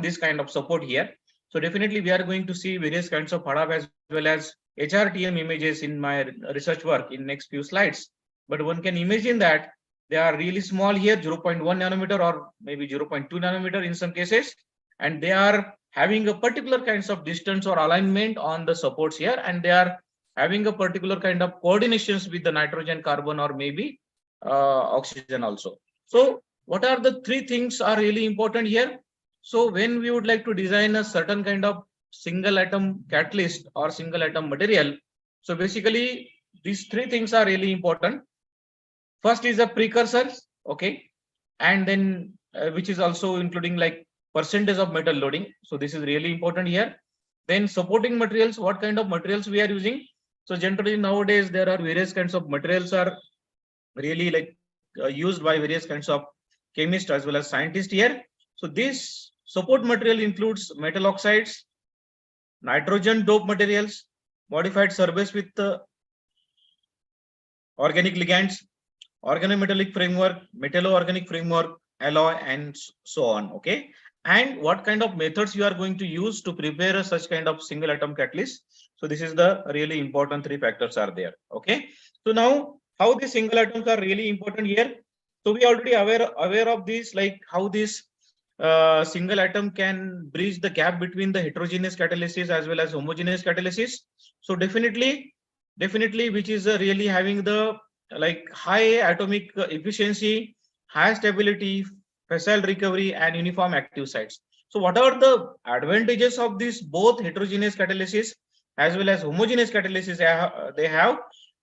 this kind of support here. So definitely we are going to see various kinds of PADAP as well as HRTM images in my research work in next few slides. But one can imagine that they are really small here, 0.1 nanometer or maybe 0.2 nanometer in some cases, and they are having a particular kinds of distance or alignment on the supports here, and they are having a particular kind of coordinations with the nitrogen, carbon, or maybe oxygen also. So what are the 3 things are really important here? So when we would like to design a certain kind of single atom catalyst or single atom material, so basically these 3 things are really important. First is a precursor, okay, and then which is also including like percentage of metal loading. So this is really important here. Then supporting materials, what kind of materials we are using. So generally nowadays there are various kinds of materials are really like used by various kinds of chemists as well as scientists here. So this support material includes metal oxides, nitrogen dope materials, modified surface with organic ligands, organometallic framework, metallo-organic framework, alloy, and so on. Okay, and what kind of methods you are going to use to prepare such kind of single atom catalyst. So this is the really important 3 factors are there. Okay, so now how the single atoms are really important here. So we already aware of this, like how this single atom can bridge the gap between the heterogeneous catalysis as well as homogeneous catalysis. So definitely which is really having the like high atomic efficiency, high stability, facile recovery, and uniform active sites. So what are the advantages of this both heterogeneous catalysis as well as homogeneous catalysis they have?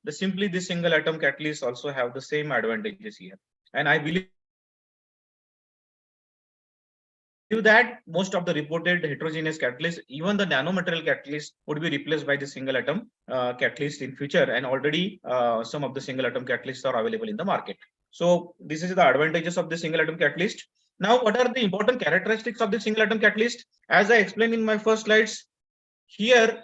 simply this single atom catalysts also have the same advantages here. And I believe that most of the reported heterogeneous catalysts, even the nanomaterial catalyst, would be replaced by the single atom catalyst in future. And already some of the single atom catalysts are available in the market. So this is the advantages of the single atom catalyst. Now, what are the important characteristics of the single atom catalyst? As I explained in my first slides, here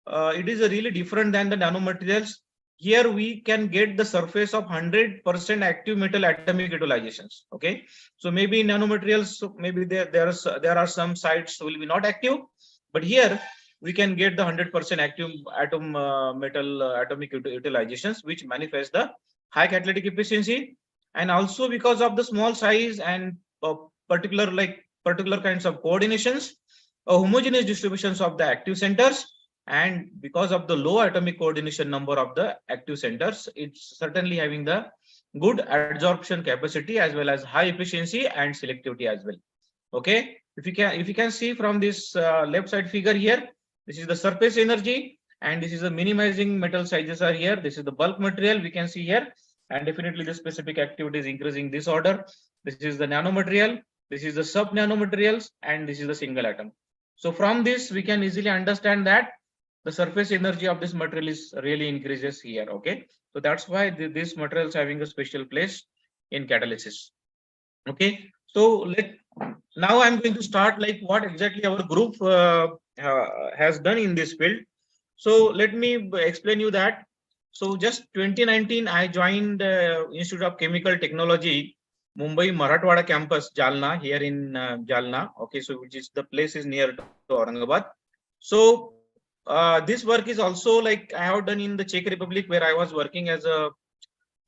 it is really different than the nanomaterials. Here we can get the surface of 100% active metal atomic utilizations. Okay, so maybe in nanomaterials, maybe there are some sites will be not active, but here we can get the 100% active metal atomic utilizations, which manifest the high catalytic efficiency, and also because of the small size and particular kinds of coordinations, homogeneous distributions of the active centers. And because of the low atomic coordination number of the active centers, it's certainly having the good adsorption capacity as well as high efficiency and selectivity as well. Okay, if you can see from this left side figure here, this is the surface energy, and this is the minimizing metal sizes are here. This is the bulk material we can see here, and definitely the specific activity is increasing this order. This is the nanomaterial, this is the sub nanomaterials, and this is the single atom. So from this we can easily understand that the surface energy of this material is really increases here. Okay, so that's why this material is having a special place in catalysis. Okay, so now I'm going to start like what exactly our group has done in this field. So let me explain you that. So just 2019 I joined Institute of Chemical Technology, Mumbai Marathwada campus, Jalna, here in Jalna. Okay, so which is the place is near to Aurangabad. So this work is also like I have done in the Czech Republic, where I was working as a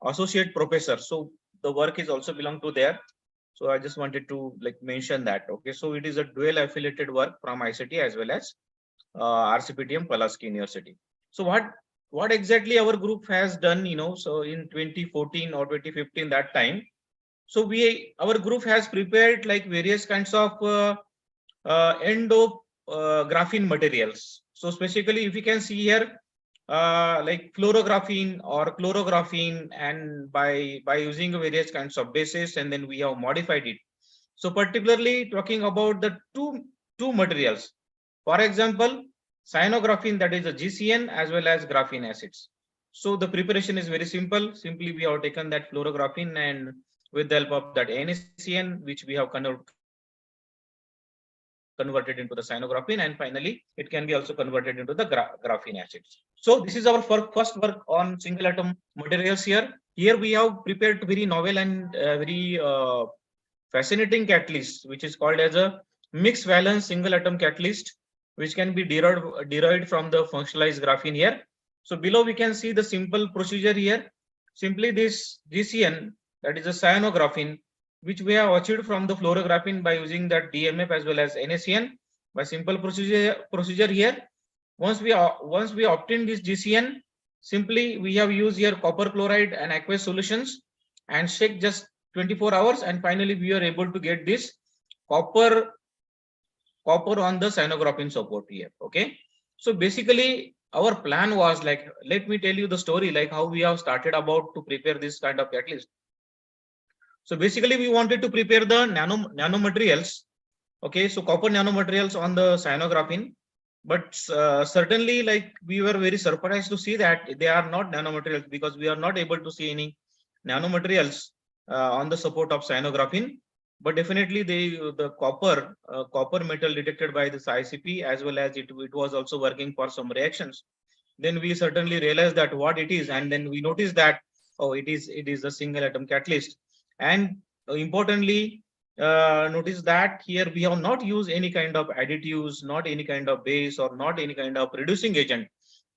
associate professor. So the work is also belong to there. So I just wanted to like mention that. Okay, so it is a dual affiliated work from ICT as well as RCPTM Pulaski University. So what exactly our group has done, you know, so in 2014 or 2015 that time, so our group has prepared like various kinds of graphene materials. So specifically, if you can see here, like fluorographene or chlorographene, and by using various kinds of bases, and then we have modified it. So particularly talking about the two materials, for example, cyanographene, that is a GCN, as well as graphene acids. So the preparation is very simple. Simply we have taken that fluorographene, and with the help of that NaCN, which we have converted into the cyanographene, and finally it can be also converted into the graphene acids. So this is our first work on single atom materials here. Here we have prepared very novel and very fascinating catalyst, which is called as a mixed valence single atom catalyst, which can be derived from the functionalized graphene here. So below we can see the simple procedure here. Simply this GCN, that is a cyanographene, which we have achieved from the fluorographene by using that DMF as well as NaCN by simple procedure here. Once we obtain this GCN, simply we have used here copper chloride and aqueous solutions and shake just 24 hours, and finally we are able to get this copper on the cyanographene support here. Okay, so basically our plan was like, let me tell you the story, like how we have started about to prepare this kind of catalyst. So basically we wanted to prepare the nanomaterials. Okay, so copper nanomaterials on the cyanographene, but certainly like we were very surprised to see that they are not nanomaterials, because we are not able to see any nanomaterials on the support of cyanographene. But definitely the copper metal detected by this ICP, as well as it was also working for some reactions. Then we certainly realized that what it is, and then we noticed that, oh, it is a single atom catalyst. And importantly, notice that here we have not used any kind of additives, not any kind of base, or not any kind of reducing agent.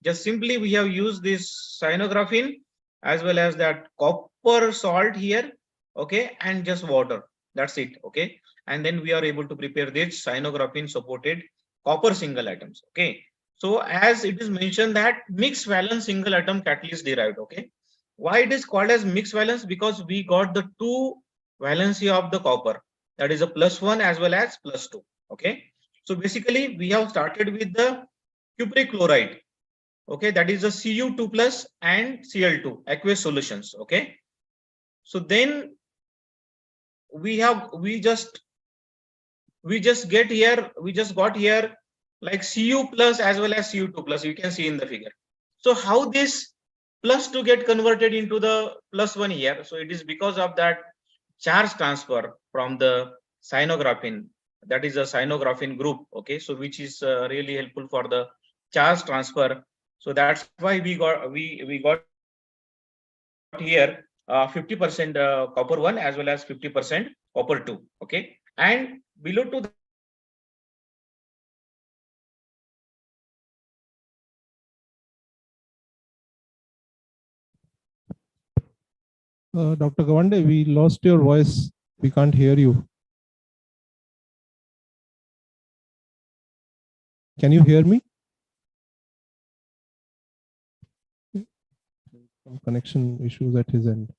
Just simply we have used this cyanographene as well as that copper salt here, okay, and just water. That's it. Okay, and then we are able to prepare this cyanographene supported copper single atoms. Okay, so as it is mentioned that mixed valence single atom catalyst derived. Okay, why it is called as mixed valence? Because we got the two valency of the copper, that is a +1 as well as +2. Okay, so basically we have started with the cupric chloride. Okay, that is the Cu2 plus and Cl2 aqueous solutions. Okay, so then we just got here like Cu plus as well as Cu2 plus, you can see in the figure. So how this plus to get converted into the plus one here? So it is because of that charge transfer from the cyanographene, that is a cyanographene group. Okay, so which is really helpful for the charge transfer. So that's why we got here 50% copper 1 as well as 50% copper 2. Okay, and below to Dr. Gawande, we lost your voice. We can't hear you. Can you hear me? Some connection issues at his end.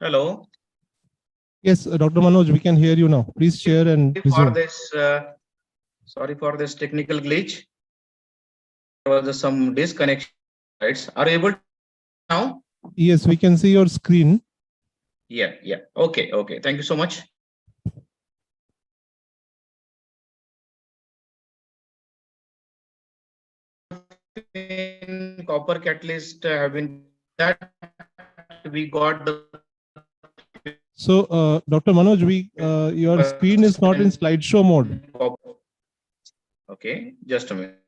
Hello. Yes, Dr. Manoj, we can hear you now. Please share and resume. Sorry for this technical glitch. There was some disconnection. Right? Are you able to now? Yes, we can see your screen. Yeah. Okay. Thank you so much. In copper catalyst have been that we got the. So, Dr. Manoj, your screen is not in slideshow mode. Okay, just a minute.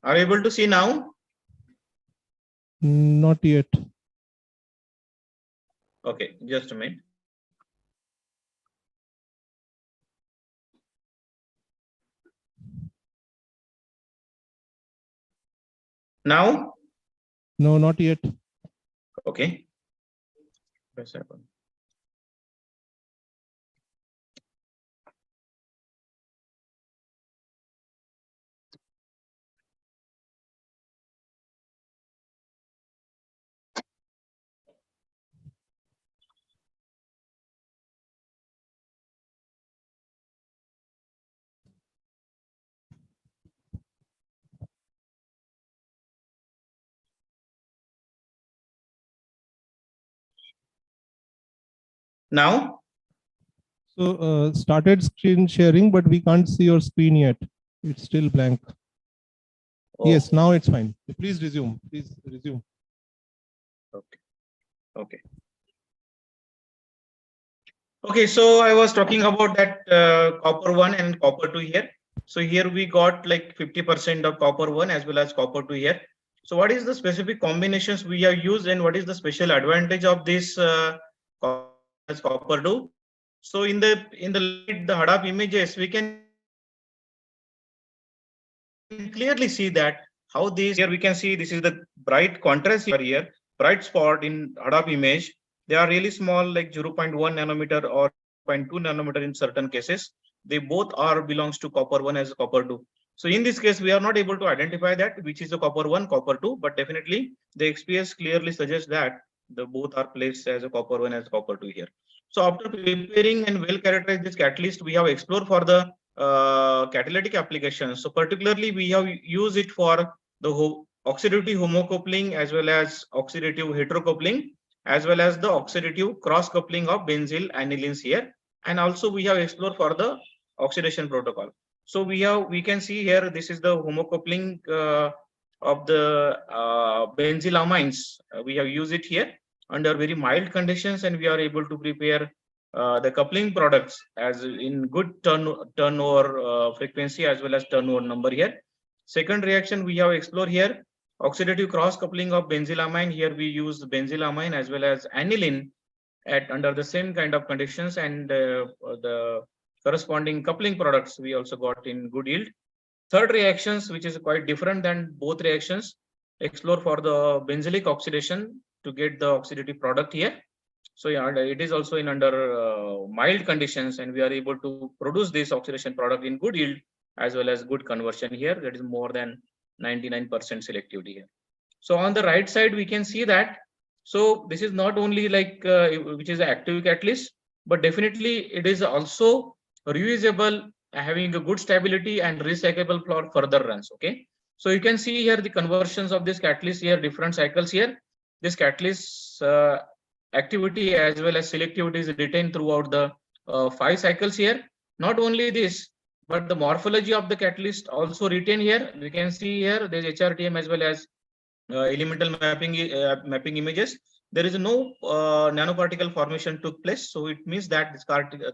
Are you able to see now? Not yet. Okay, just a minute. Now? No, not yet. Okay. Now? So, started screen sharing, but we can't see your screen yet. It's still blank. Oh. Yes, now it's fine. Please resume. Please resume. Okay. Okay, so I was talking about that copper 1 and copper 2 here. So here we got like 50% of copper 1 as well as copper 2 here. So what is the specific combinations we have used and what is the special advantage of this copper 2? So in the HADAP images, we can clearly see that how these here we can see this is the bright contrast here, bright spot in HADAP image. They are really small, like 0.1 nanometer or 0.2 nanometer in certain cases. They both are belongs to copper 1 as copper 2. So in this case, we are not able to identify that which is the copper 1, copper 2, but definitely the XPS clearly suggests that the both are placed as a copper 1 as copper 2 here. So after preparing and well characterized this catalyst, we have explored for the catalytic applications. So particularly we have used it for the oxidative homocoupling as well as oxidative heterocoupling as well as the oxidative cross coupling of benzyl anilines here, and also we have explored for the oxidation protocol. So we can see here this is the homocoupling of the benzylamines. We have used it here under very mild conditions and we are able to prepare the coupling products as in good turnover frequency as well as turnover number here. Second reaction we have explored here, oxidative cross coupling of benzylamine. Here we use benzylamine as well as aniline at under the same kind of conditions, and the corresponding coupling products we also got in good yield. Third reactions, which is quite different than both reactions, explore for the benzylic oxidation to get the oxidative product here. So yeah, it is also in under mild conditions and we are able to produce this oxidation product in good yield as well as good conversion here. That is more than 99% selectivity here. So on the right side, we can see that. So this is not only like which is an active catalyst, but definitely it is also reusable, having a good stability and recyclable for further runs. Okay. So you can see here the conversions of this catalyst here, different cycles here. This catalyst activity as well as selectivity is retained throughout the 5 cycles here. Not only this, but the morphology of the catalyst also retained here. We can see here there's HRTM as well as elemental mapping images. There is no nanoparticle formation took place, so it means that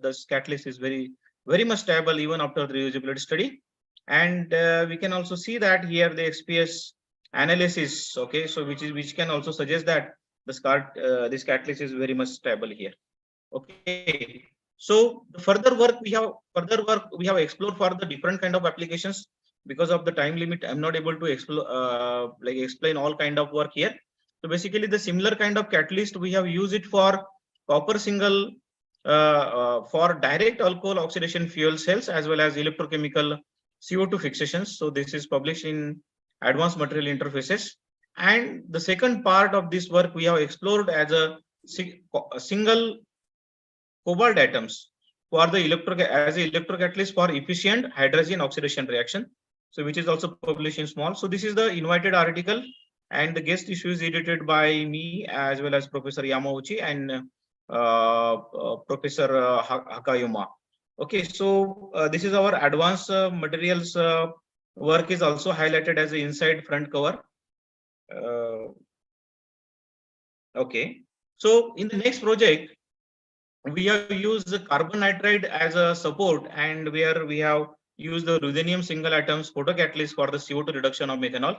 this catalyst is very much stable even after the reusability study. And we can also see that here the XPS analysis, okay, so which can also suggest that this catalyst is very much stable here. Okay, so the further work we have explored for the different kind of applications. Because of the time limit, I'm not able to explore explain all kind of work here. So basically the similar kind of catalyst we have used it for copper single for direct alcohol oxidation fuel cells as well as electrochemical CO2 fixations. So this is published in Advanced Material Interfaces. And the second part of this work we have explored as a single cobalt atoms for the as a electrocatalyst for efficient hydrogen oxidation reaction. So which is also published in small. So this is the invited article, and the guest issue is edited by me as well as Professor Yamauchi and Professor Hakayuma. Okay, so this is our advanced materials work is also highlighted as the inside front cover. Okay, so in the next project, we have used the carbon nitride as a support, and where we have used the ruthenium single atoms photocatalyst for the CO2 reduction of methanol.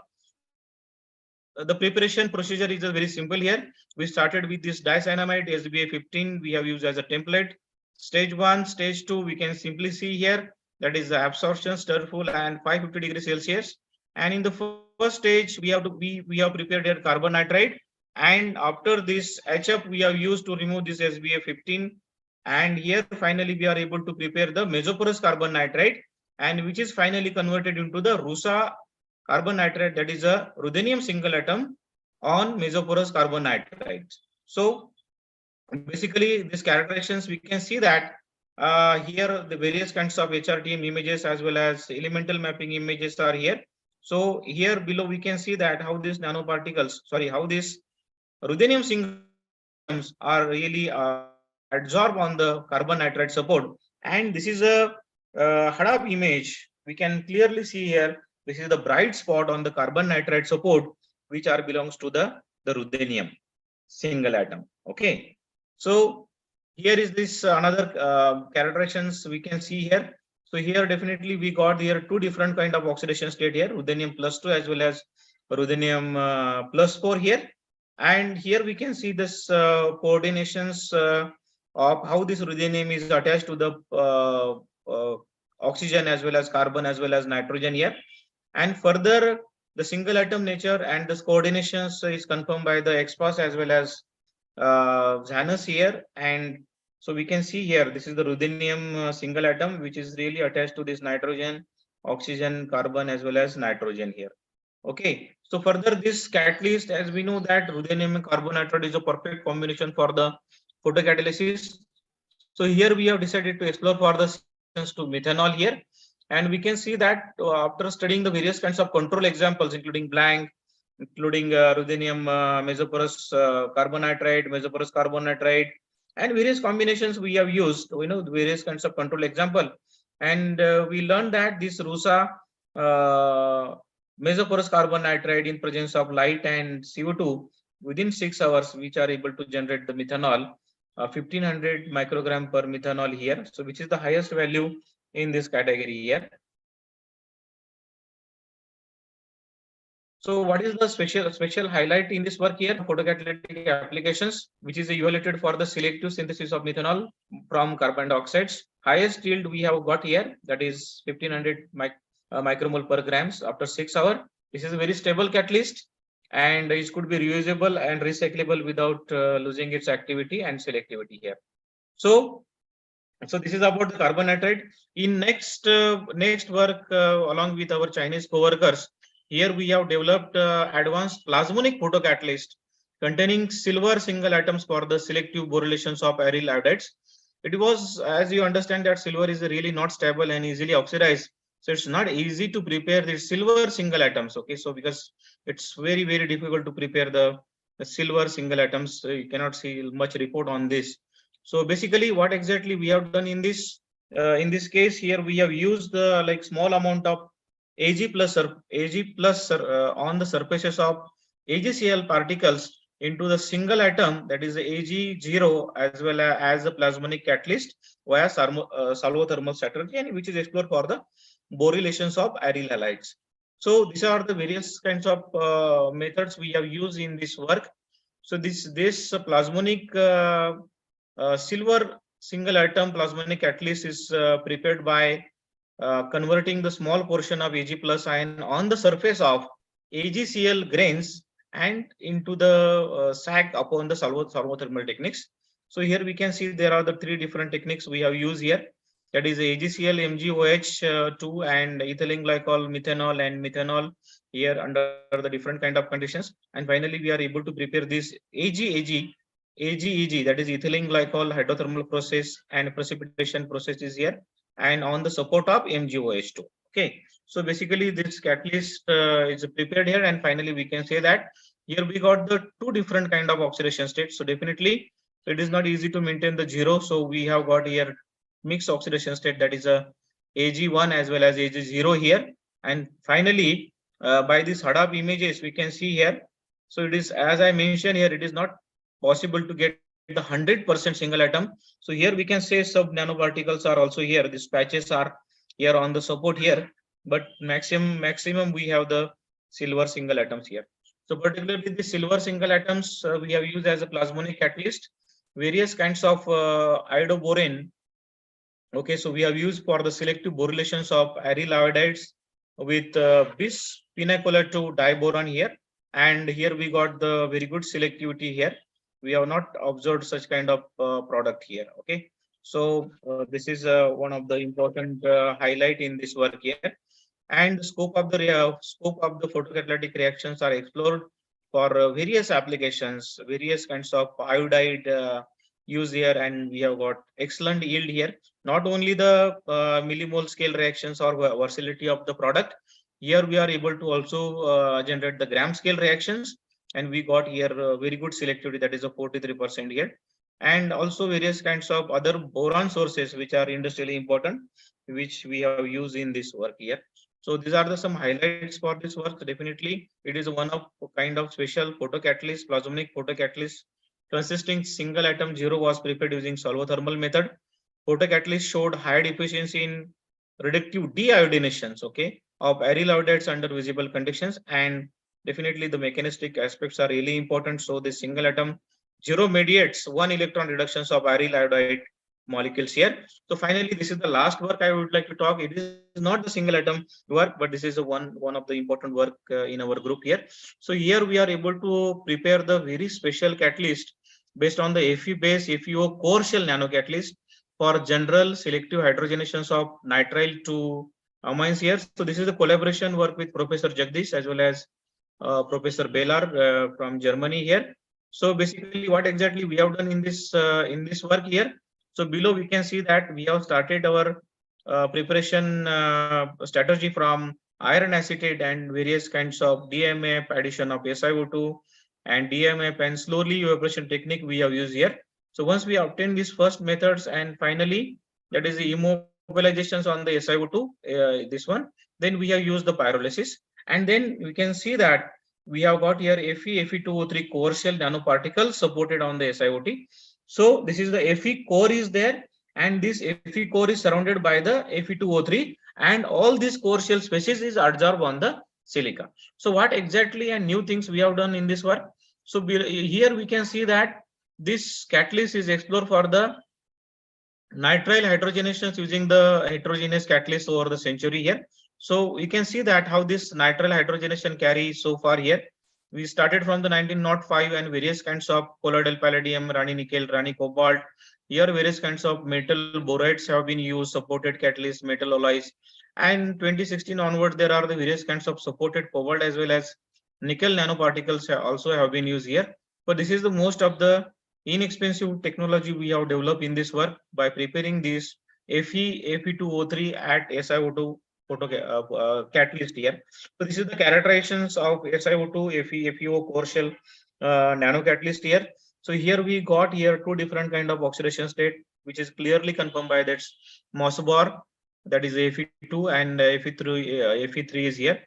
The preparation procedure is very simple here. We started with this dicyanamide SBA15 we have used as a template. Stage 1, stage 2, we can simply see here, that is the absorption, stirful, and 550 degrees Celsius. And in the first stage, we have prepared here carbon nitride. And after this HF, we have used to remove this SBA15. And here finally we are able to prepare the mesoporous carbon nitride, and which is finally converted into the RUSA carbon nitride, that is a ruthenium single atom on mesoporous carbon nitride. So basically these characterizations, we can see that here the various kinds of HRTM images as well as elemental mapping images are here. So here below we can see that how these nanoparticles, how these ruthenium single atoms are really adsorbed on the carbon nitride support. And this is a HADAP image. We can clearly see here, this is the bright spot on the carbon nitride support, which belongs to the ruthenium single atom. Okay, so here is this another characterizations we can see here. So here definitely we got here two different kind of oxidation state here, ruthenium +2 as well as ruthenium +4 here. And here we can see this coordinations of how this ruthenium is attached to the oxygen as well as carbon as well as nitrogen here. And further, the single atom nature and this coordinations is confirmed by the XPAS as well as Janus here. And so we can see here, this is the ruthenium single atom, which is really attached to this nitrogen, oxygen, carbon as well as nitrogen here. Okay, so further this catalyst, as we know that ruthenium and carbon nitride is a perfect combination for the photocatalysis. So here we have decided to explore for the to methanol here. And we can see that after studying the various kinds of control examples, including blank, including ruthenium mesoporous carbon nitride, mesoporous carbon nitride, and various combinations we have used, the various kinds of control example. And we learned that this RUSA mesoporous carbon nitride in presence of light and CO2 within 6 hours, which are able to generate the methanol, 1500 microgram per methanol here. So which is the highest value in this category here. So what is the special highlight in this work here? Photocatalytic applications, which is evaluated for the selective synthesis of methanol from carbon dioxides. Highest yield we have got here, that is 1500 micromole per grams after 6 hours. This is a very stable catalyst, and it could be reusable and recyclable without losing its activity and selectivity here. So this is about the carbon nitride. In next work along with our Chinese co-workers, here we have developed advanced plasmonic photocatalyst containing silver single atoms for the selective borrelations of aryl iodides. It was, as you understand, that silver is really not stable and easily oxidized. So it's not easy to prepare the silver single atoms. Okay, so because it's very, very difficult to prepare the silver single atoms, so you cannot see much report on this. So basically, what exactly we have done in this case here, we have used the small amount of Ag plus on the surfaces of AgCl particles into the single atom, that is the Ag0, as well as the plasmonic catalyst via salvothermal strategy, which is explored for the borrelations of aryl halides. So these are the various kinds of methods we have used in this work. So this plasmonic silver single atom plasmonic catalyst is prepared by converting the small portion of Ag plus ion on the surface of AgCl grains and into the sac upon the salvothermal techniques. So here we can see there are the three different techniques we have used here. That is AgCl, MgOH2 and ethylene glycol, methanol and methanol here under the different kind of conditions. And finally, we are able to prepare this AgEg, that is ethylene glycol hydrothermal process and precipitation process is here, and on the support of MgOH2. Okay, so basically this catalyst is prepared here, and finally we can say that here we got the two different kind of oxidation states. So definitely it is not easy to maintain the zero. So we have got here mixed oxidation state, that is a Ag1 as well as Ag0 here. And finally, by these HADAP images, we can see here. So it is, as I mentioned here, it is not possible to get the 100% single atom. So here we can say sub nanoparticles are also here. These patches are here on the support here, but maximum we have the silver single atoms here. So particularly the silver single atoms we have used as a plasmonic catalyst. Various kinds of iodoborane. Okay, so we have used for the selective borylations of aryl iodides with bis pinacola to diboron here, and here we got the very good selectivity here. We have not observed such kind of product here. Okay, so this is one of the important highlight in this work here. And the scope of the photocatalytic reactions are explored for various applications, various kinds of iodide use here, and we have got excellent yield here. Not only the millimole scale reactions or versatility of the product, here we are able to also generate the gram scale reactions, and we got here very good selectivity, that is a 43% here, and also various kinds of other boron sources which are industrially important, which we have used in this work here. So these are some highlights for this work. Definitely, it is one of kind of special photocatalyst, plasmonic photocatalyst consisting single atom zero was prepared using solvothermal method. Photocatalyst showed high efficiency in reductive deiodinations, okay, of aryl iodides under visible conditions, and definitely the mechanistic aspects are really important. So the single atom zero mediates 1 electron reductions of aryl iodide molecules here. So finally, this is the last work I would like to talk. It is not the single atom work, but this is one of the important work in our group here. So here we are able to prepare the very special catalyst based on the Fe base FeO core shell nanocatalyst for general selective hydrogenations of nitrile to amines here. So this is the collaboration work with Professor Jagdish as well as Professor Belar from Germany here. So basically, what exactly we have done in this work here. So below we can see that we have started our preparation strategy from iron acetate and various kinds of DMF, addition of SiO2 and DMF, and slowly evaporation technique we have used here. So once we obtain these first methods, and finally that is the immobilizations on the SiO2, this one, then we have used the pyrolysis, and then we can see that we have got here Fe2O3 core shell nanoparticles supported on the SiO2. So this is the Fe core is there, and this Fe core is surrounded by the Fe2O3, and all these core shell species is adsorbed on the silica. So what exactly and new things we have done in this work? So here we can see that this catalyst is explored for the nitrile hydrogenations using the heterogeneous catalyst over the century here. So you can see that how this nitrile hydrogenation carries so far here. We started from the 1905 and various kinds of colloidal palladium, Rani nickel, Rani cobalt. Here various kinds of metal borides have been used, supported catalyst, metal alloys. And 2016 onward, there are the various kinds of supported cobalt as well as nickel nanoparticles also have been used here. But this is the most of the inexpensive technology we have developed in this work by preparing this Fe2O3 at SiO2 catalyst here. So this is the characterizations of SiO2 FeO core shell nanocatalyst here. So here we got here two different kind of oxidation state, which is clearly confirmed by that Mossbauer, that is Fe2, and Fe3 is here.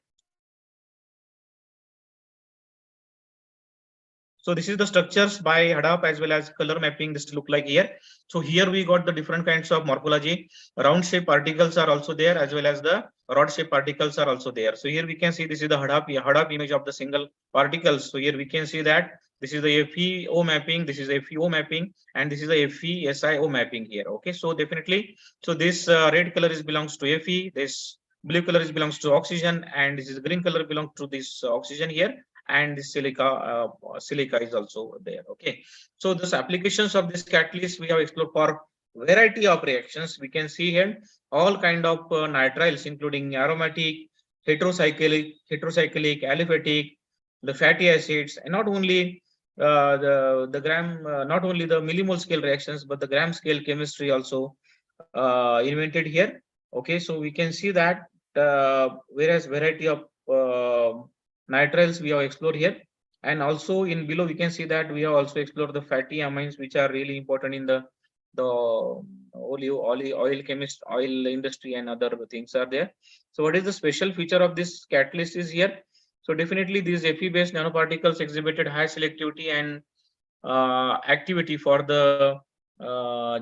So this is the structures by HADAP as well as color mapping. This look like here. So here we got the different kinds of morphology. Round shape particles are also there, as well as the rod shape particles are also there. So here we can see this is the HADAP image of the single particles. So here we can see that this is the FeO mapping, this is FeO mapping, and this is the FeSiO mapping here. Okay, so definitely, so this red color is belongs to Fe, this blue color is belongs to oxygen, and this is green color belongs to this oxygen here. and the silica is also there. Okay, so this applications of this catalyst we have explored for variety of reactions. We can see here all kind of nitriles, including aromatic, heterocyclic, aliphatic, the fatty acids, and not only the gram, not only the millimole scale reactions, but the gram scale chemistry also invented here. Okay, so we can see that whereas variety of nitriles we have explored here, and also in below we can see that we have also explored the fatty amines, which are really important in the oil chemist, oil industry, and other things are there. So what is the special feature of this catalyst is here? So definitely these Fe-based nanoparticles exhibited high selectivity and activity for the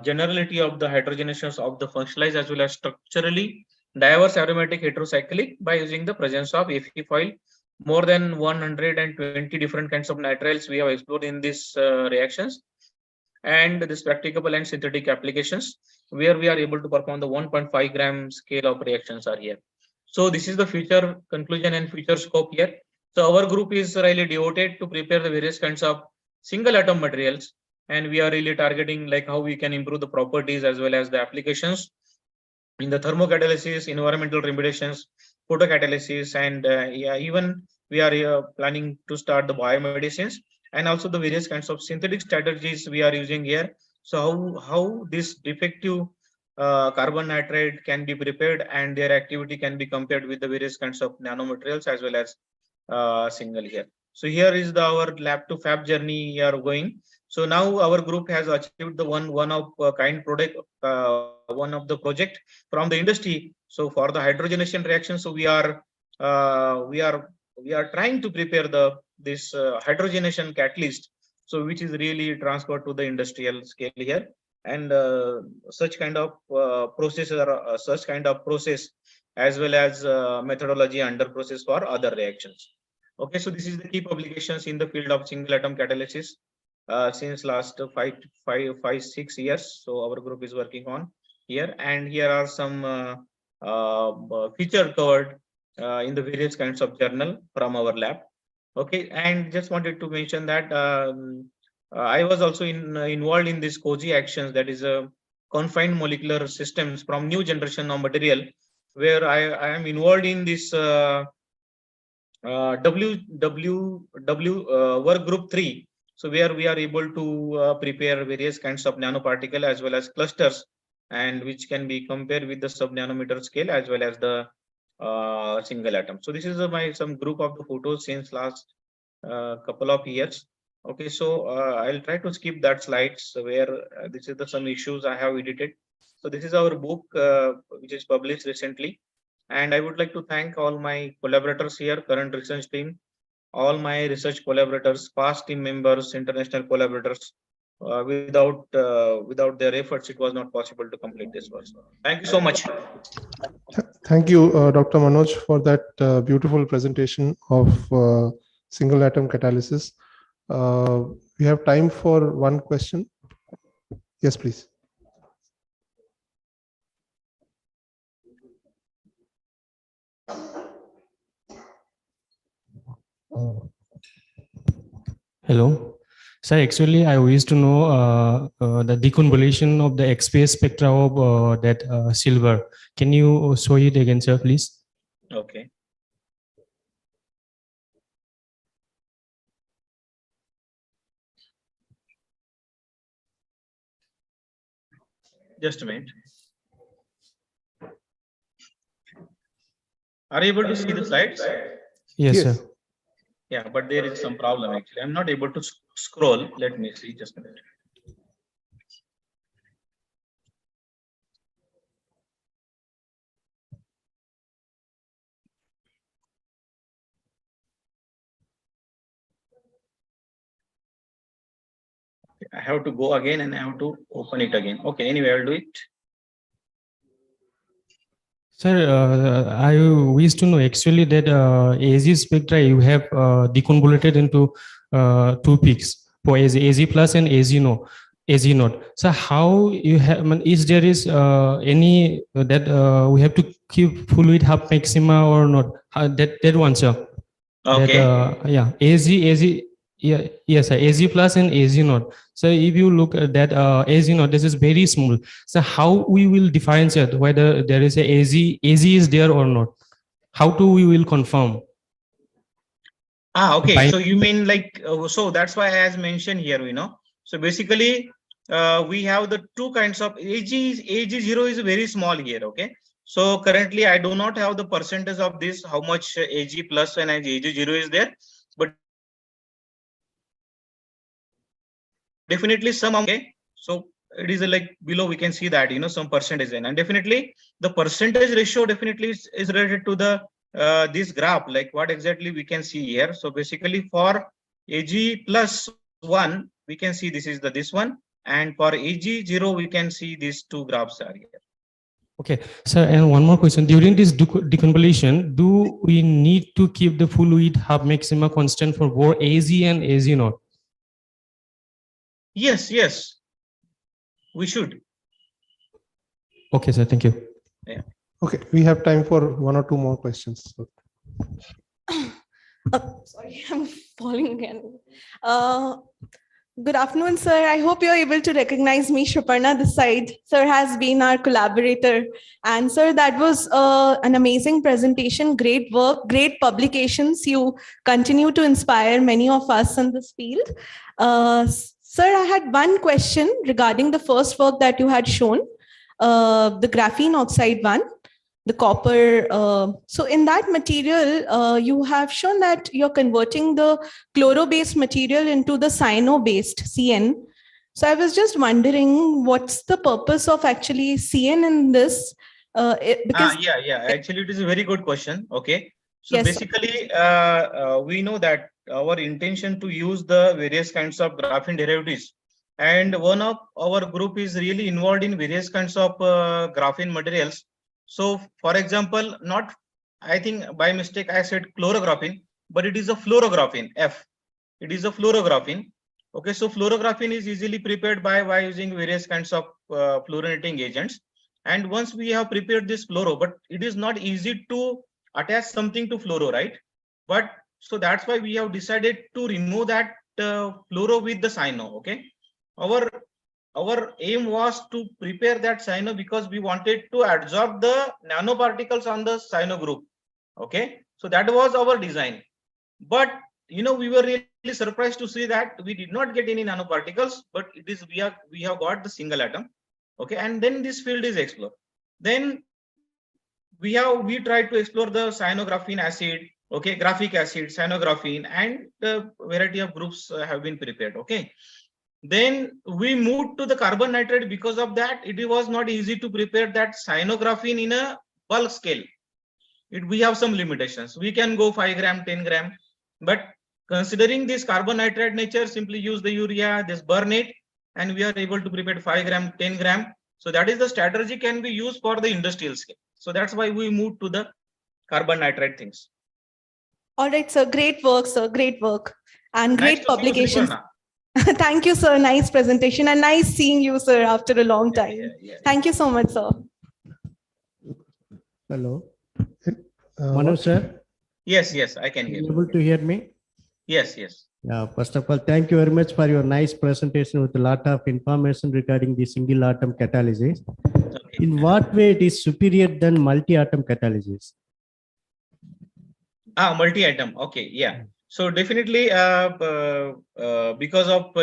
generality of the hydrogenations of the functionalized as well as structurally diverse aromatic heterocyclic by using the presence of Fe foil. More than 120 different kinds of nitriles we have explored in these reactions, and this practicable and synthetic applications where we are able to perform the 1.5 gram scale of reactions are here. So this is the future conclusion and future scope here. So our group is really devoted to prepare the various kinds of single atom materials, and we are really targeting like how we can improve the properties as well as the applications in the thermocatalysis, environmental remediations, photocatalysis, and even we are planning to start the biomedicines, and also the various kinds of synthetic strategies we are using here. So how this defective carbon nitride can be prepared and their activity can be compared with the various kinds of nanomaterials as well as single here. So here is our lab to fab journey we are going. So now our group has achieved the one of kind product, one of the project from the industry. So for the hydrogenation reaction, so we are trying to prepare this hydrogenation catalyst, so which is really transferred to the industrial scale here, and such kind of process as well as methodology under process for other reactions. Okay, so this is the key publications in the field of single atom catalysis since last 5-6 years. So our group is working on here, and here are some feature covered in the various kinds of journal from our lab. Okay, and just wanted to mention that I was also involved in this COSI actions, that is a confined molecular systems from new generation of material, where I am involved in this work group 3. So where we are able to prepare various kinds of nanoparticle as well as clusters, and which can be compared with the sub-nanometer scale as well as the single atom. So this is some group of the photos since last couple of years. Okay, so I'll try to skip that slides where this is some issues I have edited. So this is our book which is published recently, and I would like to thank all my collaborators here, current research team, all my research collaborators, past team members, international collaborators. Without their efforts, it was not possible to complete this work. Thank you so much. Thank you, Dr. Manoj, for that beautiful presentation of single atom catalysis. We have time for one question. Yes, please. Hello. Sir, actually, I wish to know the deconvolution of the X-phase spectra of that silver. Can you show it again, sir, please? Okay. Just a minute. Are you able to see the slides? Yes, sir. Yeah, but there is some problem actually. I'm not able to scroll. Let me see, just a minute. I have to go again and I have to open it again. Okay, anyway, I'll do it. Sir, I wish to know actually that AZ spectra you have deconvoluted into two peaks for AZ plus and AZ naught. So how you have, is there any that we have to keep fluid half maxima or not? That one, sir. Okay. That, yeah, yes, sir, AZ plus and AZ naught. So if you look at that AZ naught, this is very small. So how we will differentiate whether there is a AZ is there or not? How do we will confirm? Okay. So you mean like, so that's why as mentioned here, so basically we have the two kinds of AG0 is very small here. Okay. So currently I do not have the percentage of this, how much AG plus and AG0 is there, but definitely some, okay. So it is like below, we can see that, some percentage in, and definitely the percentage ratio definitely is related to the this graph, like what exactly we can see here. So basically for AG plus 1, we can see this is this one, and for AG0, we can see these two graphs are here. Okay, sir, and one more question. During this deconvolution, do we need to keep the fluid half maxima constant for both AZ and AZ naught? Yes, we should. Okay, sir, thank you. Yeah. Okay, we have time for 1 or 2 more questions. Sorry, I'm falling again. Good afternoon, sir. I hope you're able to recognize me. Shriparna this side. Sir has been our collaborator. And sir, that was an amazing presentation. Great work, great publications. You continue to inspire many of us in this field. Sir, I had one question regarding the first work that you had shown, the graphene oxide one, the copper. So in that material, you have shown that you're converting the chloro-based material into the cyano-based CN. So I was just wondering, what's the purpose of actually CN in this? Because Actually, it is a very good question. Okay. So yes, basically, we know that our intention to use the various kinds of graphene derivatives, and one of our group is really involved in various kinds of graphene materials. So for example, not, I think by mistake I said chlorographene, but it is a fluorographene, F. It is a fluorographene. Okay, so fluorographene is easily prepared by using various kinds of fluorinating agents. And once we have prepared this fluoro, but it is not easy to attach something to fluoro, right? But so that's why we have decided to remove that fluoro with the cyano. Okay, our aim was to prepare that cyano because we wanted to absorb the nanoparticles on the cyano group. Okay, so that was our design. But we were really surprised to see that we did not get any nanoparticles, but it is we have got the single atom. Okay, and then this field is explored. Then we tried to explore the cyanographene acid, okay, graphic acid, cyanographene, and the variety of groups have been prepared. Okay, then we moved to the carbon nitride. Because of that, it was not easy to prepare that cyanographene in a bulk scale. We have some limitations. We can go 5 gram, 10 gram, but considering this carbon nitride nature, simply use the urea, this burn it, and we are able to prepare 5 gram, 10 gram. So that is the strategy can be used for the industrial scale. So that's why we moved to the carbon nitride things. all right, sir. Great work, sir. Great work. And great publications. Shriparna. Thank you, sir. Nice presentation and nice seeing you, sir, after a long time. Thank you so much, sir. Hello. Manu, sir. Yes, I can hear you. Able to hear me? Yes. Yeah, first of all, thank you very much for your nice presentation with a lot of information regarding the single atom catalysis. Okay. In what way it is superior than multi-atom catalysis? Multi-atom. Okay, yeah. So definitely, because of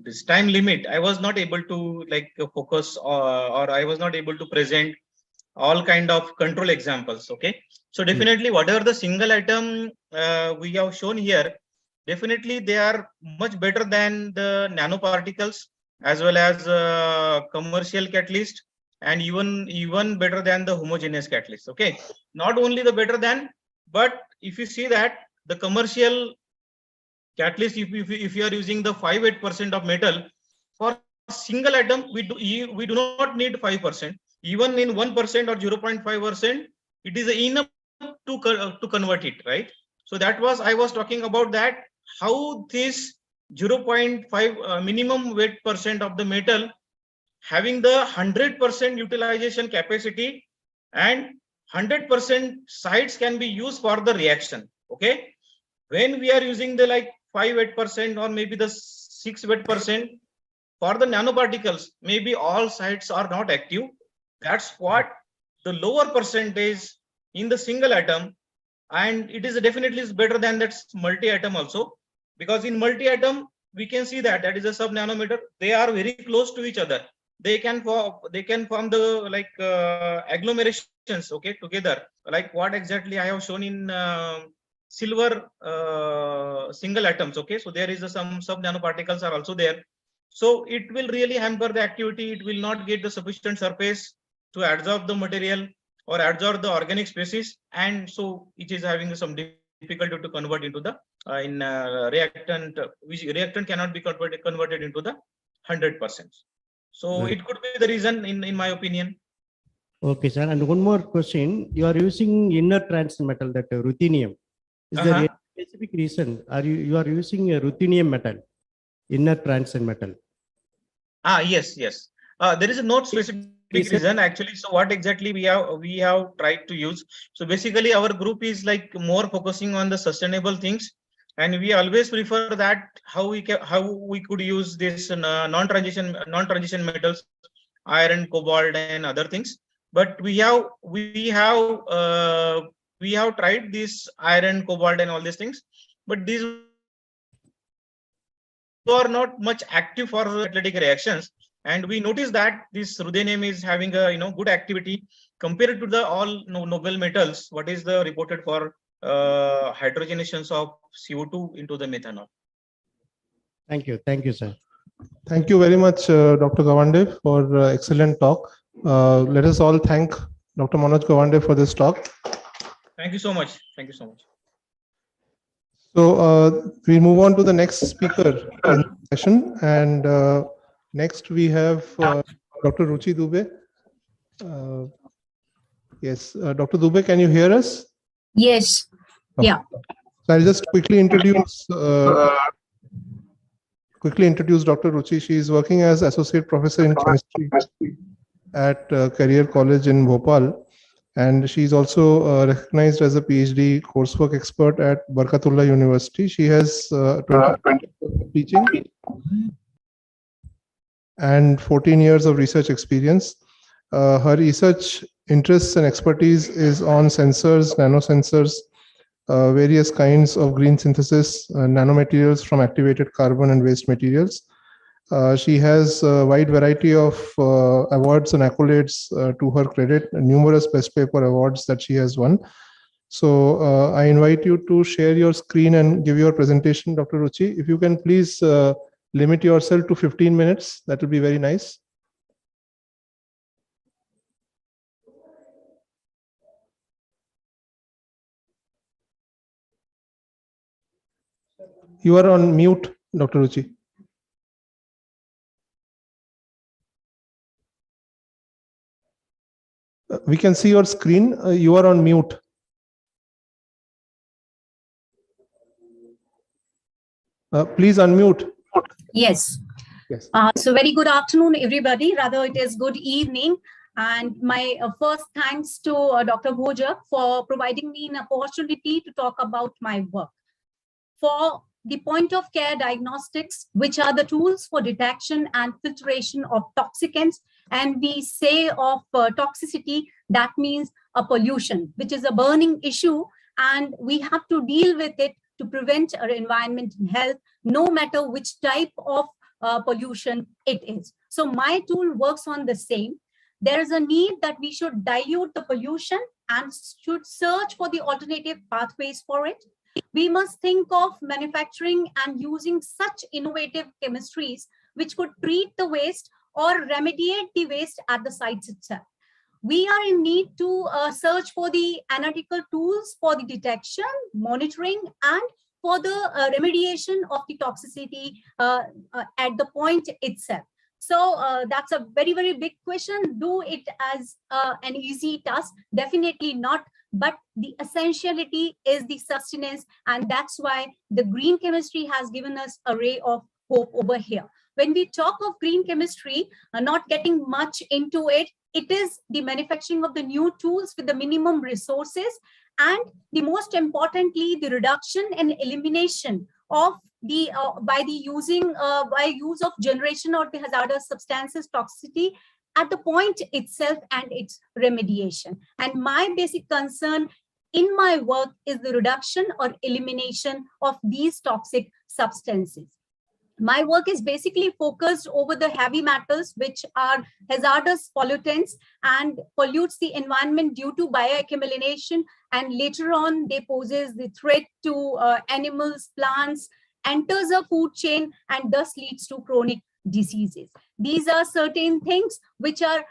this time limit, I was not able to focus or I was not able to present all kind of control examples. Okay, so definitely whatever the single atom we have shown here, definitely they are much better than the nanoparticles as well as commercial catalyst, and even better than the homogeneous catalyst. Okay, not only the better than, but if you see that the commercial catalyst, if you are using the 5-8% of metal for single atom, we do not need 5%. Even in 1% or 0.5%, it is enough to convert it, right? So that was, I was talking about that, how this 0.5 minimum weight percent of the metal having the 100% utilization capacity and 100% sites can be used for the reaction. Okay, when we are using the like 5-8% or maybe the 6-8% for the nanoparticles, maybe all sites are not active. That's what the lower percentage in the single atom, and it is definitely is better than that multi-atom also, because in multi-atom we can see that is a sub-nanometer. They are very close to each other. They can form the like agglomerations, okay, together, like what exactly I have shown in silver single atoms. Okay, so there is some sub-nanoparticles are also there. So it will really hamper the activity. It will not get the sufficient surface to absorb the material or absorb the organic species, and so it is having some difficulty to convert into the reactant, which reactant cannot be converted into the 100%. So Right. it could be the reason, in my opinion. Okay, sir. And one more question. You are using inner trans metal, that ruthenium. Is there a specific reason? You are using a ruthenium metal, inner trans metal? Yes. There is no specific reason actually. So what exactly we have tried to use. So basically our group is like more focusing on the sustainable things, and we always prefer that how we could use this non-transition metals, iron, cobalt, and other things. But we have tried this iron, cobalt, and all these things, but these were not much active for catalytic reactions. And we noticed that this ruthenium is having a good activity compared to the all noble metals. What is the reported for hydrogenations of CO2 into the methanol? Thank you, sir. Thank you very much, Dr. Gawande, for excellent talk. Let us all thank Dr. Manoj Gawande for this talk. Thank you so much. Thank you so much. So we move on to the next speaker in the session, and next we have Dr. Ruchi Dubey. Yes, Dr. Dubey, can you hear us? Yes. Okay. Yeah. So I'll just quickly introduce Dr. Ruchi. She is working as Associate Professor in Chemistry at Career College in Bhopal. And she's also recognized as a PhD coursework expert at Barkatullah University. She has 20 years of teaching and 14 years of research experience. Her research interests and expertise is on sensors, nanosensors, various kinds of green synthesis, nanomaterials from activated carbon and waste materials. She has a wide variety of awards and accolades to her credit, numerous best paper awards that she has won. So I invite you to share your screen and give your presentation, Dr. Ruchi. If you can please limit yourself to 15 minutes, that will be very nice. You are on mute, Dr. Ruchi. We can see your screen. You are on mute. Please unmute. Yes. Yes. So very good afternoon, everybody. Rather, it is good evening. And my first thanks to Dr. Bhojak for providing me an opportunity to talk about my work. For the point of care diagnostics, which are the tools for detection and filtration of toxicants, and we say of toxicity, that means a pollution, which is a burning issue, and we have to deal with it to prevent our environment and health, no matter which type of pollution it is. So my tool works on the same. There is a need that we should dilute the pollution and should search for the alternative pathways for it. We must think of manufacturing and using such innovative chemistries which could treat the waste or remediate the waste at the sites itself. We are in need to search for the analytical tools for the detection, monitoring, and for the remediation of the toxicity at the point itself. So that's a very, very big question. Do it as an easy task? Definitely not. But the essentiality is the sustenance, and that's why the green chemistry has given us a ray of hope over here. when we talk of green chemistry, not getting much into it, it is the manufacturing of the new tools with the minimum resources, and the most importantly, the reduction and elimination of the by use of generation of the hazardous substances toxicity at the point itself and its remediation. And my basic concern in my work is the reduction or elimination of these toxic substances. My work is basically focused over the heavy metals, which are hazardous pollutants and pollutes the environment due to bioaccumulation, and later on they poses the threat to animals, plants, enters a food chain, and thus leads to chronic diseases. These are certain things which are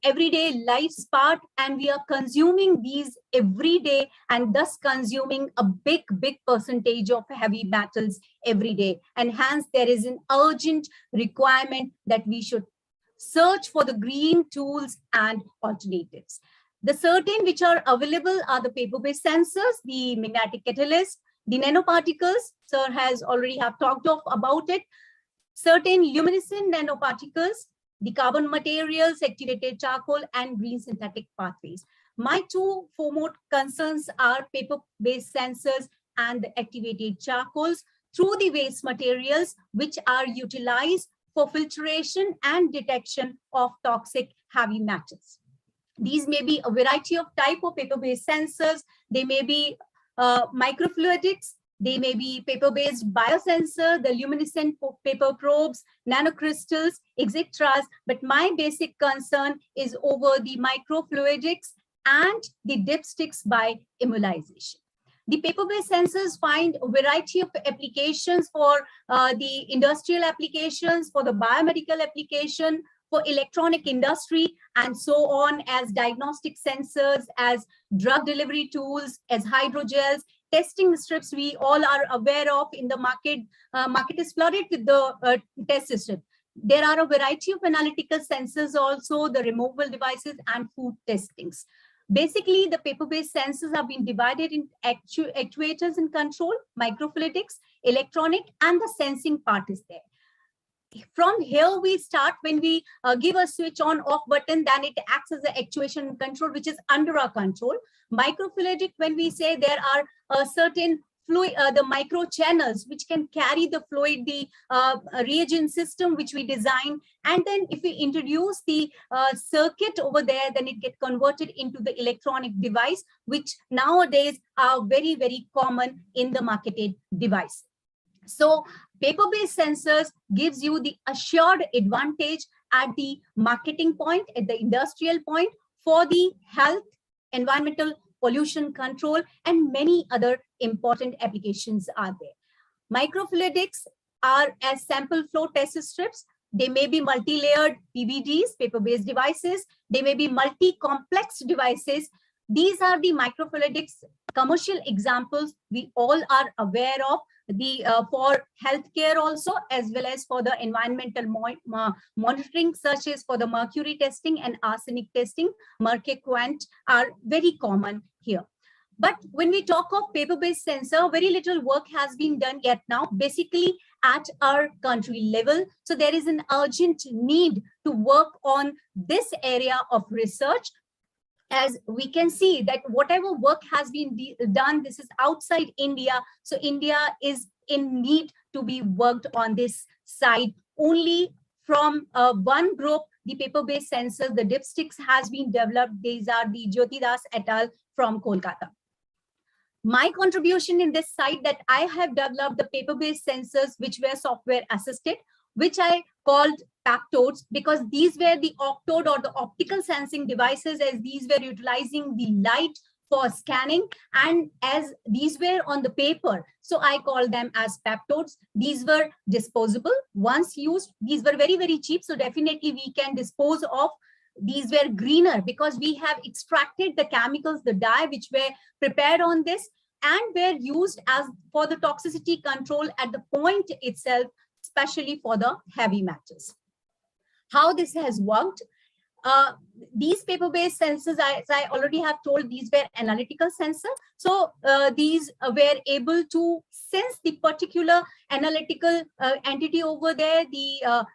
everyday life's part, and we are consuming these every day, and thus consuming a big percentage of heavy metals every day. And hence there is an urgent requirement that we should search for the green tools and alternatives. The certain which are available are the paper-based sensors, the magnetic catalyst, the nanoparticles. Sir has already have talked about it. Certain luminescent nanoparticles, the carbon materials, activated charcoal, and green synthetic pathways. My two foremost concerns are paper-based sensors and the activated charcoals through the waste materials, which are utilized for filtration and detection of toxic heavy metals. These may be a variety of type of paper-based sensors. They may be microfluidics, they may be paper-based biosensor, the luminescent paper probes, nanocrystals, etc. But my basic concern is over the microfluidics and the dipsticks by emulization. The paper-based sensors find a variety of applications for the industrial applications, for the biomedical application, for electronic industry, and so on, as diagnostic sensors, as drug delivery tools, as hydrogels, testing strips we all are aware of in the market. Market is flooded with the test system. There are a variety of analytical sensors also, the removable devices and food testings. Basically, the paper-based sensors have been divided in actuators and control, microfluidics, electronic, and the sensing part is there. From here we start. When we give a switch on off button, then it acts as the actuation and control, which is under our control. Microfluidic, when we say there are certain fluid, the micro channels which can carry the fluid, the reagent system which we design, and then if we introduce the circuit over there, then it gets converted into the electronic device, which nowadays are very common in the marketed device. So paper-based sensors gives you the assured advantage at the marketing point, at the industrial point, for the health, environmental pollution control, and many other important applications are there. Microfluidics are as sample flow test strips. They may be multi-layered PVDs, paper-based devices. They may be multi-complex devices. These are the microfluidics commercial examples we all are aware of, the for healthcare also, as well as for the environmental monitoring, such as for the mercury testing and arsenic testing. Mercury-Quant are very common here. But when we talk of paper-based sensor, very little work has been done yet now, basically at our country level. So there is an urgent need to work on this area of research. As we can see that whatever work has been done, this is outside India. So India is in need to be worked on this side. Only from one group, the paper-based sensors, the dipsticks has been developed. These are the Jyoti Das et al. From Kolkata. My contribution in this site that I have developed the paper-based sensors which were software assisted, which I called Pactodes, because these were the octode or the optical sensing devices, as these were utilizing the light for scanning, and as these were on the paper, so I call them as Pactodes. These were disposable once used. These were very cheap, so definitely we can dispose of. These were greener because we have extracted the chemicals, the dye which were prepared on this, and were used as for the toxicity control at the point itself, especially for the heavy metals. How this has worked? these paper-based sensors, as I already have told, these were analytical sensors. So these were able to sense the particular analytical entity over there, the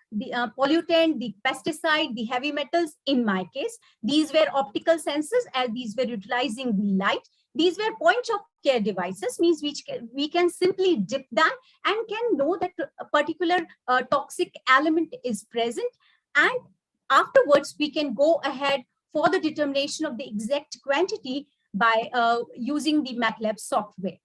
pollutant, the pesticide, the heavy metals. In my case, these were optical sensors, as these were utilizing the light. These were point of care devices, means we can simply dip them and can know that a particular toxic element is present, and afterwards we can go ahead for the determination of the exact quantity by using the MATLAB software.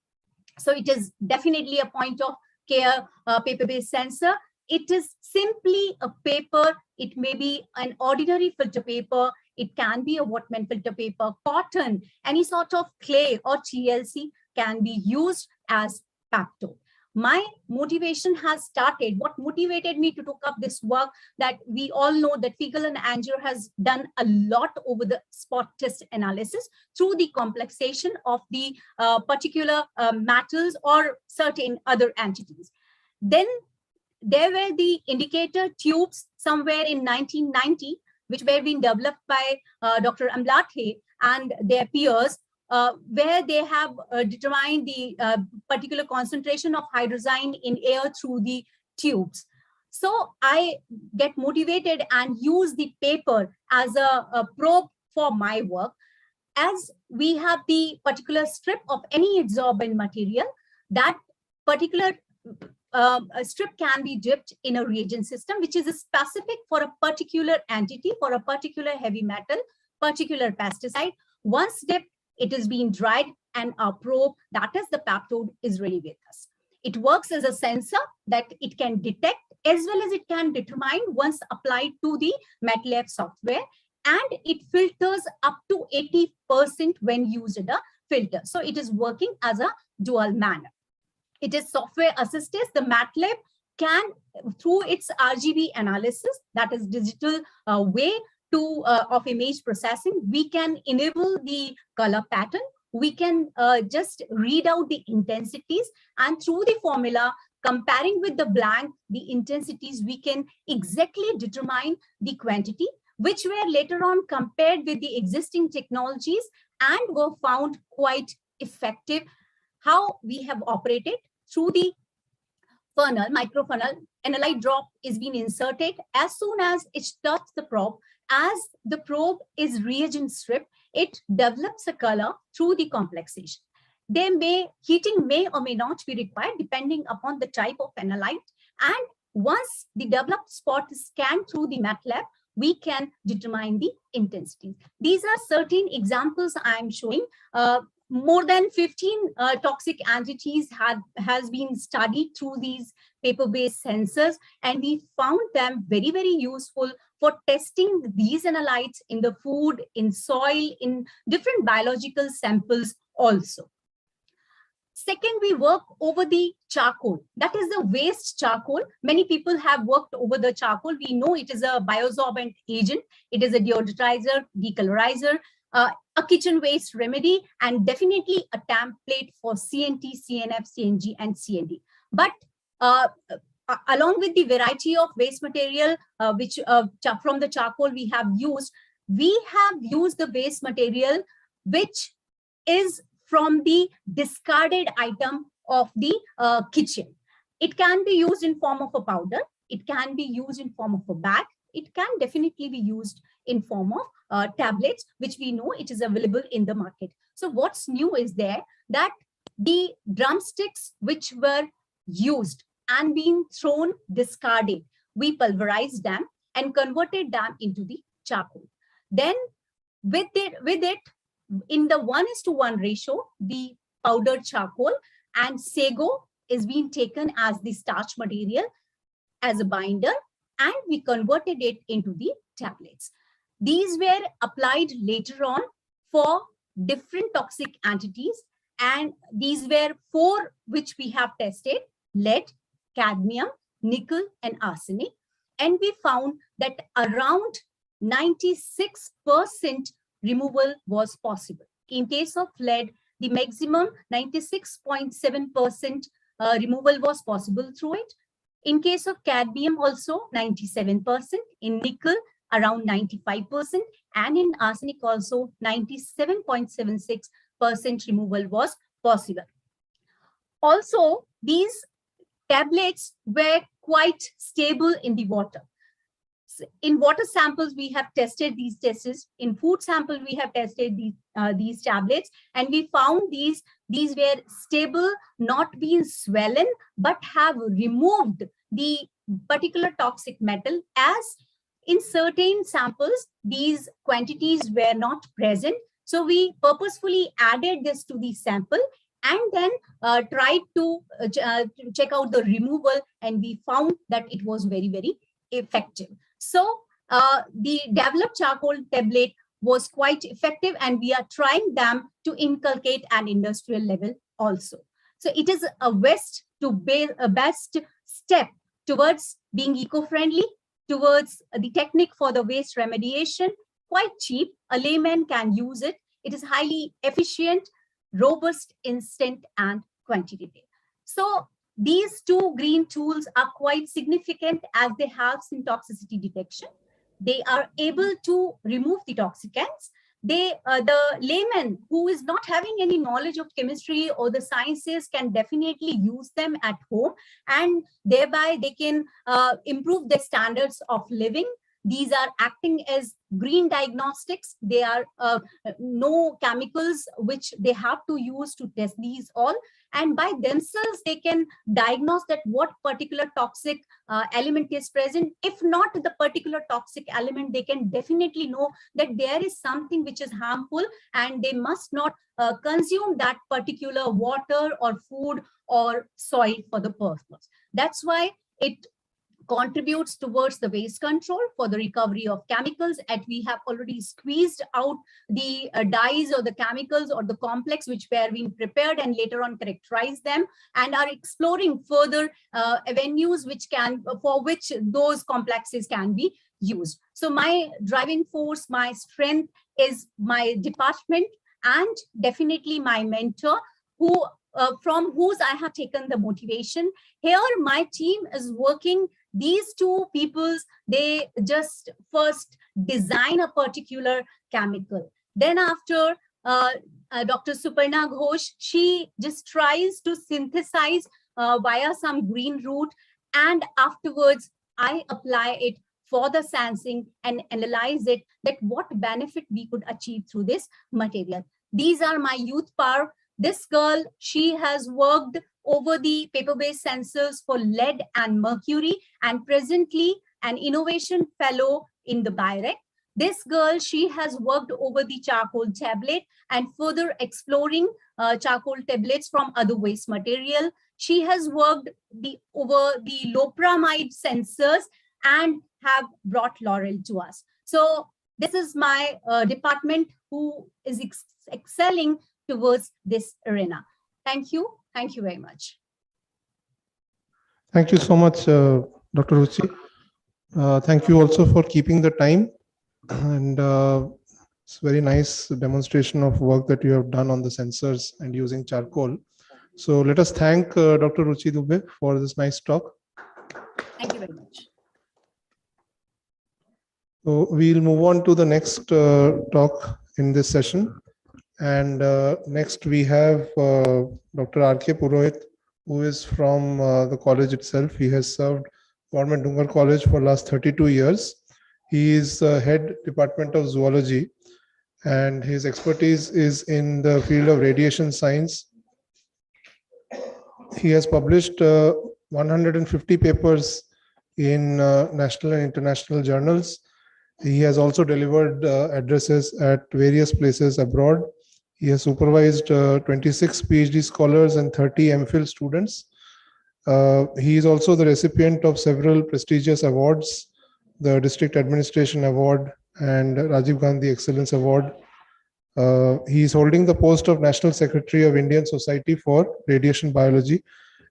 So it is definitely a point of care paper-based sensor. It is simply a paper. It may be an ordinary filter paper. It can be a Wattman filter paper, cotton, any sort of clay or TLC can be used as Pacto. My motivation has started. What motivated me to take up this work, that we all know that Fiegel and Anger has done a lot over the spot test analysis through the complexation of the particular metals or certain other entities. Then there were the indicator tubes somewhere in 1990, which were being developed by Dr. Amlathe and their peers, where they have determined the particular concentration of hydrazine in air through the tubes. So I get motivated and use the paper as a probe for my work. As we have the particular strip of any adsorbent material, that particular a strip can be dipped in a reagent system, which is specific for a particular entity, for a particular heavy metal, particular pesticide. Once dipped, it is being dried, and our probe, that is the Pacto, is ready with us. It works as a sensor that it can detect as well as it can determine once applied to the MATLAB software, and it filters up to 80% when used in a filter. So it is working as a dual manner. It is software assisted. The MATLAB can, through its RGB analysis, that is digital way to of image processing, we can enable the color pattern. We can just read out the intensities, and through the formula, comparing with the blank, the intensities, we can exactly determine the quantity, which were later on compared with the existing technologies and were found quite effective. How we have operated through the funnel, microfunnel, analyte drop is being inserted. As soon as it touches the probe, as the probe is reagent stripped, it develops a color through the complexation. Heating may or may not be required depending upon the type of analyte. And once the developed spot is scanned through the MATLAB, we can determine the intensity. These are certain examples I'm showing. More than 15 toxic entities has been studied through these paper-based sensors, and we found them very, very useful for testing these analytes in the food, in soil, in different biological samples also. Second, we work over the charcoal. That is the waste charcoal. Many people have worked over the charcoal. We know it is a biosorbent agent. It is a deodorizer, decolorizer, a kitchen waste remedy, and definitely a template for CNT, CNF, CNG, and CND. But along with the variety of waste material which from the charcoal we have used the waste material which is from the discarded item of the kitchen. It can be used in form of a powder. It can be used in form of a bag. It can definitely be used in form of tablets, which we know it is available in the market. So what's new is there that the drumsticks which were used and being thrown, discarded, we pulverized them and converted them into the charcoal. Then with it in the 1:1 ratio, the powdered charcoal and sago is being taken as the starch material as a binder, and we converted it into the tablets. These were applied later on for different toxic entities, and these were 4 which we have tested: lead, cadmium, nickel, and arsenic. And we found that around 96% removal was possible. In case of lead, the maximum 96.7% removal was possible through it. In case of cadmium, also 97%. In nickel, around 95%, and in arsenic also 97.76% removal was possible. Also, these tablets were quite stable in the water. In water samples, we have tested these tests. In food sample, we have tested these tablets, and we found these were stable, not being swollen, but have removed the particular toxic metal, as in certain samples, these quantities were not present. So we purposefully added this to the sample and then tried to check out the removal, and we found that it was very, very effective. So the developed charcoal tablet was quite effective, and we are trying them to inculcate at industrial level also. So it is a best step towards being eco-friendly, towards the technique for the waste remediation, quite cheap. A layman can use it. It is highly efficient, robust, instant, and quantitative. So these two green tools are quite significant as they help in toxicity detection. They are able to remove the toxicants. The layman who is not having any knowledge of chemistry or the sciences can definitely use them at home, and thereby they can improve their standards of living. These are acting as green diagnostics. They are no chemicals which they have to use to test these all. And by themselves, they can diagnose that what particular toxic element is present. If not the particular toxic element, they can definitely know that there is something which is harmful, and they must not consume that particular water or food or soil for the purpose. That's why it contributes towards the waste control for the recovery of chemicals, and we have already squeezed out the dyes or the chemicals or the complex which were being prepared, and later on characterize them, and are exploring further avenues for which those complexes can be used. So my driving force, my strength is my department, and definitely my mentor, who from whose I have taken the motivation. Here my team is working. These two peoples, they just first design a particular chemical. Then after Dr. Suparna Ghosh, she just tries to synthesize via some green route, and afterwards I apply it for the sensing and analyze it, that what benefit we could achieve through this material. These are my youth power. This girl, she has worked over the paper-based sensors for lead and mercury, and presently an innovation fellow in the BIREC. This girl, she has worked over the charcoal tablet and further exploring charcoal tablets from other waste material. She has worked over the lopramide sensors and have brought laurel to us. So this is my department who is excelling towards this arena. Thank you. Thank you very much. Thank you so much, Dr. Ruchi. Thank you also for keeping the time, and it's a very nice demonstration of work that you have done on the sensors and using charcoal. So let us thank Dr. Ruchi Dubey for this nice talk. Thank you very much. So we'll move on to the next talk in this session. And next we have Dr. R.K. Purohit, who is from the college itself. He has served Government Dungar College for last 32 years. He is head department of zoology, and his expertise is in the field of radiation science. He has published 150 papers in national and international journals. He has also delivered addresses at various places abroad. He has supervised 26 PhD scholars and 30 MPhil students. He is also the recipient of several prestigious awards, the District Administration Award and Rajiv Gandhi Excellence Award. He is holding the post of National Secretary of Indian Society for Radiation Biology,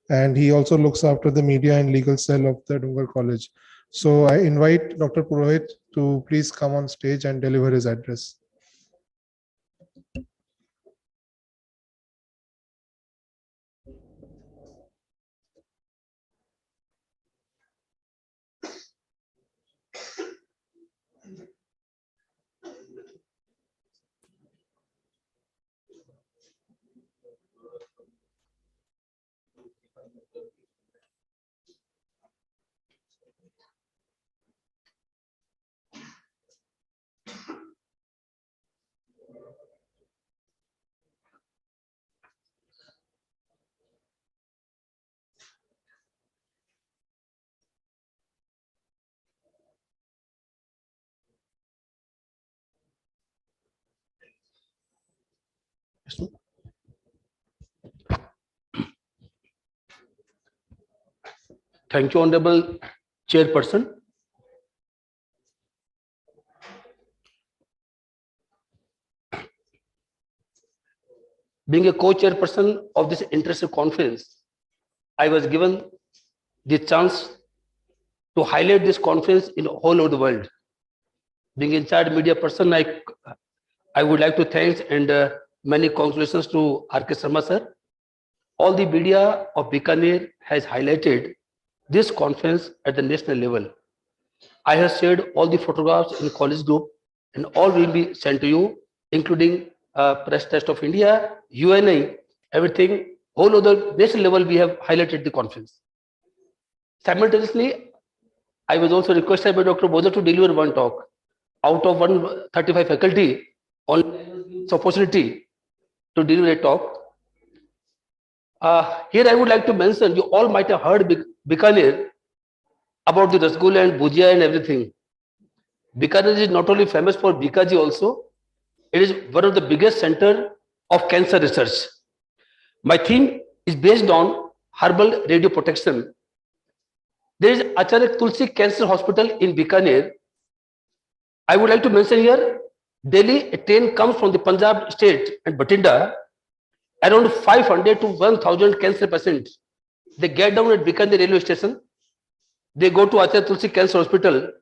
and he also looks after the media and legal cell of the Dungar College. So I invite Dr. Purohit to please come on stage and deliver his address. Thank you, Honorable Chairperson. Being a co-chairperson of this interesting conference, I was given the chance to highlight this conference in all over the world. Being inside media person, I would like to thank and many congratulations to R.K. Sharma sir. All the media of Bikaner has highlighted this conference at the national level. I have shared all the photographs in college group and all will be sent to you, including Press Trust of India, UNI, everything, all over the national level we have highlighted the conference. Simultaneously, I was also requested by Dr. Bojak to deliver one talk. Out of 135 faculty, only opportunity to deliver a talk. Here I would like to mention, you all might have heard Bikaner about the Rasgulla and Bhujia and everything. Bikaner is not only famous for Bikaji also, it is one of the biggest center of cancer research. My theme is based on herbal radio protection. There is Acharya Tulsi Cancer Hospital in Bikaner. I would like to mention here, daily a train comes from the Punjab state and Batinda, around 500 to 1000 cancer patients. They get down at Bikaner railway station, they go to Acharya Tulsi Cancer Hospital,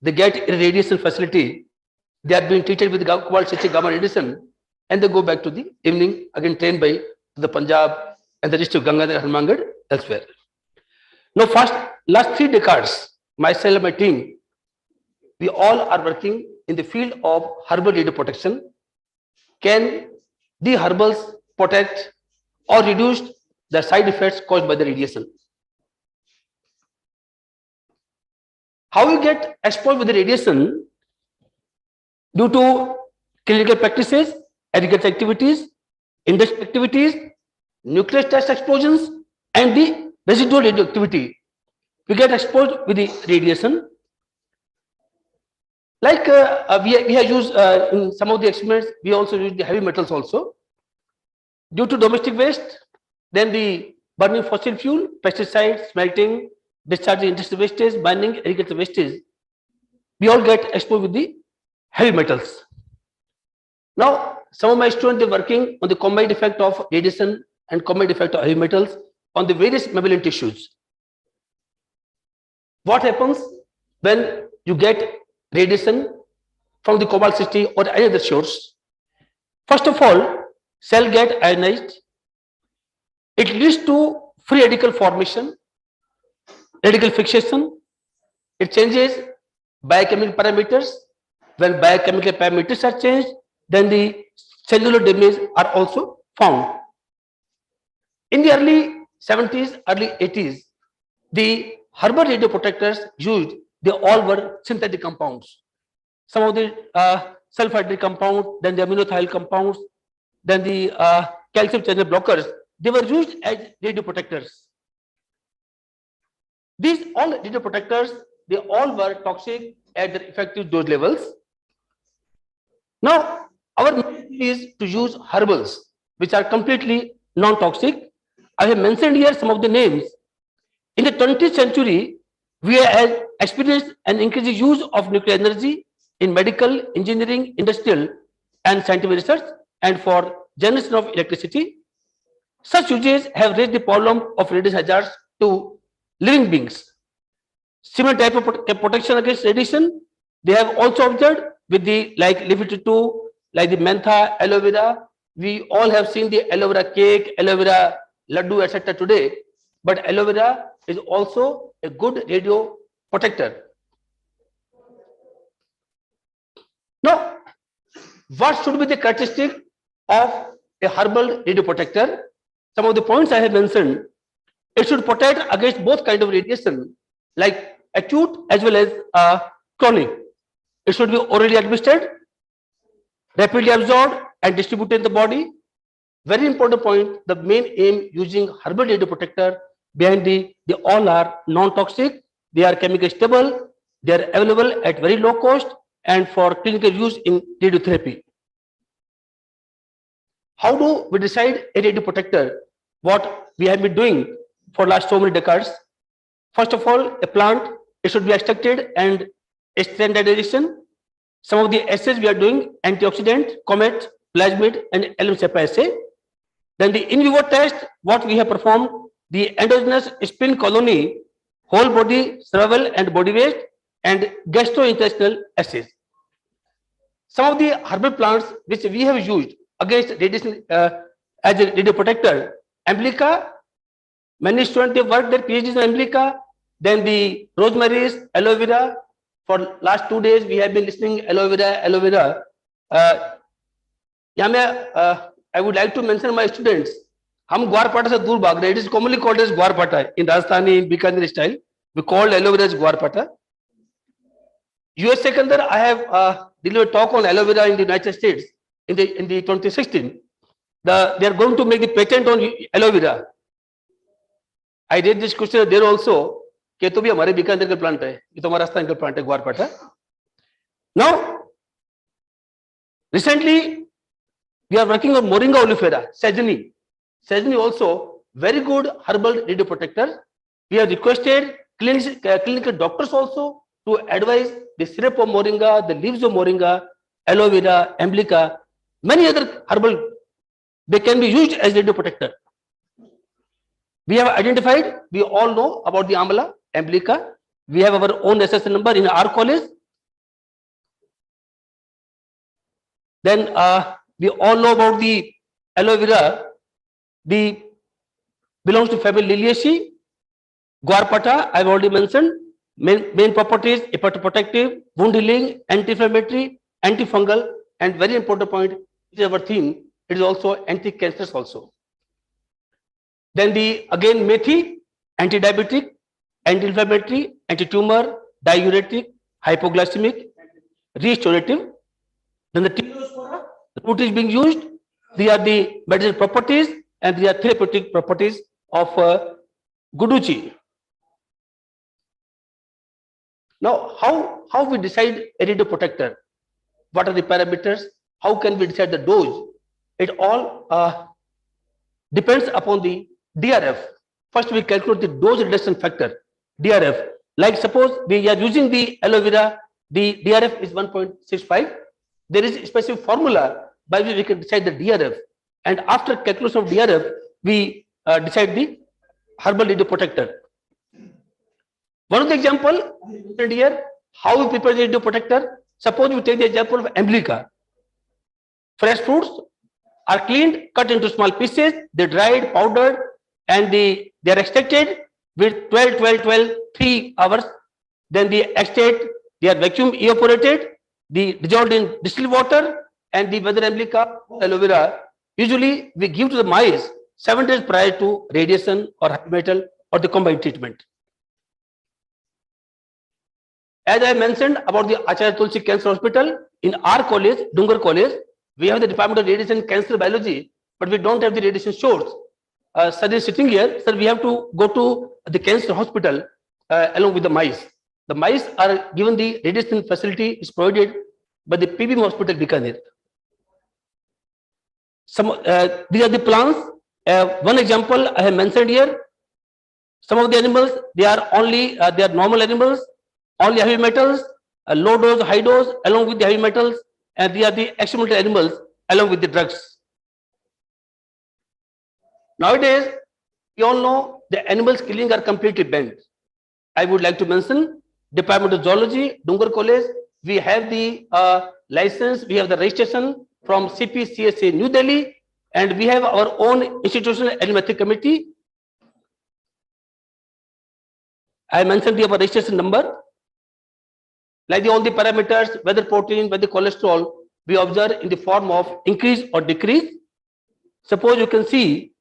they get a radiation facility, they are being treated with called gamma radiation, and they go back to the evening, again train by the Punjab and the district of Gangadhar, Harmangad, elsewhere. Now, last 3 decades, myself and my team, we all are working in the field of herbal radio protection. Can the herbals protect or reduce the side effects caused by the radiation? How we get exposed with the radiation? Due to clinical practices, agriculture activities, industrial activities, nuclear test explosions, and the residual radioactivity. We get exposed with the radiation. Like we have used in some of the experiments, we also use the heavy metals also. Due to domestic waste, then the burning fossil fuel, pesticides, smelting, discharging industrial wastage, burning agricultural wastage, we all get exposed with the heavy metals. Now, some of my students are working on the combined effect of radiation and combined effect of heavy metals on the various mammalian tissues. What happens when you get radiation from the cobalt-60 or any other source? First of all, cell get ionized. It leads to free radical formation, radical fixation. It changes biochemical parameters. When biochemical parameters are changed, then the cellular damage are also found. In the early 70s, early 80s, the herbal radio protectors used, they all were synthetic compounds. Some of the sulfide compounds, then the aminothiol compounds, then the calcium channel blockers, they were used as radio protectors. These all radio protectors, they all were toxic at their effective dose levels. Now, our mission is to use herbals, which are completely non-toxic. I have mentioned here some of the names. In the 20th century, we have experienced an increasing use of nuclear energy in medical, engineering, industrial, and scientific research, and for generation of electricity. Such uses have raised the problem of radiation hazards to living beings. Similar type of protection against radiation, they have also observed with the like Leaf-2, like the mentha, aloe vera. We all have seen the aloe vera cake, aloe vera laddu, etc. today. But aloe vera is also a good radio protector. Now, what should be the characteristic of a herbal radio protector? Some of the points I have mentioned. It should protect against both kinds of radiation, like acute as well as chronic. It should be orally administered, rapidly absorbed and distributed in the body. Very important point, the main aim using herbal radio protector behind they all are non-toxic, they are chemically stable, they are available at very low cost and for clinical use in radiotherapy. How do we decide a radio protector? What we have been doing for last so many decades. First of all, a plant, it should be extracted and standardization. Some of the assays we are doing, antioxidant, comet, plasmid, and LM-SEPA assay. Then the in vivo test, what we have performed, the endogenous spin colony, whole body survival and body weight, and gastrointestinal assays. Some of the herbal plants which we have used against radiation as a radio protector, Amblyca, many students have worked their PhDs on Amblyca, then the rosemary's, aloe vera. For last 2 days, we have been listening aloe vera. I would like to mention my students. हम ग्वारपाटा से दूर भाग रहे हैं. It is commonly called as ग्वारपाटा in Rajasthani, in Bikaner style. We call aloe vera as ग्वारपाटा. USA के अंदर I have delivered talk on aloe vera in the United States in the 2016. They are going to make the patent on aloe vera. I read this question there also. कि तो भी हमारे बीकानेर का plant है, ये तो हमारा राजस्थान का प्लांट है ग्वारपाटा. Now, recently we are working on Moringa oleifera, Sejani. Sejani also very good herbal radio protector. We have requested clinical doctors also to advise the syrup of Moringa, the leaves of Moringa, aloe vera, Amblyca, many other herbal. They can be used as radio protector. We have identified, we all know about the Amla, Amblyca. We have our own SSN number in our college. Then we all know about the aloe vera. The belongs to family Liliaceae. Guarpata, I've already mentioned. Main properties: hepatoprotective, wound healing, anti-inflammatory, antifungal, and very important point, which is our theme. It is also anti-cancerous also. Then again methi, anti-diabetic, anti-inflammatory, anti-tumor, diuretic, hypoglycemic, restorative. Then the Telospora, the root is being used. These are the medicinal properties and these are therapeutic properties of Guduchi. Now, how we decide a radio protector? What are the parameters? How can we decide the dose? It all depends upon the DRF. First, we calculate the dose reduction factor, DRF. Like suppose we are using the aloe vera, the DRF is 1.65. There is a specific formula by which we can decide the DRF. And after calculation of DRF, we decide the herbal radio protector. One of the example here, how we prepare the radio protector. Suppose we take the example of Amblyca. Fresh fruits are cleaned, cut into small pieces, they dried, powdered, and they are extracted with 3 hours. Then they extract, they are vacuum evaporated, they dissolved in distilled water, and the whether Amblyca or aloe vera, usually we give to the mice 7 days prior to radiation or heavy metal or the combined treatment. As I mentioned about the Acharya Tulsi Cancer Hospital, in our college, Dungar College, we have the Department of Radiation and Cancer Biology, but we don't have the radiation source. Sir is sitting here, sir, we have to go to the cancer hospital along with the mice. The mice are given the radiation facility is provided by the PBM Hospital Bikaner. These are the plants. One example I have mentioned here. Some of the animals, they are normal animals, only heavy metals, low dose, high dose, along with the heavy metals, and they are the experimental animals along with the drugs. Nowadays, you all know the animals killing are completely banned. I would like to mention Department of Zoology, Dungar College. We have the license, we have the registration from CPCSA New Delhi, and we have our own institutional animal ethics committee. I mentioned the registration number. Like all the parameters, whether protein, whether cholesterol, we observe in the form of increase or decrease. Suppose you can see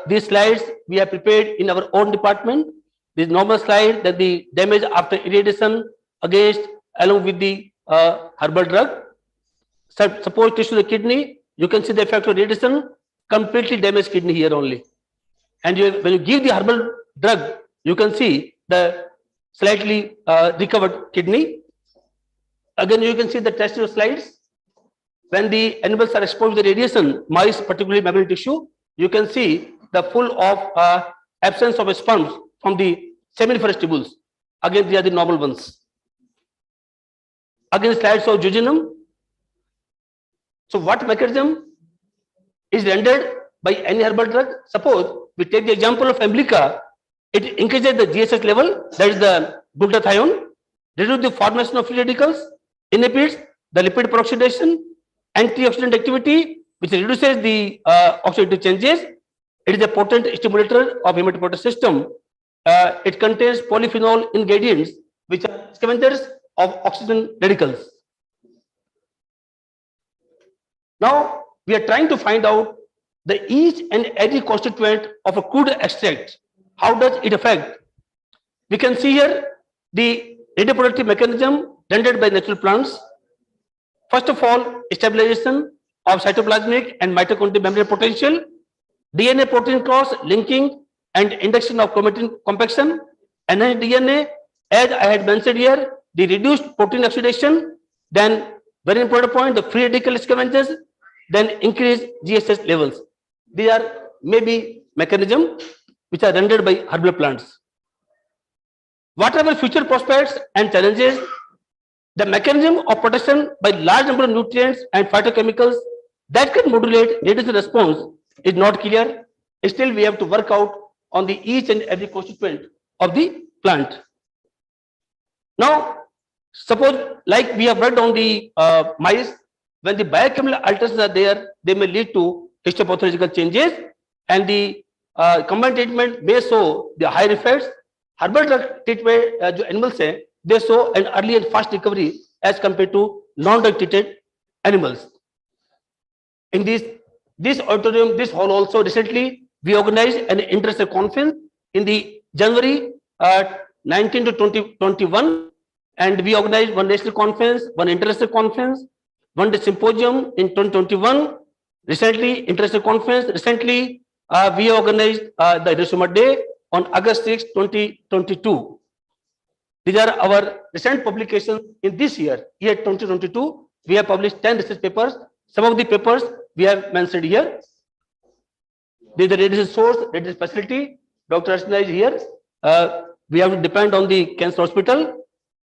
these slides we have prepared in our own department. This normal slide that the damage after irradiation against along with the herbal drug. Suppose tissue of the kidney, you can see the effect of radiation, completely damaged kidney here only. And when you give the herbal drug, you can see the slightly recovered kidney. Again, you can see the test slides. when the animals are exposed to the radiation, mice, particularly mammary tissue, you can see the full of absence of sperms from the seminiferous tubules. Again, they are the normal ones. Again, slides of jejunum. So what mechanism is rendered by any herbal drug? Suppose we take the example of Emblica, it increases the GSS level, that is the glutathione, reduces the formation of free radicals, inhibits the lipid peroxidation, antioxidant activity, which reduces the oxidative changes. It is a potent stimulator of hematopoietic system. It contains polyphenol ingredients, which are scavengers of oxygen radicals. Now, we are trying to find out the each and every constituent of a crude extract. How does it affect? We can see here the reproductive mechanism rendered by natural plants. First of all, stabilization of cytoplasmic and mitochondrial membrane potential, DNA protein cross linking and induction of chromatin compaction, enhanced DNA, as I had mentioned here, the reduced protein oxidation, then very important point, the free radical scavengers, then increase GSS levels. These are maybe mechanisms which are rendered by herbal plants. Whatever future prospects and challenges, the mechanism of protection by large number of nutrients and phytochemicals that can modulate radiation response is not clear. Still, we have to work out on the each and every constituent of the plant. Now, suppose like we have worked on the mice, when the biochemical alterations are there, they may lead to histopathological changes, and the combined treatment may show the higher effects. Herbal drug treatment, जो animals हैं, they show an early and fast recovery as compared to non-drug treated animals. In this auditorium, this hall also recently we organized an international conference in the January 19 to 2021, and we organized one national conference, one international conference, one day symposium in 2021. Recently, international conference. Recently, we organized the Hiroshima Day on August 6, 2022. These are our recent publications in this year, 2022. We have published 10 research papers. Some of the papers we have mentioned here. There is a radiation source, radiation facility. Dr. Archana is here. We have to depend on the cancer hospital.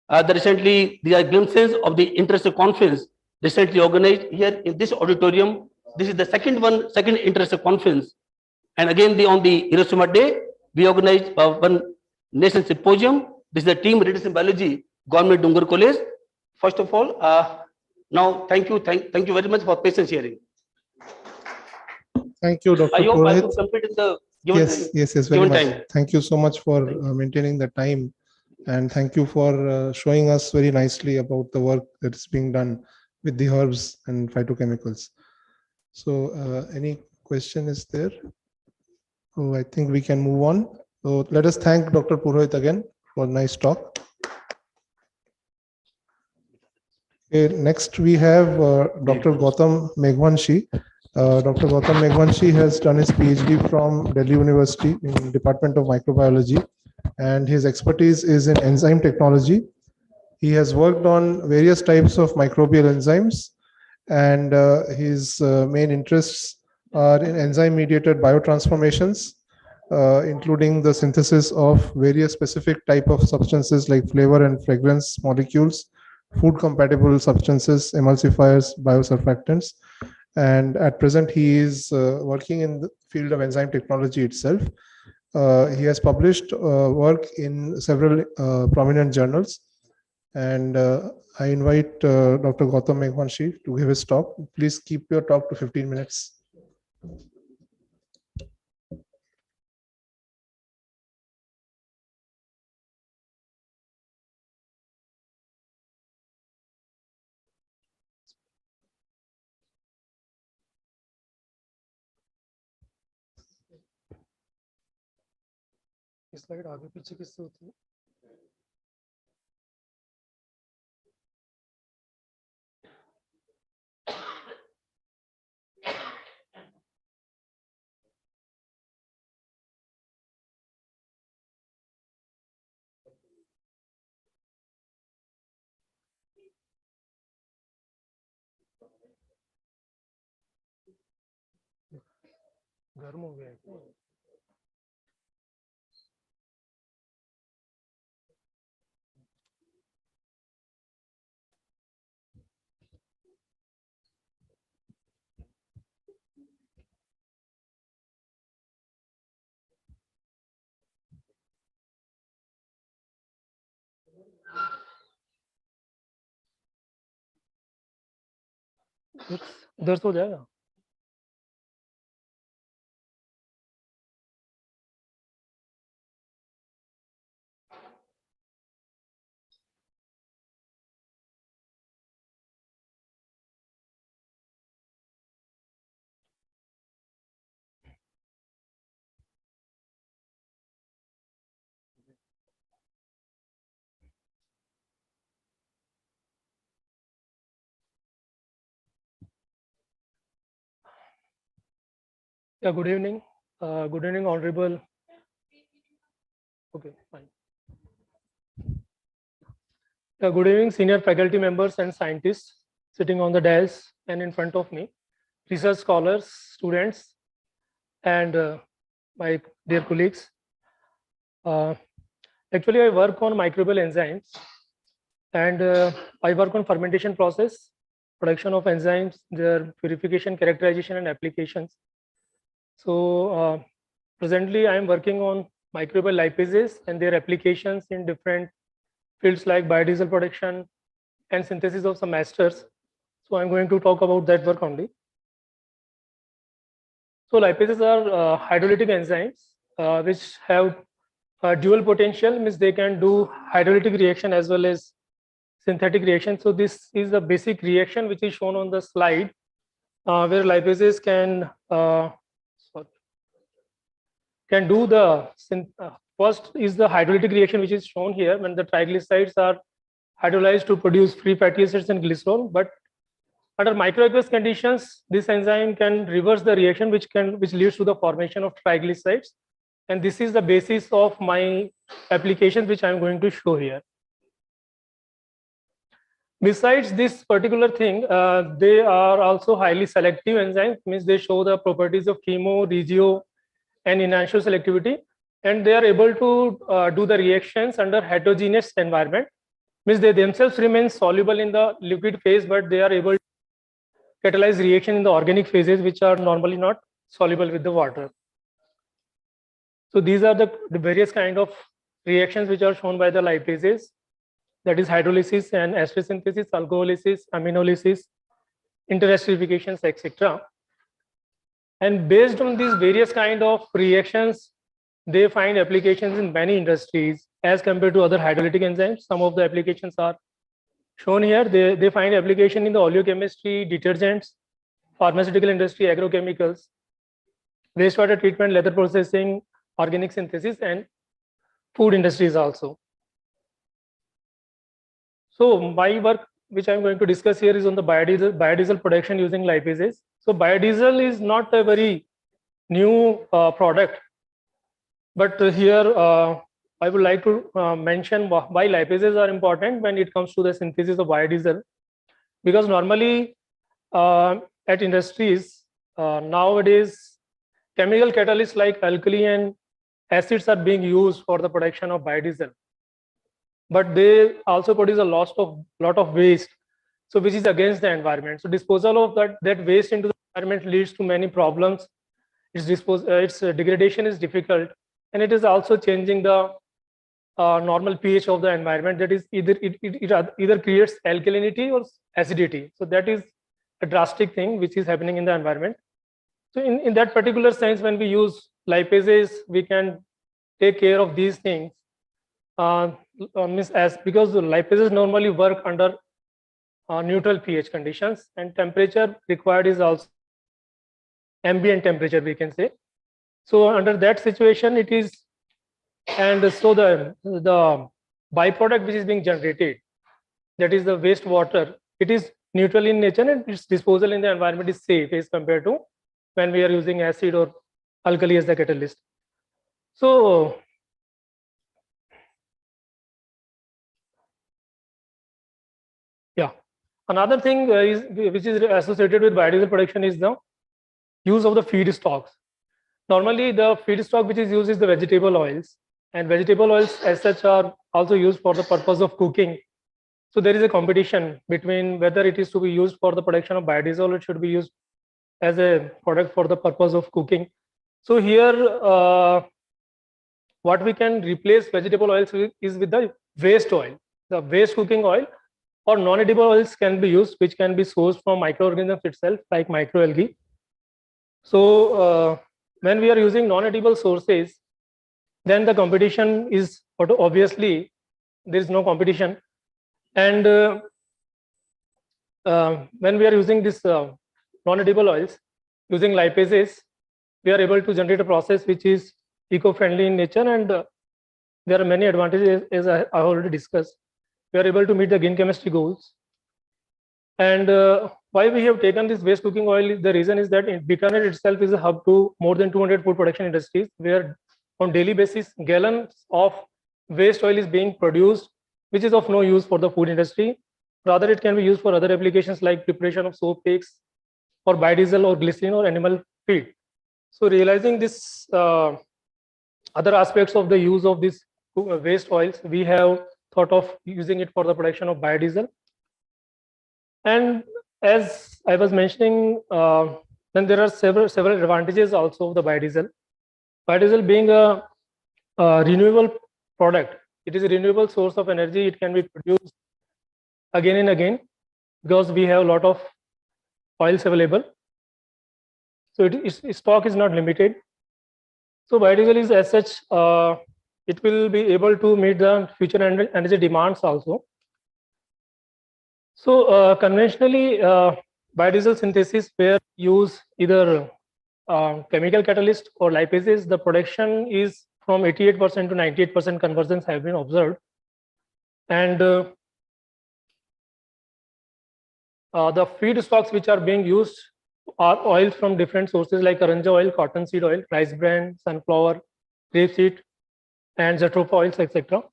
Recently, there are glimpses of the international conference recently organized here in this auditorium. This is the second international conference. And again, on the Hiroshima Day, we organized one national symposium. This is the team radiation biology, Govt Dungar College. First of all, now thank you very much for patience hearing. Thank you, Dr. I hope I Purohit. could complete in the given Yes, very much. time. Thank you so much for maintaining the time, and thank you for showing us very nicely about the work that is being done with the herbs and phytochemicals. So, any question is there? Oh, I think we can move on. So let us thank Dr. Purohit again for a nice talk. Okay, next we have Dr. Gautam Meghwanshi. Dr. Gautam Meghwanshi has done his PhD from Delhi University in Department of Microbiology, and his expertise is in enzyme technology. He has worked on various types of microbial enzymes, and his main interests are in enzyme-mediated biotransformations, including the synthesis of various specific type of substances like flavor and fragrance molecules, food-compatible substances, emulsifiers, biosurfactants. And at present, he is working in the field of enzyme technology itself. He has published work in several prominent journals. And I invite Dr. Gautam Meghwanshi to give his talk. Please keep your talk to 15 minutes. Slide आगे पीछे किससे होती है? गर्म हो गया है क्या? उधर से हो जाएगा. Yeah, good evening. Good evening, honorable. Okay, fine. Yeah, good evening, senior faculty members and scientists sitting on the dais and in front of me, research scholars, students, and my dear colleagues. Actually, I work on microbial enzymes, and I work on fermentation process, production of enzymes, their purification, characterization, and applications. So presently, I am working on microbial lipases and their applications in different fields like biodiesel production and synthesis of some esters. So I'm going to talk about that work only. So lipases are hydrolytic enzymes which have dual potential, means they can do hydrolytic reaction as well as synthetic reaction. So this is the basic reaction which is shown on the slide, where lipases can do the first is the hydrolytic reaction which is shown here when the triglycerides are hydrolyzed to produce free fatty acids and glycerol. But under microaqueous conditions, this enzyme can reverse the reaction which leads to the formation of triglycerides. And this is the basis of my application which I am going to show here. Besides this particular thing, they are also highly selective enzymes, means they show the properties of chemo, regio, and enantiomer selectivity, and they are able to do the reactions under heterogeneous environment, means they themselves remain soluble in the liquid phase, but they are able to catalyze reaction in the organic phases which are normally not soluble with the water. So these are the various kind of reactions which are shown by the lipases, that is hydrolysis and ester synthesis, alcoholysis, aminolysis, interesterifications, etc. And based on these various kind of reactions, they find applications in many industries as compared to other hydrolytic enzymes. Some of the applications are shown here. They find application in the oleochemistry, detergents, pharmaceutical industry, agrochemicals, wastewater treatment, leather processing, organic synthesis, and food industries also. So my work, which I'm going to discuss here, is on the biodiesel production using lipases. So biodiesel is not a very new product, but here I would like to mention why lipases are important when it comes to the synthesis of biodiesel. Because normally at industries nowadays, chemical catalysts like alkali and acids are being used for the production of biodiesel, but they also produce a lot of waste, so which is against the environment. So disposal of that waste into the environment leads to many problems. Its degradation is difficult, and it is also changing the normal pH of the environment. That is it either creates alkalinity or acidity. So that is a drastic thing which is happening in the environment. So in that particular sense, when we use lipases, we can take care of these things. Because the lipases normally work under neutral pH conditions, and temperature required is also ambient temperature, we can say. So under that situation, it is, and so the byproduct which is being generated, that is the wastewater, it is neutral in nature, and its disposal in the environment is safe as compared to when we are using acid or alkali as the catalyst. So yeah, another thing which is associated with biodiesel production is the use of the feedstocks. Normally, the feedstock which is used is the vegetable oils, and vegetable oils as such are also used for the purpose of cooking. So there is a competition between whether it is to be used for the production of biodiesel or it should be used as a product for the purpose of cooking. So here, what we can replace vegetable oils with is with the waste oil, the waste cooking oil, or non-edible oils can be used, which can be sourced from microorganisms itself, like microalgae. So when we are using non-edible sources, then the competition is obviously there is no competition. And when we are using this non-edible oils, using lipases, we are able to generate a process which is eco-friendly in nature, and there are many advantages as I already discussed. We are able to meet the green chemistry goals. And why we have taken this waste cooking oil, the reason is that Bikaner itself is a hub to more than 200 food production industries, where on daily basis, gallons of waste oil is being produced, which is of no use for the food industry. Rather, it can be used for other applications like preparation of soap cakes, or biodiesel, or glycerin, or animal feed. So realizing this other aspects of the use of these waste oils, we have thought of using it for the production of biodiesel. And as I was mentioning, then there are several advantages also of the biodiesel. Biodiesel being a renewable product, it is a renewable source of energy. It can be produced again and again because we have a lot of oils available. So its stock is not limited. So biodiesel is as such, it will be able to meet the future energy demands also. So conventionally, biodiesel synthesis where use either chemical catalyst or lipases, the production is from 88% to 98% conversions have been observed. And the feedstocks which are being used are oils from different sources like aranja oil, cottonseed oil, rice bran, sunflower, rapeseed, and jatropha oils, etc.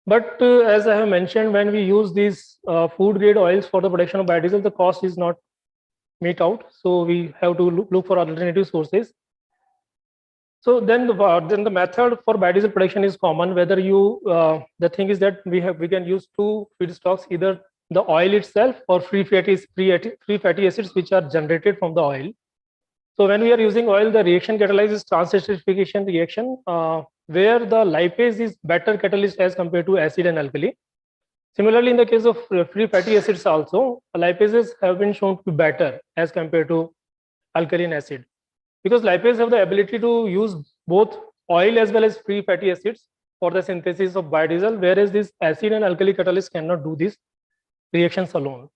But as I have mentioned, when we use these food grade oils for the production of biodiesel, the cost is not meet out. So we have to look for alternative sources. So then the method for biodiesel production is common. Whether you the thing is that we can use two feedstocks, either the oil itself or free fatty acids which are generated from the oil. So when we are using oil, the reaction catalyzes trans-esterification reaction, where the lipase is better catalyst as compared to acid and alkali. Similarly, in the case of free fatty acids also, lipases have been shown to be better as compared to alkali and acid, because lipases have the ability to use both oil as well as free fatty acids for the synthesis of biodiesel, whereas this acid and alkali catalyst cannot do these reactions alone.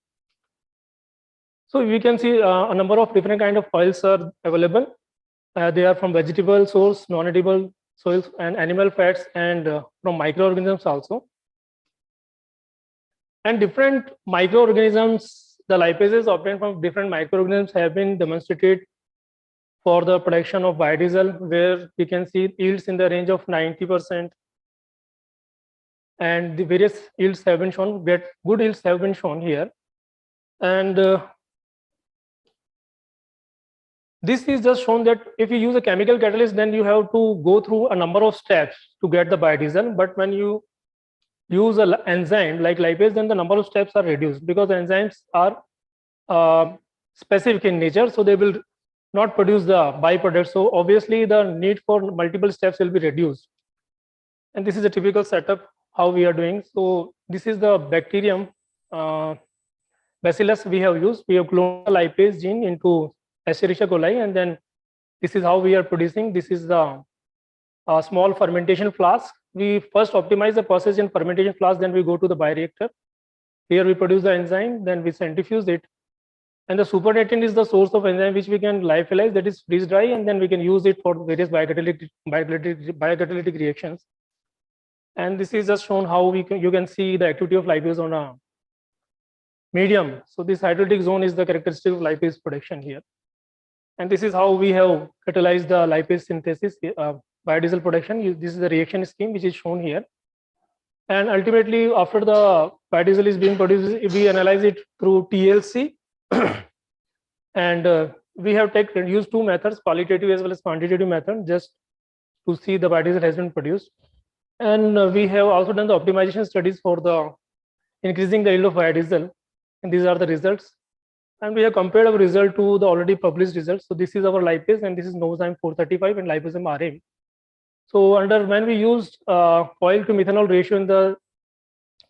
So we can see a number of different kind of oils are available. They are from vegetable source, non-edible soils, and animal fats, and from microorganisms also. And different microorganisms, the lipases obtained from different microorganisms have been demonstrated for the production of biodiesel, where we can see yields in the range of 90%. And the various yields have been shown, good yields have been shown here. And this is just shown that if you use a chemical catalyst, then you have to go through a number of steps to get the biodiesel. But when you use an enzyme like lipase, then the number of steps are reduced, because enzymes are specific in nature, so they will not produce the byproduct. So obviously the need for multiple steps will be reduced. And this is a typical setup how we are doing. So this is the bacterium Bacillus we have used. We have cloned the lipase gene into Escherichia coli, and then this is how we are producing. This is the small fermentation flask. We first optimize the process in fermentation flask, then we go to the bioreactor. Here we produce the enzyme, then we centrifuge it. And the supernatant is the source of enzyme which we can lyophilize, that is freeze dry, and then we can use it for various biocatalytic reactions. And this is just shown how you can see the activity of lipase on a medium. So this hydrolytic zone is the characteristic of lipase production here. And this is how we have catalyzed the lipase synthesis, biodiesel production. This is the reaction scheme which is shown here. And ultimately, after the biodiesel is being produced, we analyze it through TLC. And we have used two methods, qualitative as well as quantitative method, just to see the biodiesel has been produced. And we have also done the optimization studies for the increasing the yield of biodiesel. And these are the results. And we have compared our result to the already published results. So this is our lipase, and this is Novozyme 435 and liposome RM. So when we used oil to methanol ratio in the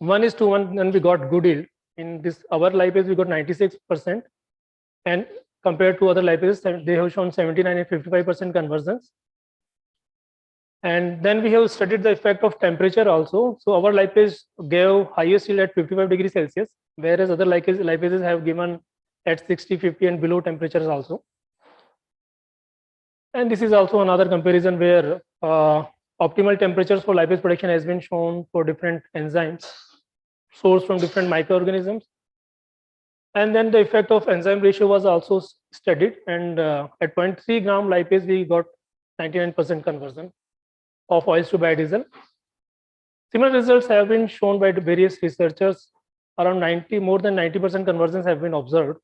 1:1, then we got good yield. In this our lipase, we got 96%, and compared to other lipases, they have shown 79 and 55% conversions. And then we have studied the effect of temperature also. So our lipase gave highest yield at 55 degrees Celsius, whereas other lipases have given at 60, 50 and below temperatures also. And this is also another comparison where optimal temperatures for lipase production has been shown for different enzymes sourced from different microorganisms. And then the effect of enzyme ratio was also studied. And at 0.3 gram lipase, we got 99% conversion of oils to biodiesel. Similar results have been shown by the various researchers. Around more than 90% conversions have been observed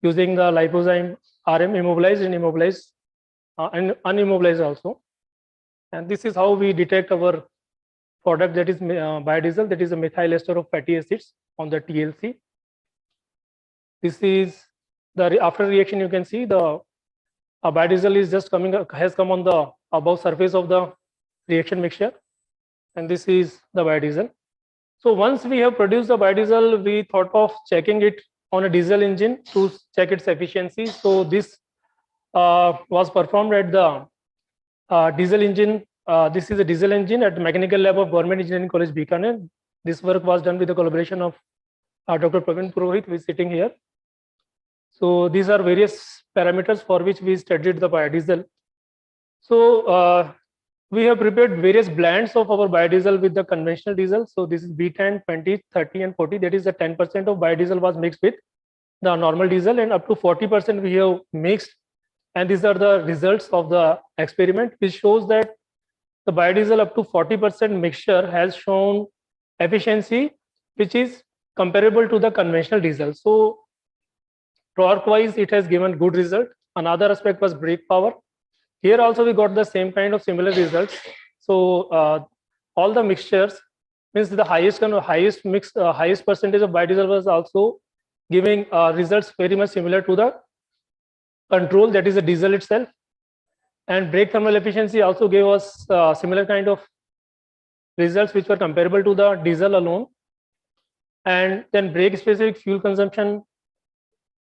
using the lipozyme RM immobilized and immobilized and unimmobilized also. And this is how we detect our product, that is biodiesel, that is a methyl ester of fatty acids on the TLC. This is the after reaction. You can see the biodiesel is just has come on the above surface of the reaction mixture, and this is the biodiesel. So once we have produced the biodiesel, we thought of checking it on a diesel engine to check its efficiency. So this was performed at the diesel engine. This is a diesel engine at the Mechanical Lab of Government Engineering College, Bikaner. This work was done with the collaboration of Dr. Praveen Purohit, who is sitting here. So these are various parameters for which we studied the biodiesel. So we have prepared various blends of our biodiesel with the conventional diesel. So this is B10, 20, 30 and 40. That is the 10% of biodiesel was mixed with the normal diesel, and up to 40% we have mixed. And these are the results of the experiment, which shows that the biodiesel up to 40% mixture has shown efficiency, which is comparable to the conventional diesel. So torque wise, it has given good result. Another aspect was brake power. Here also we got the same kind of similar results. So all the mixtures means the highest percentage of biodiesel was also giving results very much similar to the control, that is the diesel itself. And brake thermal efficiency also gave us similar kind of results which were comparable to the diesel alone. And then brake specific fuel consumption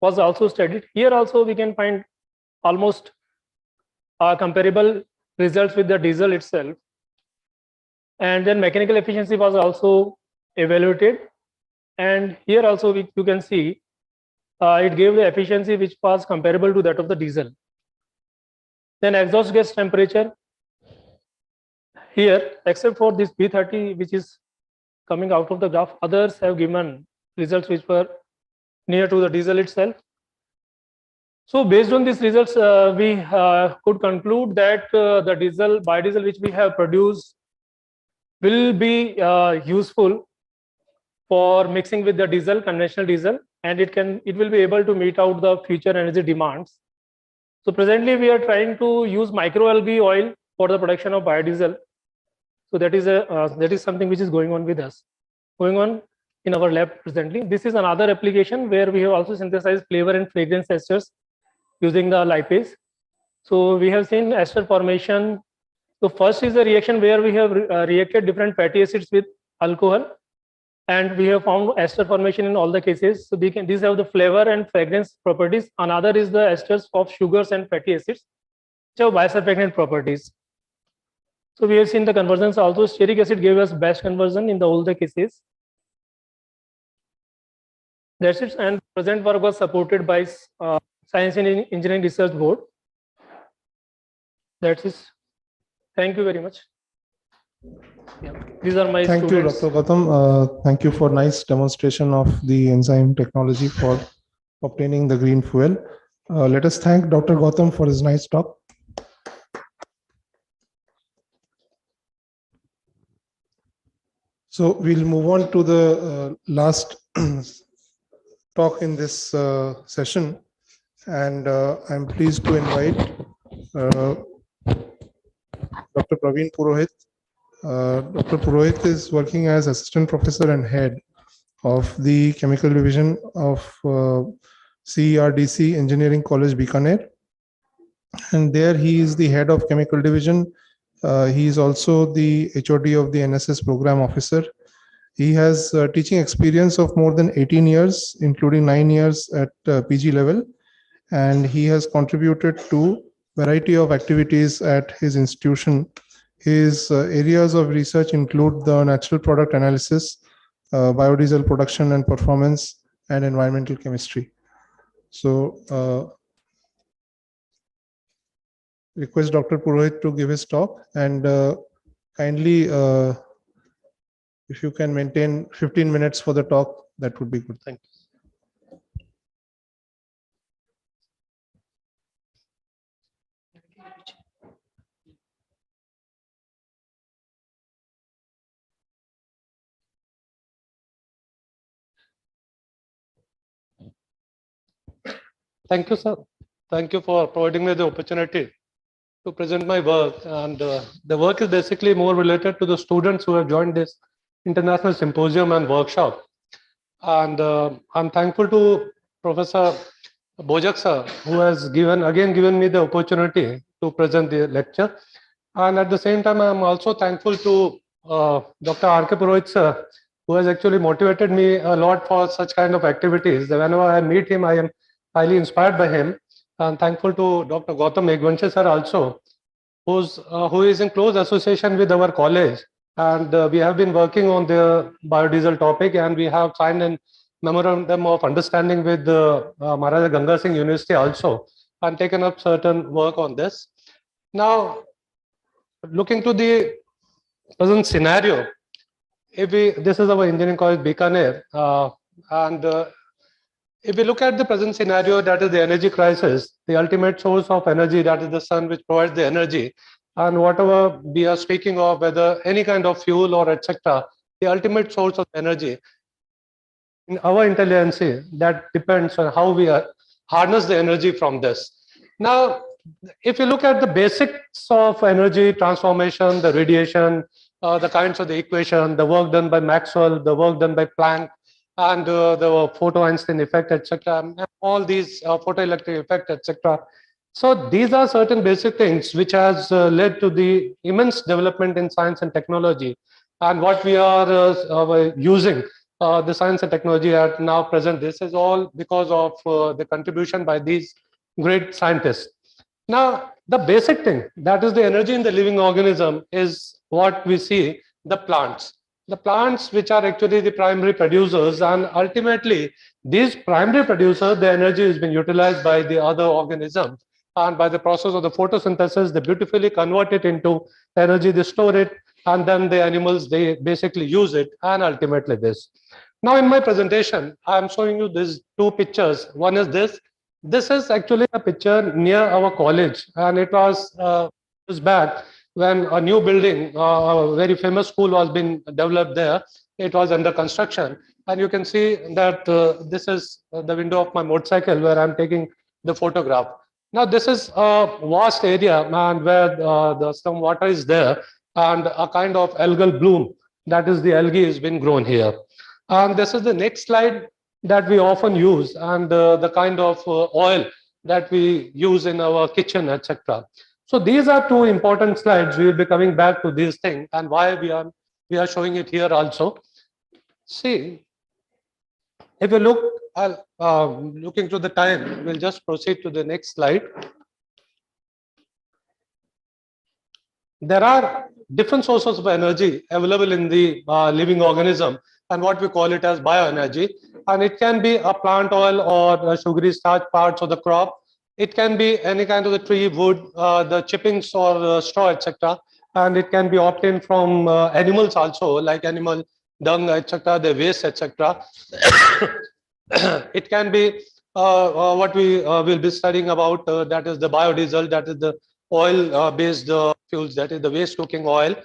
was also studied. Here also we can find almost comparable results with the diesel itself. And then mechanical efficiency was also evaluated. And here also you can see it gave the efficiency which was comparable to that of the diesel. Then exhaust gas temperature. Here, except for this B30, which is coming out of the graph, others have given results which were near to the diesel itself. So based on these results, we could conclude that the biodiesel which we have produced will be useful for mixing with the diesel, conventional diesel, and it will be able to meet out the future energy demands. So presently we are trying to use microalgae oil for the production of biodiesel. So that is something which is going on in our lab presently. This is another application where we have also synthesized flavor and fragrance esters using the lipase. So we have seen ester formation. So first is a reaction where we have reacted different fatty acids with alcohol, and we have found ester formation in all the cases. So these have the flavor and fragrance properties. Another is the esters of sugars and fatty acids, which have biosurfactant properties. So we have seen the conversions also. Stearic acid gave us best conversion in all the cases. That's it. And present work was supported by Science and Engineering Research Board. That's it. Thank you very much. Yeah. These are my Thank students. you, Dr. Gautam. Thank you for nice demonstration of the enzyme technology for obtaining the green fuel. Let us thank Dr. Gautam for his nice talk. So we'll move on to the last talk in this session. And I'm pleased to invite Dr. Praveen Purohit. Dr. Purohit is working as assistant professor and head of the chemical division of CERDC Engineering College, Bikaner. And there he is the head of chemical division. He is also the HOD of the NSS program officer. He has teaching experience of more than 18 years, including 9 years at PG level. And he has contributed to variety of activities at his institution. His areas of research include the natural product analysis, biodiesel production and performance, and environmental chemistry. So request Dr. Purohit to give his talk, and kindly if you can maintain 15 minutes for the talk, that would be good. Thank you. Thank you, sir. Thank you for providing me the opportunity to present my work. And the work is basically more related to the students who have joined this international symposium and workshop. And I'm thankful to Professor Bojak sir, who has given me the opportunity to present the lecture. And at the same time, I'm also thankful to Dr. R.K. Purohit sir, who has actually motivated me a lot for such kind of activities. Whenever I meet him, I am highly inspired by him. I'm thankful to Dr. Gautam Megvanshi sir also, who is in close association with our college. And we have been working on the biodiesel topic, and we have signed a memorandum of understanding with Maharaja Ganga Singh University also, and taken up certain work on this. Now, looking to the present scenario, this is our engineering college Bikaner, and if we look at the present scenario, that is the energy crisis, the ultimate source of energy, that is the sun, which provides the energy, and whatever we are speaking of, whether any kind of fuel or etc., the ultimate source of energy, in our intelligence, that depends on how we harness the energy from this. Now, if you look at the basics of energy transformation, the radiation, the kinds of the equation, the work done by Maxwell, the work done by Planck, and the photo-Einstein effect, etc., and all these photoelectric effect, etc. So these are certain basic things which has led to the immense development in science and technology, and what we are using the science and technology at now present. This is all because of the contribution by these great scientists. Now, the basic thing, that is the energy in the living organism, is what we see, the plants. The plants, which are actually the primary producers, and ultimately these primary producers, the energy is being utilized by the other organisms, and by the process of the photosynthesis, they beautifully convert it into energy, they store it, and then the animals, they basically use it, and ultimately this. Now in my presentation, I am showing you these two pictures. One is this. This is actually a picture near our college, and it was back when a new building, a very famous school, was being developed there. It was under construction, and you can see that this is the window of my motorcycle where I'm taking the photograph. Now this is a vast area, and where some water is there, and a kind of algal bloom, that is the algae, has been grown here. And this is the next slide that we often use, and the kind of oil that we use in our kitchen, etc. So these are two important slides. We will be coming back to these things and why we are showing it here also. See, if you look, looking to the time, we'll just proceed to the next slide. There are different sources of energy available in the living organism, and what we call it as bioenergy. And it can be a plant oil or sugary starch parts of the crop. It can be any kind of the tree, wood, the chippings or straw, etc. And it can be obtained from animals also, like animal dung, etc., the waste, etc. It can be what we will be studying about, that is the biodiesel, that is the oil-based fuels, that is the waste cooking oil.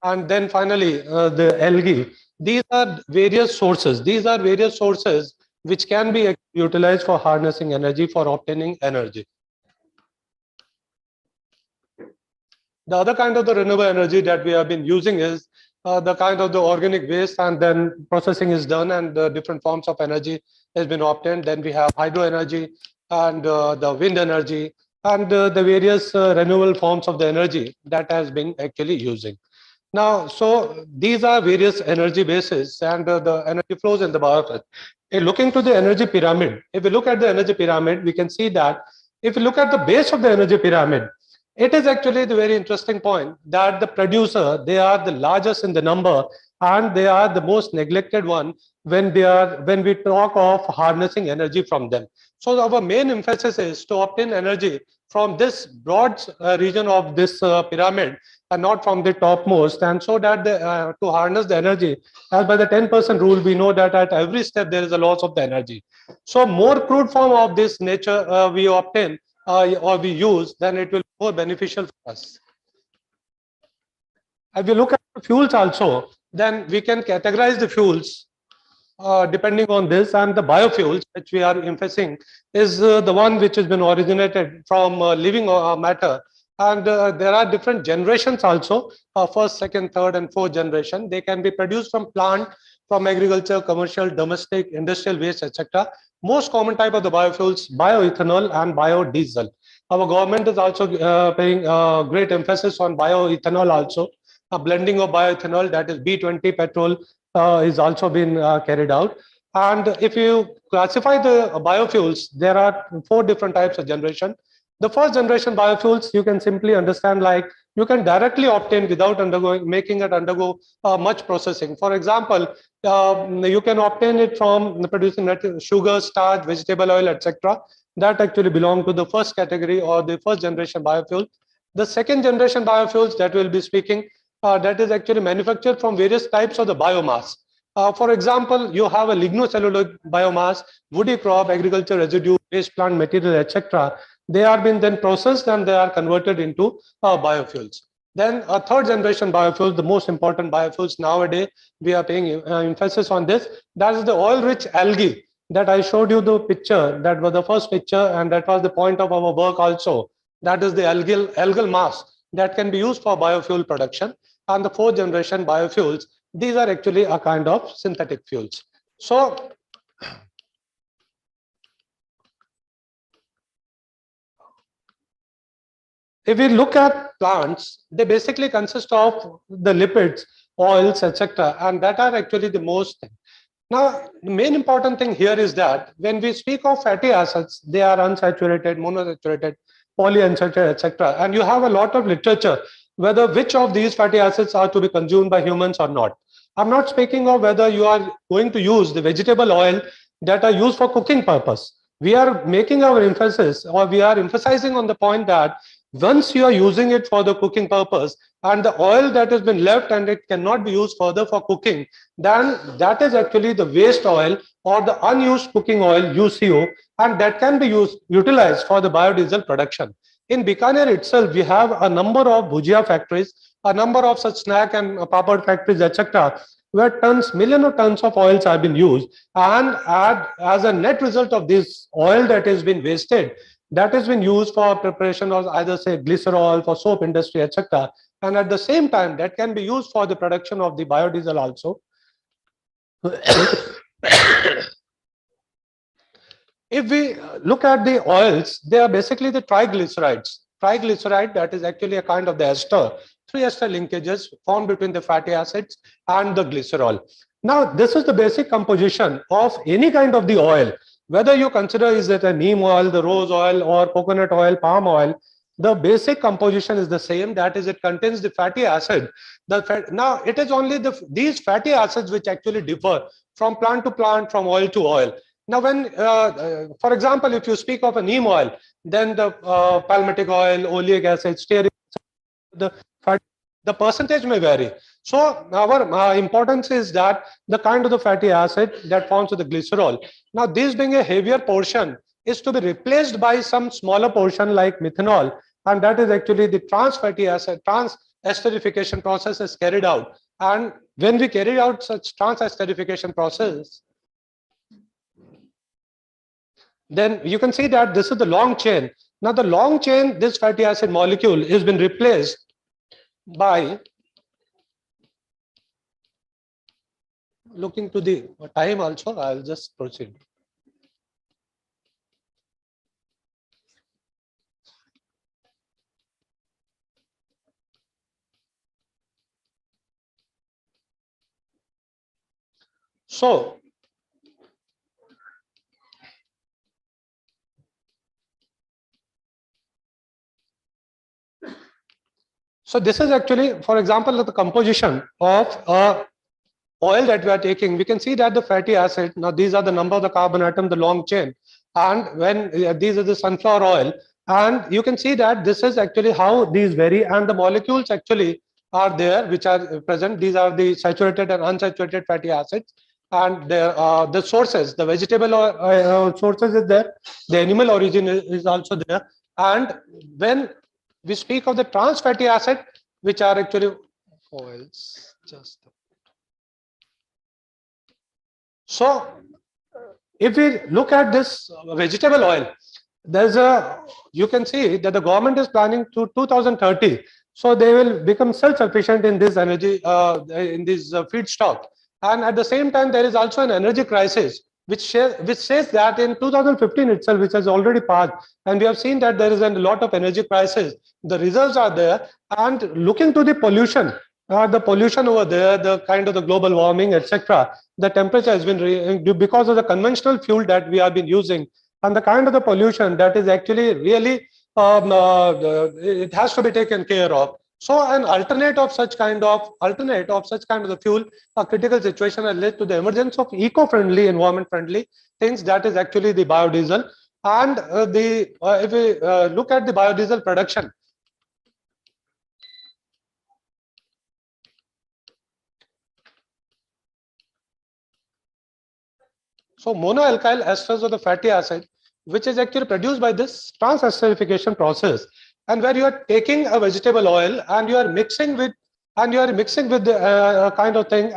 And then finally, the algae. These are various sources. These are various sources which can be utilized for harnessing energy, for obtaining energy. The other kind of the renewable energy that we have been using is the kind of the organic waste, and then processing is done and the different forms of energy has been obtained. Then we have hydro energy and the wind energy and the various renewable forms of the energy that has been actually using. Now, so these are various energy bases and the energy flows in the biosphere. Looking to the energy pyramid, if we look at the energy pyramid, we can see that if you look at the base of the energy pyramid, it is actually the very interesting point that the producer, they are the largest in the number and they are the most neglected one when we talk of harnessing energy from them. So our main emphasis is to obtain energy from this broad region of this pyramid and not from the topmost, and so that to harness the energy, as by the 10% rule, we know that at every step there is a loss of the energy. So more crude form of this nature we obtain or we use, then it will be more beneficial for us. If we look at the fuels also, then we can categorize the fuels depending on this, and the biofuels which we are emphasizing is the one which has been originated from living matter. And there are different generations also, first, second, third, and fourth generation. They can be produced from plant, from agriculture, commercial, domestic, industrial waste, etc. Most common type of the biofuels, bioethanol and biodiesel. Our government is also paying great emphasis on bioethanol also. A blending of bioethanol, that is B20 petrol, is also been carried out. And if you classify the biofuels, there are 4 different types of generation. The first generation biofuels, you can simply understand like you can directly obtain without making it undergo much processing. For example, you can obtain it from producing sugar, starch, vegetable oil, etc. That actually belong to the first category or the first generation biofuel. The second generation biofuels that we'll be speaking, that is actually manufactured from various types of the biomass. For example, you have a lignocellulose biomass, woody crop, agriculture residue, waste plant material, etc. They are being then processed and they are converted into biofuels. Then a third generation biofuels, the most important biofuels nowadays, we are paying emphasis on this. That is the oil-rich algae that I showed you the picture. That was the first picture, and that was the point of our work also. That is the algal mass that can be used for biofuel production. And the fourth generation biofuels, these are actually a kind of synthetic fuels. So if we look at plants, they basically consist of the lipids, oils, etc. And that are actually the most. Now, the main important thing here is that when we speak of fatty acids, they are unsaturated, monosaturated, polyunsaturated, etc. And you have a lot of literature whether which of these fatty acids are to be consumed by humans or not. I'm not speaking of whether you are going to use the vegetable oil that are used for cooking purpose. We are making our emphasis, or we are emphasizing on the point that once you are using it for the cooking purpose and the oil that has been left and it cannot be used further for cooking, then that is actually the waste oil or the unused cooking oil, UCO, and that can be utilized for the biodiesel production. In Bikaner itself, we have a number of bhujia factories, a number of such snack and papad factories, etc., where millions of tons of oils have been used, and as a net result of this oil that has been wasted, that has been used for preparation of either say glycerol for soap industry, etc. And at the same time, that can be used for the production of the biodiesel also. If we look at the oils, they are basically the triglycerides. Triglyceride, that is actually a kind of the ester, 3 ester linkages formed between the fatty acids and the glycerol. Now, this is the basic composition of any kind of the oil. Whether you consider is it a neem oil, the rose oil, or coconut oil, palm oil, the basic composition is the same. That is, it contains the fatty acid. Now, it is only these fatty acids which actually differ from plant to plant, from oil to oil. Now, when, for example, if you speak of a neem oil, then the palmitic oil, oleic acid, stearic, the percentage may vary. So our importance is that the kind of the fatty acid that forms with the glycerol. Now, this being a heavier portion is to be replaced by some smaller portion like methanol, and that is actually the trans fatty acid, trans esterification process is carried out. And when we carry out such trans esterification process, then you can see that this is the long chain. Now the long chain, this fatty acid molecule has been replaced by, looking to the time also, I'll just proceed. So this is actually, for example, the composition of oil that we are taking. We can see that the fatty acid, now these are the number of the carbon atom, the long chain, and when these are the sunflower oil, and you can see that this is actually how these vary, and the molecules actually are there which are present. These are the saturated and unsaturated fatty acids, and the sources, the vegetable sources is there, the animal origin is also there, and when we speak of the trans fatty acid, which are actually oils, so if we look at this vegetable oil, you can see that the government is planning to 2030. So they will become self-sufficient in this energy, in this feedstock. And at the same time, there is also an energy crisis, which says that in 2015 itself, which has already passed, and we have seen that there is a lot of energy crisis. The results are there, and looking to the pollution over there, the kind of the global warming, etc. The temperature has been because of the conventional fuel that we have been using, and the kind of the pollution that is actually really it has to be taken care of. So an alternate of such kind of the fuel, a critical situation has led to the emergence of eco-friendly, environment-friendly things, that is actually the biodiesel. And if we look at the biodiesel production, so monoalkyl esters of the fatty acid, which is actually produced by this trans-esterification process, and where you are taking a vegetable oil and you are mixing with the kind of thing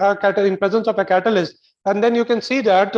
in presence of a catalyst, and then you can see that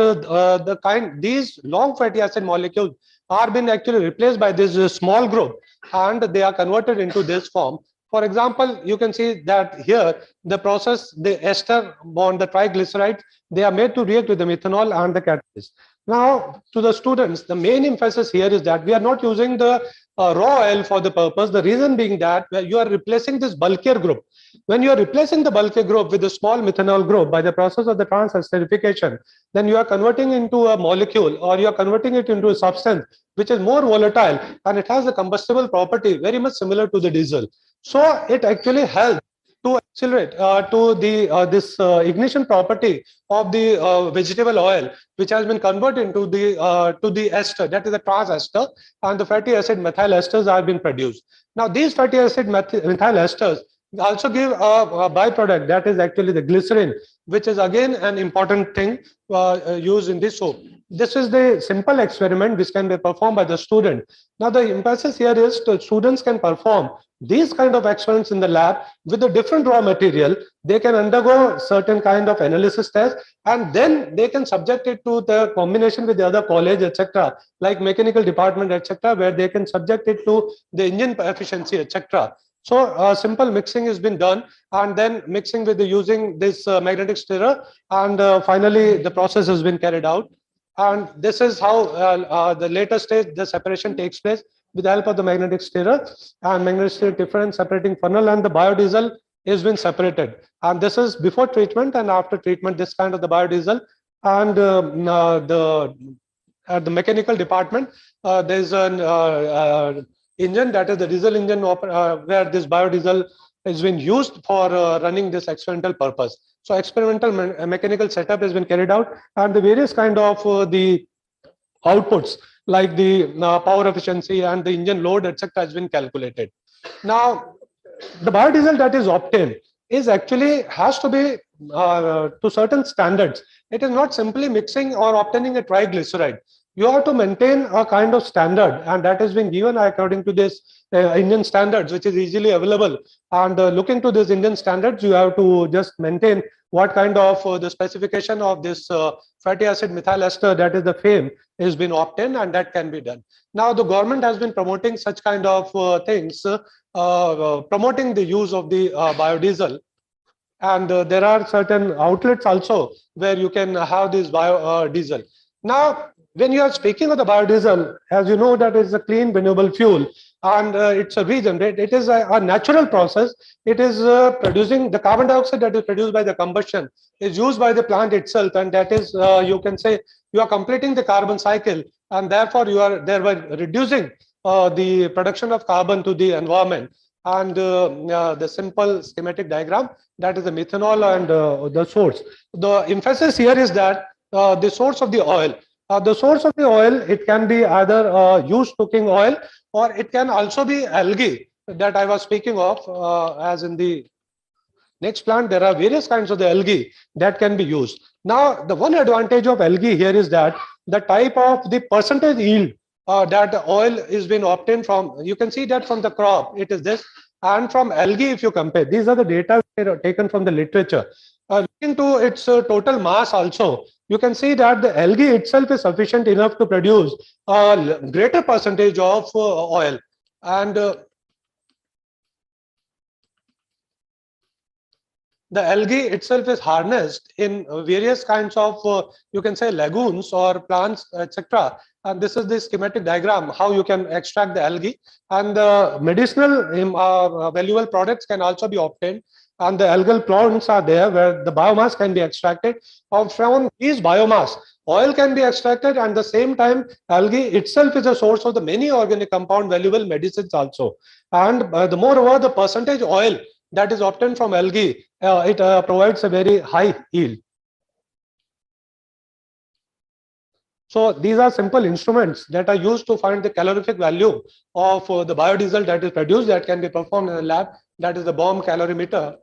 these long fatty acid molecules are being actually replaced by this small group, and they are converted into this form. For example, you can see that here the process, the ester bond, the triglycerides, they are made to react with the methanol and the catalyst. Now, to the students, the main emphasis here is that we are not using the raw oil for the purpose. The reason being that you are replacing this bulkier group. When you are replacing the bulkier group with the small methanol group by the process of the trans-esterification, then you are converting into a molecule, or you are converting it into a substance which is more volatile, and it has a combustible property very much similar to the diesel. So it actually helps to accelerate to the this ignition property of the vegetable oil, which has been converted into the to the ester, that is the trans ester, and the fatty acid methyl esters are being produced. Now these fatty acid methyl esters also give a byproduct, that is actually the glycerin, which is again an important thing used in this soap. This is the simple experiment which can be performed by the student. Now the emphasis here is the students can perform these kind of experiments in the lab with a different raw material. They can undergo certain kind of analysis tests, and then they can subject it to the combination with the other college, etc., like mechanical department, etc., where they can subject it to the engine efficiency, etc. So simple mixing has been done, and then mixing with using this magnetic stirrer, and finally the process has been carried out. And this is how the later stage, the separation takes place with the help of the magnetic stirrer, and magnetic stirrer different separating funnel, and the biodiesel is been separated. And this is before treatment and after treatment, this kind of the biodiesel. And at the mechanical department, there's an engine, that is the diesel engine, where this biodiesel has been used for running this experimental purpose. So experimental mechanical setup has been carried out, and the various kind of the outputs, like the power efficiency and the engine load, etc., has been calculated. Now, the biodiesel that is obtained is actually has to be to certain standards. It is not simply mixing or obtaining a triglyceride. You have to maintain a kind of standard, and that has been given according to this Indian standards, which is easily available. And looking to these Indian standards, you have to just maintain what kind of the specification of this fatty acid methyl ester, that is the FAME, is been obtained, and that can be done. Now the government has been promoting such kind of things, promoting the use of the biodiesel. And there are certain outlets also where you can have this biodiesel. Now, when you are speaking of the biodiesel, as you know, that is a clean renewable fuel, and it's a reason that it is a natural process. It is producing the carbon dioxide that is produced by the combustion is used by the plant itself, and that is you can say you are completing the carbon cycle, and therefore you are thereby reducing the production of carbon to the environment. And the simple schematic diagram, that is the methanol and the source. The emphasis here is that the source of the oil. The source of the oil, it can be either used cooking oil, or it can also be algae that I was speaking of, as in the next plant. There are various kinds of the algae that can be used. Now, the one advantage of algae here is that the type of the percentage yield that oil is being obtained from, you can see that from the crop, it is this, and from algae, if you compare, these are the data taken from the literature. Looking to its total mass also, you can see that the algae itself is sufficient enough to produce a greater percentage of oil. And the algae itself is harnessed in various kinds of, you can say, lagoons or plants, etc. And this is the schematic diagram, how you can extract the algae. And the medicinal valuable products can also be obtained. And the algal plants are there where the biomass can be extracted. From these biomass, oil can be extracted, and at the same time, algae itself is a source of the many organic compound valuable medicines also. And the moreover, the percentage oil that is obtained from algae, it provides a very high yield. So these are simple instruments that are used to find the calorific value of the biodiesel that is produced, that can be performed in a lab. That is the bomb calorimeter.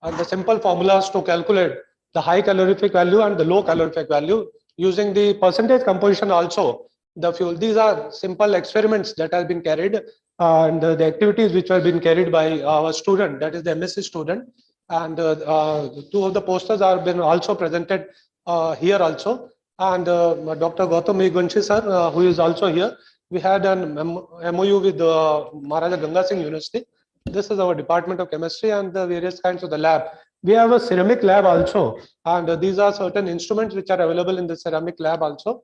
And the simple formulas to calculate the high calorific value and the low calorific value using the percentage composition also, the fuel. These are simple experiments that have been carried, and the activities which have been carried by our student, that is the MSc student. And two of the posters are been also presented here also. And Dr. Gautam Megvanshi sir, who is also here. We had an MOU with Maharaja Ganga Singh University. This is our department of chemistry and the various kinds of the lab. We have a ceramic lab also, and these are certain instruments which are available in the ceramic lab also.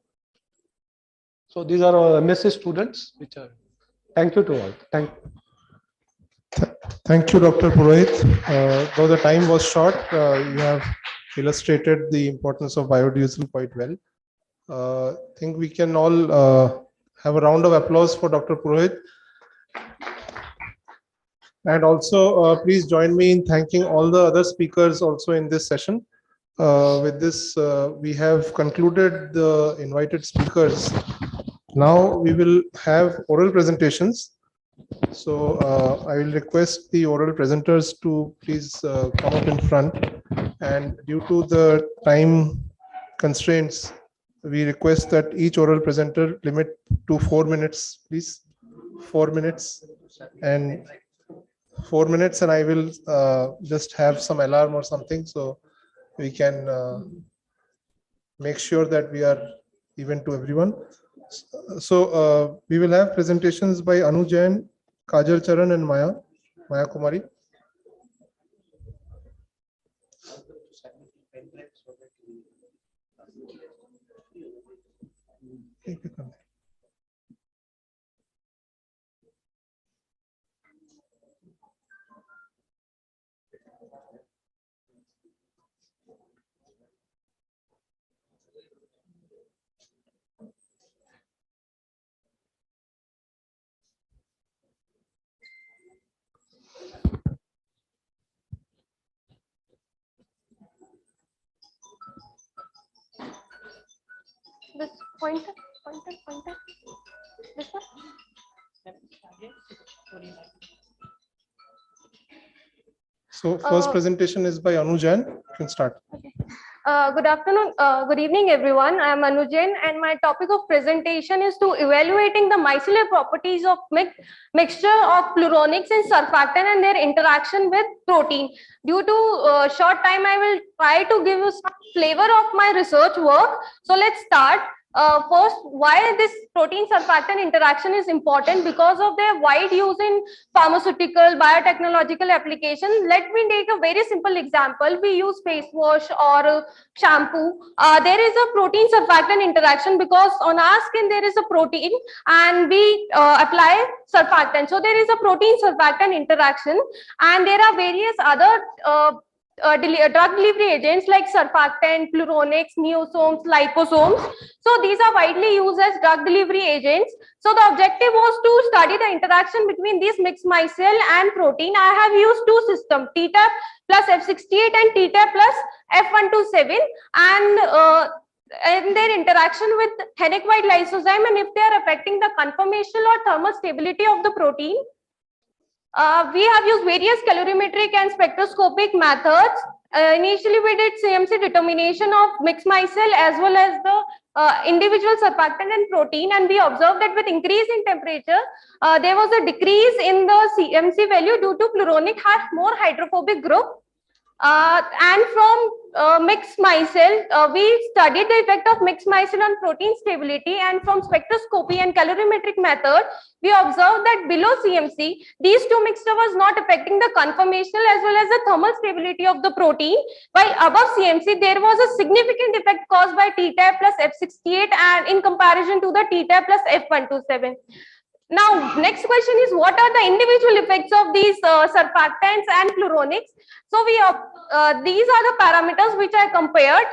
So these are our MSc students, which are. Thank you to all. Thank you, Dr. Purohit. Though the time was short, you have illustrated the importance of biodiesel quite well. I think we can all have a round of applause for Dr. Purohit. And also, please join me in thanking all the other speakers also in this session. With this, we have concluded the invited speakers. Now we will have oral presentations. So I will request the oral presenters to please come up in front. And due to the time constraints, we request that each oral presenter limit to 4 minutes, please. 4 minutes. And 4 minutes, and I will just have some alarm or something so we can make sure that we are even to everyone. So we will have presentations by Anu Jain, Kajal Charan, and Maya Kumari. This pointer. This one. So first presentation is by Anu Jain. You can start. Okay. Good afternoon, good evening, everyone. I am Anujan, and my topic of presentation is to evaluating the micellar properties of mixture of pluronics and surfactant and their interaction with protein. Due to short time, I will try to give you some flavor of my research work. So let's start. First, why this protein surfactant interaction is important because of their wide use in pharmaceutical, biotechnological applications. Let me take a very simple example. We use face wash or shampoo. There is a protein surfactant interaction because on our skin there is a protein and we apply surfactant. So there is a protein surfactant interaction, and there are various other drug delivery agents like surfactant, pluronics, neosomes, liposomes. So these are widely used as drug delivery agents. So the objective was to study the interaction between these mixed micelle and protein. I have used two systems, TTAP plus F68 and TTAP plus F127, and their interaction with Henneck-White lysozyme, and if they are affecting the conformational or thermal stability of the protein. We have used various calorimetric and spectroscopic methods. Initially, we did CMC determination of mixed micelle as well as the individual surfactant and protein, and we observed that with increase in temperature, there was a decrease in the CMC value due to pluronic has more hydrophobic group. And from mixed micelle, we studied the effect of mixed micelle on protein stability, and from spectroscopy and calorimetric method, we observed that below CMC, these two mixture was not affecting the conformational as well as the thermal stability of the protein. While above CMC, there was a significant effect caused by TTAP plus F68 and in comparison to the TTAP plus F127. Now, next question is, what are the individual effects of these surfactants and pluronics? So these are the parameters which I compared.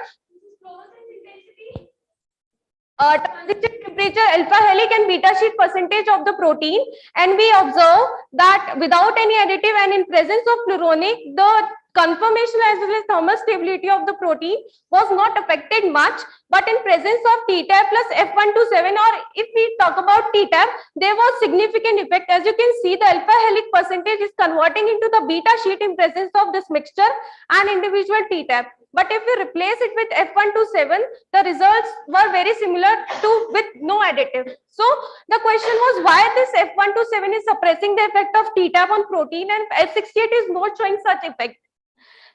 Transition temperature, alpha helic and beta sheet percentage of the protein, and we observe that without any additive and in presence of pluronic, the conformation as well as thermal stability of the protein was not affected much, but in presence of TTAP plus F127, or if we talk about TTAP, there was significant effect. As you can see, the alpha helic percentage is converting into the beta sheet in presence of this mixture and individual TTAP. But if we replace it with F127, the results were very similar to with no additive. So the question was why this F127 is suppressing the effect of TTAP on protein and F68 is not showing such effect.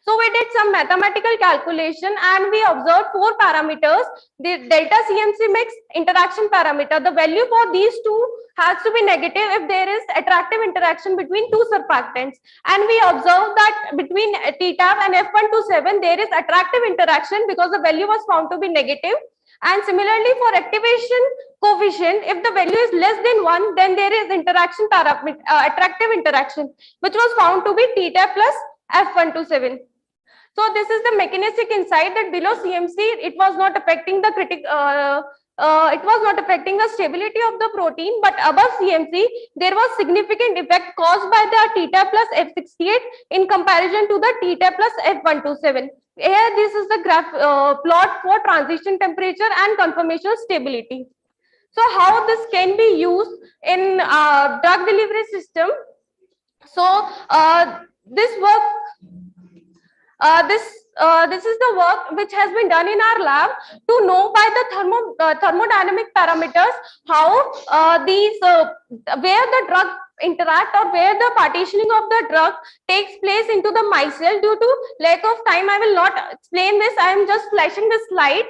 So we did some mathematical calculation and we observed 4 parameters. The delta CMC mix interaction parameter, the value for these two has to be negative if there is attractive interaction between two surfactants. And we observed that between TTAP and F127, there is attractive interaction because the value was found to be negative. And similarly for activation coefficient, if the value is less than 1, then there is interaction parameter, attractive interaction, which was found to be TTAP plus F127. So this is the mechanistic insight that below CMC, it was not affecting the it was not affecting the stability of the protein, but above CMC, there was significant effect caused by the TTAP plus F68 in comparison to the TTAP plus F127. Here, this is the graph plot for transition temperature and conformational stability. So how this can be used in drug delivery system? So this work, this is the work which has been done in our lab to know by the thermodynamic parameters how these where the drug interact or where the partitioning of the drug takes place into the micelle. Due to lack of time, I will not explain this. I am just flashing this slide.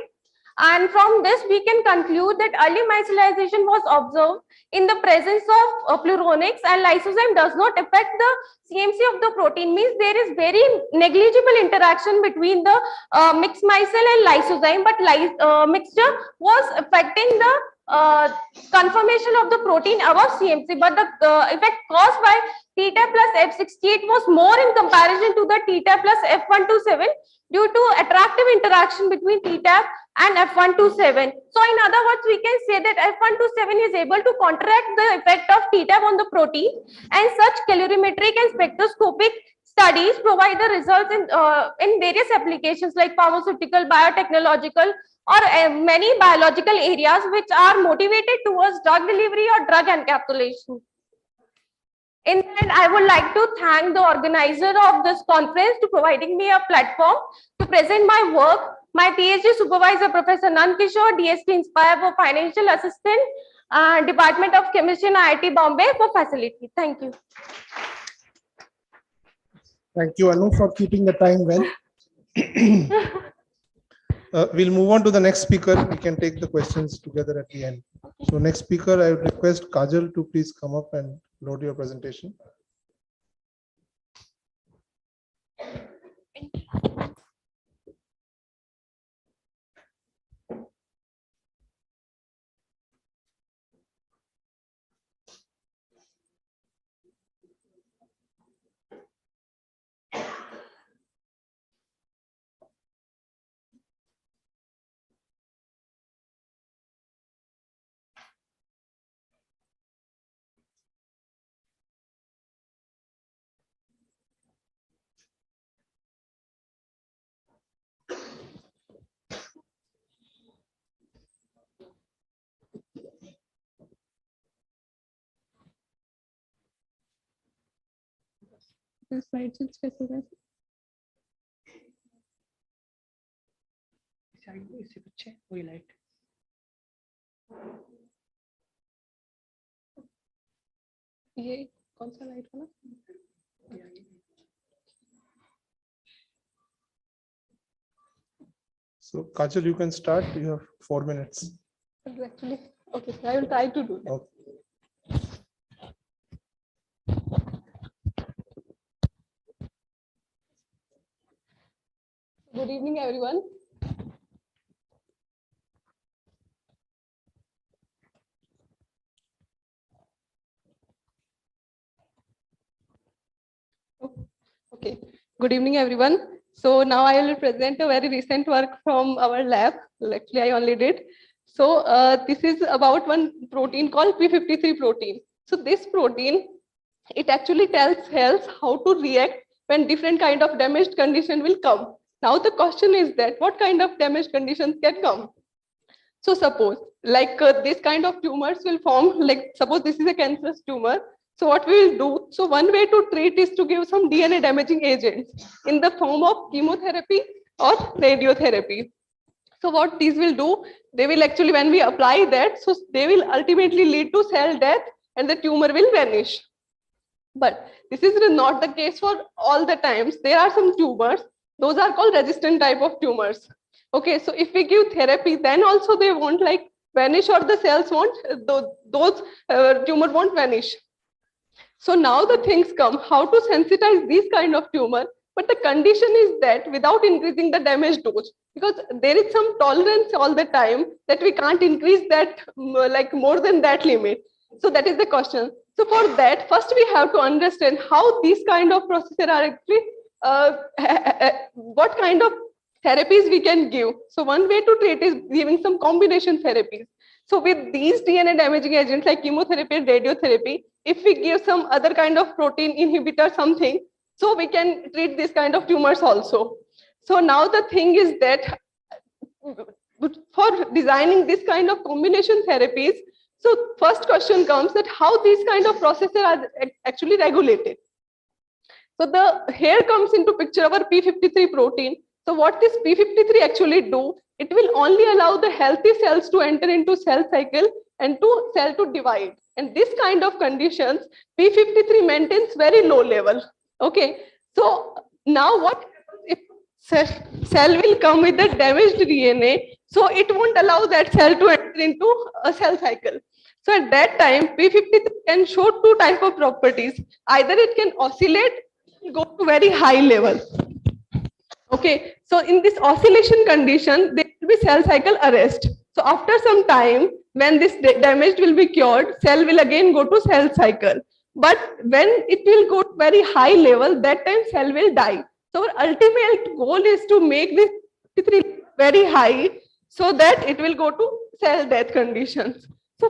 And from this, we can conclude that early micellization was observed in the presence of pluronics, and lysozyme does not affect the CMC of the protein. Means there is very negligible interaction between the mixed micelle and lysozyme, but mixture was affecting the conformation of the protein above CMC. But the effect caused by TTAP plus F68 was more in comparison to the TTAP plus F127 due to attractive interaction between TTAP and F127. So in other words, we can say that F127 is able to counteract the effect of TTAP on the protein, and such calorimetric and spectroscopic studies provide the results in various applications like pharmaceutical, biotechnological, or many biological areas which are motivated towards drug delivery or drug encapsulation. In the end, I would like to thank the organizer of this conference to providing me a platform to present my work my PhD supervisor, Professor Nan Kishore, DSP Inspire for Financial Assistant, Department of Chemistry in IIT Bombay for facility. Thank you. Thank you, Anu, for keeping the time well. We'll move on to the next speaker. We can take the questions together at the end. So next speaker, I would request Kajal to please come up and load your presentation. The slides will specify. इससे पीछे वही light ये कौन सा light वाला So Kajal, you can start. You have 4 minutes. actually okay I will try to do that. Okay. Good evening, everyone. Okay. Good evening, everyone. So now I will present a very recent work from our lab. Actually, I only did. So this is about one protein called P53 protein. So this protein, it actually tells cells how to react when different kind of damaged condition will come. Now the question is that what kind of damaged conditions can come? So suppose like this kind of tumors will form, like suppose this is a cancerous tumor. So what we will do, so one way to treat is to give some DNA damaging agents in the form of chemotherapy or radiotherapy. So what these will do, they will actually, when we apply that, so they will ultimately lead to cell death and the tumor will vanish. But this is not the case for all the times. There are some tumors, those are called resistant type of tumors. Okay, so if we give therapy, then also they won't like vanish or the cells won't, those tumor won't vanish. So now the things come, how to sensitize these kind of tumor, but the condition is that without increasing the damage dose, because there is some tolerance all the time that we can't increase that like more than that limit. So that is the question. So for that, first we have to understand how these kind of processes are actually, what kind of therapies we can give. So one way to treat is giving some combination therapies. So with these DNA damaging agents like chemotherapy and radiotherapy, if we give some other kind of protein inhibitor something, so we can treat this kind of tumors also. So now the thing is that for designing this kind of combination therapies, so first question comes that how these kind of processes are actually regulated. So here comes into picture our P53 protein. So what this P53 actually do, it will only allow the healthy cells to enter into cell cycle and to cell to divide. And this kind of conditions, P53 maintains very low level. Okay, so now what happens if cell will come with the damaged DNA, so it won't allow that cell to enter into a cell cycle. So at that time, P53 can show two types of properties. Either it can oscillate, go to very high level. Okay, so in this oscillation condition, there will be cell cycle arrest. So after some time, when this damage will be cured, cell will again go to cell cycle. But when it will go to very high level, that time cell will die. So our ultimate goal is to make this P53 very high so that it will go to cell death conditions. So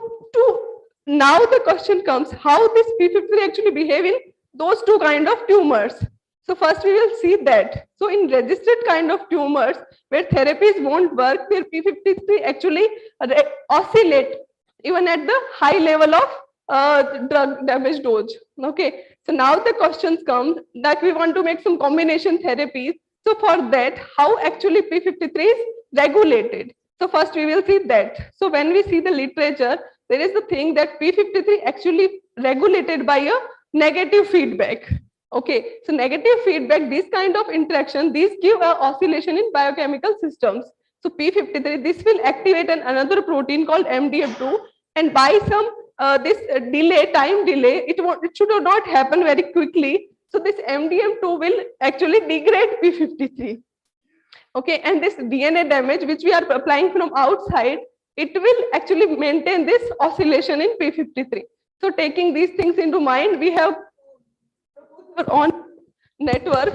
now the question comes, how this P53 actually behave in those two kind of tumors. So first we will see that. So in registered kind of tumors where therapies won't work, where P53 actually oscillate even at the high level of drug damage dose. Okay. So now the questions come that we want to make some combination therapies. So for that, how actually P53 is regulated. So first we will see that. So when we see the literature, there is the thing that P53 actually regulated by a negative feedback. Okay, so negative feedback, this kind of interaction, these give a oscillation in biochemical systems. So P53, this will activate another protein called MDM2, and by some this time delay, it should not happen very quickly. So this MDM2 will actually degrade P53. Okay, and this DNA damage which we are applying from outside, it will actually maintain this oscillation in P53. So taking these things into mind, we have our own network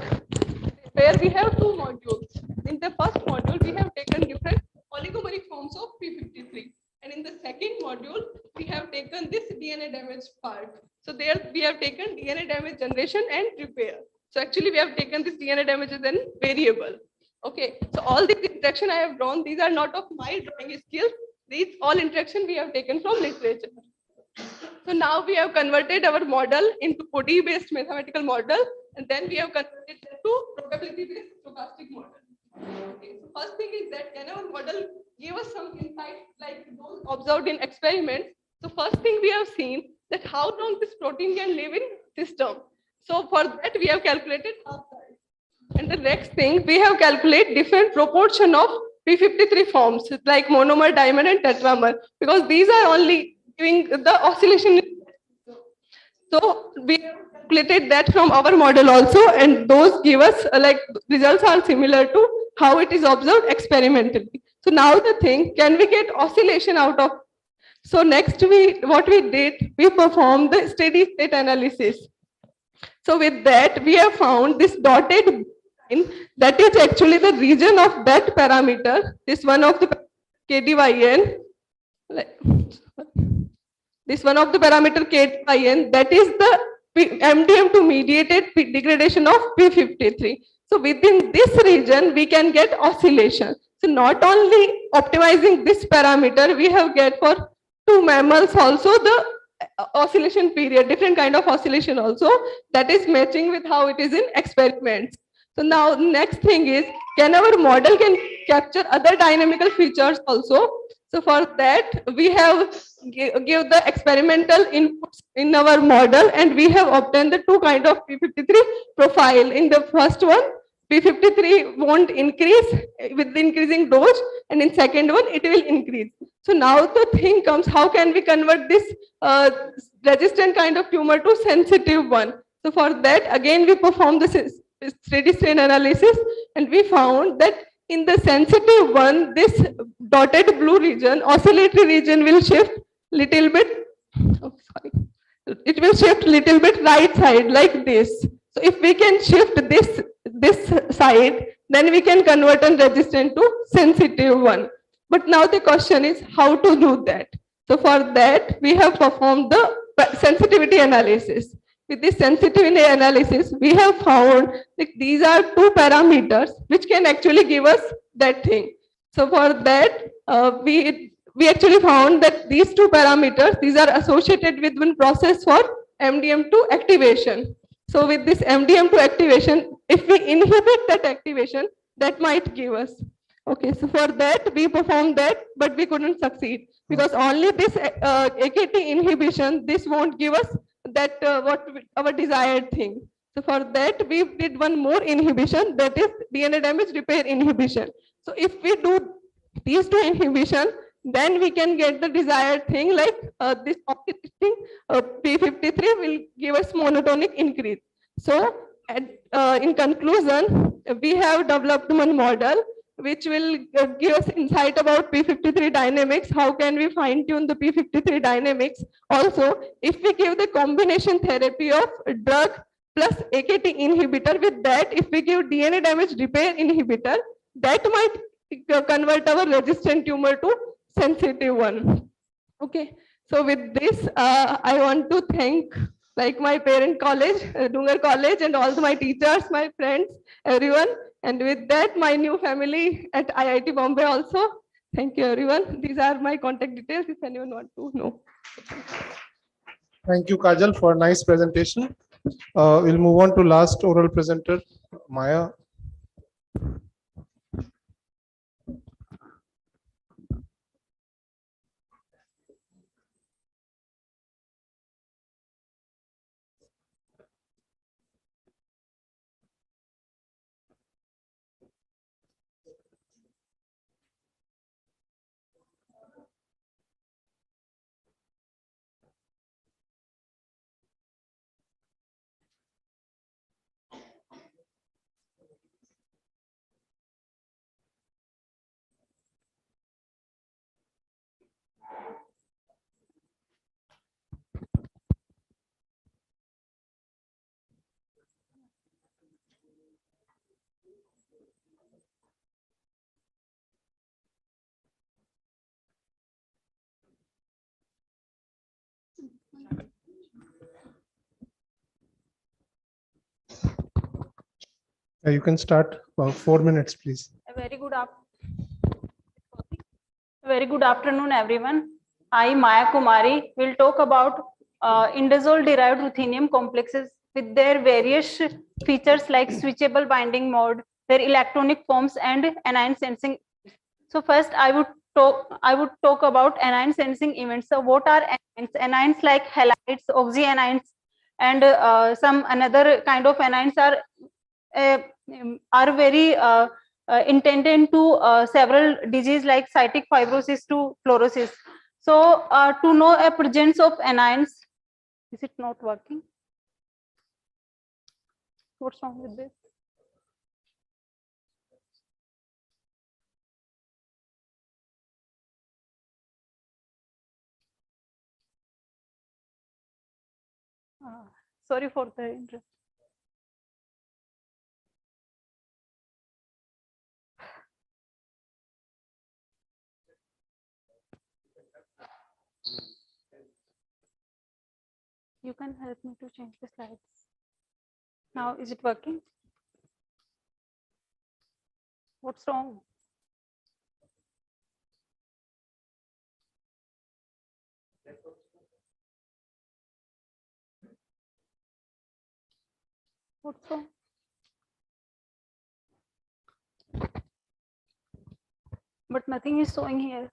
where we have two modules. In the first module, we have taken different oligomeric forms of P53. And in the second module, we have taken this DNA damage part. So there we have taken DNA damage generation and repair. So actually we have taken this DNA damage as a variable. Okay, so all these interaction I have drawn, these are not of my drawing skills. These all interaction we have taken from literature. So now we have converted our model into ODE-based mathematical model, and then we have converted it to probability-based stochastic model. Okay, so first thing is that can our model give us some insight like those observed in experiments? So first thing we have seen that how long this protein can live in system. So for that we have calculated half-life. And the next thing we have calculated different proportion of P53 forms like monomer, dimer, and tetramer, because these are only giving the oscillation. So we have calculated that from our model also, and those give us like results are similar to how it is observed experimentally. So now the thing, can we get oscillation out of? So next what we did, we performed the steady state analysis. So with that, we have found this dotted line, that is actually the region of that parameter, this one of the KDYN, this one of the parameter KDYN, that is the MDM2 mediated degradation of P53. So within this region, we can get oscillation. So not only optimizing this parameter, we have get for two mammals also the oscillation period, different kind of oscillation also, that is matching with how it is in experiments. So now next thing is, can our model can capture other dynamical features also? So for that, we have give the experimental inputs in our model, and we have obtained the two kind of P53 profile. In the first one, P53 won't increase with the increasing dose, and in second one, it will increase. So now the thing comes, how can we convert this resistant kind of tumor to sensitive one? So for that, again, we perform the steady state analysis, and we found that in the sensitive one, this dotted blue region, oscillatory region will shift little bit, it will shift little bit right side like this. So if we can shift this side, then we can convert a resistant to sensitive one. But now the question is how to do that. So for that, we have performed the sensitivity analysis. With this sensitivity analysis, we have found that these are two parameters which can actually give us that thing. So for that, we actually found that these two parameters, these are associated with one process for MDM2 activation. So with this MDM2 activation, if we inhibit that activation, that might give us. Okay, so for that, we performed that, but we couldn't succeed because only this AKT inhibition, this won't give us that our desired thing. So for that, we did one more inhibition, that is DNA damage repair inhibition. So if we do these two inhibition, then we can get the desired thing like this P53 will give us monotonic increase. So in conclusion, we have developed one model which will give us insight about P53 dynamics. How can we fine tune the P53 dynamics? Also, if we give the combination therapy of drug plus AKT inhibitor, with that, if we give DNA damage repair inhibitor, that might convert our resistant tumor to sensitive one. Okay, so with this, I want to thank like my parent college, Dungar College, and all my teachers, my friends, everyone. And with that, my new family at IIT Bombay also. Thank you, everyone. These are my contact details if anyone wants to know. Thank you, Kajal, for a nice presentation. We'll move on to last oral presenter, Maya. You can start 4 minutes, please. Very good afternoon, everyone. I, Maya Kumari, will talk about indazole-derived ruthenium complexes with their various features like switchable binding mode, their electronic forms, and anion sensing. So first, I would talk about anion sensing events. So what are anions? Anions like halides, oxyanions, and some another kind of anions are very intended to several diseases like cystic fibrosis to fluorosis. So to know a presence of anions, is it not working? What's wrong with this? Sorry for the interruption. You can help me to change the slides. Now, is it working? What's wrong? What's wrong? But nothing is showing here.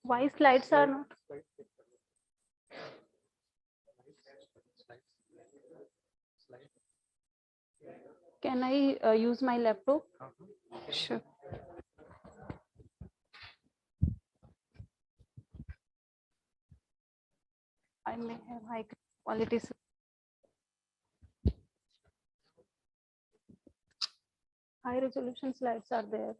Why slides are not? Can I use my laptop? Sure. I may have high quality. High resolution slides are there.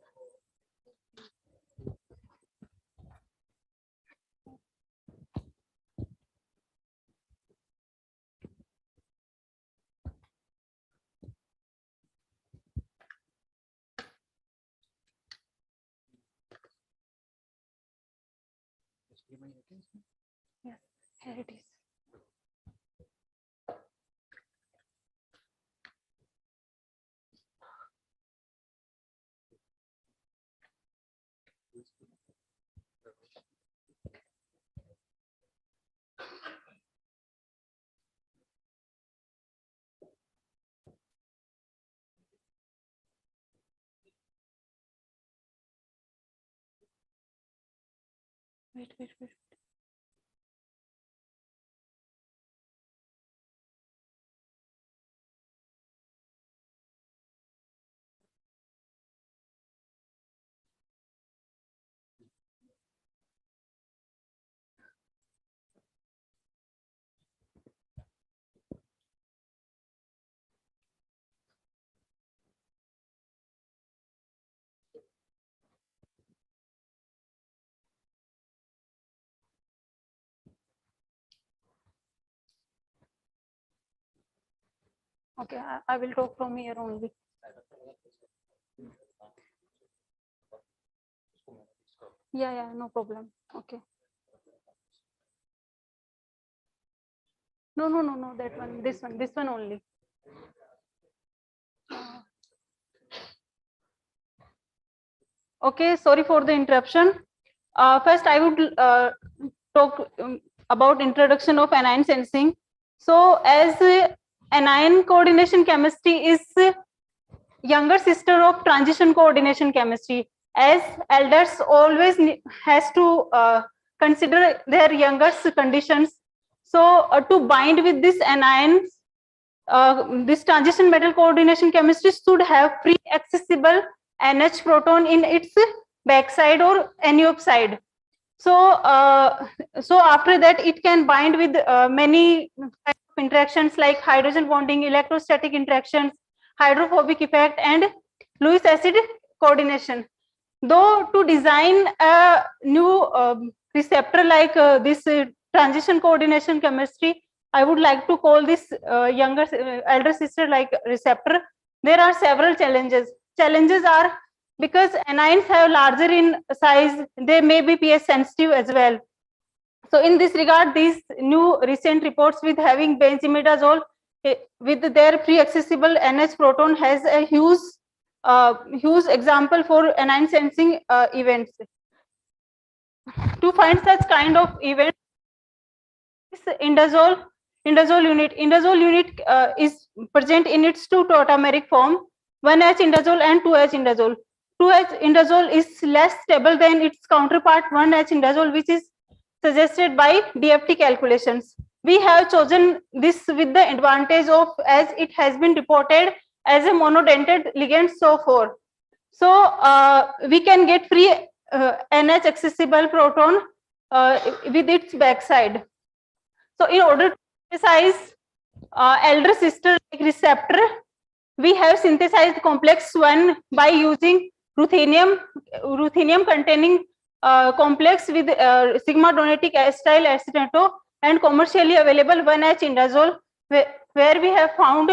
Yes, here it is. Wait. Okay, I will talk from here only. Yeah, no problem. Okay. No, that one, this one only. Okay, sorry for the interruption. First, I would talk about introduction of anion sensing. So, as anion coordination chemistry is younger sister of transition coordination chemistry, as elders always has to consider their younger conditions. So, to bind with this anions, this transition metal coordination chemistry should have free accessible NH proton in its backside or NUP side. So, so after that, it can bind with many interactions like hydrogen bonding, electrostatic interactions, hydrophobic effect, and Lewis acid coordination. Though to design a new receptor like this transition coordination chemistry, I would like to call this elder sister like receptor. There are several challenges. Challenges are because anions have larger in size, they may be pH sensitive as well. So in this regard, these new recent reports with having benzimidazole with their pre-accessible NH proton has a huge example for anion sensing events. To find such kind of events, indazole unit is present in its two tautomeric form, 1H indazole and 2H indazole. 2H indazole is less stable than its counterpart 1H indazole, which is suggested by DFT calculations. We have chosen this with the advantage of, as it has been reported as a monodentate ligand so far. So we can get free NH accessible proton with its backside. So in order to synthesize elder sister like receptor, we have synthesized complex 1 by using ruthenium containing complex with sigma donatic acyl acetate and commercially available 1H indazole, where we have found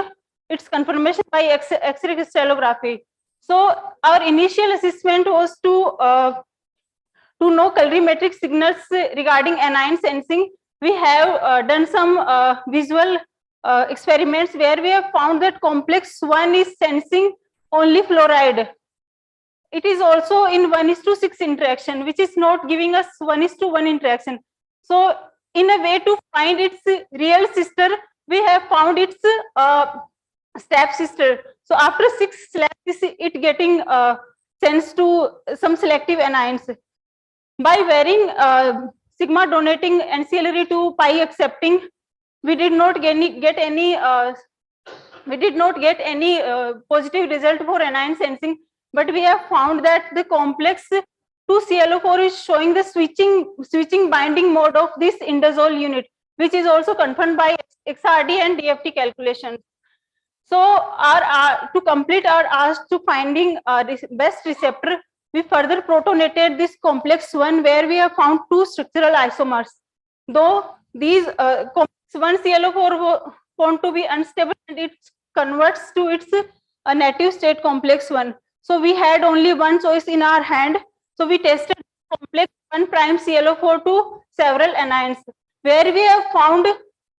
its confirmation by X-ray crystallography. So our initial assessment was to know colorimetric signals regarding anion sensing. We have done some visual experiments where we have found that complex 1 is sensing only fluoride. It is also in 1:6 interaction, which is not giving us 1:1 interaction. So in a way to find its real sister, we have found its step sister. So after 6 slabs, it getting sensed to some selective anions. By varying sigma donating ancillary to pi accepting, we did not get any positive result for anion sensing, but we have found that the complex 2ClO4 is showing the switching binding mode of this indazole unit, which is also confirmed by XRD and DFT calculations. So to complete our ask to finding best receptor, we further protonated this complex 1, where we have found 2 structural isomers. Though these complex 1 ClO4 found to be unstable, and it converts to its native state complex 1. So we had only one choice in our hand. So we tested complex 1 prime ClO4 to several anions, where we have found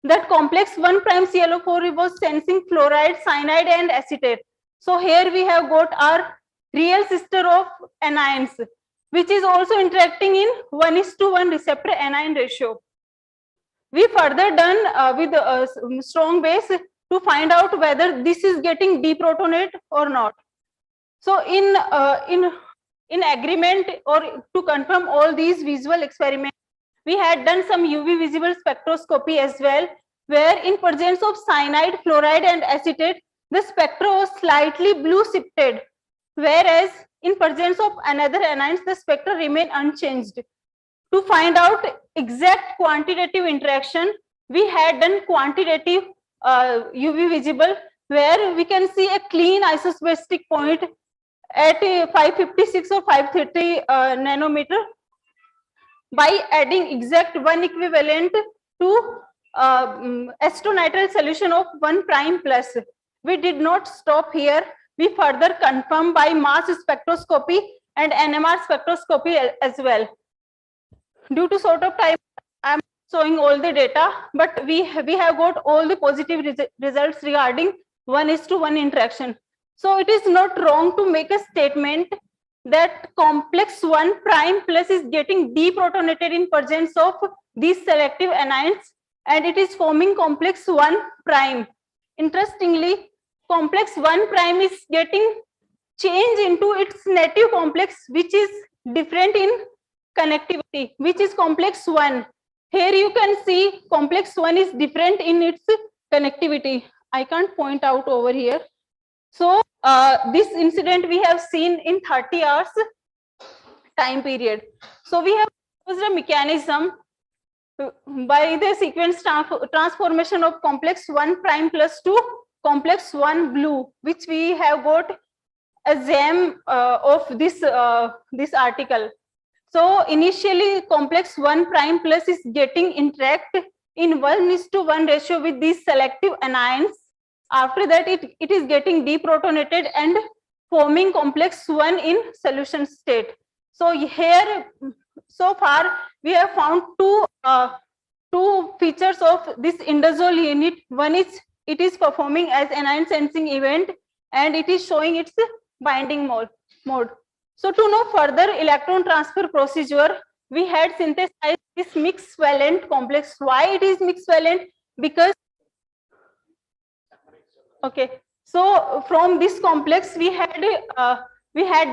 that complex 1 prime ClO4 was sensing fluoride, cyanide, and acetate. So here we have got our real sister of anions, which is also interacting in 1:1 receptor anion ratio. We further done with a strong base to find out whether this is getting deprotonate or not. So in agreement or to confirm all these visual experiments, we had done some UV visible spectroscopy as well, where in presence of cyanide, fluoride, and acetate, the spectra was slightly blue shifted, whereas in presence of another anions, the spectra remain unchanged. To find out exact quantitative interaction, we had done quantitative UV visible, where we can see a clean isosbestic point at 556 or 530 nanometer by adding exact 1 equivalent to acetonitrile solution of 1 prime plus. We did not stop here. We further confirmed by mass spectroscopy and NMR spectroscopy as well. Due to sort of time, I'm showing all the data, but we have got all the positive results regarding 1:1 interaction. So it is not wrong to make a statement that complex 1 prime plus is getting deprotonated in presence of these selective anions, and it is forming complex 1 prime. Interestingly, complex 1 prime is getting changed into its native complex, which is different in connectivity, which is complex 1. Here you can see complex 1 is different in its connectivity. I can't point out over here. So this incident we have seen in 30 hours time period. So we have used a mechanism by the sequence transformation of complex 1 prime plus to complex 1 blue, which we have got a gem of this article. So initially complex 1 prime plus is getting interact in 1:1 ratio with these selective anions. After that, it is getting deprotonated and forming complex 1 in solution state. So here, so far we have found two features of this indazole unit. One is it is performing as anion sensing event, and it is showing its binding mode. So to know further electron transfer procedure, we had synthesized this mixed valent complex. Why it is mixed valent? Because okay, so from this complex we had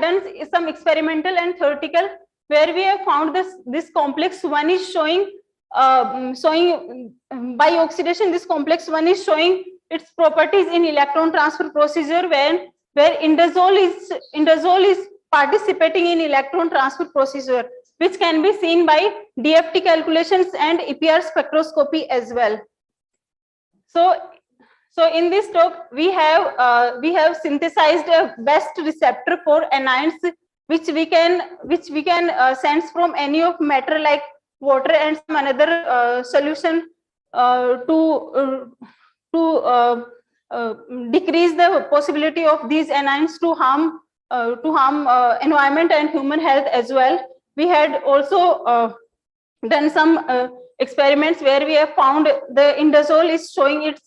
done some experimental and theoretical, where we have found this complex 1 is showing by oxidation. This complex 1 is showing its properties in electron transfer procedure, where indazole is participating in electron transfer procedure, which can be seen by DFT calculations and EPR spectroscopy as well. So in this talk, we have synthesized a best receptor for anions, which we can sense from any of matter like water and some another solution to decrease the possibility of these anions to harm environment and human health as well. We had also done some experiments where we have found the indazole is showing its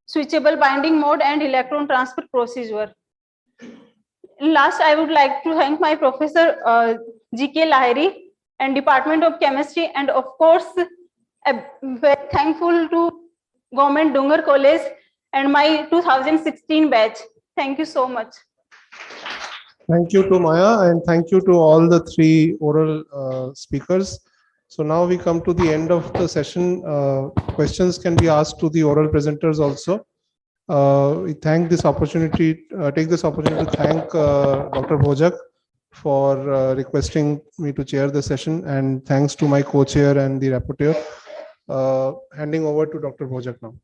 switchable binding mode and electron transfer procedure. Last, I would like to thank my professor GK Lahiri and Department of Chemistry, and of course, very thankful to Government Dungar College and my 2016 batch. Thank you so much. Thank you to Maya, and thank you to all the three oral speakers. So now we come to the end of the session. Questions can be asked to the oral presenters also. We thank this opportunity, take this opportunity to thank Dr. Bhojak for requesting me to chair the session, and thanks to my co-chair and the rapporteur. Handing over to Dr. Bhojak now.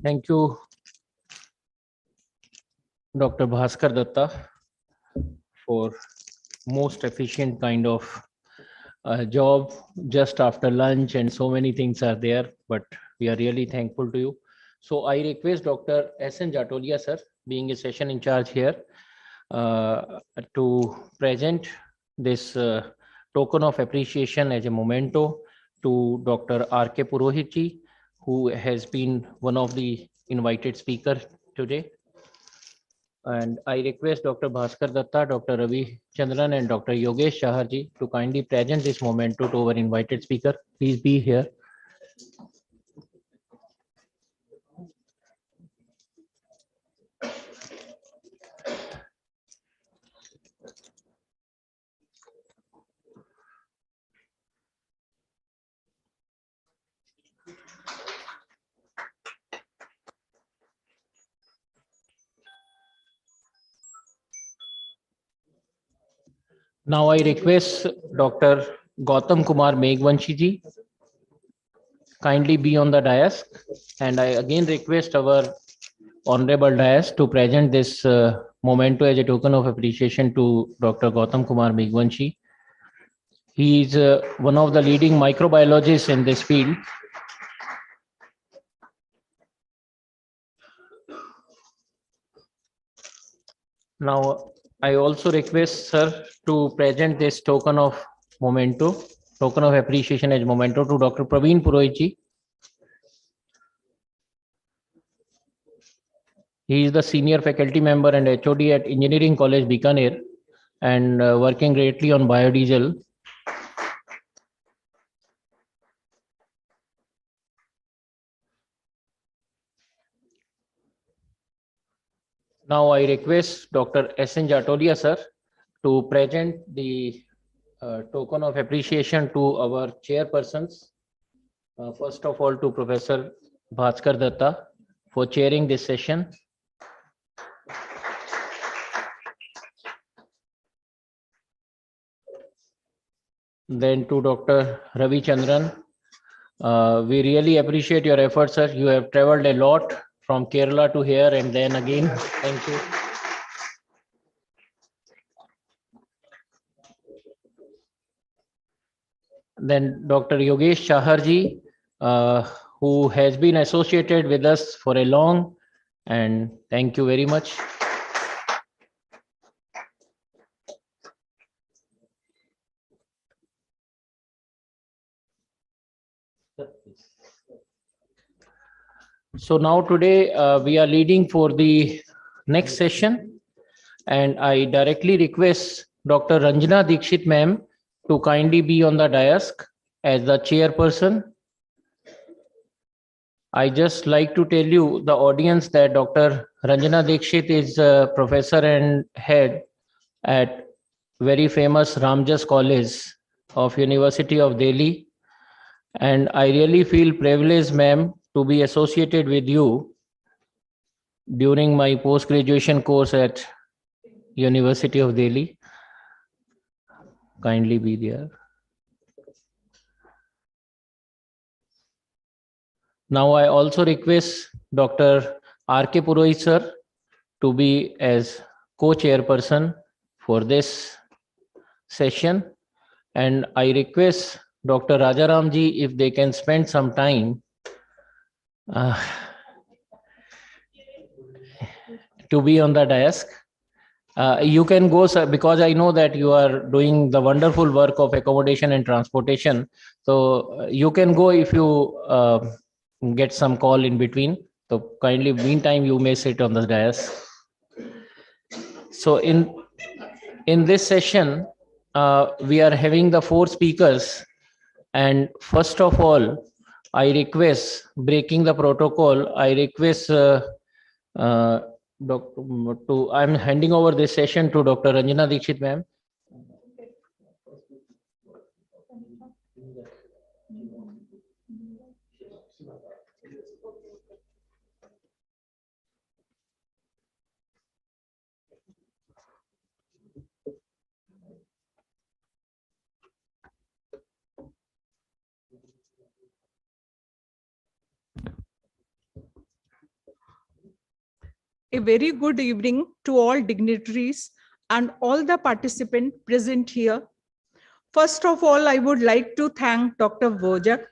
Thank you, Dr. Bhaskar Datta, for most efficient kind of job just after lunch, and so many things are there, but we are really thankful to you. So I request Dr. S.N. Jatolia, sir, being a session in charge here, to present this token of appreciation as a memento to Dr. R.K. Purohit, who has been one of the invited speakers today. And I request Dr. Bhaskar Datta, Dr. Ravi Chandran, and Dr. Yogesh Shaharji to kindly present this memento to our invited speaker. Please be here. Now I request Dr. Gautam Kumar Meghvanshi ji kindly be on the dais, and I again request our honorable dais to present this memento as a token of appreciation to Dr. Gautam Kumar Meghvanshi. He is one of the leading microbiologists in this field. Now, I also request sir to present this token of memento, token of appreciation as memento to Dr. Praveen Purohit. He is the senior faculty member and HOD at Engineering College Bikaner, and working greatly on biodiesel. Now I request Dr. S.N. Jatolia, sir, to present the token of appreciation to our chairpersons. First of all, to Professor Bhaskar Datta for chairing this session. Then to Dr. Ravi Chandran. We really appreciate your efforts, sir. You have traveled a lot from Kerala to here and then again. Thank you. then Dr. Yogesh Chaharji, who has been associated with us for a long, and thank you very much. So now today we are leading for the next session, and I directly request Dr. Ranjana Dikshit ma'am to kindly be on the dais as the chairperson. I just like to tell you, the audience, that Dr. Ranjana Dikshit is a professor and head at very famous Ramjas College of University of Delhi. And I really feel privileged, ma'am, to be associated with you during my post-graduation course at University of Delhi. Kindly be there. Now I also request Dr. R.K. Purohit sir to be as co-chairperson for this session. And I request Dr. Rajaramji if they can spend some time to be on the dais. You can go, sir, because I know that you are doing the wonderful work of accommodation and transportation. So you can go if you get some call in between. So kindly, meantime, you may sit on the dais. So in this session, we are having the 4 speakers. And first of all, I request, breaking the protocol, I request I'm handing over this session to Dr. Ranjana Dikshit ma'am. A very good evening to all dignitaries and all the participants present here. First of all, I would like to thank Dr. Wojak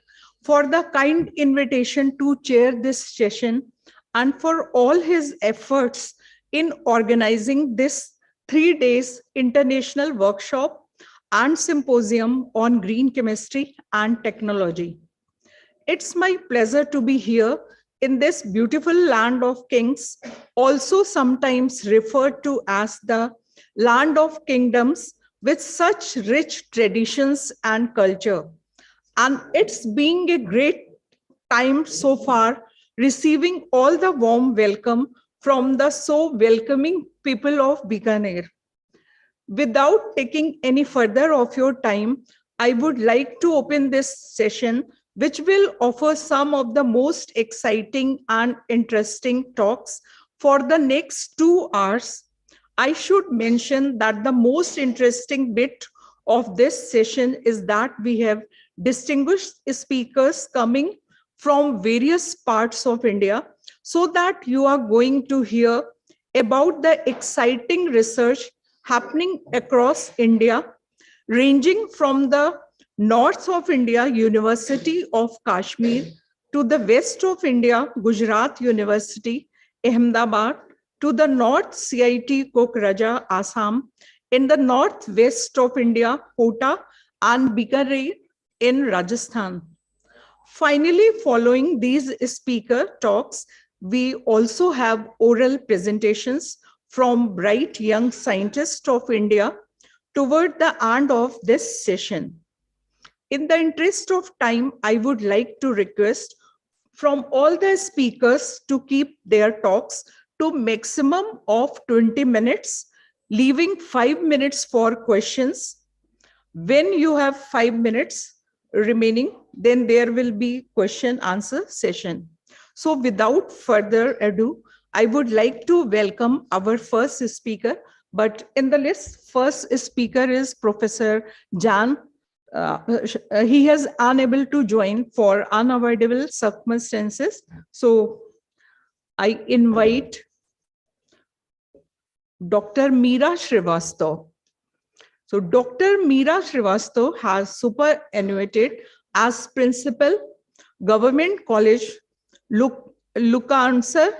for the kind invitation to chair this session and for all his efforts in organizing this 3 days international workshop and symposium on green chemistry and technology. It's my pleasure to be here in this beautiful land of kings, also sometimes referred to as the land of kingdoms, with such rich traditions and culture. And it's been a great time so far, receiving all the warm welcome from the so welcoming people of Bikaner. Without taking any further of your time, I would like to open this session, which will offer some of the most exciting and interesting talks for the next 2 hours. I should mention that the most interesting bit of this session is that we have distinguished speakers coming from various parts of India, so that you are going to hear about the exciting research happening across India, ranging from the north of India, University of Kashmir, to the west of India, Gujarat University, Ahmedabad, to the north, CIT Kokraja, Assam, in the northwest of India, Kota and Bikaner in Rajasthan. Finally, following these speaker talks, we also have oral presentations from bright young scientists of India toward the end of this session. In the interest of time, I would like to request from all the speakers to keep their talks to maximum of 20 minutes, leaving 5 minutes for questions. When you have 5 minutes remaining, then there will be question answer session. So without further ado, I would like to welcome our first speaker, but in the list, first speaker is Professor Jan. He is unable to join for unavoidable circumstances. So I invite Dr. Meera Srivastav. So Dr. Meera Srivastav has superannuated as principal, Government College, Lukansar,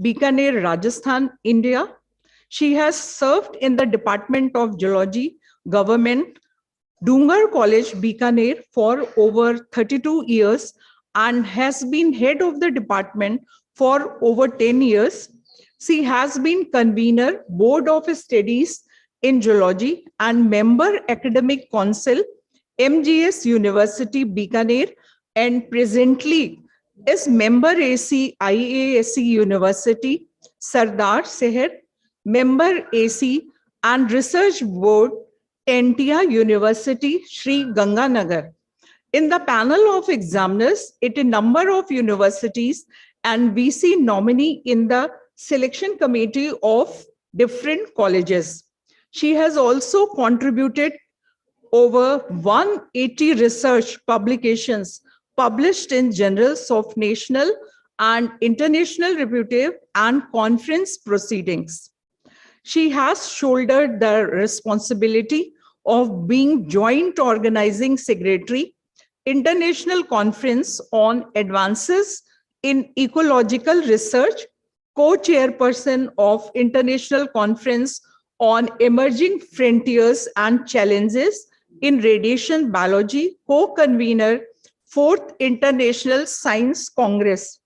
Bikaner, Rajasthan, India. She has served in the Department of Geology, Government, Dungar College, Bikaner for over 32 years and has been head of the department for over 10 years. She has been convener, Board of Studies in Geology and member Academic Council, MGS University, Bikaner, and presently is member AC, IASC University, Sardar Seher, member AC and Research Board, Tentia University, Sri Ganganagar. In the panel of examiners, it a number of universities and VC nominee in the selection committee of different colleges. She has also contributed over 180 research publications published in journals of national and international reputable and conference proceedings. She has shouldered the responsibility of being joint organizing secretary, International Conference on Advances in Ecological Research, co-chairperson of International Conference on Emerging Frontiers and Challenges in Radiation Biology, co-convener, 4th International Science Congress.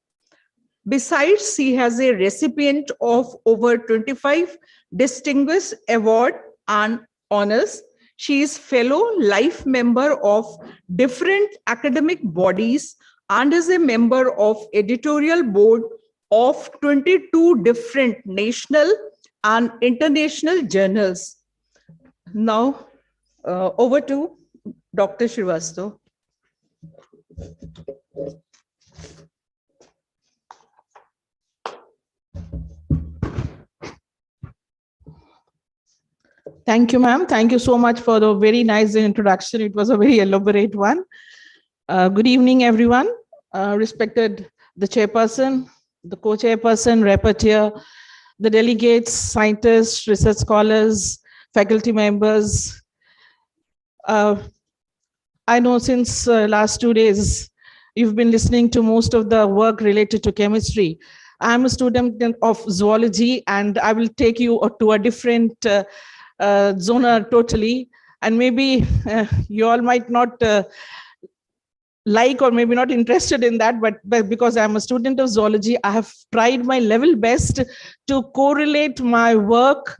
Besides, she has a recipient of over 25 distinguished award and honors. She is fellow life member of different academic bodies and is a member of editorial board of 22 different national and international journals. Now, over to Dr. Srivastav. Thank you, ma'am. Thank you so much for the very nice introduction. It was a very elaborate one. Good evening, everyone. Respected the chairperson, the co-chairperson, rapporteur, the delegates, scientists, research scholars, faculty members. I know since last 2 days, you've been listening to most of the work related to chemistry. I'm a student of zoology, and I will take you to a different zone totally. And maybe you all might not like or maybe not interested in that, but because I'm a student of zoology, I have tried my level best to correlate my work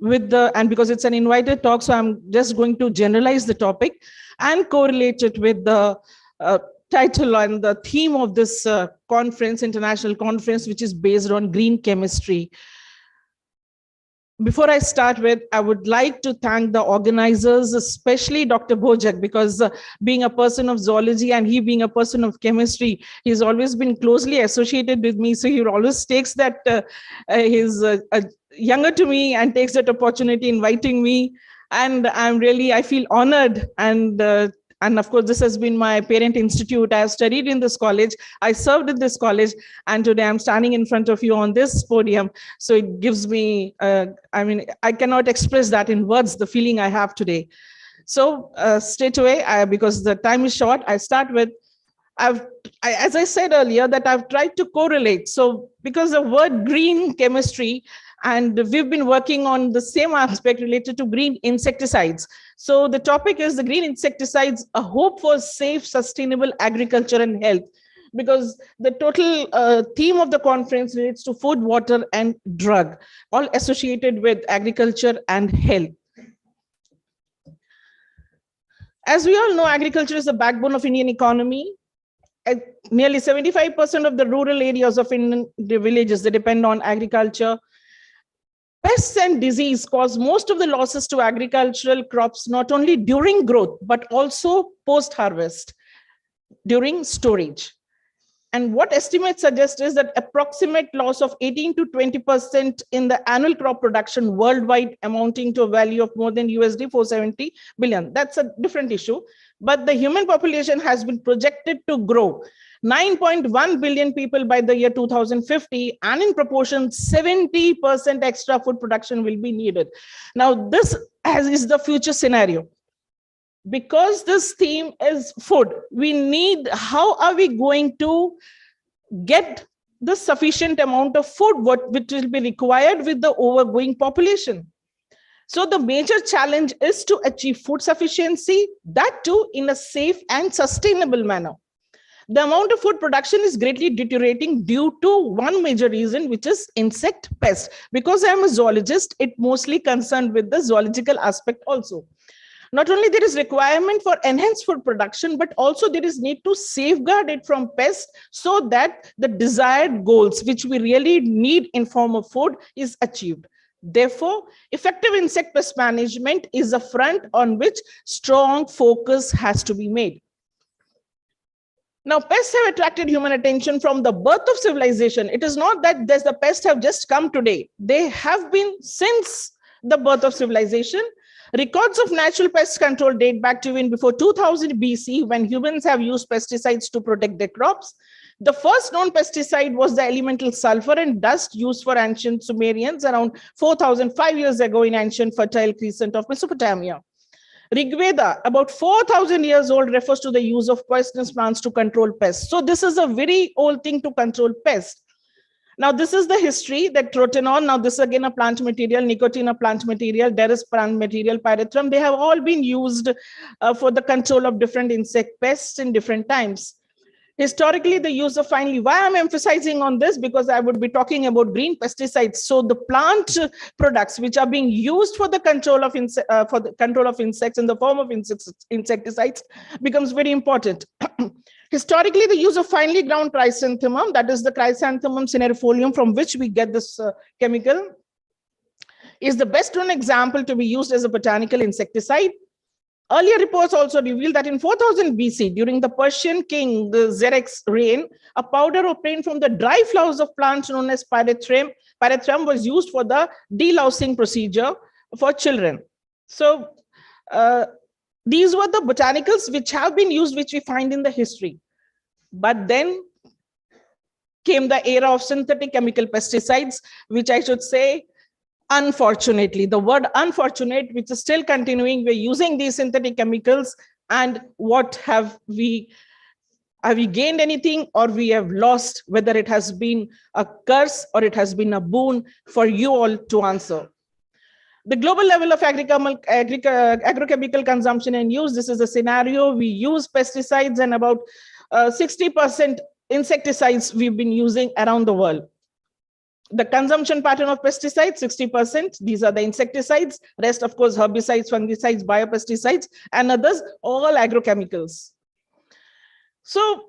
with the, and because it's an invited talk, so I'm just going to generalize the topic and correlate it with the title and the theme of this conference, international conference, which is based on green chemistry. Before I start with, I would like to thank the organizers, especially Dr. Bojak, because being a person of zoology and he being a person of chemistry, he's always been closely associated with me. So he always takes that, he's younger to me and takes that opportunity inviting me. And I feel honored. And of course, this has been my parent institute. I have studied in this college. I served in this college. And today I'm standing in front of you on this podium. So it gives me, I cannot express that in words, the feeling I have today. So straight away, because the time is short, I start with, as I said earlier, that I've tried to correlate. So because the word green chemistry, and we've been working on the same aspect related to green insecticides. So the topic is the green insecticides, a hope for safe, sustainable agriculture and health, because the total theme of the conference relates to food, water, and drug, all associated with agriculture and health. As we all know, agriculture is the backbone of Indian economy. Nearly 75% of the rural areas of Indian villages, they depend on agriculture. Pests and disease cause most of the losses to agricultural crops, not only during growth, but also post-harvest, during storage. And what estimates suggest is that approximate loss of 18 to 20% in the annual crop production worldwide, amounting to a value of more than USD 470 billion. That's a different issue. But the human population has been projected to grow. 9.1 billion people by the year 2050, and in proportion 70% extra food production will be needed. Now this is the future scenario. Because this theme is food, we need, how are we going to get the sufficient amount of food which will be required with the overgrowing population? So the major challenge is to achieve food sufficiency, that too in a safe and sustainable manner. The amount of food production is greatly deteriorating due to one major reason, which is insect pest. Because I am a zoologist, it mostly concerned with the zoological aspect also. Not only there is requirement for enhanced food production, but also there is need to safeguard it from pests so that the desired goals, which we really need in form of food, is achieved. Therefore, effective insect pest management is a front on which strong focus has to be made. Now, pests have attracted human attention from the birth of civilization. It is not that the pests have just come today. They have been since the birth of civilization. Records of natural pest control date back to even before 2000 BC, when humans have used pesticides to protect their crops. The first known pesticide was the elemental sulfur and dust used for ancient Sumerians around 4,005 years ago in ancient fertile crescent of Mesopotamia. Rigveda, about 4,000 years old, refers to the use of poisonous plants to control pests. So this is a very old thing to control pests. Now, this is the history that rotenol, now this is again a plant material, nicotine a plant material, Derris plant material, pyrethrum, they have all been used for the control of different insect pests in different times. Historically, the use of finally, why I'm emphasizing on this, because I would be talking about green pesticides. So the plant products which are being used for the control of insects in the form of insecticides becomes very important. Historically, the use of finely ground chrysanthemum, that is the Chrysanthemum cineifolium from which we get this chemical, is the best known example to be used as a botanical insecticide. Earlier reports also revealed that in 4000 BC, during the Persian king Xerxes' reign, a powder obtained from the dry flowers of plants known as pyrethrum was used for the delousing procedure for children. So these were the botanicals which have been used, which we find in the history. But then came the era of synthetic chemical pesticides, which I should say, unfortunately, the word unfortunate, which is still continuing, we're using these synthetic chemicals, and what have we gained anything, or we have lost, whether it has been a curse or it has been a boon for you all to answer. The global level of agrochemical consumption and use, this is a scenario. We use pesticides and about 60% insecticides we've been using around the world. The consumption pattern of pesticides, 60%. These are the insecticides. Rest, of course, herbicides, fungicides, biopesticides, and others, all agrochemicals. So,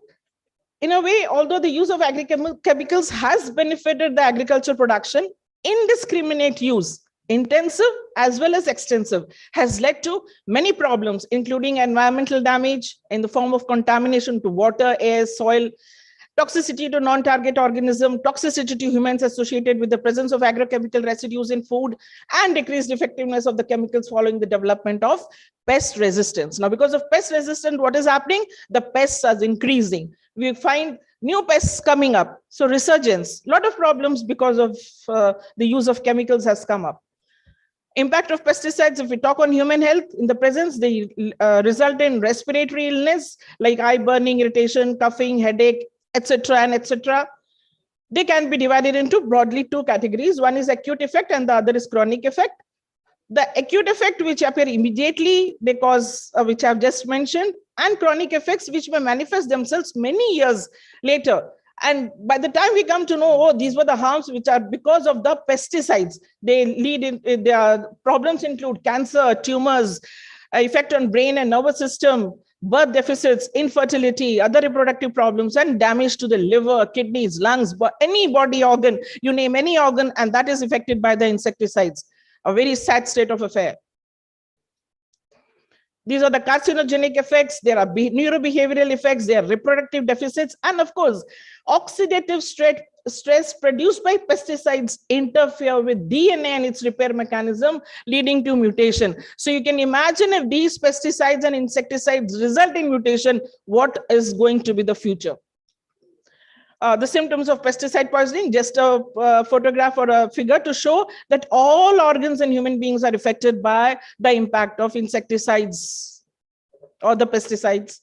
in a way, although the use of agrochemicals has benefited the agriculture production, indiscriminate use, intensive as well as extensive, has led to many problems, including environmental damage in the form of contamination to water, air, soil, toxicity to non-target organism, toxicity to humans associated with the presence of agrochemical residues in food, and decreased effectiveness of the chemicals following the development of pest resistance. Now, because of pest resistance, what is happening? The pests are increasing. We find new pests coming up. So resurgence, a lot of problems because of the use of chemicals has come up. Impact of pesticides, if we talk on human health, in the presence, they result in respiratory illness like eye burning, irritation, coughing, headache, etc. and etc. They can be divided into broadly two categories. One is acute effect and the other is chronic effect. The acute effect, which appear immediately, they cause, which I've just mentioned, and chronic effects, which may manifest themselves many years later. And by the time we come to know, oh, these were the harms which are because of the pesticides, they lead in, their problems include cancer, tumors, effect on brain and nervous system, birth deficits, infertility, other reproductive problems, and damage to the liver, kidneys, lungs, but any body organ, you name any organ, and that is affected by the insecticides. A very sad state of affair. These are the carcinogenic effects, there are neurobehavioral effects, there are reproductive deficits, and of course, oxidative stress produced by pesticides interfere with DNA and its repair mechanism, leading to mutation. So you can imagine if these pesticides and insecticides result in mutation, what is going to be the future? the symptoms of pesticide poisoning, just a photograph or a figure to show that all organs in human beings are affected by the impact of insecticides or the pesticides.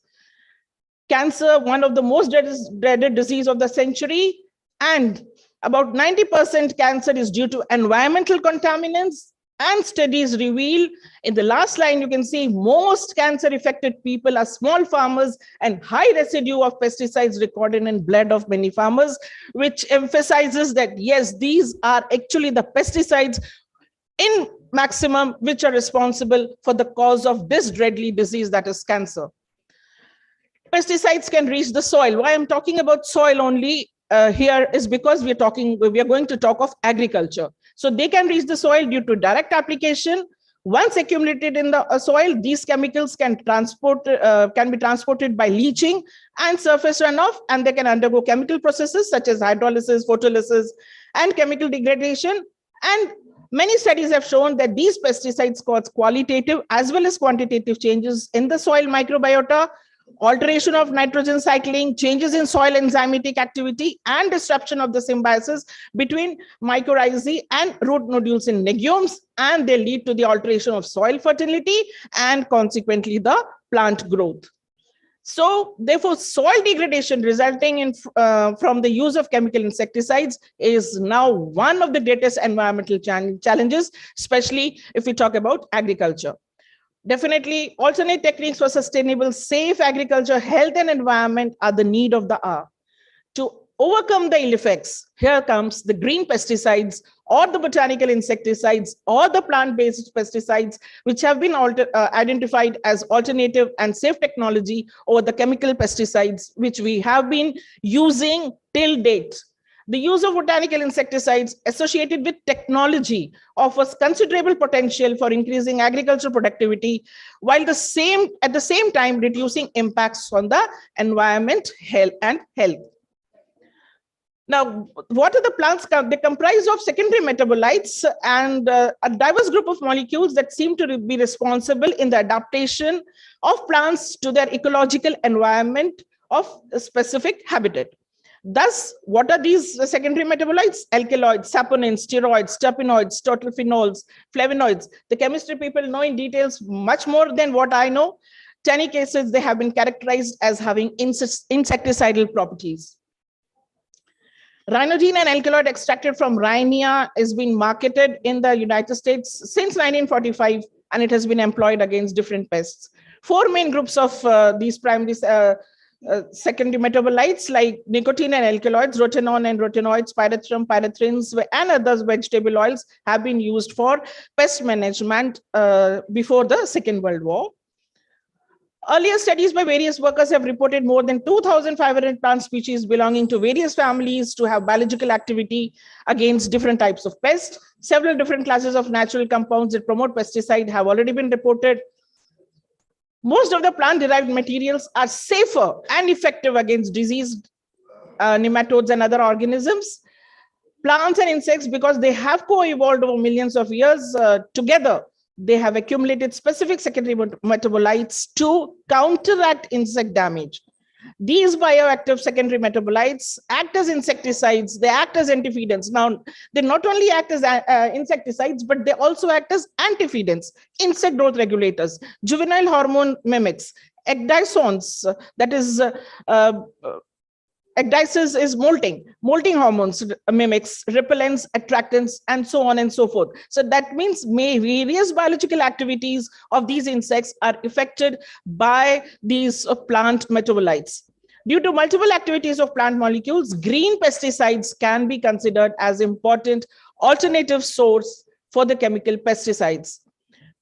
Cancer, one of the most dreaded disease of the century, and about 90% cancer is due to environmental contaminants. And studies reveal, in the last line, you can see most cancer affected people are small farmers, and high residue of pesticides recorded in blood of many farmers, which emphasizes that yes, these are actually the pesticides in maximum which are responsible for the cause of this deadly disease, that is cancer. Pesticides can reach the soil. Why I'm talking about soil only here is because we are going to talk of agriculture. So they can reach the soil due to direct application. Once accumulated in the soil, these chemicals can be transported by leaching and surface runoff, and they can undergo chemical processes such as hydrolysis, photolysis, and chemical degradation. And many studies have shown that these pesticides cause qualitative as well as quantitative changes in the soil microbiota, alteration of nitrogen cycling, changes in soil enzymatic activity, and disruption of the symbiosis between mycorrhizae and root nodules in legumes, and they lead to the alteration of soil fertility and consequently the plant growth. So therefore, soil degradation resulting from the use of chemical insecticides is now one of the greatest environmental challenges, especially if we talk about agriculture. Definitely, alternate techniques for sustainable, safe agriculture, health, and environment are the need of the hour. To overcome the ill effects, here comes the green pesticides or the botanical insecticides or the plant-based pesticides, which have been identified as alternative and safe technology over the chemical pesticides, which we have been using till date. The use of botanical insecticides associated with technology offers considerable potential for increasing agricultural productivity, while at the same time reducing impacts on the environment, health. Now, what are the plants? They comprise of secondary metabolites and a diverse group of molecules that seem to be responsible in the adaptation of plants to their ecological environment of a specific habitat. Thus, what are these secondary metabolites? Alkaloids, saponins, steroids, terpenoids, totalphenols, flavonoids. The chemistry people know in details much more than what I know. In many cases, they have been characterized as having insecticidal properties. Rhinogene, an alkaloid extracted from rhinia, is being marketed in the United States since 1945, and it has been employed against different pests. Four main groups of these primary secondary metabolites like nicotine and alkaloids, rotenone and rotenoids, pyrethrum, pyrethrins, and other vegetable oils have been used for pest management before the Second World War. Earlier studies by various workers have reported more than 2,500 plant species belonging to various families to have biological activity against different types of pests. Several different classes of natural compounds that promote pesticide have already been reported. Most of the plant-derived materials are safer and effective against diseased nematodes and other organisms. Plants and insects, because they have co-evolved over millions of years together, they have accumulated specific secondary metabolites to counteract insect damage. These bioactive secondary metabolites act as insecticides, they act as antifeedants. Now, they not only act as insecticides, but they also act as antifeedants, insect growth regulators, juvenile hormone mimics, ecdysons, that is, ecdysis is molting hormones, mimics, repellents, attractants, and so on and so forth. So that means various biological activities of these insects are affected by these plant metabolites. Due to multiple activities of plant molecules, green pesticides can be considered as important alternative source for the chemical pesticides.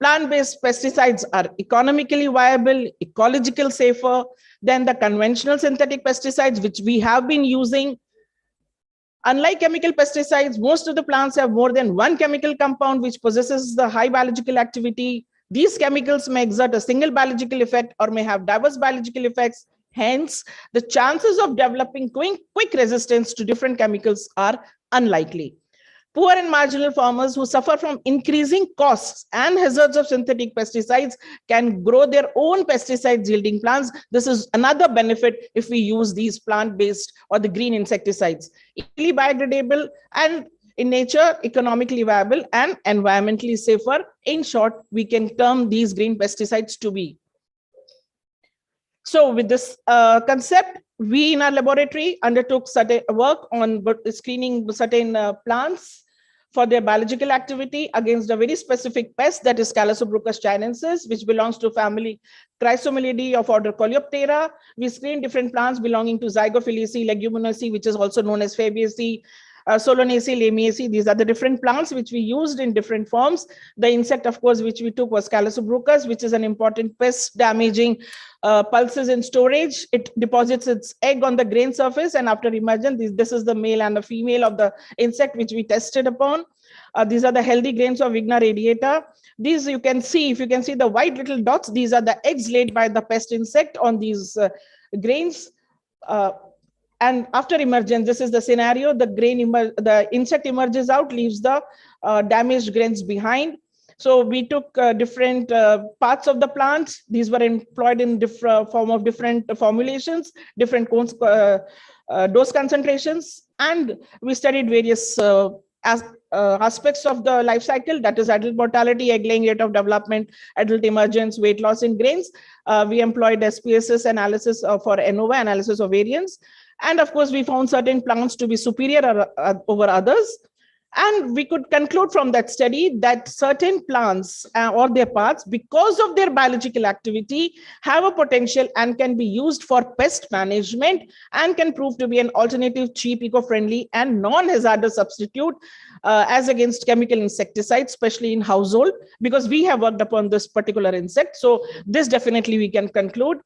Plant-based pesticides are economically viable, ecological safer than the conventional synthetic pesticides, which we have been using. Unlike chemical pesticides, most of the plants have more than one chemical compound which possesses the high biological activity. These chemicals may exert a single biological effect or may have diverse biological effects. Hence, the chances of developing quick resistance to different chemicals are unlikely. Poor and marginal farmers who suffer from increasing costs and hazards of synthetic pesticides can grow their own pesticide yielding plants. This is another benefit if we use these plant-based or the green insecticides. Easily biodegradable and in nature, economically viable and environmentally safer. In short, we can term these green pesticides to be. So with this concept, we in our laboratory undertook certain work on screening certain plants for their biological activity against a very specific pest, that is Callosobruchus chinensis, which belongs to family Chrysomelidae of order Coleoptera. We screened different plants belonging to Zygophyllaceae, Leguminosae, which is also known as Fabaceae, Solanaceae, Lamiaceae. These are the different plants which we used in different forms. The insect, of course, which we took was Callosobruchus, which is an important pest damaging pulses in storage. It deposits its egg on the grain surface, and after emergence, this is the male and the female of the insect which we tested upon. These are the healthy grains of Vigna radiata. These you can see, if you can see the white little dots, these are the eggs laid by the pest insect on these grains. And after emergence, this is the scenario. The insect emerges out, leaves the damaged grains behind. So we took different parts of the plants. These were employed in different formulations, different dose concentrations, and we studied various aspects of the life cycle, that is adult mortality, egg laying rate of development, adult emergence, weight loss in grains. We employed SPSS analysis for ANOVA, analysis of variance. And of course, we found certain plants to be superior over others. And we could conclude from that study that certain plants or their parts, because of their biological activity, have a potential and can be used for pest management and can prove to be an alternative, cheap, eco-friendly and non-hazardous substitute as against chemical insecticides, especially in household, because we have worked upon this particular insect. So this definitely we can conclude.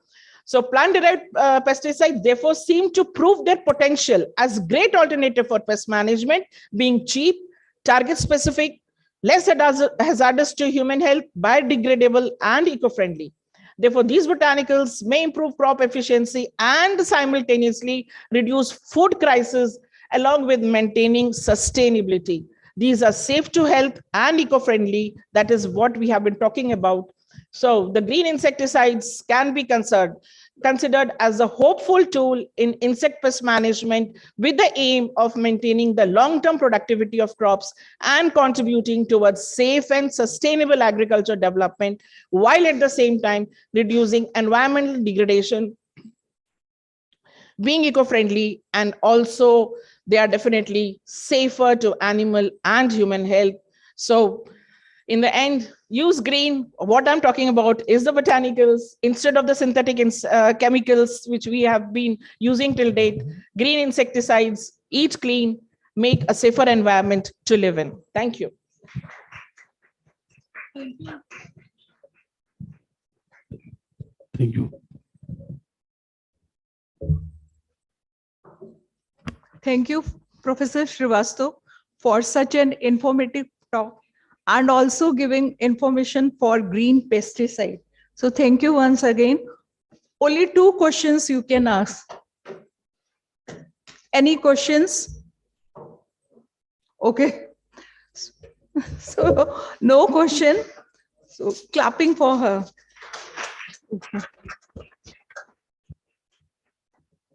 So plant-derived pesticides therefore seem to prove their potential as great alternative for pest management, being cheap, target-specific, less hazardous to human health, biodegradable, and eco-friendly. Therefore, these botanicals may improve crop efficiency and simultaneously reduce food crisis along with maintaining sustainability. These are safe to health and eco-friendly. That is what we have been talking about. So the green insecticides can be considered as a hopeful tool in insect pest management with the aim of maintaining the long-term productivity of crops and contributing towards safe and sustainable agriculture development, while at the same time reducing environmental degradation, being eco-friendly, and also they are definitely safer to animal and human health. So in the end, use green. What I'm talking about is the botanicals instead of the synthetic chemicals which we have been using till date. Green insecticides, eat clean, make a safer environment to live in. Thank you. Thank you. Thank you, Professor Srivastav, for such an informative talk and also giving information for green pesticide. So thank you once again. Only 2 questions you can ask. Any questions? Okay. So no question. So clapping for her.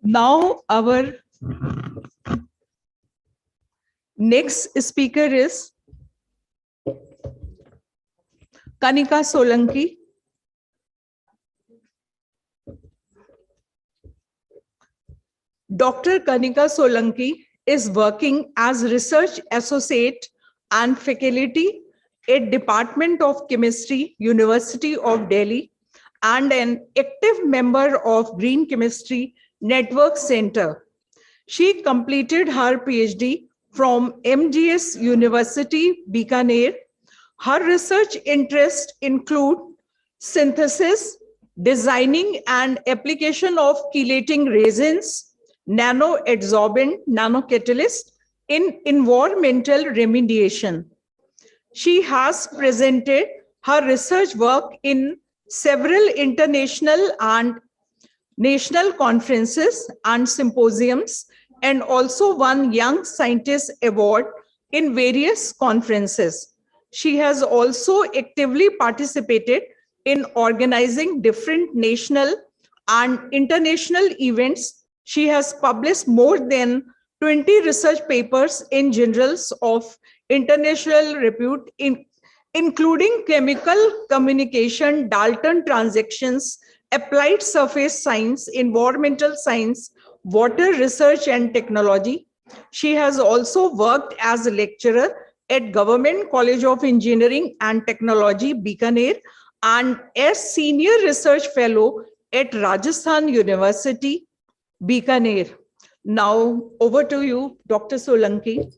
Now our next speaker is Kanika Solanki. Dr. Kanika Solanki is working as research associate and faculty at Department of Chemistry, University of Delhi, and an active member of Green Chemistry Network Center. She completed her PhD from MGS University, Bikaner. Her research interests include synthesis, designing and application of chelating resins, nano-adsorbent nanocatalyst in environmental remediation. She has presented her research work in several international and national conferences and symposiums, and also won Young Scientist Award in various conferences. She has also actively participated in organizing different national and international events. She has published more than 20 research papers in journals of international repute, including chemical communication, Dalton transactions, applied surface science, environmental science, water research and technology. She has also worked as a lecturer at Government College of Engineering and Technology, Bikaner, and as senior research fellow at Rajasthan University, Bikaner. Now over to you, Dr. Solanki.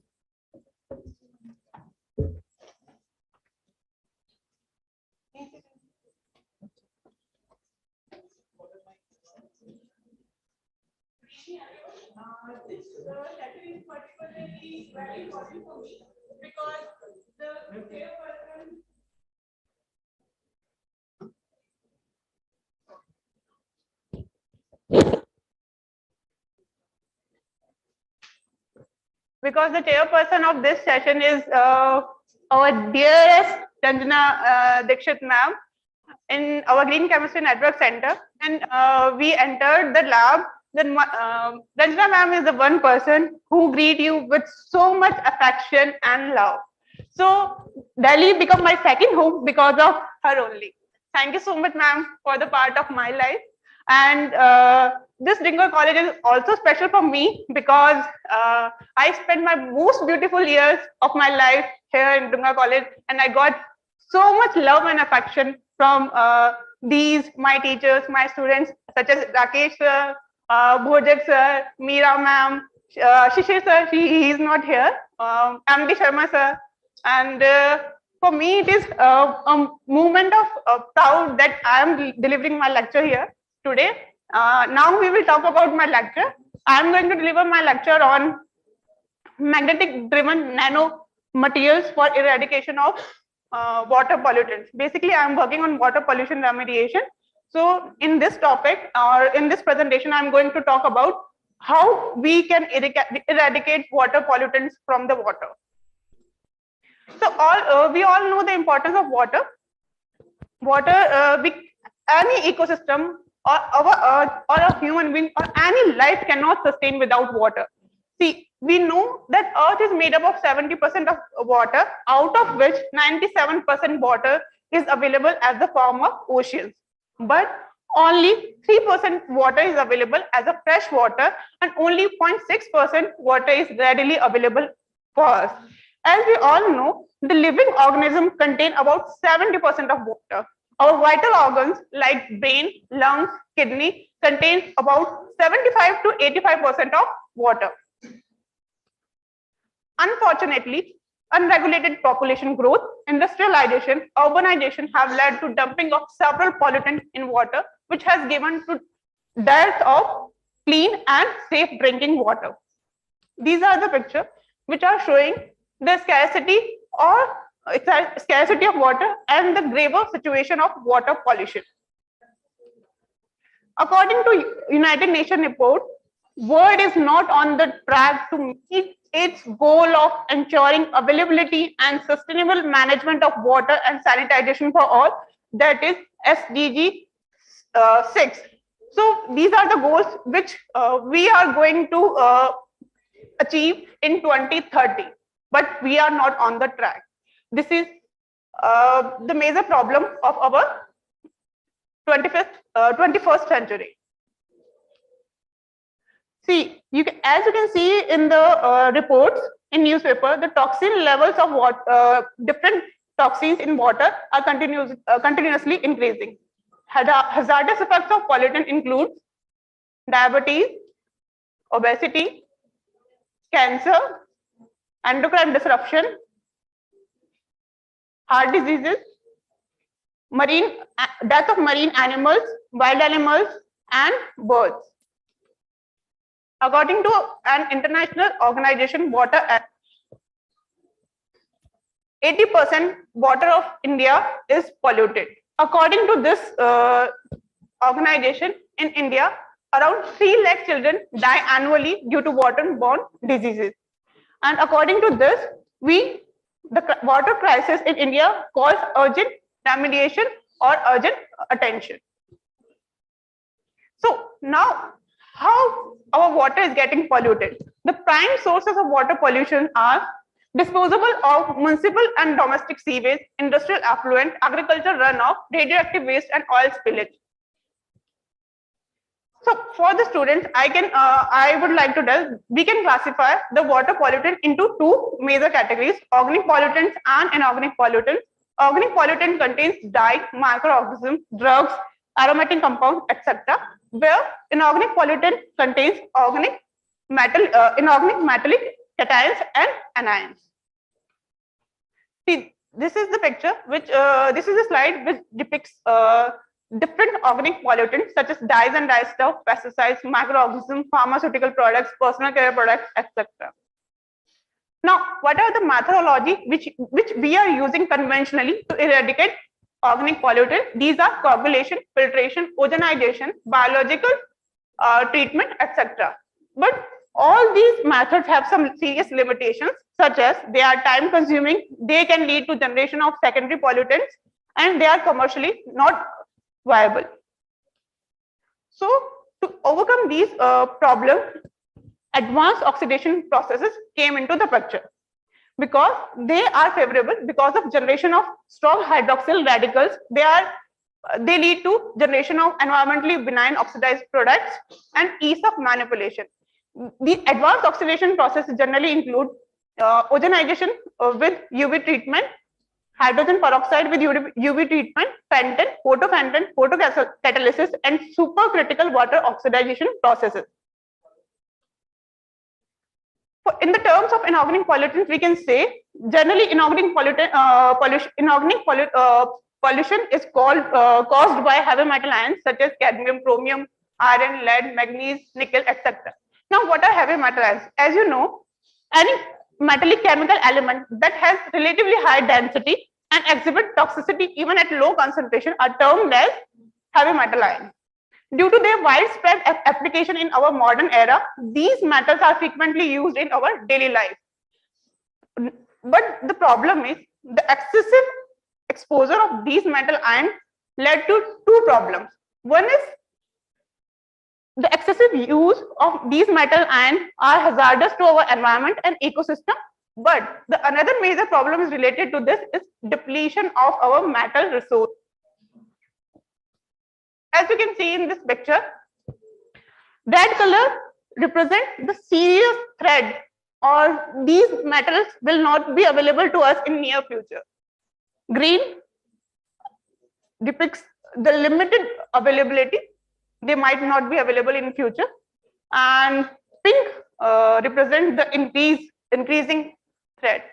This letter is particularly very important for me because the chairperson. Because the chairperson of this session is our dearest Ranjana Dikshit ma'am in our Green Chemistry Network Center, and we entered the lab. Then Ranjana ma'am is the one person who greet you with so much affection and love. So Delhi became my second home because of her only. Thank you so much, ma'am, for the part of my life. And this Dungar College is also special for me because I spent my most beautiful years of my life here in Dungar College, and I got so much love and affection from these, my teachers, my students, such as Rakesh sir, Bhojak sir, Meera ma'am, Shishir sir, he is not here, MD Sharma sir. And for me, it is a moment of proud that I am delivering my lecture here today. Now we will talk about my lecture. I am going to deliver my lecture on magnetic driven nano materials for eradication of water pollutants. Basically, I am working on water pollution remediation. So in this topic or in this presentation, I'm going to talk about how we can eradicate water pollutants from the water. So we all know the importance of water. Water, any ecosystem or our earth or a human being or any life cannot sustain without water. See, we know that earth is made up of 70% of water, out of which 97% water is available as the form of oceans. But only 3% water is available as a fresh water, and only 0.6% water is readily available for us. As we all know, the living organism contain about 70% of water. Our vital organs like brain, lungs, kidney contain about 75 to 85% of water. Unfortunately, unregulated population growth, industrialization, urbanization have led to dumping of several pollutants in water, which has given to dearth of clean and safe drinking water. These are the pictures which are showing the scarcity of water and the graver situation of water pollution. According to United Nations report, world is not on the track to meet its goal of ensuring availability and sustainable management of water and sanitization for all, that is SDG 6. So these are the goals which we are going to achieve in 2030, but we are not on the track. This is the major problem of our 21st century. See, as you can see in the reports in newspaper, the toxin levels of water, different toxins in water are continuously increasing. Hazardous effects of pollutant include diabetes, obesity, cancer, endocrine disruption, heart diseases, death of marine animals, wild animals, and birds. According to an international organization, Water Act, 80% water of India is polluted. According to this organization, in India, around 3 lakh children die annually due to waterborne diseases. And according to this, the water crisis in India calls urgent remediation or urgent attention. So now, how our water is getting polluted? The prime sources of water pollution are disposable of municipal and domestic sewage, industrial effluent, agricultural runoff, radioactive waste, and oil spillage. So for the students, I would like to tell, we can classify the water pollutant into two major categories: organic pollutants and inorganic pollutants. Organic pollutant contains dye, microorganisms, drugs, aromatic compounds, etc. Where inorganic pollutant contains inorganic metallic cations and anions. See, this is the picture this is a slide which depicts different organic pollutants such as dyes and dyestuff, pesticides, microorganisms, pharmaceutical products, personal care products, etc. Now, what are the methodology which we are using conventionally to eradicate organic pollutants? These are coagulation, filtration, ozonization, biological treatment, etc. But all these methods have some serious limitations, such as they are time consuming, they can lead to generation of secondary pollutants, and they are commercially not viable. So to overcome these problems, advanced oxidation processes came into the picture because they are favorable because of generation of strong hydroxyl radicals. They lead to generation of environmentally benign oxidized products and ease of manipulation. The advanced oxidation processes generally include ozonization with UV treatment, hydrogen peroxide with UV treatment, Fenton, photocatalysis, and supercritical water oxidation processes. In the terms of inorganic pollutants, we can say generally inorganic pollution is caused by heavy metal ions such as cadmium, chromium, iron, lead, manganese, nickel, etc. Now, what are heavy metal ions? As you know, any metallic chemical element that has relatively high density and exhibit toxicity even at low concentration are termed as heavy metal ions. Due to their widespread application in our modern era, these metals are frequently used in our daily life. But the problem is the excessive exposure of these metal ions led to two problems. One is the excessive use of these metal ions are hazardous to our environment and ecosystem. But the another major problem is related to this is depletion of our metal resource. As you can see in this picture, red color represents the serious threat, or these metals will not be available to us in near future. Green depicts the limited availability, they might not be available in future, and pink represents the increasing threat.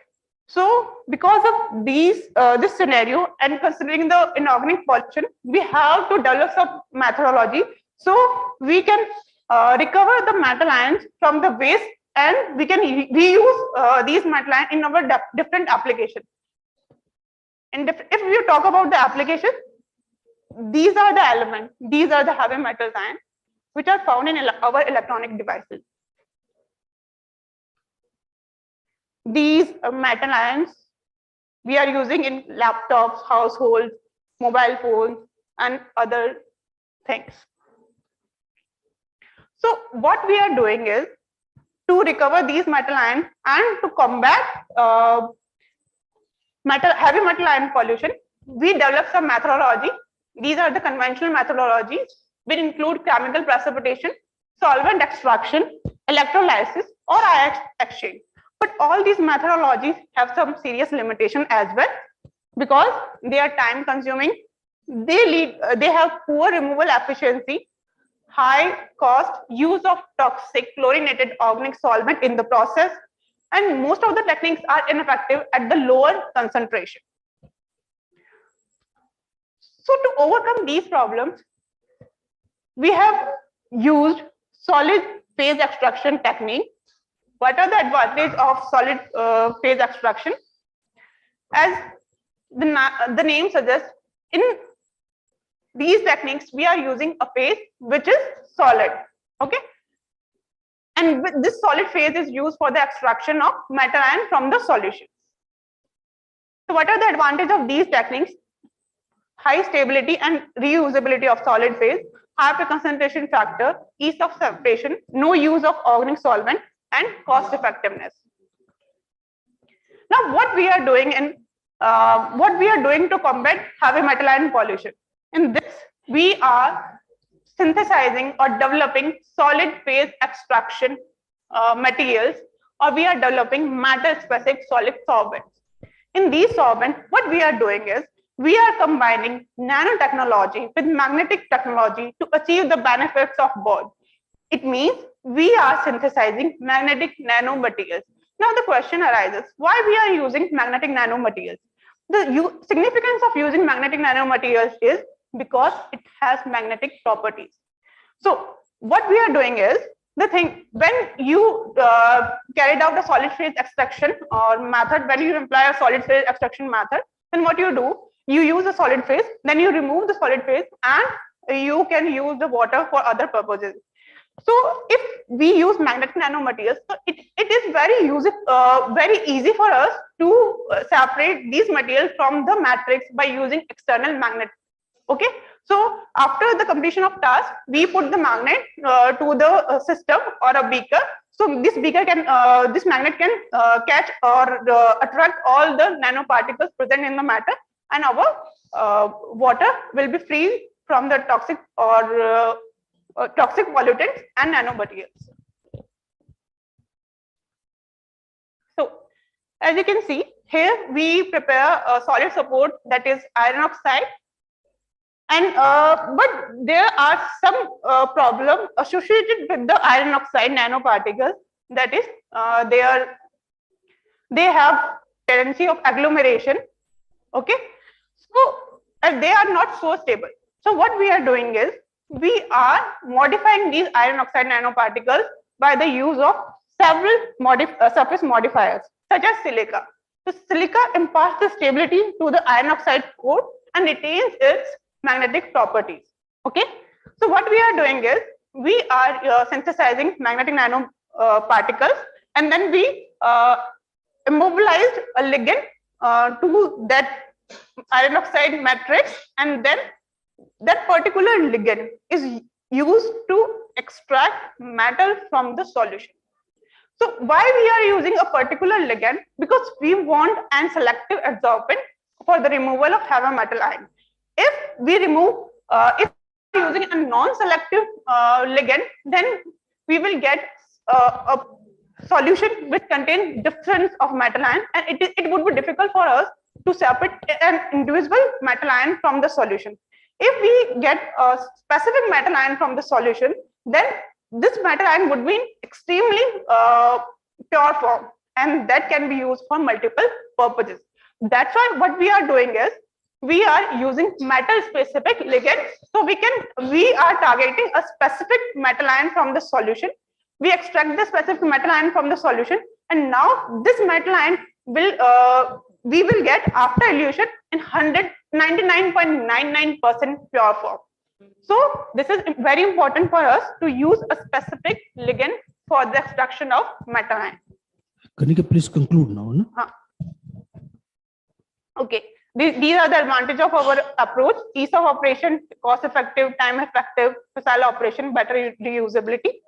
So because of this scenario and considering the inorganic pollution, we have to develop some methodology so we can recover the metal ions from the waste and we can reuse these metal ions in our different applications. And if we talk about the application, these are the elements, these are the heavy metal ions which are found in our electronic devices. These metal ions we are using in laptops, households, mobile phones, and other things. So what we are doing is to recover these metal ions and to combat heavy metal ion pollution, we develop some methodology. These are the conventional methodologies, which include chemical precipitation, solvent extraction, electrolysis, or ion exchange. But all these methodologies have some serious limitation as well because they are time consuming. They have poor removal efficiency, high cost, use of toxic chlorinated organic solvent in the process, and most of the techniques are ineffective at the lower concentration. So to overcome these problems, we have used solid phase extraction technique. What are the advantages of solid phase extraction? As the name suggests, in these techniques, we are using a phase which is solid. Okay. And this solid phase is used for the extraction of metal ion from the solution. So what are the advantages of these techniques? High stability and reusability of solid phase, high concentration factor, ease of separation, no use of organic solvent, and cost effectiveness. Now, what we are doing to combat heavy metal ion pollution? In this, we are synthesizing or developing solid phase extraction materials, or we are developing matter-specific solid solvents. In these solvents, what we are doing is we are combining nanotechnology with magnetic technology to achieve the benefits of both. It means we are synthesizing magnetic nanomaterials. Now the question arises, why we are using magnetic nanomaterials? The significance of using magnetic nanomaterials is because it has magnetic properties. So what we are doing is, when you carried out a solid phase extraction or method, when you employ a solid phase extraction method, then what you do, you use a solid phase, then you remove the solid phase, and you can use the water for other purposes. So if we use magnetic nanomaterials, so it is very easy for us to separate these materials from the matrix by using external magnet. Okay, so after the completion of task, we put the magnet to the system or a beaker. So this beaker can, this magnet can catch or attract all the nanoparticles present in the matter, and our water will be free from the toxic or toxic pollutants and nanomaterials. So as you can see here, we prepare a solid support, that is iron oxide. And but there are some problems associated with the iron oxide nanoparticles. That is, they have tendency of agglomeration. Okay, so they are not so stable. So what we are doing is we are modifying these iron oxide nanoparticles by the use of several surface modifiers, such as silica. So silica imparts the stability to the iron oxide core and retains its magnetic properties. Okay, so what we are doing is we are synthesizing magnetic nanoparticles, and then we immobilized a ligand to that iron oxide matrix, and then that particular ligand is used to extract metal from the solution. So why we are using a particular ligand? Because we want an selective adsorbent for the removal of heavy metal ion. If we remove, if we are using a non-selective ligand, then we will get a solution which contains difference of metal ion, and it would be difficult for us to separate an indivisible metal ion from the solution. If we get a specific metal ion from the solution, then this metal ion would be in extremely pure form, and that can be used for multiple purposes. That's why what we are doing is we are using metal specific ligands. So we are targeting a specific metal ion from the solution. We extract the specific metal ion from the solution, and now this metal ion will we will get after elution in 99.99% pure form. So this is very important for us to use a specific ligand for the extraction of metal ion. Kanika, please conclude now. No? Okay, these are the advantages of our approach: ease of operation, cost effective, time effective, facile operation, better reusability.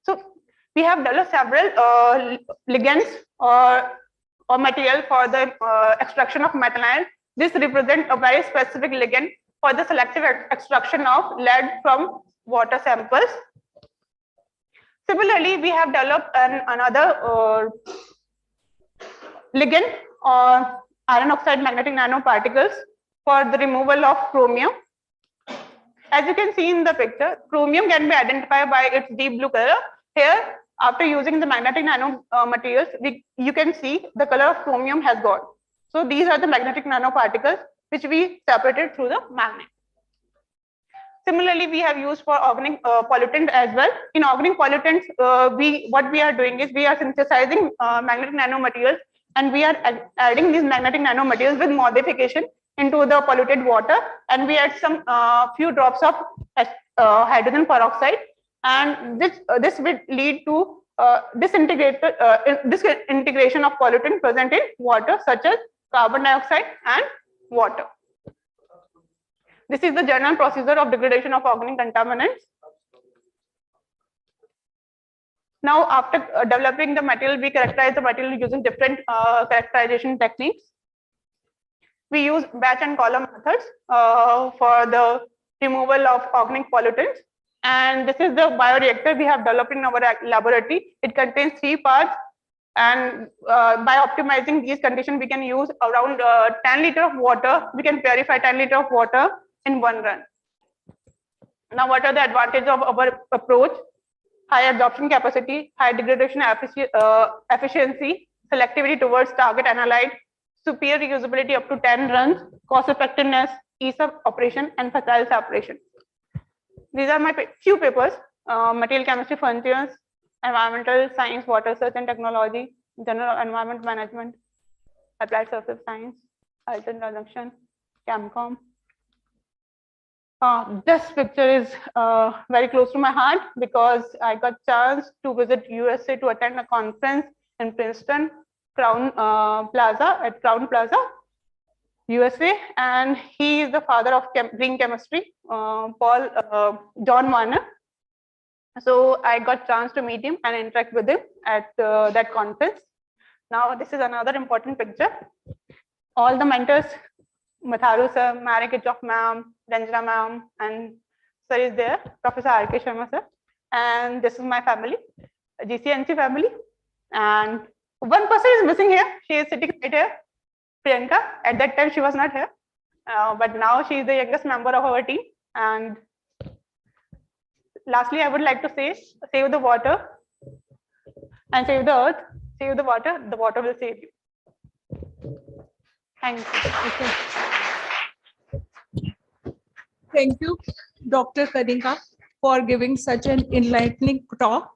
So we have developed several ligands or material for the extraction of metal ion. This represents a very specific ligand for the selective extraction of lead from water samples. Similarly, we have developed another ligand or iron oxide magnetic nanoparticles for the removal of chromium. As you can see in the picture, chromium can be identified by its deep blue color. Here, after using the magnetic nanomaterials, you can see the color of chromium has gone. So these are the magnetic nanoparticles which we separated through the magnet. Similarly, we have used for organic pollutant as well. In organic pollutants, what we are doing is we are synthesizing magnetic nanomaterials, and we are adding these magnetic nanomaterials with modification into the polluted water, and we add some few drops of hydrogen peroxide, and this will lead to disintegration of pollutant present in water, such as carbon dioxide and water. This is the general procedure of degradation of organic contaminants. Now, after developing the material, we characterize the material using different characterization techniques. We use batch and column methods for the removal of organic pollutants. And this is the bioreactor we have developed in our laboratory. It contains 3 parts. And by optimizing these conditions, we can use around 10 liters of water. We can purify 10 liters of water in 1 run. Now, what are the advantages of our approach? High absorption capacity, high degradation efficiency, selectivity towards target analyte, superior reusability up to 10 runs, cost effectiveness, ease of operation, and facile separation. These are my few papers: material chemistry frontiers, environmental science, water research and technology, general environment management, applied surface science, hydrogen reduction, Chemcom. This picture is very close to my heart because I got chance to visit USA to attend a conference in Princeton, Crown Plaza, USA, and he is the father of green chemistry, John Warner. So I got chance to meet him and interact with him at that conference. Now this is another important picture. All the mentors, Matharu sir, Mary Kitchoff ma'am, Ranjana ma'am, and sir is there, Professor R.K. Sharma sir. And this is my family, GCNC family. And one person is missing here. She is sitting right here, Priyanka. At that time, she was not here. But now she is the youngest member of our team. And lastly, I would like to say, save the water and save the earth. Save the water will save you. Thank you. Thank you, Dr. Kanika, for giving such an enlightening talk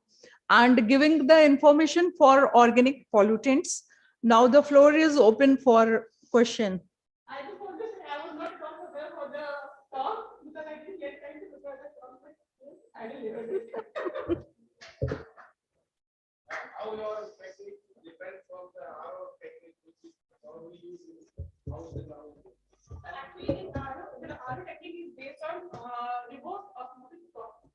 and giving the information for organic pollutants. Now the floor is open for question. I just want to say I was not prepared for the talk because I didn't get time to prepare the talk. I delivered it. How your technique depends on the RO technique, which is how we use it, how the ground. Actually, the RO technique is based on reverse osmosis process.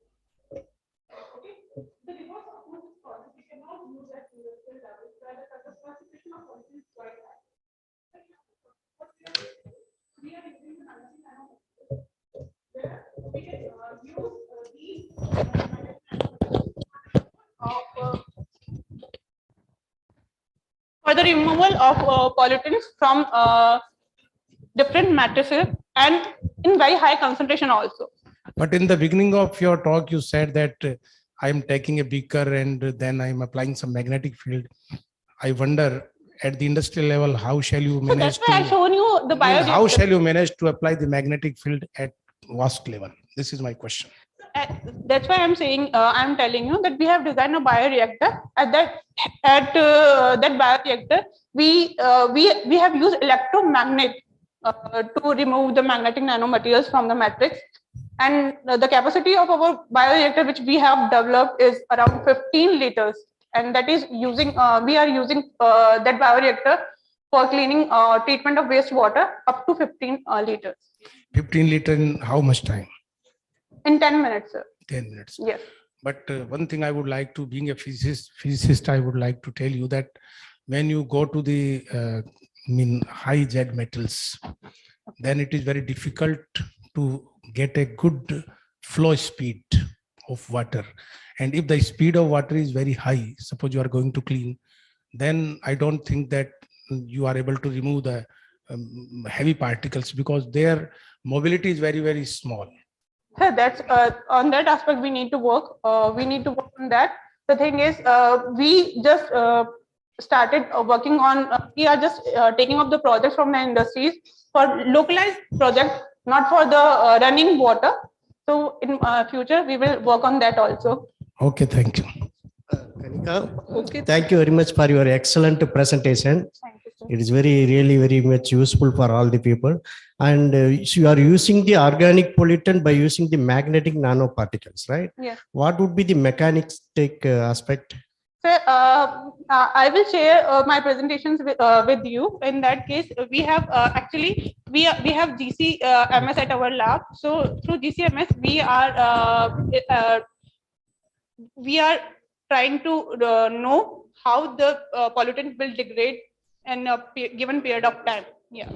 Okay, the reverse osmosis process we cannot use at industrial level where the concentration of poison is quite high. We are using the magnetic nanomaterials where we can use these for the removal of pollutants from different matrices and in very high concentration also. But in the beginning of your talk, you said that I am taking a beaker and then I am applying some magnetic field. I wonder at the industrial level, how shall you manage so that's why I shown you the bioreactor. How shall you manage to apply the magnetic field at vast level? This is my question. That's why I'm saying, I'm telling you that we have designed a bioreactor. At that bioreactor, we have used electromagnet to remove the magnetic nanomaterials from the matrix. And the capacity of our bioreactor, which we have developed, is around 15 liters. And that is using, we are using that bioreactor for cleaning treatment of wastewater up to 15 liters. 15 liters in how much time? In 10 minutes, sir. 10 minutes. Yes. But one thing I would like to, being a physicist, I would like to tell you that when you go to the high Z metals, then it is very difficult to get a good flow speed of water. And if the speed of water is very high, suppose you are going to clean, then I don't think that you are able to remove the heavy particles because their mobility is very, very small. So that's on that aspect we need to work. We need to work on that. The thing is, we just started working on. We are just taking up the projects from the industries for localized projects, not for the running water. So in future, we will work on that also. Okay, thank you. Okay. Thank you very much for your excellent presentation. It is really very much useful for all the people. And so you are using the organic pollutant by using the magnetic nanoparticles, right? Yes. What would be the mechanistic aspect? Sir, I will share my presentations with you. In that case, we have actually we have GCMS at our lab. So through GCMS, we are trying to know how the pollutant will degrade in a given period of time. Yeah.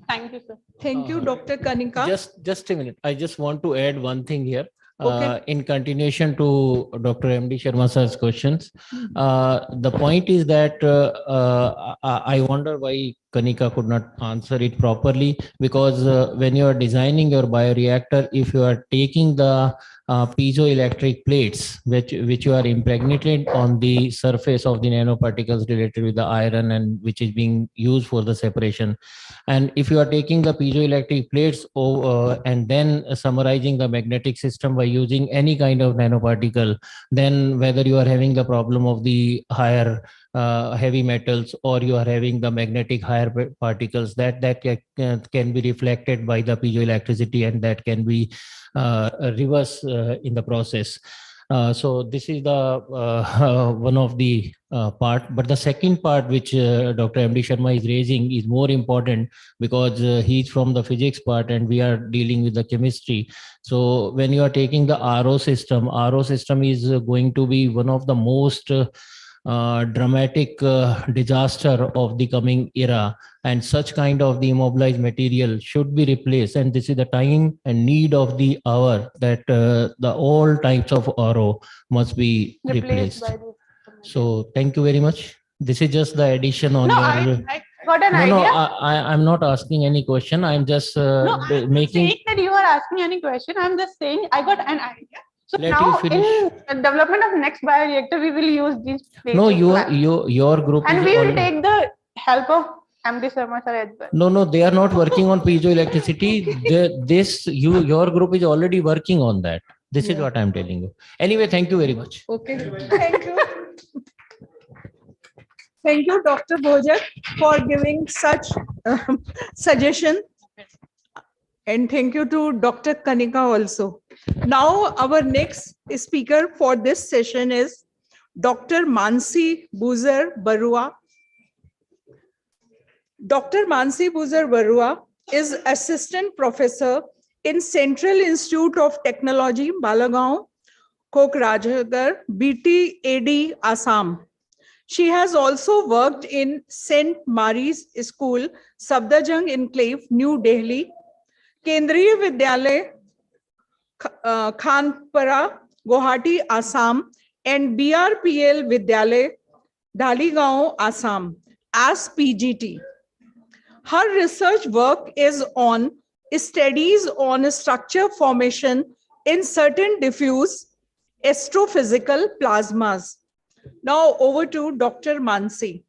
Thank you, sir. Thank you, Dr. Kanika. Just a minute. I just want to add one thing here. Okay. In continuation to Dr. M.D. Sharma sir's questions, the point is that I wonder why Kanika could not answer it properly, because when you are designing your bioreactor, if you are taking the piezoelectric plates which you are impregnated on the surface of the nanoparticles related with the iron and which is being used for the separation, and if you are taking the piezoelectric plates and then summarizing the magnetic system by using any kind of nanoparticle, then whether you are having the problem of the higher heavy metals or you are having the magnetic higher particles, that can be reflected by the piezoelectricity, and that can be reverse in the process. So this is the one of the part. But the second part which Dr. M.D. Sharma is raising is more important, because he's from the physics part and we are dealing with the chemistry. So when you are taking the RO system is going to be one of the most dramatic disaster of the coming era, and such kind of the immobilized material should be replaced, and this is the time and need of the hour that the all types of RO must be replaced. So thank you very much. This is just the addition on your I got an idea. no, I'm not asking any question. I'm just making. Saying that you are asking any question, I'm just saying I got an idea. So Let now you finish. in development of next bioreactor, we will use these plates. No, your group and is we will already. take the help of MD Sharma sir as well. No, they are not working on piezoelectricity. Your group is already working on that. This is what I'm telling you. Anyway, thank you very much. Okay. Thank you. Thank you, Dr. Bojak, for giving such suggestion. And thank you to Dr. Kanika also. Now, our next speaker for this session is Dr. Mansi Buzar Barua. Dr. Mansi Buzar Barua is Assistant Professor in Central Institute of Technology, Balagaon, Kokrajhagar, BTAD, Assam. She has also worked in St. Mary's School, Safdarjung Enclave, New Delhi, Kendriya Vidyalaya, Khanpara, Guwahati, Assam, and BRPL Vidyalaya, Dhaligaon, Assam, as PGT. Her research work is on studies on structure formation in certain diffuse astrophysical plasmas. Now over to Dr. Mansi.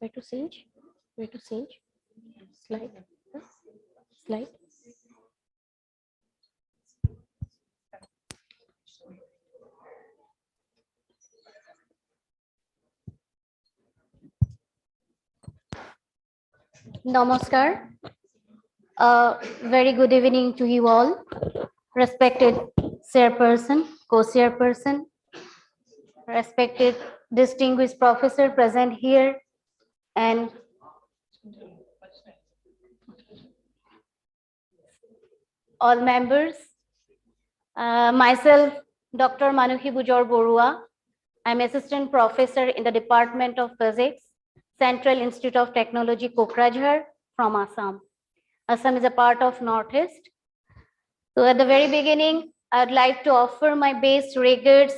Where to change? Where to change? Slide. Slide. Namaskar. Very good evening to you all. Respected chairperson, co-chairperson, respected distinguished professor present here, and all members. Myself, Dr. Manuhi Bujor Borua. I'm assistant professor in the Department of Physics, Central Institute of Technology, Kokrajhar from Assam. Assam is a part of Northeast. So at the very beginning, I'd like to offer my best regards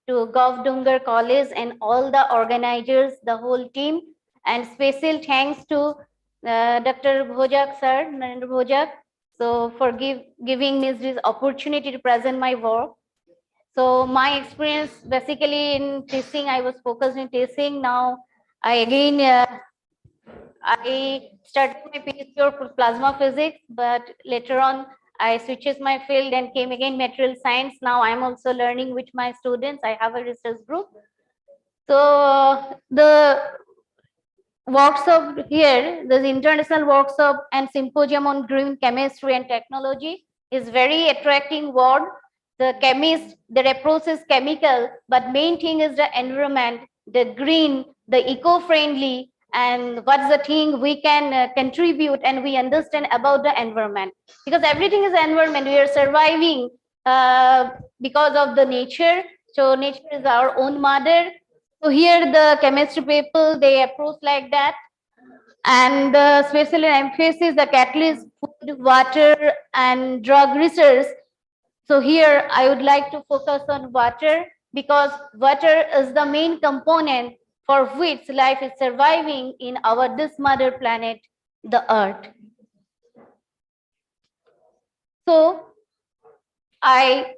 to Govt Dungar College and all the organizers, the whole team, and special thanks to Dr. Bhojak sir, Narendra Bhojak, so for giving me this opportunity to present my work. So my experience basically in teaching, I was focused in teaching. Now I started my PhD of plasma physics, but later on I switches my field and came again material science. Now I'm also learning with my students. I have a research group. So the workshop here, the international workshop and symposium on green chemistry and technology is very attracting word. The chemist, their approach is chemical, but main thing is the environment, the green, the eco-friendly, and what's the thing we can contribute and we understand about the environment. Because everything is environment, we are surviving because of the nature. So nature is our own mother. So here the chemistry people, they approach like that. And the special emphasis, the catalyst, food, water, and drug research. So here I would like to focus on water because water is the main component for which life is surviving in our this mother planet, the Earth. So I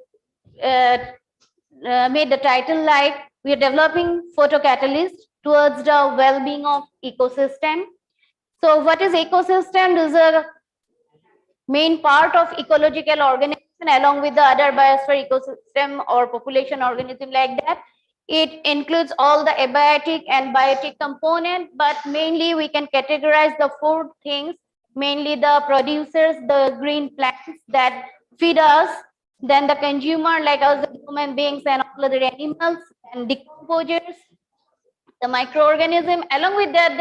made the title like we are developing photocatalyst towards the well-being of ecosystem. So what is ecosystem? This is a main part of ecological organism along with the other biosphere ecosystem or population organism like that. It includes all the abiotic and biotic component, but mainly we can categorize the four things, mainly the producers, the green plants that feed us, then the consumer like us, the human beings and all other animals, and decomposers, the microorganism, along with that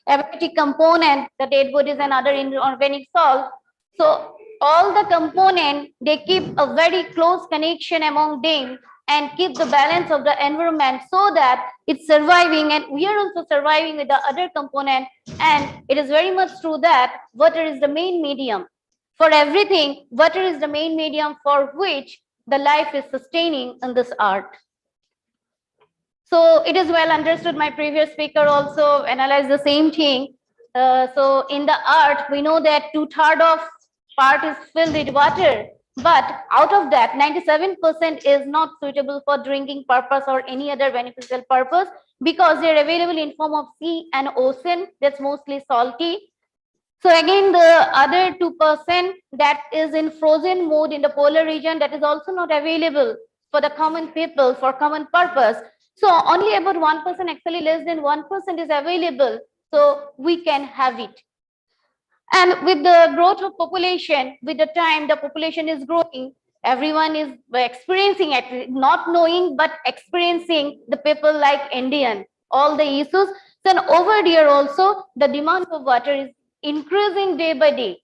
the abiotic component, the dead bodies and other inorganic salts. So all the components, they keep a very close connection among them and keep the balance of the environment so that it's surviving and we are also surviving with the other component. And it is very much true that water is the main medium for everything. Water is the main medium for which the life is sustaining in this earth. So it is well understood, my previous speaker also analyzed the same thing. So in the earth, we know that 2/3 of part is filled with water, but out of that 97% is not suitable for drinking purpose or any other beneficial purpose because they're available in form of sea and ocean that's mostly salty. So again, the other 2% that is in frozen mode in the polar region, that is also not available for the common people for common purpose. So only about 1%, actually less than 1% is available. So we can have it. And with the growth of population, with the time the population is growing, everyone is experiencing it, not knowing, but experiencing the people like Indian, all the issues. Then over there also, the demand of water is increasing day by day.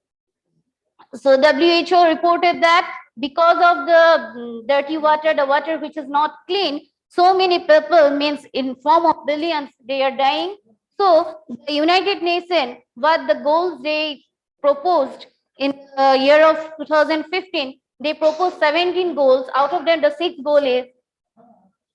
So WHO reported that because of the dirty water, the water which is not clean, so many people, means in form of billions, they are dying. So the United Nations, what the goals they proposed in the year of 2015, they proposed 17 goals. Out of them, the 6th goal is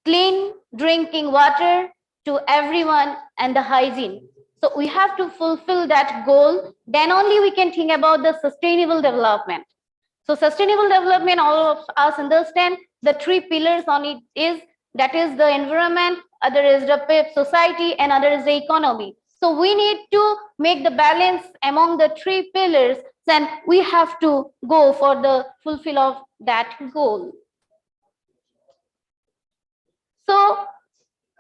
clean drinking water to everyone and the hygiene. So we have to fulfill that goal. Then only we can think about the sustainable development. So sustainable development, all of us understand the 3 pillars on it is, that is the environment, other is the society, and other is the economy. So we need to make the balance among the 3 pillars, then we have to go for the fulfill of that goal. So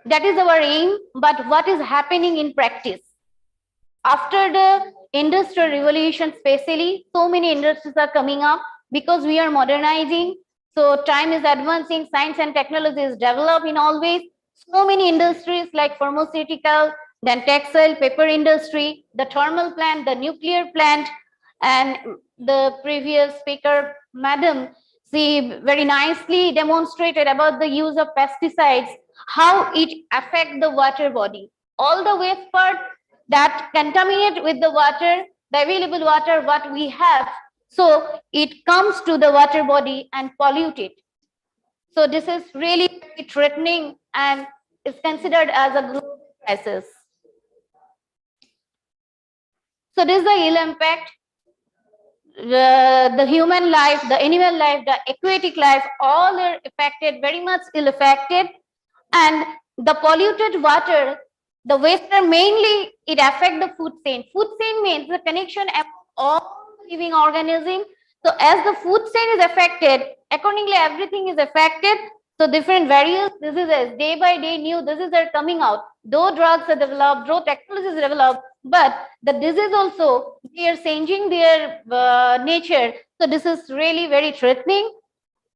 that is our aim, but what is happening in practice? After the industrial revolution, especially, so many industries are coming up because we are modernizing. So time is advancing, science and technology is developing always. So many industries like pharmaceutical, then textile, paper industry, the thermal plant, the nuclear plant, and the previous speaker, madam, she very nicely demonstrated about the use of pesticides, how it affects the water body. All the waste part that contaminate with the water, the available water what we have, so it comes to the water body and pollute it. So this is really very threatening and is considered as a global crisis. So this is the ill impact. The human life, the animal life, the aquatic life, all are affected, very much ill affected. And the polluted water, the waste mainly, it affects the food chain. Food chain means the connection of all living organisms. So as the food chain is affected, accordingly everything is affected. So different various diseases, day by day new diseases are coming out. Though drugs are developed, though technologies are developed, but the disease also, they are changing their nature. So this is really very threatening.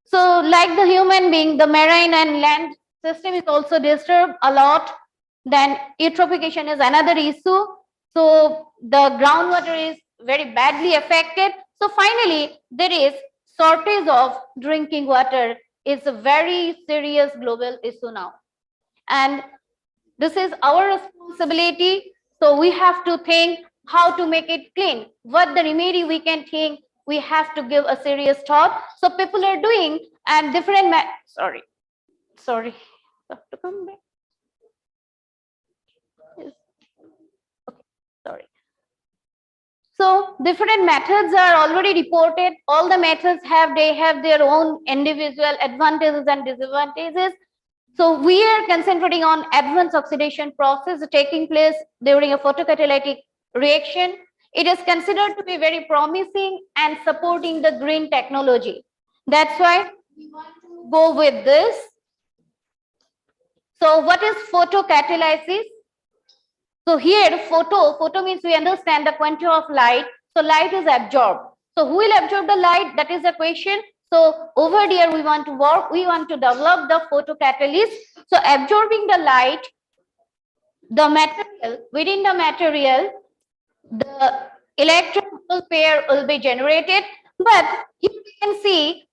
So like the human being, the marine and land system is also disturbed a lot. Then eutrophication is another issue. So the groundwater is very badly affected. So finally, there is shortage of drinking water. Is a very serious global issue now. And this is our responsibility. So we have to think how to make it clean. What the remedy we can think, we have to give a serious thought. So people are doing and different, sorry, have to come back. Yes. Okay, sorry. So different methods are already reported. All the methods they have their own individual advantages and disadvantages. So we are concentrating on advanced oxidation process taking place during a photocatalytic reaction. It is considered to be very promising and supporting the green technology. That's why we want to go with this. So what is photocatalysis? So here photo means we understand the quantity of light. So light is absorbed. So who will absorb the light? That is the question. So over there we want to work, we want to develop the photocatalyst. So absorbing the light, the material, within the material, the electron pair will be generated. But here we can see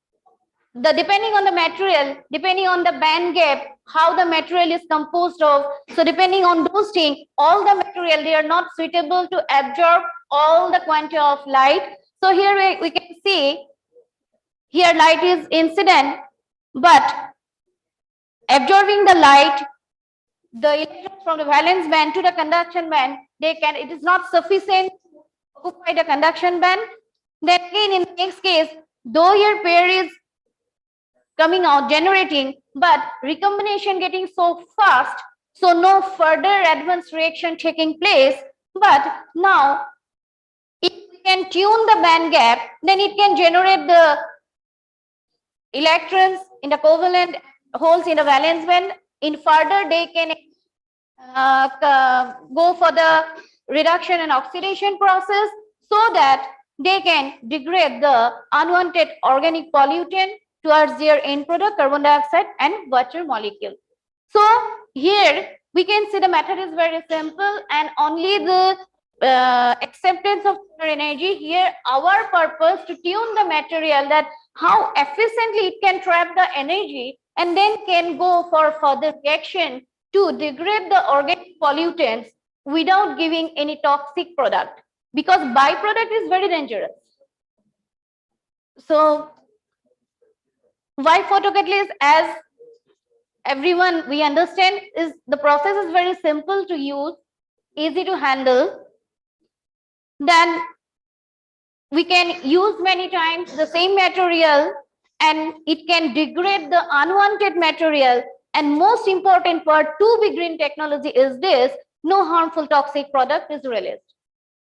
the depending on the material, depending on the band gap, how the material is composed of. So depending on those things, all the material, they are not suitable to absorb all the quantity of light. So here we can see, here light is incident, but absorbing the light, the electrons from the valence band to the conduction band, it is not sufficient to occupy the conduction band. Then again in the next case, though your pair is coming out, generating, but recombination getting so fast, so no further advanced reaction taking place. But now, if we can tune the band gap, then it can generate the electrons in the covalent holes in the valence band. In further, they can go for the reduction and oxidation process so that they can degrade the unwanted organic pollutant towards their end product, carbon dioxide and water molecule. So here we can see the method is very simple and only the acceptance of solar energy. Here our purpose to tune the material that how efficiently it can trap the energy and then can go for further reaction to degrade the organic pollutants without giving any toxic product, because byproduct is very dangerous. So why photocatalyst? As everyone we understand, is the process is very simple to use, easy to handle. Then we can use many times the same material and it can degrade the unwanted material. And most important part to be green technology is this: no harmful toxic product is released.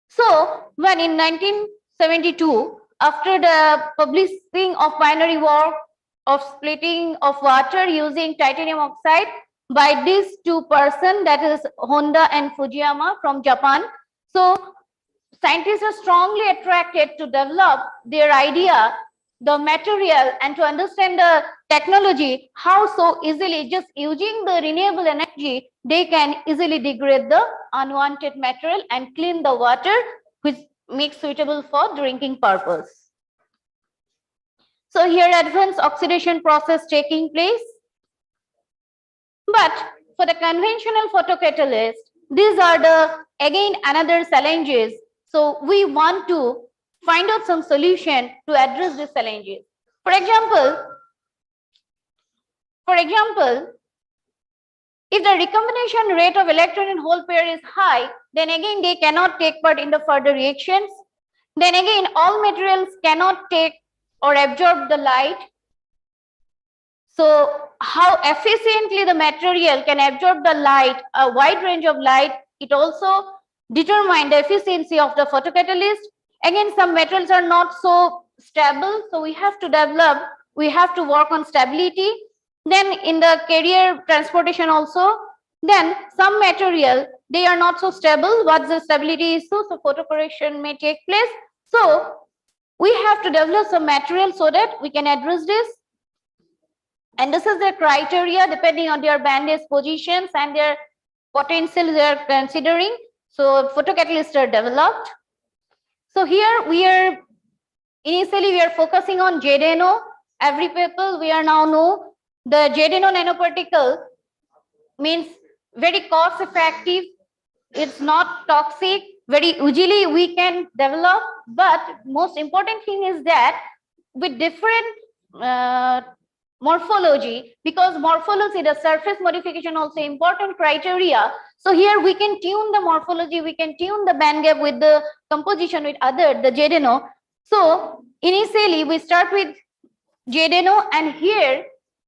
So when in 1972, after the publishing of binary work of splitting of water using titanium oxide by these two persons, that is Honda and Fujiyama from Japan. So scientists are strongly attracted to develop their idea, the material, and to understand the technology, how so easily just using the renewable energy, they can easily degrade the unwanted material and clean the water, which make suitable for drinking purpose. So here advanced oxidation process taking place. But for the conventional photocatalyst, these are the again another challenges. So we want to find out some solution to address these challenges. For example, if the recombination rate of electron in hole pair is high, then again they cannot take part in the further reactions. Then again, all materials cannot take or absorb the light. So how efficiently the material can absorb the light, a wide range of light, it also determines the efficiency of the photocatalyst. Again, some materials are not so stable, so we have to develop, we have to work on stability. Then in the carrier transportation also, then some material, they are not so stable. What's the stability issue? So photocorrection may take place. So we have to develop some material so that we can address this. And this is the criteria depending on their band age positions and their potential they are considering. So photocatalysts are developed. So here we are, initially we are focusing on JNO. Every people we are now know the JNO nanoparticle means very cost effective. It's not toxic. Very easily we can develop. But most important thing is that with different morphology, because morphology, the surface modification also important criteria. So here we can tune the morphology, we can tune the band gap with the composition with other, the JNO. So initially we start with JNO, and here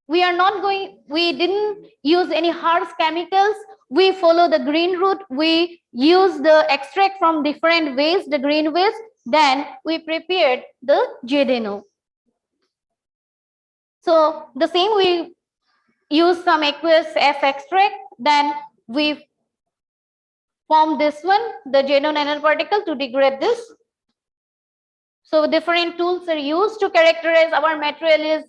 we are not going, we didn't use any harsh chemicals. We follow the green route. We use the extract from different ways, the green ways. Then we prepared the JNO. So the same, we use some aqueous F extract, then we form this one, the JNO nanoparticle, to degrade this. So different tools are used to characterize our material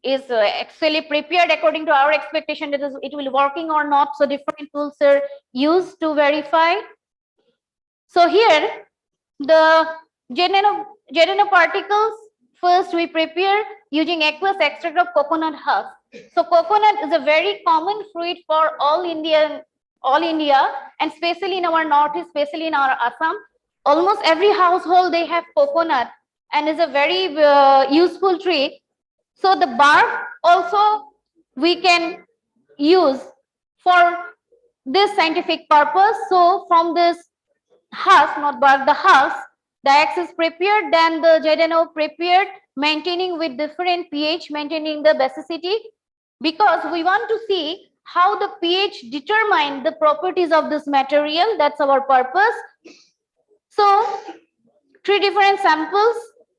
is actually prepared according to our expectation that it will working or not. So different tools are used to verify. So here the JNO particles, first we prepare using aqueous extract of coconut husk. So coconut is a very common fruit for all India, and especially in our northeast, especially in our Assam. Almost every household they have coconut, and is a very useful tree. So the bark also we can use for this scientific purpose. So from this husk, not bark, the husk, the X is prepared, then the JNO prepared, maintaining with different pH, maintaining the basicity, because we want to see how the pH determine the properties of this material. That's our purpose. So 3 different samples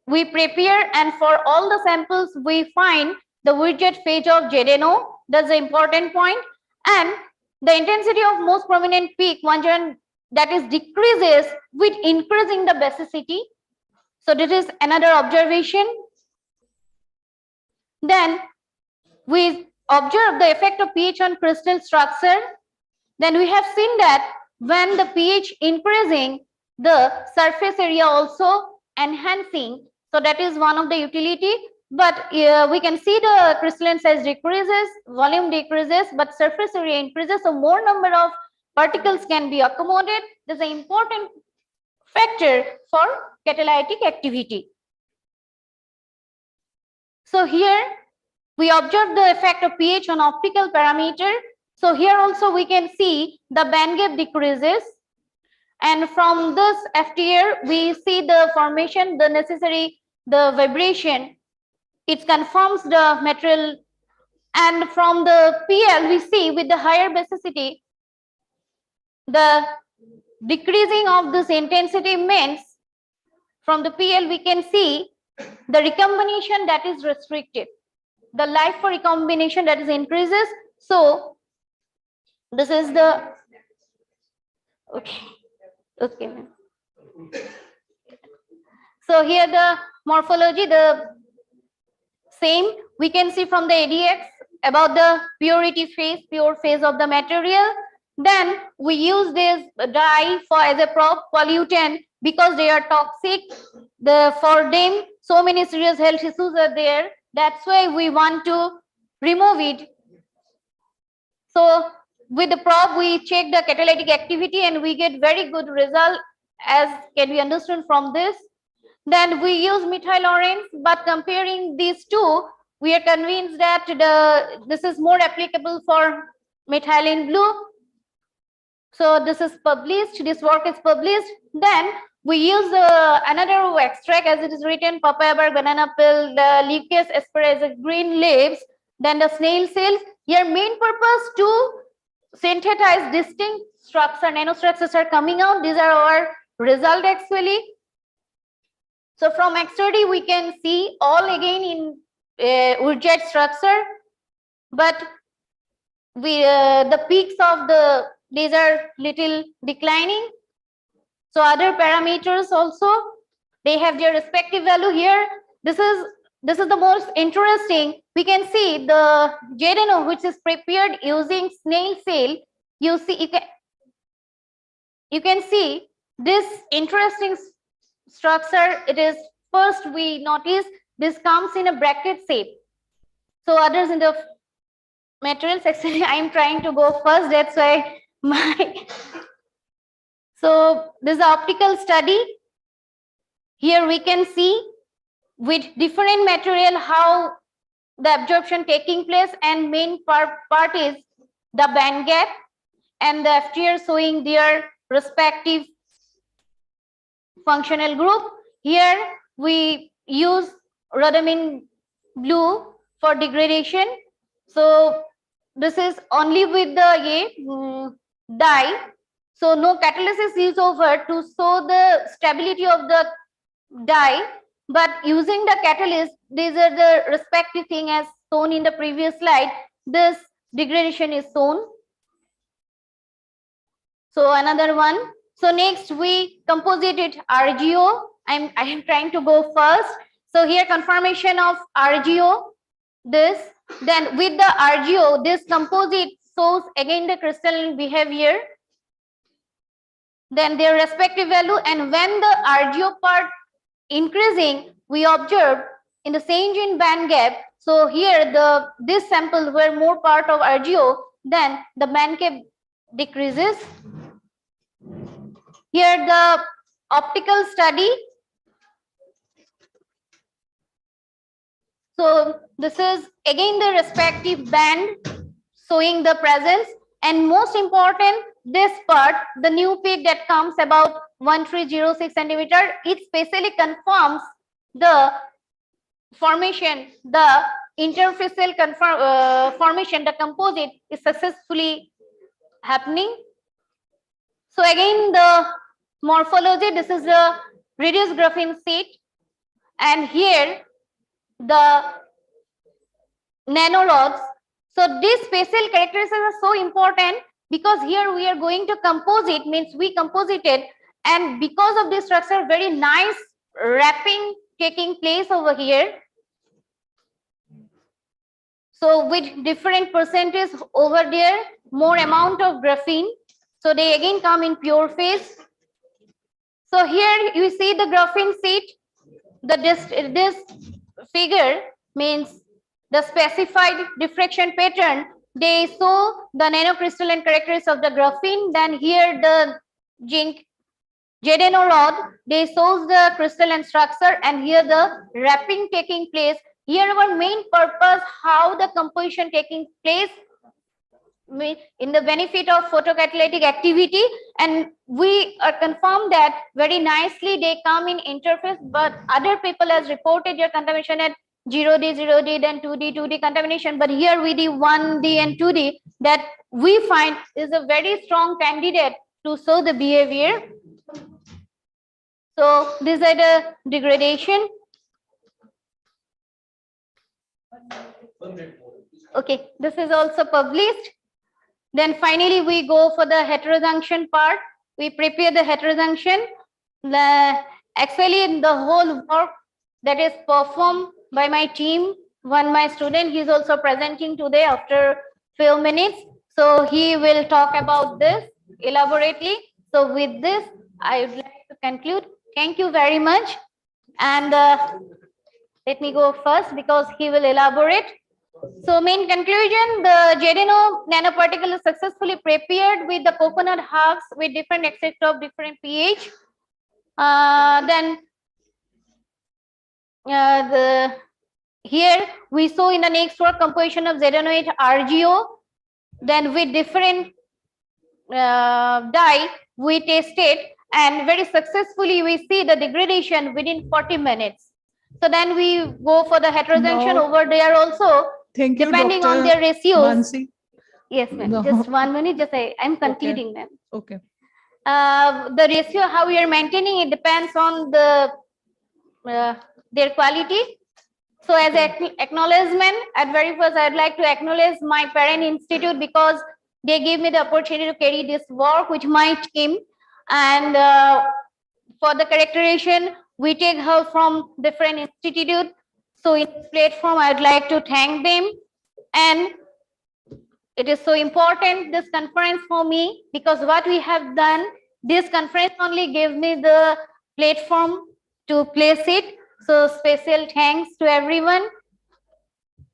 we prepare, and for all the samples we find the widget phase of JNO. That's the important point. And the intensity of most prominent peak, one that is decreases with increasing the basicity. So this is another observation. Then we observe the effect of pH on crystal structure. Then we have seen that when the pH increasing, the surface area also enhancing. So that is one of the utility. But we can see the crystalline size decreases, volume decreases, but surface area increases. So more number of particles can be accommodated. This is an important factor for catalytic activity. So here we observe the effect of pH on optical parameter. So here also we can see the band gap decreases. And from this FTR, we see the formation, the necessary, the vibration. It confirms the material. And from the PL, we see with the higher basicity, the decreasing of this intensity means from the PL, we can see the recombination that is restricted. The life for recombination that is increases. So this is the, okay. So here the morphology, the same, we can see from the ADX about the purity phase, pure phase of the material. Then we use this dye for as a prop pollutant because they are toxic. For them, so many serious health issues are there. That's why we want to remove it. So with the probe, we check the catalytic activity and we get very good result, as can be understood from this. Then we use methyl orange, but comparing these two, we are convinced that this is more applicable for methylene blue. So this is published, this work is published. Then we use another extract, as it is written, papaya bark, banana peel, the Lychus asparagus, green leaves, then the snail cells. Your main purpose to synthesize distinct structure, nanostructures are coming out. These are our result actually. So from X-ray we can see all again in urgent structure, but the peaks of these are little declining. So other parameters also, they have their respective value here. This is the most interesting. We can see the JDNO, which is prepared using snail cell. You can see this interesting structure. It is first we notice this comes in a bracket shape. So others in the materials, actually I am trying to go first, that's why so this is the optical study. Here we can see with different material how the absorption taking place, and main part is the band gap and the FTR showing their respective functional group. Here we use rhodamine blue for degradation. So this is only with the dye. So no catalysis is over to show the stability of the dye, but using the catalyst, these are the respective thing as shown in the previous slide. This degradation is shown. So another one. So next we composited RGO. I am trying to go first. So here confirmation of RGO. This, then with the RGO, this composite shows again the crystalline behavior, then their respective value, and when the RGO part increasing, we observe in the change in band gap. So here this sample were more part of RGO, then the band gap decreases. Here the optical study. So this is again the respective band showing the presence, and most important, this part, the new peak that comes about 1306 centimeter, it specially confirms the formation, the interfacial formation, the composite is successfully happening. So again the morphology, this is the reduced graphene sheet, and here the nanorods. So these spatial characteristics are so important because here we are going to composite, means we composited, and because of this structure, very nice wrapping taking place over here. So with different percentage over there, more amount of graphene. So they again come in pure phase. So here you see the graphene sheet. This figure means the specified diffraction pattern. They show the nanocrystalline characteristics of the graphene. Then here the zinc JDNO rod, they shows the crystalline structure, and here the wrapping taking place. Here our main purpose, how the composition taking place in the benefit of photocatalytic activity, and we are confirmed that very nicely they come in interface, but other people has reported your contamination at 0D, then 2D contamination, but here we do 1D and 2D that we find is a very strong candidate to show the behavior. So these are the degradation. Okay, this is also published. Then finally we go for the heterojunction part. We prepare the heterojunction. Actually in the whole work that is performed by my team, my student, he is also presenting today after few minutes. So he will talk about this elaborately. So with this, I would like to conclude. Thank you very much. And let me go first because he will elaborate. So main conclusion, the JDNO nanoparticle is successfully prepared with the coconut husks with different extract of different pH. Here we saw in the next work composition of ZNOH RGO. Then with different dye we tested and very successfully we see the degradation within 40 minutes. So then we go for the heterojunction Now, over there also. Thank you, Depending Dr. on their ratios. Mansi. Yes, ma'am. No. Just 1 minute. Just I'm concluding, ma'am. Okay. The ratio how we are maintaining it depends on the their quality. So as acknowledgement, at very first I'd like to acknowledge my parent institute because they gave me the opportunity to carry this work with my team. And for the characterization, we take help from different institutes. So in this platform, I'd like to thank them. And it is so important, this conference for me, because what we have done, this conference only gave me the platform to place it. So special thanks to everyone.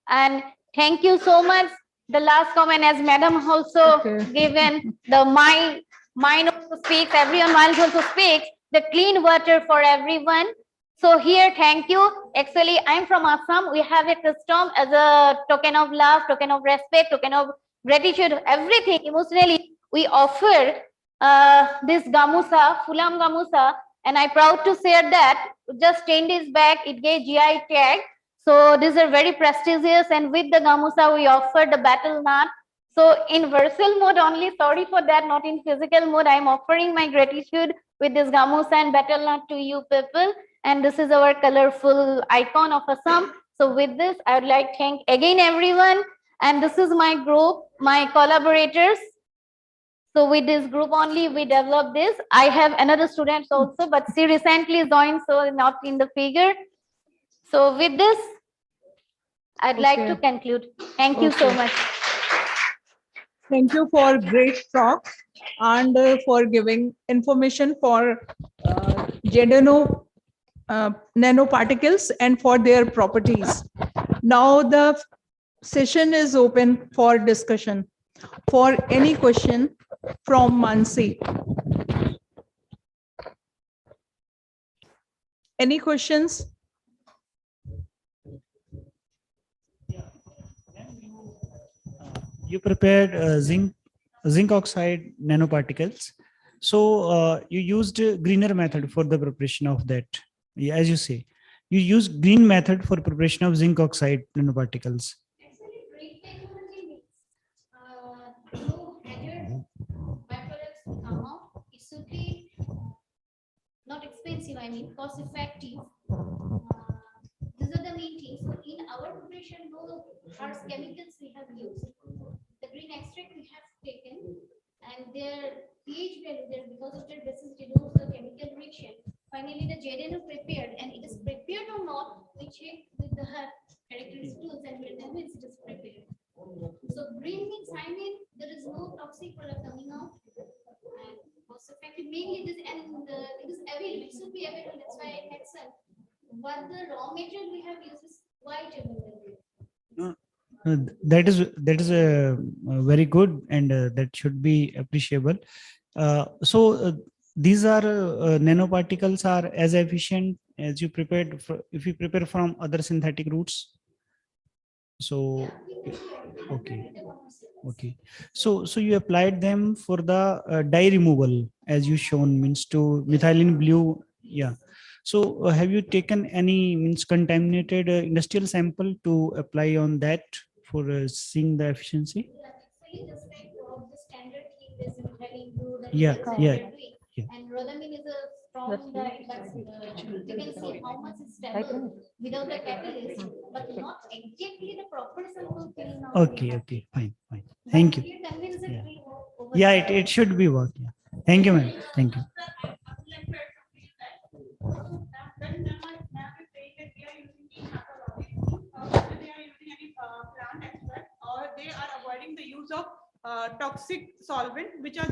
And thank you so much. The last comment, as Madam also given, the mind also speaks, everyone mind also speaks, the clean water for everyone. So here, thank you. Actually, I'm from Assam. We have a custom as a token of love, token of respect, token of gratitude, everything emotionally. We offer this gamusa, Fulam gamusa, and I'm proud to share that just 10 days back, it gave GI tag. So these are very prestigious, and with the gamusa, we offer the battle knot. So in virtual mode only, sorry for that, not in physical mode, I'm offering my gratitude with this gamusa and battle knot to you people. And this is our colorful icon of Assam. So with this, I would like to thank again everyone. And this is my group, my collaborators. So with this group only, we developed this. I have another student also, but she recently joined, so not in the figure. So with this, I'd like to conclude. Thank you so much. Thank you for great talk and for giving information for JDNO nanoparticles and for their properties. Now the session is open for discussion. For any question from Mansi. Any questions? You prepared zinc oxide nanoparticles. So you used a greener method for the preparation of that. Yeah, as you say, you use green method for preparation of zinc oxide nanoparticles. It should be not expensive, I mean cost effective. These are the main things. So in our preparation, no harsh chemicals we have used. The green extract we have taken and their pH value there because of their basis reduce the chemical reaction. Finally, the JDNO prepared, and it is prepared or not, we check with the characteristic tools and we know it is prepared. So green means, I mean, there is no toxic product coming out. And most effective, mainly this, and it is available, it should be available. That's why I had said, what the raw material we have used is quite available. That is a very good, and that should be appreciable. These are nanoparticles are as efficient as you prepared if you prepare from other synthetic routes. So okay. So you applied them for the dye removal, as you shown, means to methylene blue. Yeah. So have you taken any means contaminated industrial sample to apply on that for seeing the efficiency? Yeah. And rhodamine is a strong dye, but you can see how much is stable without the catalyst, but not exactly the proper sample till now. Okay, fine. Thank you. Yeah, it should be work. Yeah. Thank you, ma'am. Thank you. Or they are avoiding the use of toxic solvent, which are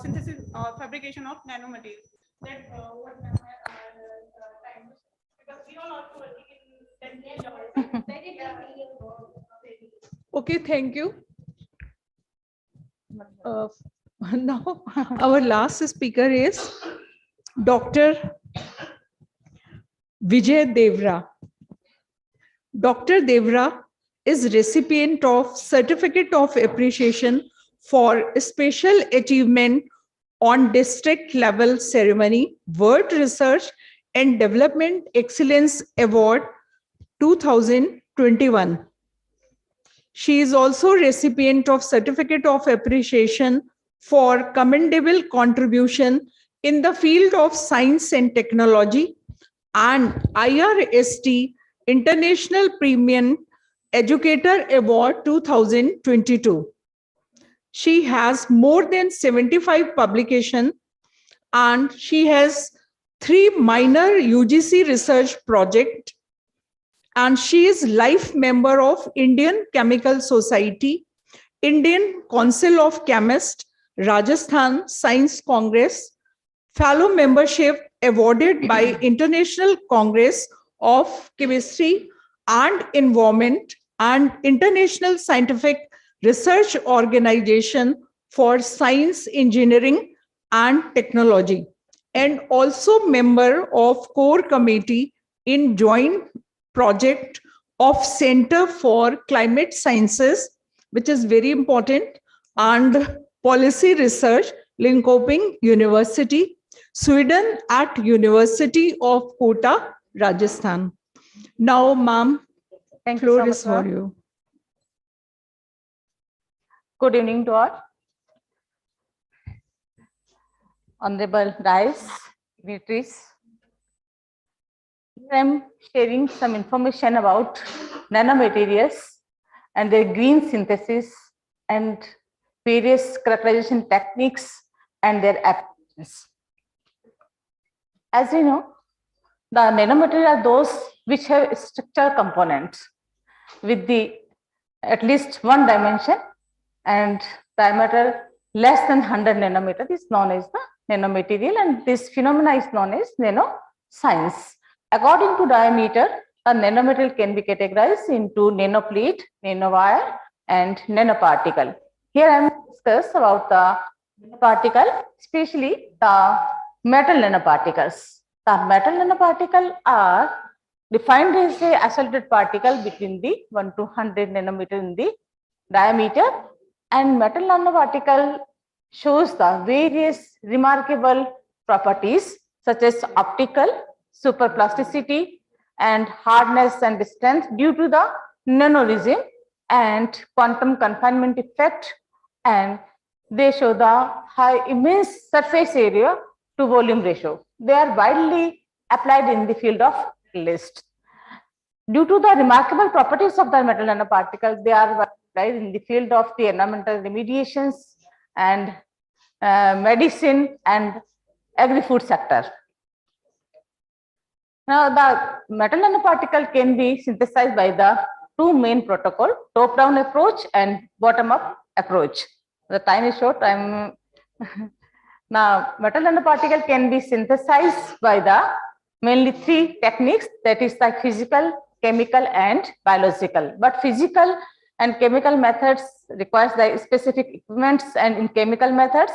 synthesis fabrication of nanomaterials. That what time, because we all are working in 10 years. Okay, thank you. Now, our last speaker is Dr. Vijay Devra. Dr. Devra is recipient of Certificate of Appreciation for Special Achievement on District Level Ceremony, World Research and Development Excellence Award 2021. She is also recipient of Certificate of Appreciation for Commendable Contribution in the field of Science and Technology and IRST International Premium Educator Award 2022. She has more than 75 publications and she has 3 minor UGC research projects, and she is life member of Indian Chemical Society, Indian Council of Chemists, Rajasthan Science Congress, fellow membership awarded by International Congress of Chemistry and Environment and International Scientific Research Organization for Science, Engineering and Technology, and also member of core committee in joint project of Center for Climate Sciences, which is very important, and policy research, Linköping University, Sweden at University of Kota, Rajasthan. Now, ma'am, floor is for you. Good evening to all. Honorable Rais, dignitaries. I am sharing some information about nanomaterials and their green synthesis and various characterization techniques and their applications. As you know, the nanomaterials are those which have structural components with the at least one dimension and diameter less than 100 nanometer is known as the nanomaterial, and this phenomena is known as nanoscience. According to diameter, a nanomaterial can be categorized into nanoplate, nanowire, and nanoparticle. Here I am going to discuss about the nanoparticle, especially the metal nanoparticles. The metal nanoparticles are defined as a isolated particle between the 1 to 100 nanometer in the diameter, and metal nanoparticle shows the various remarkable properties such as optical, superplasticity, and hardness and strength due to the nanoregime and quantum confinement effect, and they show the high immense surface area to volume ratio. They are widely applied in the field of catalyst. Due to the remarkable properties of the metal nanoparticles, they are applied in the field of the environmental remediations and medicine and agri-food sector. Now, the metal nanoparticle can be synthesized by the 2 main protocols, top-down approach and bottom-up approach. The time is short. Now, metal nanoparticle can be synthesized by the mainly 3 techniques, that is like physical, chemical, and biological. But physical and chemical methods requires the specific equipments, and in chemical methods,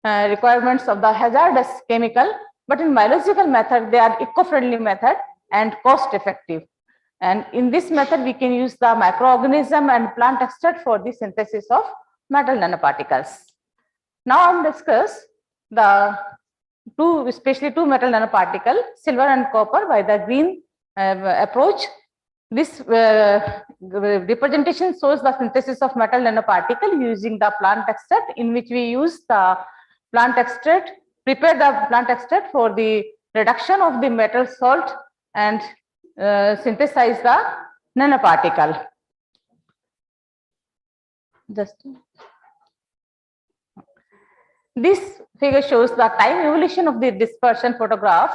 requirements of the hazardous chemical. But in biological method, they are eco-friendly method and cost-effective. And in this method, we can use the microorganism and plant extract for the synthesis of metal nanoparticles. Now I will discuss the especially two metal nanoparticles, silver and copper, by the green approach. This representation shows the synthesis of metal nanoparticle using the plant extract, in which we use the plant extract, prepare the plant extract for the reduction of the metal salt and synthesize the nanoparticle. This figure shows the time evolution of the dispersion photograph,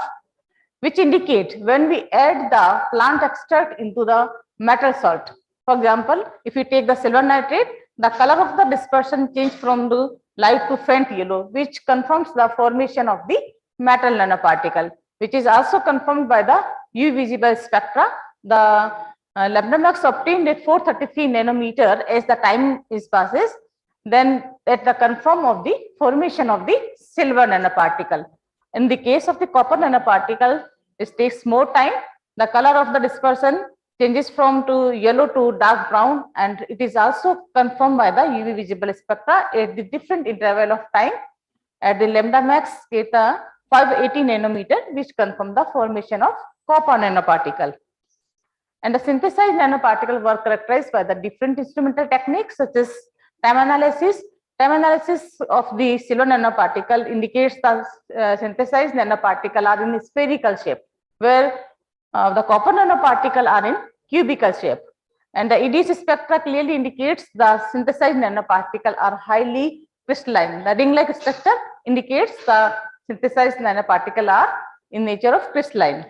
which indicate when we add the plant extract into the metal salt. For example, if you take the silver nitrate, the color of the dispersion change from the light to faint yellow, which confirms the formation of the metal nanoparticle, which is also confirmed by the UV visible spectra. The lambda max obtained at 433 nanometer as the time is passes, then at the confirm of the formation of the silver nanoparticle. In the case of the copper nanoparticle, it takes more time. The color of the dispersion changes from to yellow to dark brown, and it is also confirmed by the UV visible spectra at the different interval of time at the lambda max at 580 nanometer, which confirm the formation of copper nanoparticle. And the synthesized nanoparticle were characterized by the different instrumental techniques such as time analysis. Time analysis of the silver nanoparticle indicates the synthesized nanoparticle are in spherical shape, where the copper nanoparticle are in cubical shape. And the EDS spectra clearly indicates the synthesized nanoparticle are highly crystalline. The ring-like structure indicates the synthesized nanoparticle are in nature of crystalline.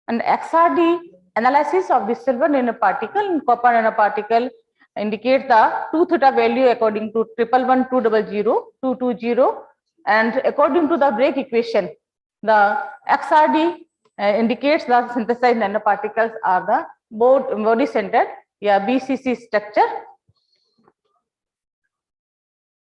And XRD analysis of the silver nanoparticle and copper nanoparticle indicate the 2 theta value according to 111, 200, 220, and according to the Bragg equation, the XRD indicates the synthesized nanoparticles are the body centered, BCC structure.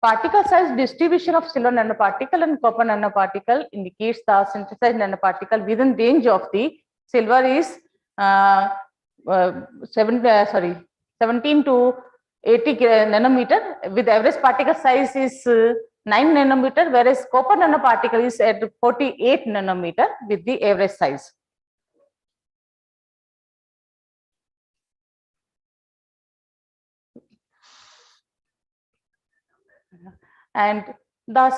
Particle size distribution of silver nanoparticle and copper nanoparticle indicates the synthesized nanoparticle within range of the silver is 17 to 80 nanometer, with average particle size is 9 nanometer, whereas copper nanoparticle is at 48 nanometer with the average size. And the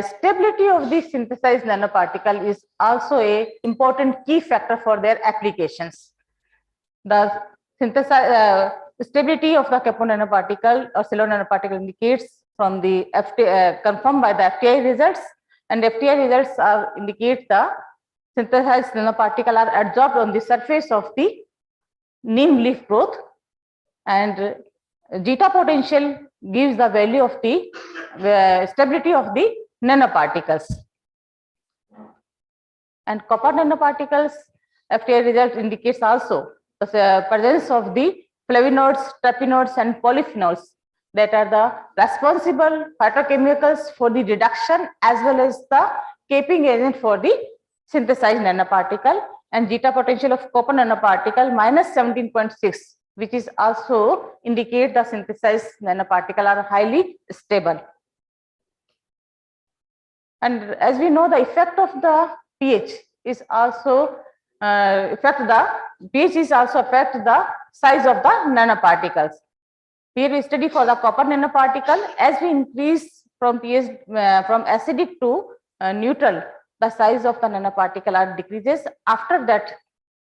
stability of the synthesized nanoparticle is also a important key factor for their applications. The stability of the copper nanoparticle or silver nanoparticle indicates from the confirmed by the FTI results, and FTI results indicate the synthesized nanoparticle are adsorbed on the surface of the neem leaf growth, and zeta potential gives the value of the stability of the nanoparticles. And copper nanoparticles FTI result indicates also the presence of the flavonoids, terpenoids, and polyphenols that are the responsible phytochemicals for the reduction as well as the caping agent for the synthesized nanoparticle, and zeta potential of copper nanoparticle minus 17.6, which is also indicate the synthesized nanoparticle are highly stable. And as we know, the effect of the pH is also affect the size of the nanoparticles. Here we study for the copper nanoparticle. As we increase from pH from acidic to neutral, the size of the nanoparticle are decreases. After that,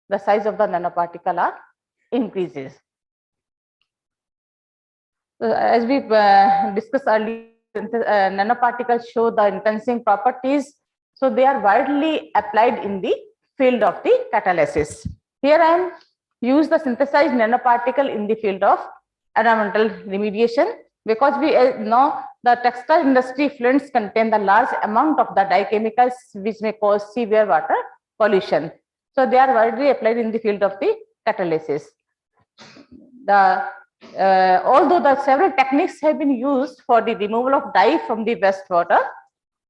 the size of the nanoparticle are increases. As we discussed earlier, nanoparticles show the intensing properties, so they are widely applied in the field of the catalysis. Here I am use the synthesized nanoparticle in the field of environmental remediation, because we know the textile industry effluents contain the large amount of the dye chemicals which may cause severe water pollution. So they are widely applied in the field of the catalysis. Although the several techniques have been used for the removal of dye from the wastewater,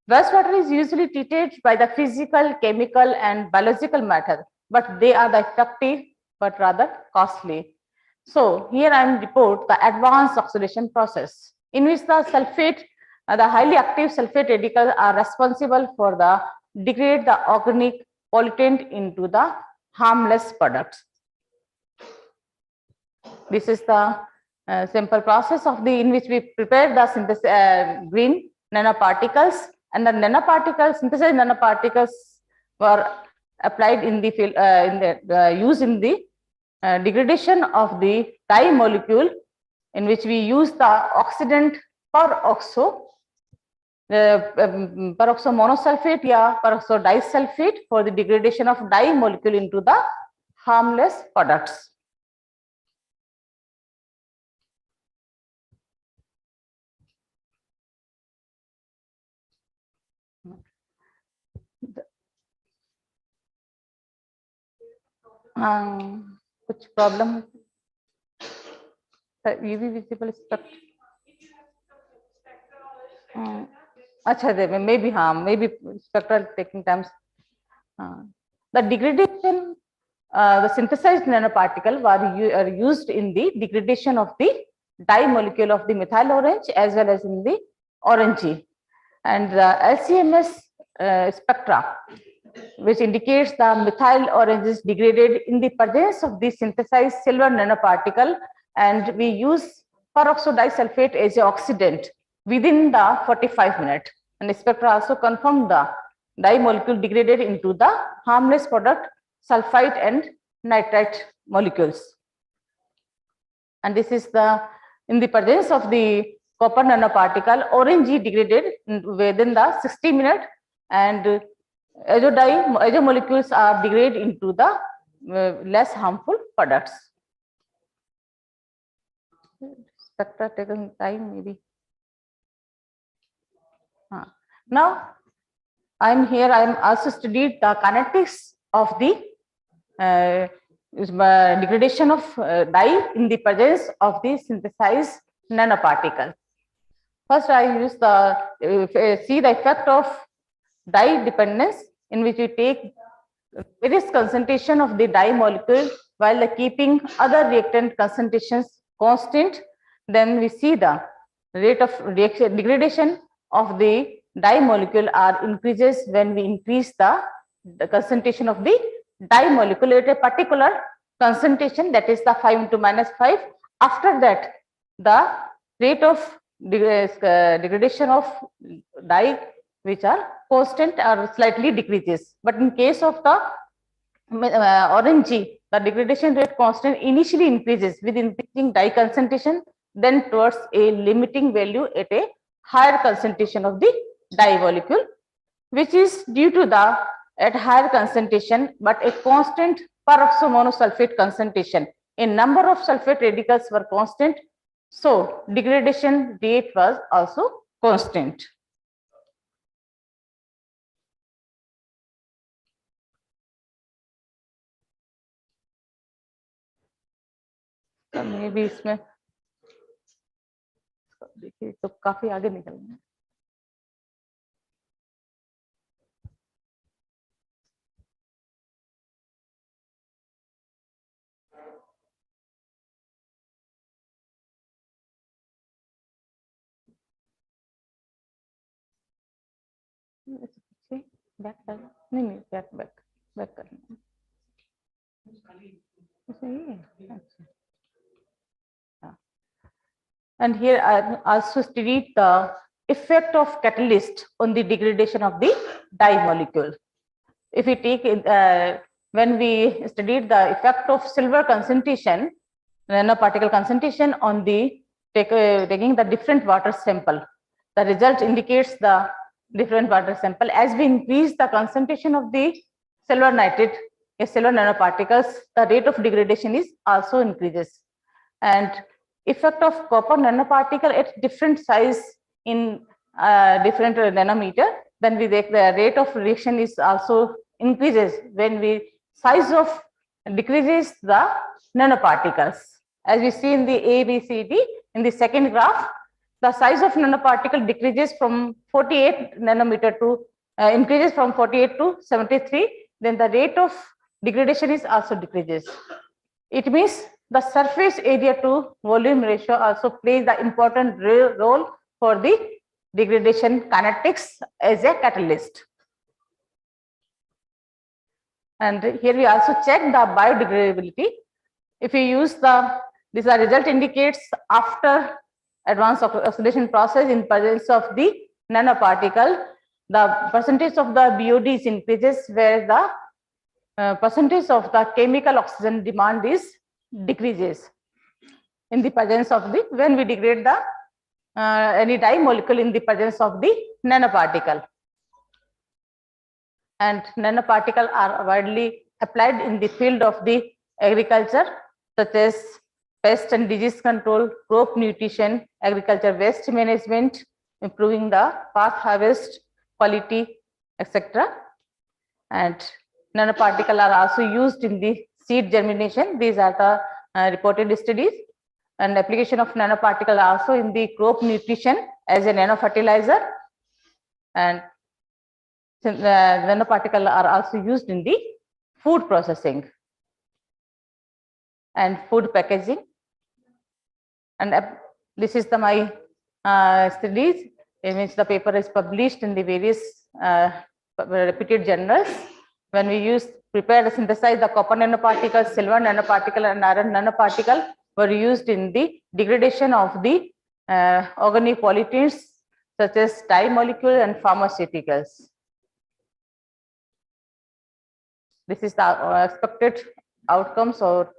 wastewater is usually treated by the physical, chemical, and biological method, but they are the effective but rather costly. So here I am report the advanced oxidation process, in which the sulfate, the highly active sulfate radicals are responsible for the degrade the organic pollutant into the harmless products. This is the simple process of the in which we prepare the synthesis green nanoparticles, and the nanoparticles, synthesized nanoparticles were applied in the field used in the degradation of the dye molecule, in which we use the oxidant peroxo monosulfate or peroxo disulfate for the degradation of dye molecule into the harmless products. कुछ problem UV visible spectrum. अच्छा दे maybe maybe spectral taking times. The degradation, the synthesized nanoparticle are used in the degradation of the dye molecule of the methyl orange as well as in the orangey, and the LCMS spectra, which indicates the methyl orange is degraded in the presence of the synthesized silver nanoparticle, and we use peroxodisulfate as an oxidant within the 45 minutes. And the spectra also confirm the dye molecule degraded into the harmless product sulfite and nitrite molecules. And this is the in the presence of the copper nanoparticle, orangey degraded within the 60 minutes, and azo molecules are degraded into the less harmful products. Spectra taken time maybe. Now I'm also studied the kinetics of the degradation of dye in the presence of the synthesized nanoparticle. First, I use see the effect of dye dependence, in which we take various concentration of the dye molecule while keeping other reactant concentrations constant. Then we see the rate of degradation of the dye molecule increases when we increase the concentration of the dye molecule at a particular concentration, that is the 5 × -5. After that, the rate of degradation of dye which are constant or slightly decreases. But in case of the orangey, the degradation rate constant initially increases with increasing dye concentration, then towards a limiting value at a higher concentration of the dye molecule, which is due to the at higher concentration but a constant peroxomonosulfate concentration. A number of sulfate radicals were constant, so degradation rate was also constant. तो maybe इसमें देखिए तो काफी आगे निकलना है. Back कर नहीं बैक करना सही है. And here I also studied the effect of catalyst on the degradation of the dye molecule. If we take when we studied the effect of silver concentration, nanoparticle concentration on the taking the different water sample, the result indicates the different water sample. As we increase the concentration of the silver nitrate, silver nanoparticles, the rate of degradation is also increases. And effect of copper nanoparticle at different size in different nanometer, then we take the rate of reaction is also increases when we size of decreases the nanoparticles. As we see in the ABCD in the second graph, the size of nanoparticle decreases from 48 nanometer to increases from 48 to 73. Then the rate of degradation is also decreases. It means the surface area to volume ratio also plays the important role for the degradation kinetics as a catalyst. And here we also check the biodegradability. If you use this result indicates after advanced oxidation process in presence of the nanoparticle, the percentage of the BOD increases where the percentage of the chemical oxygen demand is decreases in the presence of the when we degrade the any dye molecule in the presence of the nanoparticle. And nanoparticles are widely applied in the field of the agriculture, such as pest and disease control, crop nutrition, agriculture waste management, improving the past harvest quality, etc. And nanoparticles are also used in the seed germination. These are the reported studies. And application of nanoparticles also in the crop nutrition as a nanofertilizer. And nanoparticles are also used in the food processing and food packaging. And this is my studies in which the paper is published in the various reputed journals. When we prepare and synthesize the copper nanoparticles, silver nanoparticle, and iron nanoparticle were used in the degradation of the organic pollutants such as dye molecule and pharmaceuticals. This is the expected outcomes or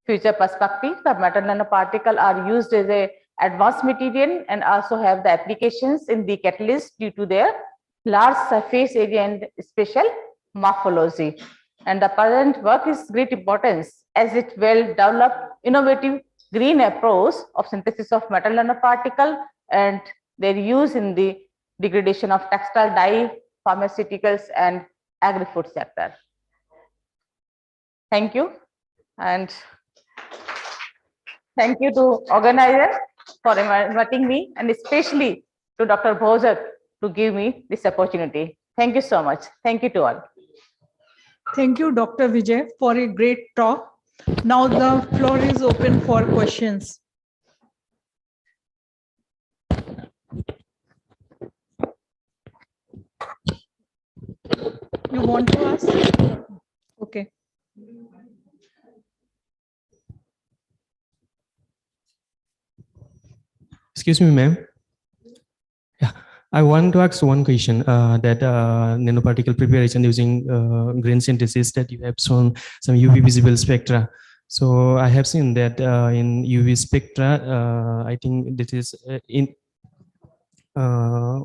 future perspective. The metal nanoparticle are used as a advanced material and also have the applications in the catalyst due to their large surface area and special morphology. And the present work is great importance as it will develop innovative green approach of synthesis of metal nanoparticle and their use in the degradation of textile dye, pharmaceuticals, and agri-food sector. Thank you, and thank you to organizers for inviting me, and especially to Dr. Bhojak to give me this opportunity. Thank you so much. Thank you to all. Thank you, Dr. Vijay, for a great talk. Now the floor is open for questions. You want to ask? Okay. Excuse me, ma'am. Yeah, I want to ask one question that nanoparticle preparation using green synthesis that you have shown some UV visible spectra. So I have seen that in UV spectra, I think this is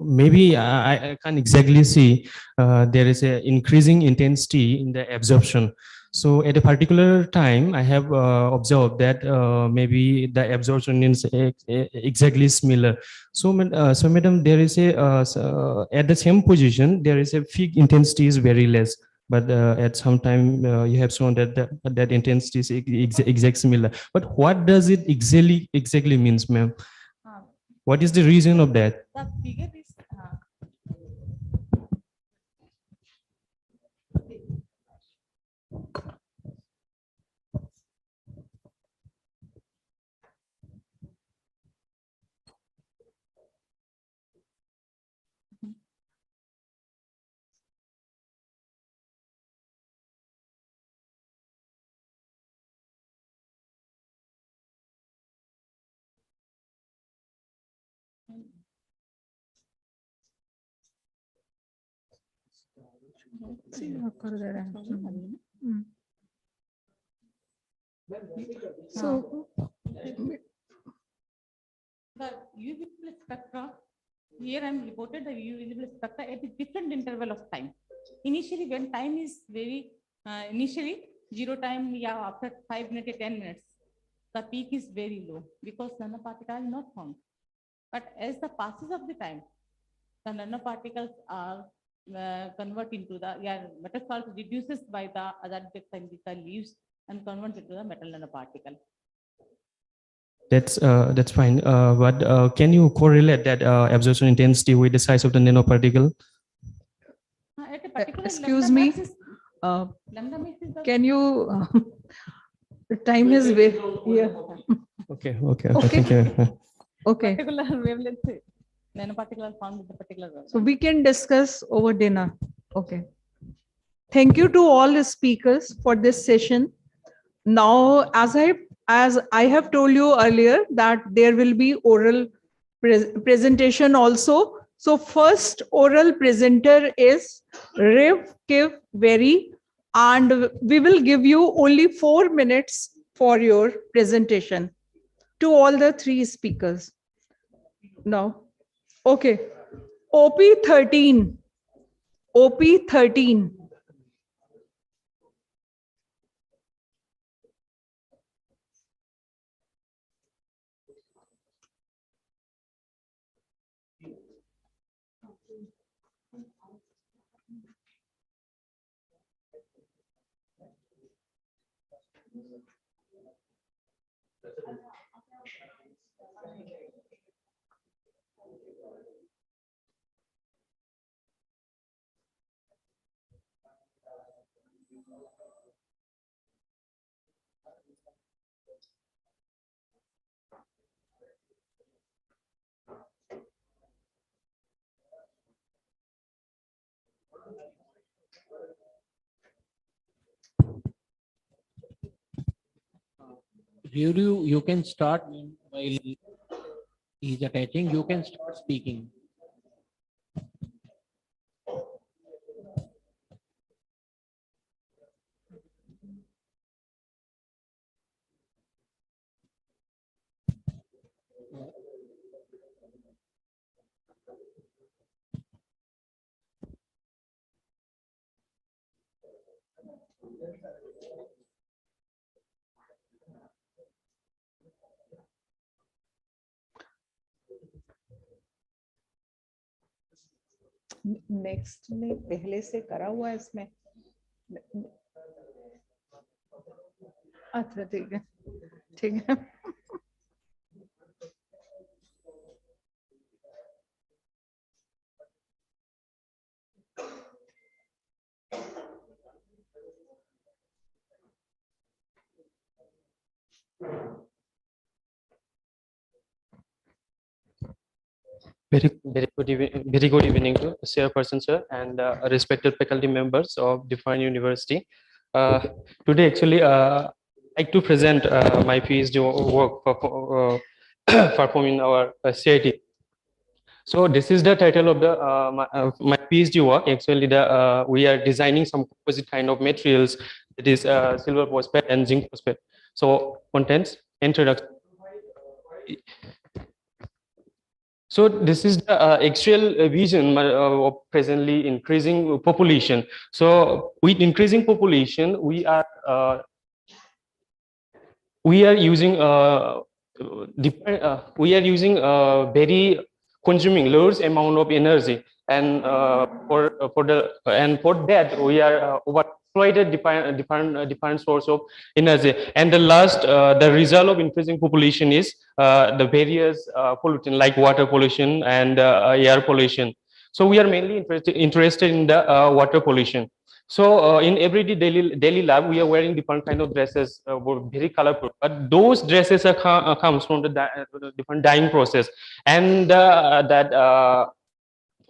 maybe I can't exactly see there is a increasing intensity in the absorption. So at a particular time, I have observed that maybe the absorption is exactly similar. So, so madam, there is a at the same position, there is a peak intensity is very less. But at some time you have shown that that intensity is exact similar. But what does it exactly means, ma'am? What is the reason of that? The figure is So the UV visible spectra, here I am reported the UV visible spectra at a different interval of time. Initially, when time is very, initially 0 time, yeah, after 5 minutes, 10 minutes, the peak is very low because nanoparticles are not formed. But as the passes of the time, the nanoparticles are converted into the, metal salt reduces by the azadirachta indica leaves and converted to the metal nanoparticle. That's fine. But can you correlate that absorption intensity with the size of the nanoparticle? At a particular excuse me, can you? The time is way here. Okay. Thank you. Okay. Particular wavelength, nanoparticle are found with the particular wavelength. So we can discuss over dinner. Okay. Thank you to all the speakers for this session. Now, as I have told you earlier that there will be oral presentation also. So first oral presenter is Riv Kiv Very, and we will give you only 4 minutes for your presentation to all the 3 speakers. Now, okay. OP13. OP13. You can start while he's attaching. You can start speaking. Next में पहले से करा हुआ है इसमें। अच्छा ठीक है, ठीक है। Very good evening to chairperson sir and respected faculty members of different university. Today actually I'd like to present my PhD work for performing our CIT. So this is the title of the my PhD work. Actually, we are designing some composite kind of materials. It is silver phosphate and zinc phosphate. So contents, introduction. So this is the actual vision of presently increasing population. So with increasing population, we are using very consuming large amount of energy, and for that we are overexploited different source of energy, and the result of increasing population is the various pollutant like water pollution and air pollution. So we are mainly interested in the water pollution. So in everyday daily life, we are wearing different kind of dresses, very colorful. But those dresses comes from the different dyeing process, and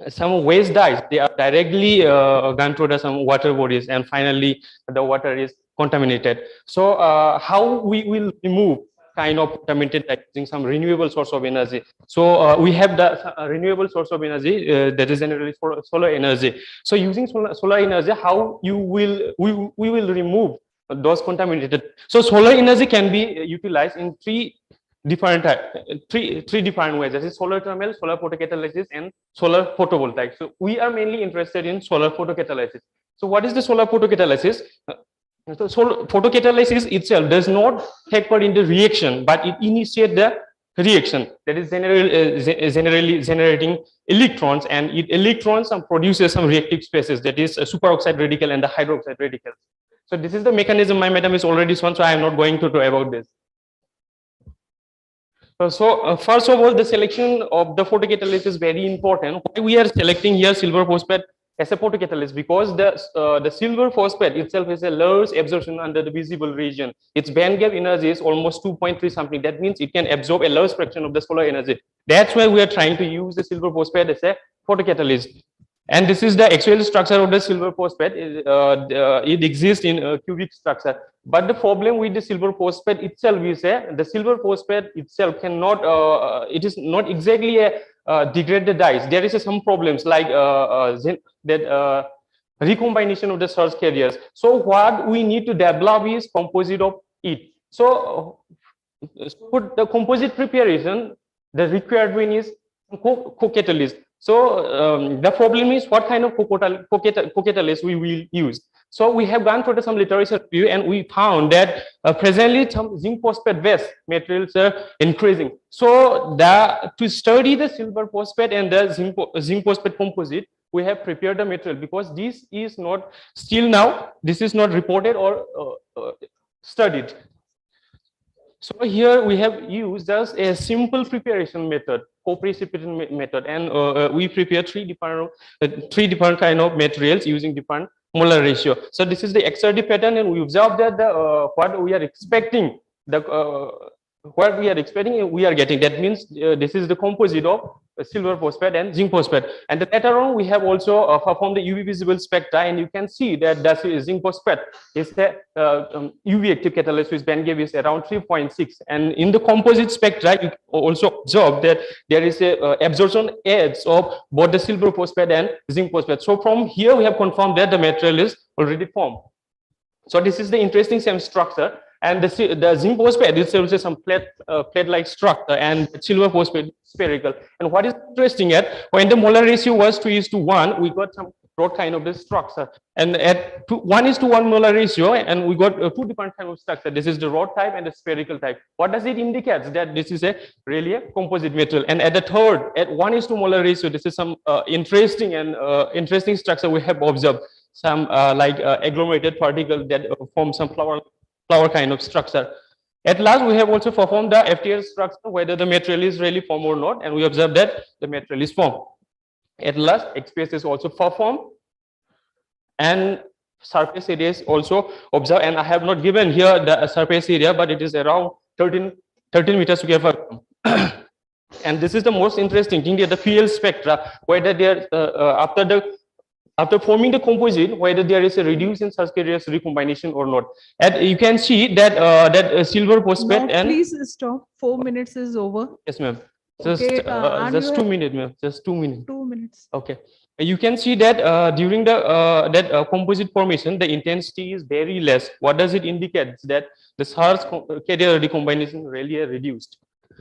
some waste dyes, they are directly gone through some water bodies, and finally the water is contaminated. So how we will remove kind of contaminated dye using some renewable source of energy? So we have the renewable source of energy that is generally solar energy. So using solar energy, how we will remove those contaminated? So solar energy can be utilized in three different ways. That is solar thermal, solar photocatalysis, and solar photovoltaic. So we are mainly interested in solar photocatalysis. So what is the solar photocatalysis? So solar photocatalysis itself does not take part in the reaction, but it initiates the reaction, that is generally generating electrons, and electrons produces some reactive species, that is a superoxide radical and the hydroxide radical. So this is the mechanism my madam is already shown, so I am not going to talk about this. So first of all, the selection of the photocatalyst is very important. Why we are selecting here silver phosphate as a photocatalyst? Because the silver phosphate itself is a large absorption under the visible region. Its band gap energy is almost 2.3 something. That means it can absorb a large fraction of the solar energy. That's why we are trying to use the silver phosphate as a photocatalyst. And this is the actual structure of the silver phosphate. It exists in a cubic structure. But the problem with the silver phosphate itself is the silver phosphate itself cannot, it is not exactly a degraded dyes. There is some problems like recombination of the source carriers. So what we need to develop is composite of it. So for the composite preparation, the required one is co-catalyst. So the problem is what kind of co-catalyst we will use. So we have gone through some literature review, and we found that presently some zinc phosphate based materials are increasing. So to study the silver phosphate and the zinc phosphate composite, we have prepared the material, because this is not still now, this is not reported or studied. So here we have used just a simple preparation method, co-precipitation method, and we prepare three different kind of materials using different molar ratio. So this is the XRD pattern, and we observe that what we are expecting, what we are expecting, we are getting. That means this is the composite of silver phosphate and zinc phosphate. And later on, we have also performed the UV visible spectra, and you can see that the zinc phosphate is the UV active catalyst, which band gap is around 3.6. And in the composite spectra, you also observe that there is a absorption edge of both the silver phosphate and zinc phosphate. So from here, we have confirmed that the material is already formed. So this is the interesting same structure. And the zinc phosphate itself is some plate-like structure, and silver phosphate spherical. And what is interesting at when the molar ratio was 2:1, we got some broad kind of this structure. And at 1:1 molar ratio, and we got two different kind of structure. This is the rod type and the spherical type. What does it indicate? That this is really a composite material. And at the third, at 1:2 molar ratio, this is some interesting structure we have observed. Some agglomerated particle that form some flower kind of structure. At last, we have also performed the FTL structure, whether the material is really formed or not, and we observe that the material is formed. At last, XPS is also performed, and surface area is also observed. And I have not given here the surface area, but it is around 13 meters square. And this is the most interesting thing, the field spectra, whether there after forming the composite, whether there is a reduced in Sagittarius recombination or not. And you can see that silver phosphate Now, please stop. 4 minutes is over. Yes, ma'am. Just Okay, just 2 minutes, ma'am. Just 2 minutes. 2 minutes. Okay. You can see that during the composite formation, the intensity is very less. What does it indicate? That the SARS carrier recombination really reduced.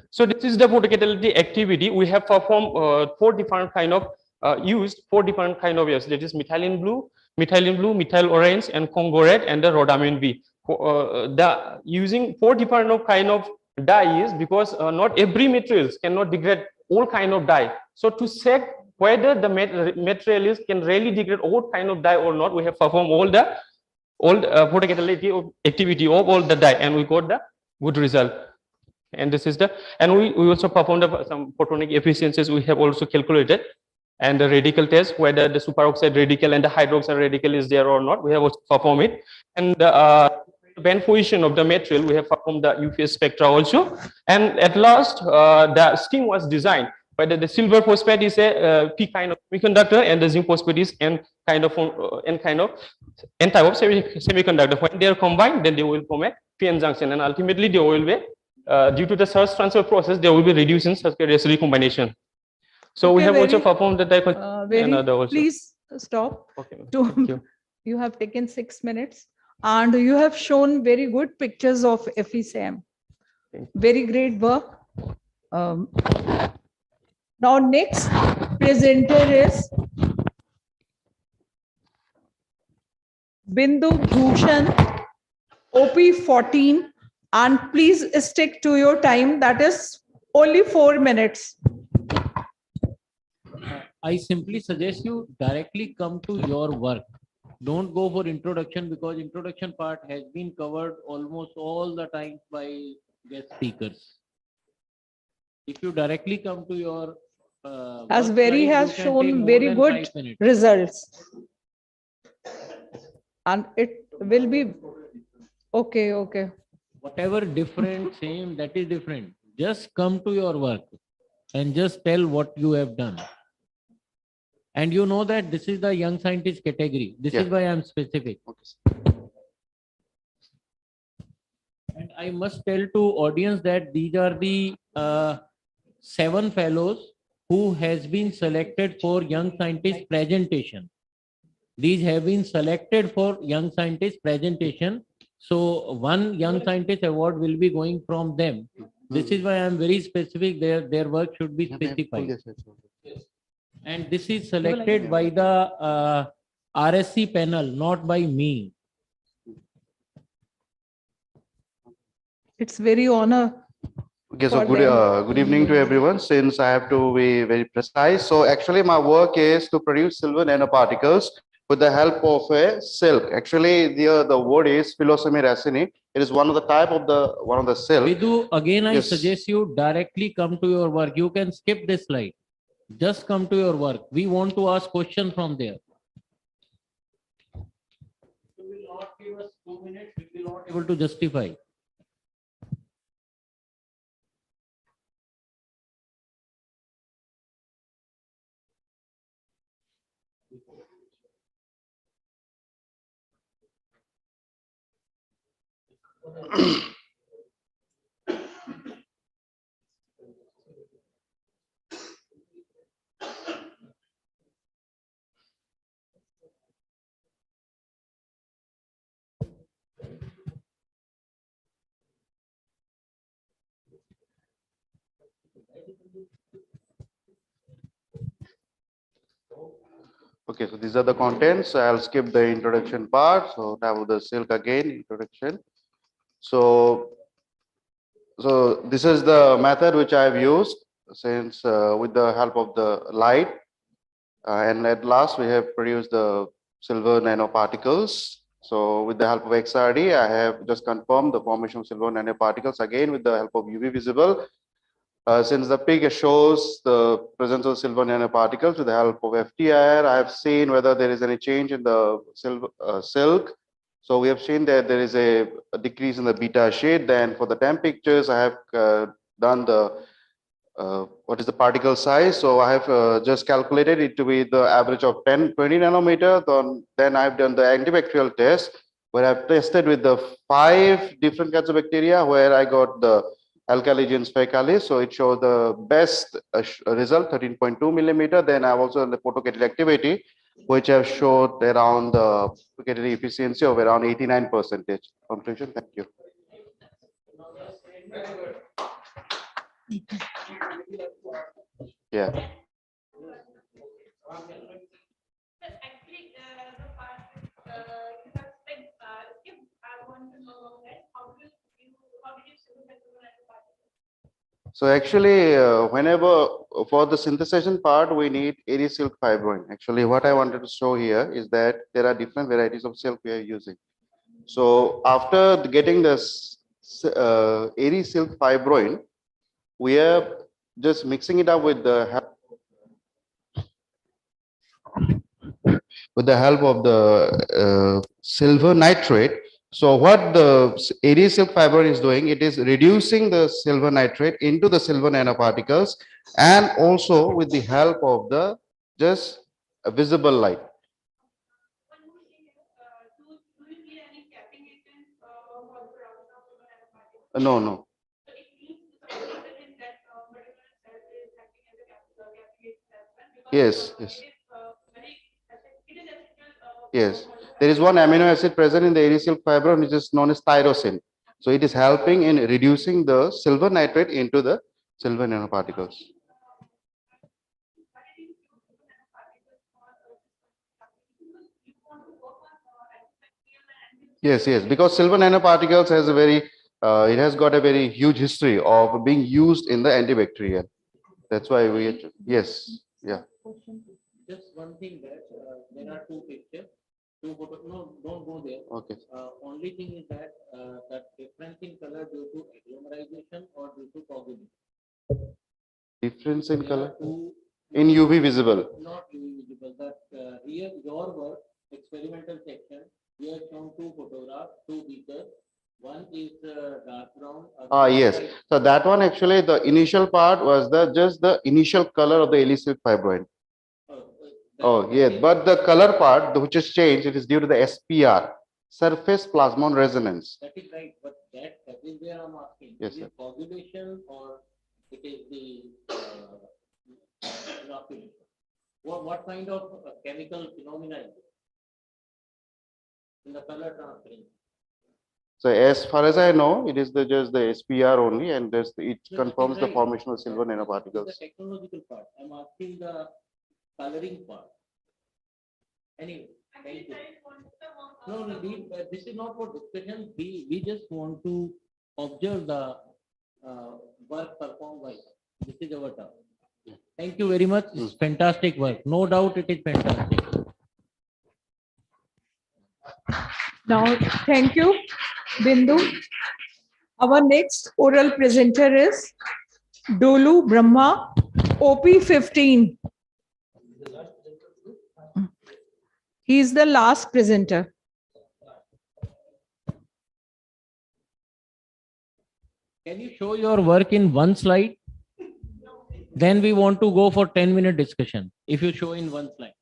So this is the photocatalytic activity. We have performed 4 different kind of used 4 different kind of years. That is methylene blue, methyl orange, and Congo red, and the rhodamine B. Using 4 different kind of dyes, because not every materials cannot degrade all kind of dye. So to check whether the material can really degrade all kind of dye or not, we have performed all the photocatalytic activity of all the dye, and we got the good result. And this is we also performed some photonic efficiencies we have also calculated. And the radical test, whether the superoxide radical and the hydroxide radical is there or not, we have also performed it. And the band position of the material, we have performed the UPS spectra also. And at last, the scheme was designed, whether the silver phosphate is a P kind of semiconductor, and the zinc phosphate is N type of semiconductor. When they are combined, then they will form a PN junction, and ultimately they will be, due to the surge transfer process, they will be reduced in Sagittarius recombination. So we have also performed the type of another also. Please stop. Okay, thank you. You have taken 6 minutes, and you have shown very good pictures of FECM. Very great work. Now next presenter is Bindu Bhushan, OP14, and please stick to your time. That is only 4 minutes. I simply suggest you directly come to your work. Don't go for introduction, because introduction part has been covered almost all the time by guest speakers. If you directly come to your as Very has shown very good results, and it will be okay. Whatever different, same, that is different. Just come to your work and just tell what you have done. And you know that this is the young scientist category. This is why I am specific. And I must tell to audience that these are the 7 fellows who has been selected for young scientist presentation. These have been selected for young scientist presentation. So 1 young scientist award will be going from them. This is why I am very specific. Their work should be specified. And this is selected by the RSC panel, not by me. It's very honor. Okay, so good evening to everyone. Since I have to be very precise, so actually my work is to produce silver nanoparticles with the help of a silk. Actually, the word is Philosome racini. It is one of the type of the silk. Vidhu, again, I Yes. suggest you directly come to your work. You can skip this slide. Just come to your work. We want to ask questions from there. You will not give us 2 minutes. We will not able to justify. Okay, so these are the contents. I'll skip the introduction part. So tab of the silk again, introduction. So this is the method which I've used since with the help of the light. And at last we have produced the silver nanoparticles. So with the help of XRD, I have just confirmed the formation of silver nanoparticles again with the help of UV visible. Since the peak shows the presence of silver nanoparticles with the help of FTIR, I have seen whether there is any change in the silk. So we have seen that there is a decrease in the beta shade. Then for the temp pictures, I have done the what is the particle size. So I have just calculated it to be the average of 20 nanometer. Then I've done the antibacterial test where I've tested with the 5 different kinds of bacteria where I got the alkaligens faecalis. So it shows the best result, 13.2 millimeter. Then I've also done the photocatalytic activity, which have showed around the photocatalytic efficiency of around 89%. Conclusion. Thank you. Yeah. So actually, whenever for the synthesization part, we need airy silk fibrin. Actually, what I wanted to show here is that there are different varieties of silk we are using. So after getting this airy silk fibrin, we are just mixing it up with the help of the silver nitrate. So what the airy silk fiber is doing, it is reducing the silver nitrate into the silver nanoparticles, and also with the help of the just visible light. No. Yes. Yes, there is one amino acid present in the airy silk fiber which is known as tyrosine. So it is helping in reducing the silver nitrate into the silver nanoparticles. Yes, because silver nanoparticles has a very, it has got a very huge history of being used in the antibacterial. That's why yes. Just one thing that there are 2 pictures. 2 photos. No, don't go there. Okay. Only thing is that that difference in color due to agglomerization or due to coagulation. Difference in color in UV visible. Not UV visible. That here your work experimental section. We have shown 2 photographs, 2 beakers. One is dark brown. Yes. So that one actually the initial part was just the initial color of the airy silk fibrin. Yes, but the color part which is changed, it is due to the SPR, surface plasmon resonance. That is right, but that is where I'm asking. Yes, is it coagulation or it is the inoculation? What kind of chemical phenomena is it in the color transference? So as far as I know, it is just the SPR only, and it confirms the right. formation of silver nanoparticles. The technological part. I'm asking the coloring part. Anyway, thank you. No, this is not for discussion. We just want to observe the work performed by. This is our task. Thank you very much. It's fantastic work. No doubt it is fantastic. Now, thank you, Bindu. Our next oral presenter is Dolu Brahma, OP15. He is the last presenter. Can you show your work in one slide? Then we want to go for 10-minute discussion. If you show in one slide.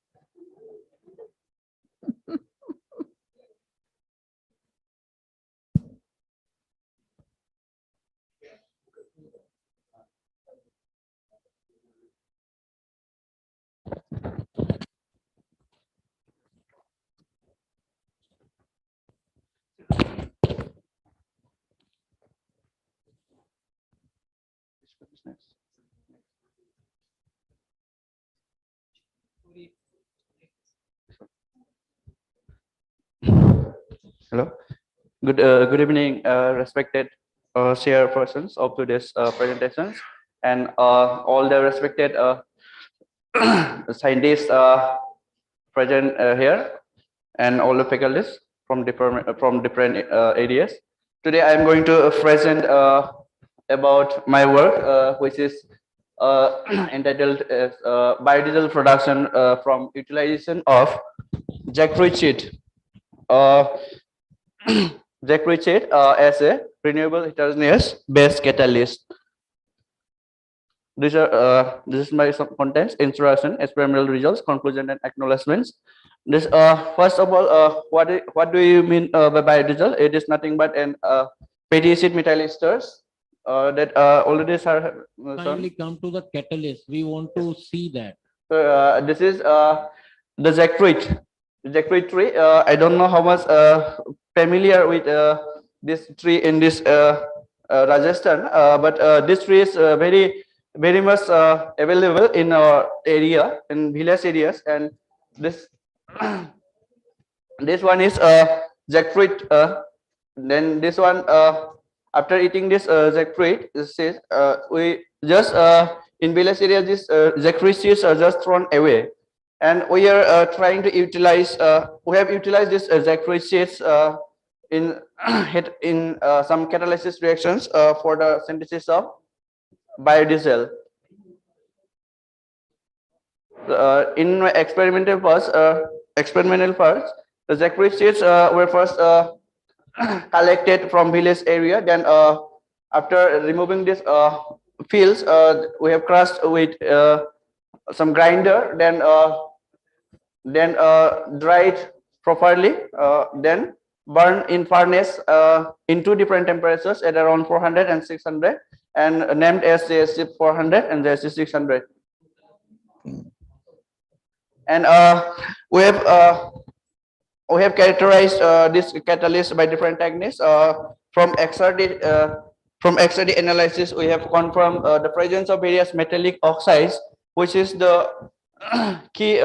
Hello. Good evening, respected chairpersons of today's presentations, and all the respected scientists present here, and all the faculties from different areas. Today, I am going to present about my work, which is entitled as biodiesel production from utilization of jackfruit seed. Jackfruit seed as a renewable heterogeneous base catalyst. This is my some contents, introduction, experimental results, conclusion, and acknowledgements. This first of all, what do you mean by biodiesel? It is nothing but an fatty acid methyl esters that already are. Kindly come to the catalyst. We want to see that. This is the jackfruit. The jackfruit tree. I don't know how much familiar with this tree in this Rajasthan, but this tree is very much available in our area, in village areas, and this this one is jackfruit. Then this one, after eating this jackfruit, we just in village area, this jackfruit seeds are just thrown away, and we are trying to utilize. We have utilized this jackfruit seeds in some catalysis reactions for the synthesis of biodiesel. In my experimental parts, the jackfruit seeds were first collected from village area. Then, after removing this fields, we have crushed with some grinder. Then dried properly. Then burned in furnace in two different temperatures at around 400 and 600, and named as JSC 400 and JSC 600. And we have characterized this catalyst by different techniques. From XRD analysis, we have confirmed the presence of various metallic oxides, which is the key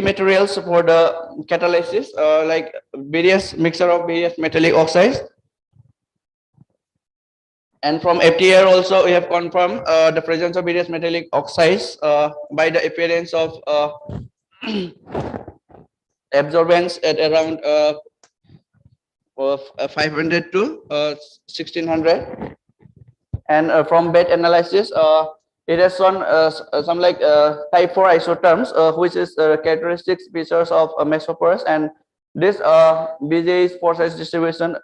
materials for the catalysis, like various mixture of various metallic oxides. And from FTR also, we have confirmed the presence of various metallic oxides by the appearance of absorbance at around 500 to 1600. And from bed analysis, it has shown some like type 4 isotherms, which is characteristic features of mesoporous, and this BJ's pore size distribution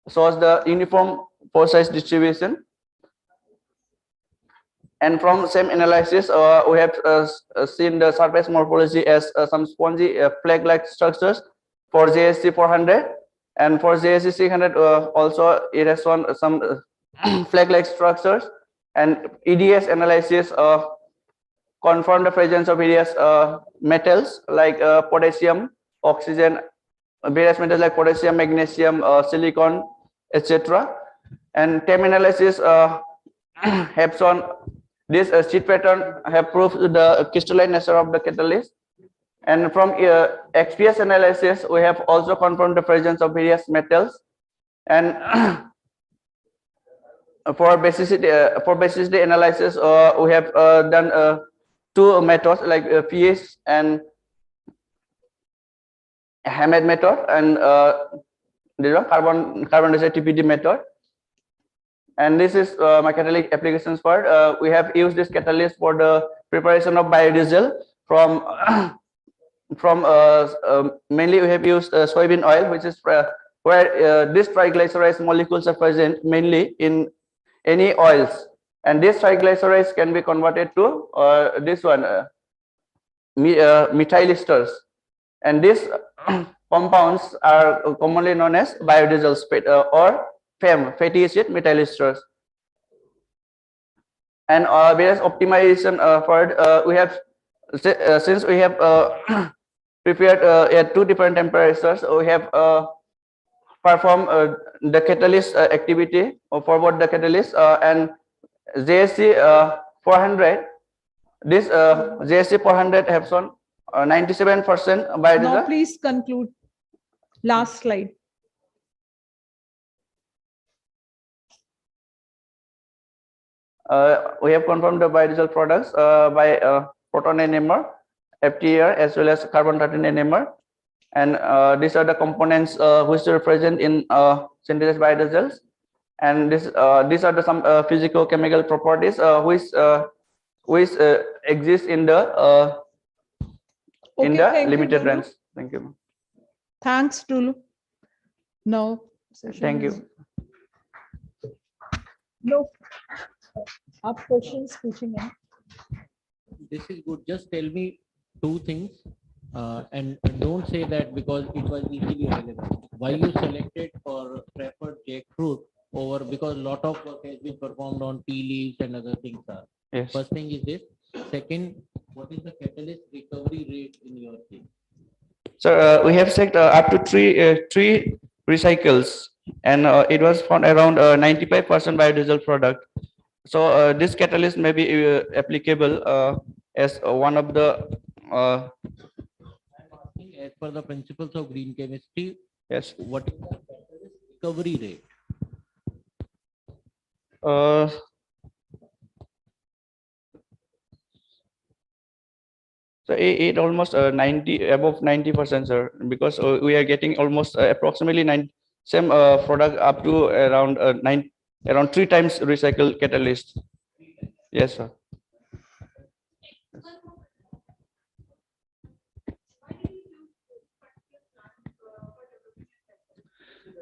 shows the uniform pore size distribution. And from same analysis, we have seen the surface morphology as some spongy flag-like structures for JSC 400, and for JSC 600 also it has shown some flag-like structures. And EDS analysis confirmed the presence of various metals like potassium, oxygen, various metals like potassium, magnesium, silicon, etc. And TEM analysis have shown this sheet pattern have proved the crystalline nature of the catalyst. And from XPS analysis, we have also confirmed the presence of various metals. And for basicity analysis, we have done two methods like pH and Hammett method, and this one carbon dioxide TPD method. And this is my catalytic applications part. We have used this catalyst for the preparation of biodiesel from mainly we have used soybean oil, which is where these triglycerides molecules are present mainly in any oils, and these triglycerides can be converted to this one methyl esters, and these compounds are commonly known as biodiesel or FAM, fatty acid methyl esters. And various optimization for it, we have since we have prepared at 2 different temperatures, we have performed the catalyst activity for both the catalyst and JSC 400. This JSC 400 have shown 97% biodiesel. Now please conclude. Last slide. We have confirmed the biodiesel products by proton NMR, FTR, as well as carbon-13 NMR, and these are the components which are present in synthesized biodiesels, and these are the some physico-chemical properties which exist in the limited range. Thank you. Thanks, Tulu. Now, Thank you. No. Up questions, pushing in. This is good. Just tell me 2 things, and don't say that because it was easily available. Why you selected or preferred jackfruit over, because a lot of work has been performed on tea leaves and other things are. Yes. First thing is this. Second, what is the catalyst recovery rate in your thing? So we have checked up to three recycles, and it was found around 95% biodiesel product. So this catalyst may be applicable as one of the. As per the principles of green chemistry, yes. What is the catalyst recovery rate? So it almost 90 above 90%, sir, because we are getting almost approximately same product up to around around 3 times recycled catalyst. Yes, sir.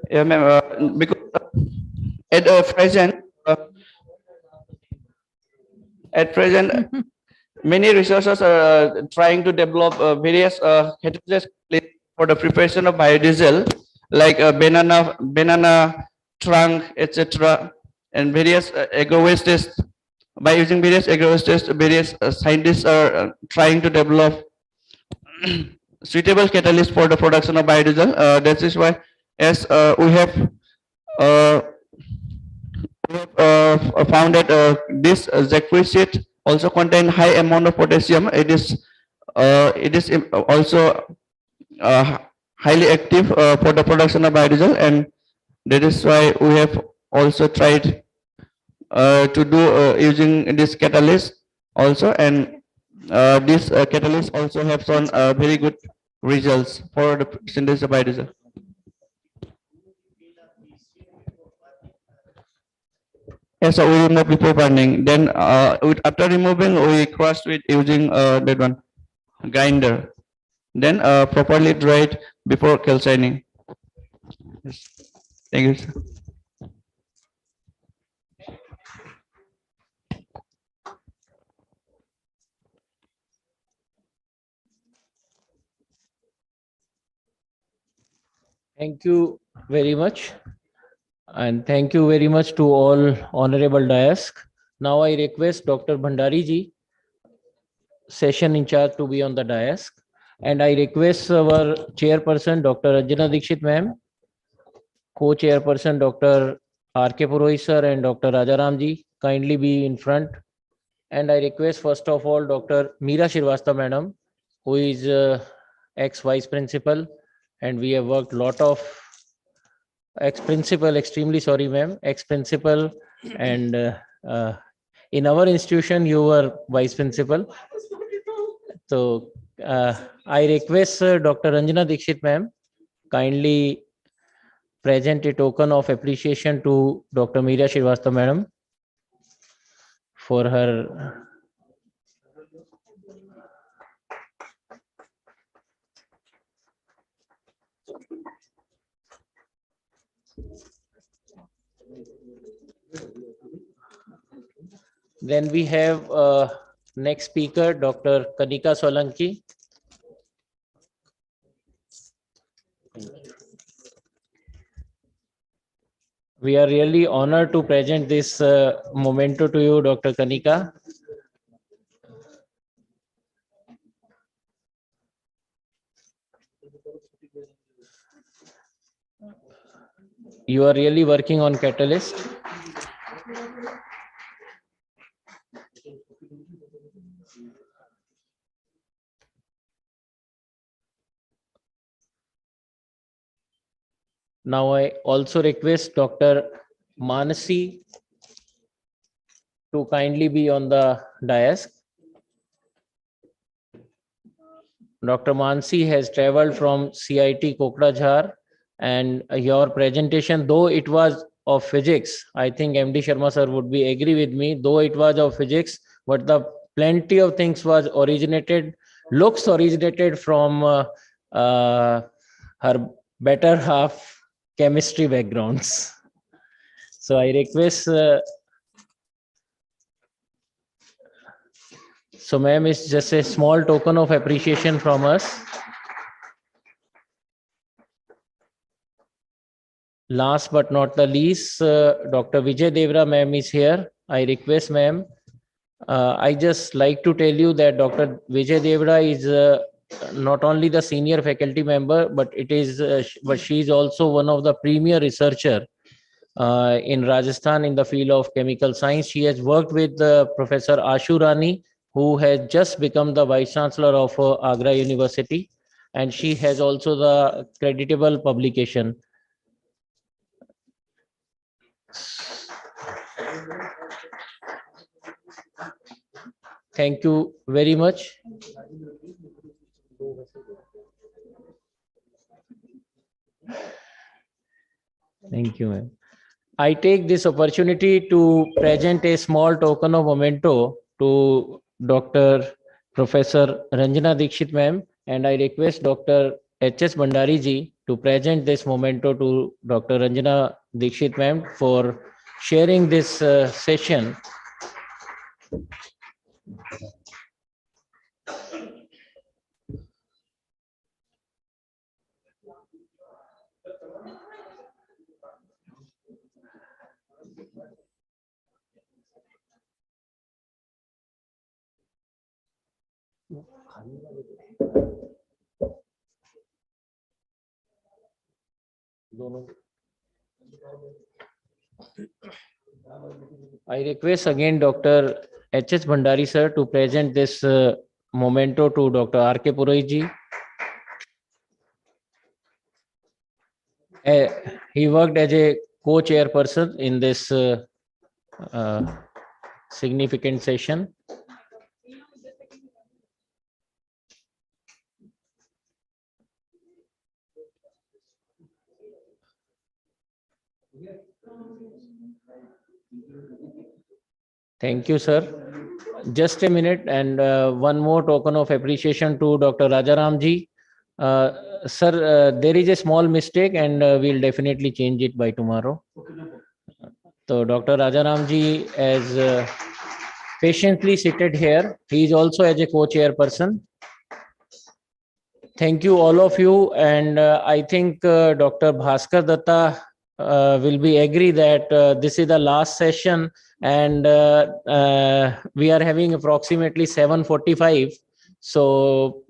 Yeah, ma'am. Because at present, many researchers are trying to develop various catalysts for the preparation of biodiesel, like banana trunk, etc., and various agro-wastes. By using various agro-wastes, various scientists are trying to develop suitable catalyst for the production of biodiesel. That is why, as we have found that this jackfruit seed also contain high amount of potassium. It is also highly active for the production of biodiesel, and that is why we have also tried to do using this catalyst also, and this catalyst also have shown very good results for the synthesis of biodiesel. Yes, so we remove before burning. Then after removing, we cross with using that one grinder. Then properly dried before calcining. Yes. Thank you, sir. Thank you very much. And thank you very much to all honorable dais. Now I request Dr. Bhandari ji, session in charge, to be on the dais. And I request our chairperson, Dr. Anjana Dikshit ma'am, co-chairperson, Dr. R.K. Purohit sir and Dr. Rajaram ji, kindly be in front. And I request first of all, Dr. Meera Shrivastava madam, who is ex-vice principal, and we have worked lot of ex-principal, extremely sorry ma'am, ex-principal, and in our institution you were vice principal. So I request Dr. Ranjana Dikshit ma'am kindly present a token of appreciation to Dr. Meera Srivastava madam for her. Then we have next speaker, Dr. Kanika Solanki. We are really honored to present this memento to you, Dr. Kanika. You are really working on Catalyst. Now I also request Dr. Manasi to kindly be on the dais. Dr. Mansi has traveled from CIT Kokrajhar, and your presentation, though it was of physics, I think MD Sharma sir would be agree with me, though it was of physics, but the plenty of things was looks originated from her better half chemistry backgrounds. So I request, so ma'am, is just a small token of appreciation from us. Last but not the least, Dr. Vijay Devra ma'am is here. I request ma'am, I just like to tell you that Dr. Vijay Devra is not only the senior faculty member, but but she is also one of the premier researcher in Rajasthan in the field of chemical science. She has worked with Professor Ashu Rani, who has just become the Vice Chancellor of Agra University, and she has also the creditable publication. Thank you very much. Thank you, ma'am. I take this opportunity to present a small token of memento to Dr. Professor Ranjana Dikshit ma'am, and I request Dr. H.S. Bhandari ji to present this memento to Dr. Ranjana Dikshit ma'am for sharing this session. I request again Dr. H.S. Bhandari sir to present this memento to Dr. R.K. Purohit ji. He worked as a co-chairperson in this significant session. Thank you, sir. Just a minute, and one more token of appreciation to Dr. Rajaram ji. Sir, there is a small mistake, and we'll definitely change it by tomorrow. So Dr. Rajaram ji has patiently seated here. He is also as a co-chairperson. Thank you, all of you, and I think Dr. Bhaskar Datta will be agree that this is the last session, and we are having approximately 7:45. So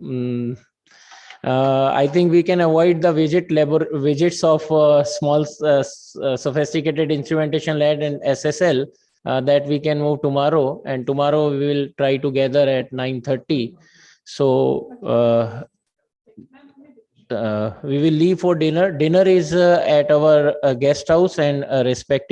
I think we can avoid the visits of small sophisticated instrumentation lab and SSL that we can move tomorrow, and tomorrow we will try to gather at 9:30. So we will leave for dinner. Dinner is at our guest house and respective